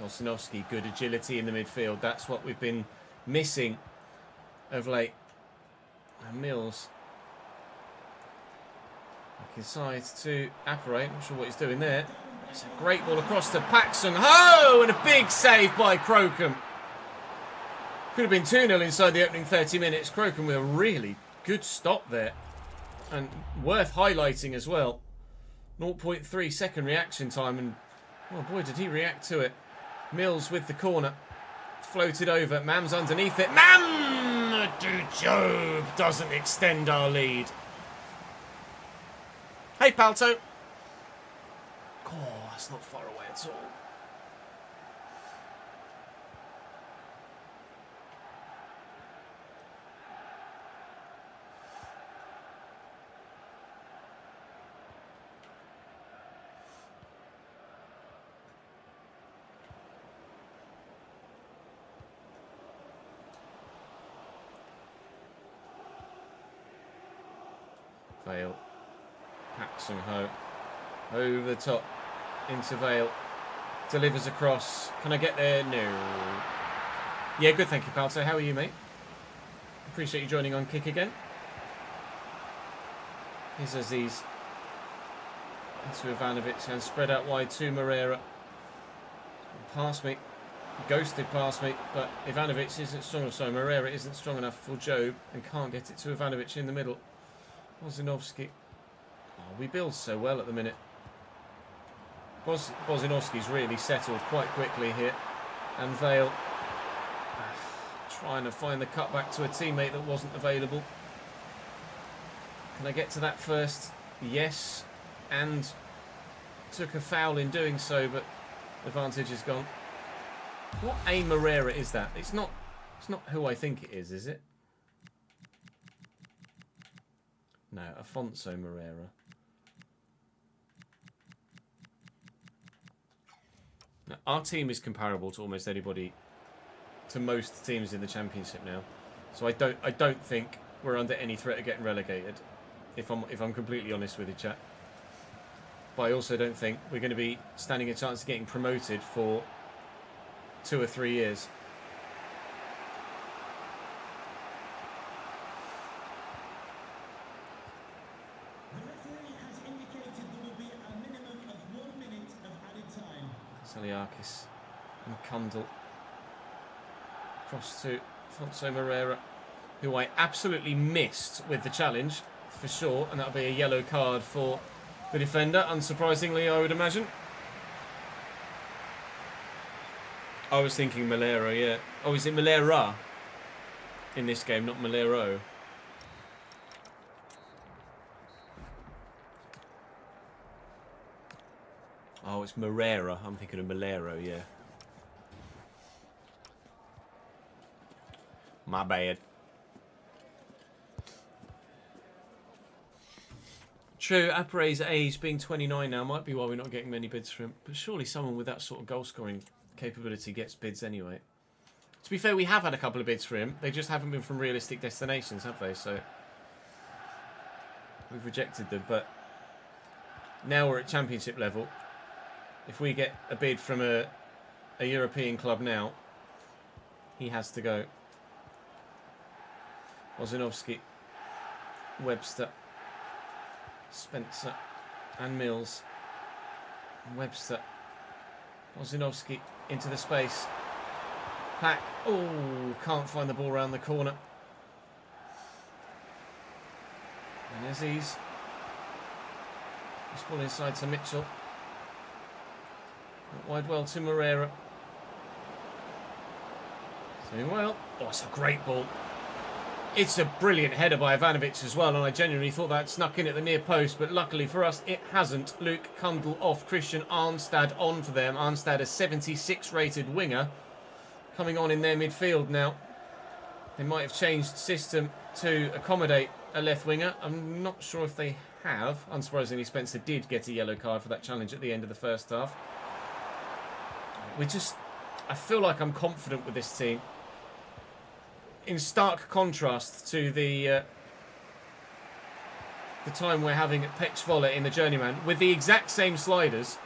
Olsinovsky. Good agility in the midfield. That's what we've been missing of late. And Mills. Back inside to Apre. Not sure what he's doing there. It's a great ball across to Paxson. Ho! And a big save by Crocombe. Could have been 2-0 inside the opening 30 minutes. Crocombe with a really good stop there. And worth highlighting as well. 0.3 second reaction time. And, oh boy, did he react to it. Mills with the corner. Floated over. Mam's underneath it. Mam! Job doesn't extend our lead. Hey, Palto. Oh, that's not far away at all. Vale. Paxson Ho. Over the top. Into Vale. Delivers across. Can I get there? No. Yeah, good, thank you, Palto. How are you, mate? Appreciate you joining on Kick again. Here's Aziz. Into Ivanovic and spread out wide to Moreira. Past me. Ghosted past me, but Ivanovic isn't strong enough. So Moreira isn't strong enough for Job and can't get it to Ivanovic in the middle. Bozinovski. Oh, we build so well at the minute. Bozinovski's really settled quite quickly here. And Vale trying to find the cutback to a teammate that wasn't available. Can I get to that first? Yes. And took a foul in doing so, but advantage is gone. What a Moreira is that? It's not who I think it is it? No, Afonso Moreira. Now, our team is comparable to almost anybody, to most teams in the Championship now. So I don't think we're under any threat of getting relegated. If I'm completely honest with you, chat. But I also don't think we're going to be standing a chance of getting promoted for 2 or 3 years. Saliakis and Kundl. Cross to Afonso Moreira, who I absolutely missed with the challenge, for sure, and that'll be a yellow card for the defender, unsurprisingly, I would imagine. I was thinking Malero, yeah. Oh, is it Malera in this game, not Malero? Oh, it's Moreira. I'm thinking of Malero, yeah. My bad. True, Apare's age, being 29 now, might be why we're not getting many bids for him. But surely someone with that sort of goal-scoring capability gets bids anyway. To be fair, we have had a couple of bids for him. They just haven't been from realistic destinations, have they? So we've rejected them. But now we're at Championship level. If we get a bid from a European club now, he has to go. Ozinovsky, Webster, Spencer and Mills. Webster. Bozinovski into the space. Pack. Oh, can't find the ball around the corner. And Aziz. This ball inside to Mitchell. Wide well to Moreira. Doing well. Oh, it's a great ball. It's a brilliant header by Ivanovic as well, and I genuinely thought that snuck in at the near post, but luckily for us, it hasn't. Luke Kundl off, Christian Arnstad on for them. Arnstad, a 76 rated winger, coming on in their midfield now. They might have changed system to accommodate a left winger. I'm not sure if they have. Unsurprisingly, Spencer did get a yellow card for that challenge at the end of the first half. I feel like I'm confident with this team. In stark contrast to the time we're having at Pechvolle in the Journeyman, with the exact same sliders,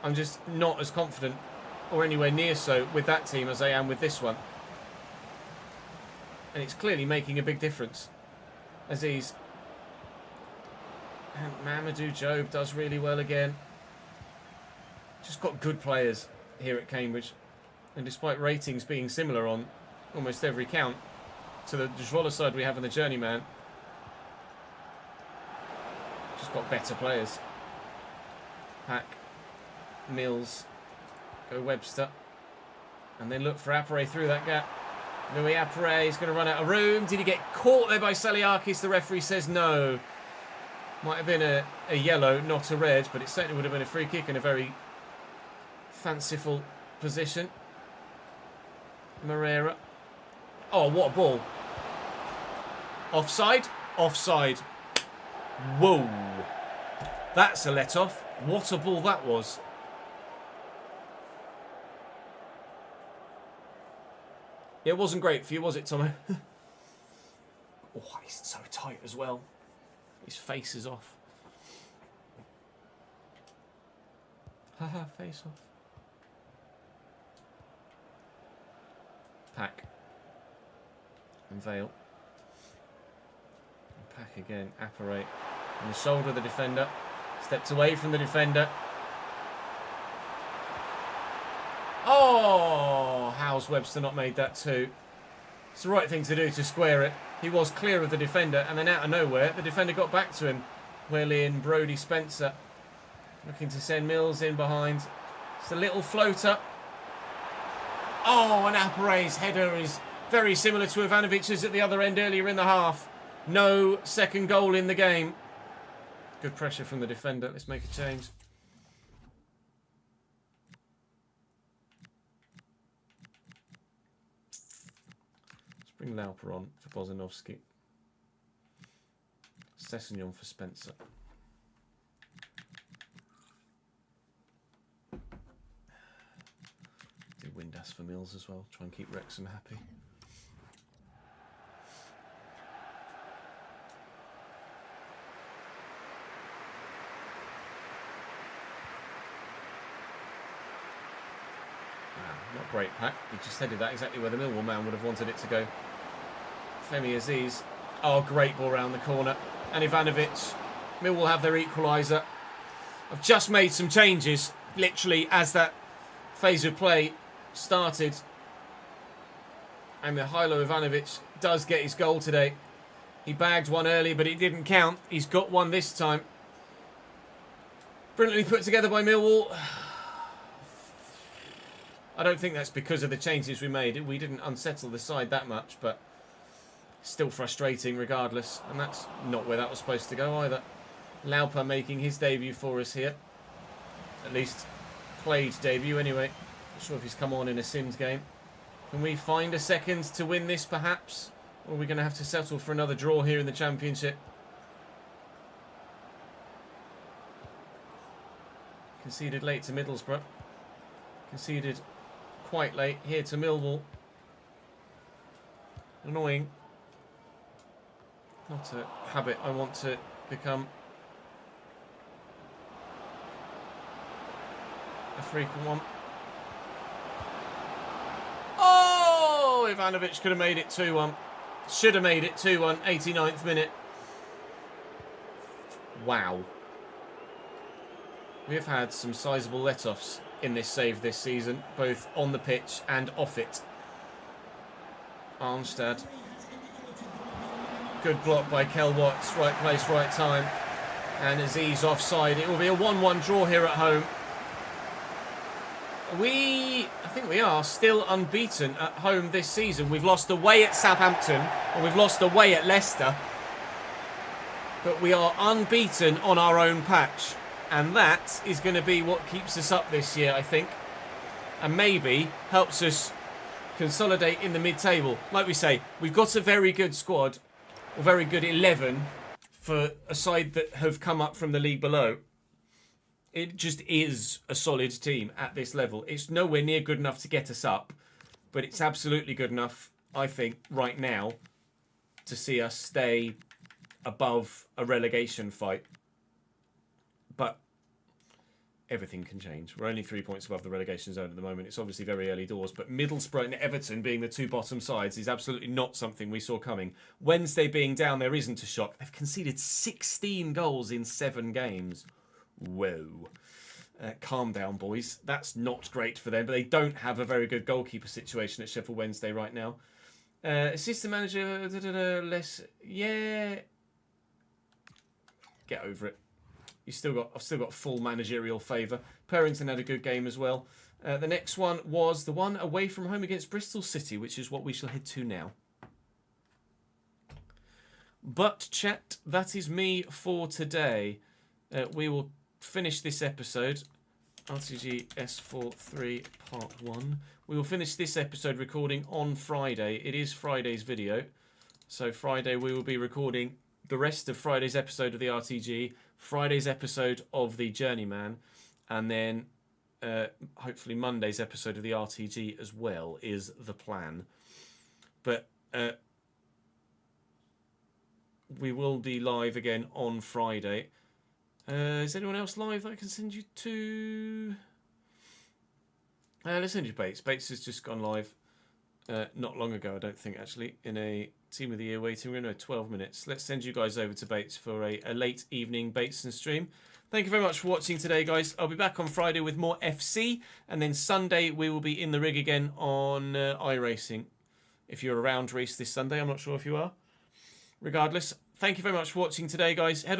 I'm just not as confident, or anywhere near so, with that team as I am with this one. And it's clearly making a big difference. Aziz. And Mamadou Job does really well again. Just got good players here at Cambridge. And despite ratings being similar on almost every count to the Djvola side we have in the Journeyman, just got better players. Pack, Mills, go Webster, and then look for Apare through that gap. Louis Apare is going to run out of room. Did he get caught there by Saliakis? The referee says no. Might have been a yellow, not a red, but it certainly would have been a free kick in a very fanciful position. Moreira. Oh, what a ball. Offside? Offside. Whoa. That's a let-off. What a ball that was. It wasn't great for you, was it, Tomo? Oh, he's so tight as well. His face is off. Haha, face off. Pack. And Vale. And Pack again. Apparate. On the shoulder of the defender. Steps away from the defender. Oh! How's Webster not made that too? It's the right thing to do to square it. He was clear of the defender, and then out of nowhere, the defender got back to him. Welly and Brodie Spencer. Looking to send Mills in behind. It's a little floater. Oh, and Appare's header is very similar to Ivanovic's at the other end earlier in the half. No second goal in the game. Good pressure from the defender. Let's make a change. Let's bring Lauper on for Bozinovski. Sessegnon for Spencer. Do Windass for Mills as well. Try and keep Wrexham happy. Not great, Pack. He just headed that exactly where the Millwall man would have wanted it to go. Femi Aziz. Oh, great ball round the corner. And Ivanovic. Millwall have their equaliser. I've just made some changes, literally, as that phase of play started. And Mihailo Ivanovic does get his goal today. He bagged one early, but it didn't count. He's got one this time. Brilliantly put together by Millwall. I don't think that's because of the changes we made. We didn't unsettle the side that much, but still frustrating regardless. And that's not where that was supposed to go either. Lauper making his debut for us here. At least played debut anyway. Not sure if he's come on in a Sims game. Can we find a second to win this perhaps? Or are we going to have to settle for another draw here in the Championship? Conceded late to Middlesbrough. Conceded quite late here to Millwall. Annoying. Not a habit I want to become. A frequent one. Oh! Ivanovic could have made it 2-1. Should have made it 2-1. 89th minute. Wow. We have had some sizable let-offs in this save this season, both on the pitch and off it. Armstead. Good block by Kel Watts. Right place, right time. And Aziz offside. It will be a 1-1 draw here at home. I think we are still unbeaten at home this season. We've lost away at Southampton and we've lost away at Leicester. But we are unbeaten on our own patch. And that is going to be what keeps us up this year, I think. And maybe helps us consolidate in the mid-table. Like we say, we've got a very good squad, or very good 11 for a side that have come up from the league below. It just is a solid team at this level. It's nowhere near good enough to get us up, but it's absolutely good enough, I think, right now to see us stay above a relegation fight. But everything can change. We're only 3 points above the relegation zone at the moment. It's obviously very early doors, but Middlesbrough and Everton being the two bottom sides is absolutely not something we saw coming. Wednesday being down there isn't a shock. They've conceded 16 goals in 7 games. Whoa. Calm down, boys. That's not great for them, but they don't have a very good goalkeeper situation at Sheffield Wednesday right now. Assistant manager, less... Yeah. Get over it. I've still got full managerial favour. Purrington had a good game as well. The next one was the one away from home against Bristol City, which is what we shall head to now. But chat, that is me for today. We will finish this episode. RTG S43 Part 1. We will finish this episode recording on Friday. It is Friday's video. So Friday we will be recording the rest of Friday's episode of the RTG, Friday's episode of the Journeyman, and then hopefully Monday's episode of the RTG as well is the plan. But we will be live again on Friday. Is anyone else live that I can send you to? Let's send you Bates. Bates has just gone live not long ago, I don't think, actually, in a Team of the Year waiting room. 12 minutes. Let's send you guys over to Bates for a late evening Bateson stream. Thank you very much for watching today, guys. I'll be back on Friday with more FC, and then Sunday we will be in the rig again on iRacing. If you're around, race this Sunday. I'm not sure if you are. Regardless, thank you very much for watching today, guys. Head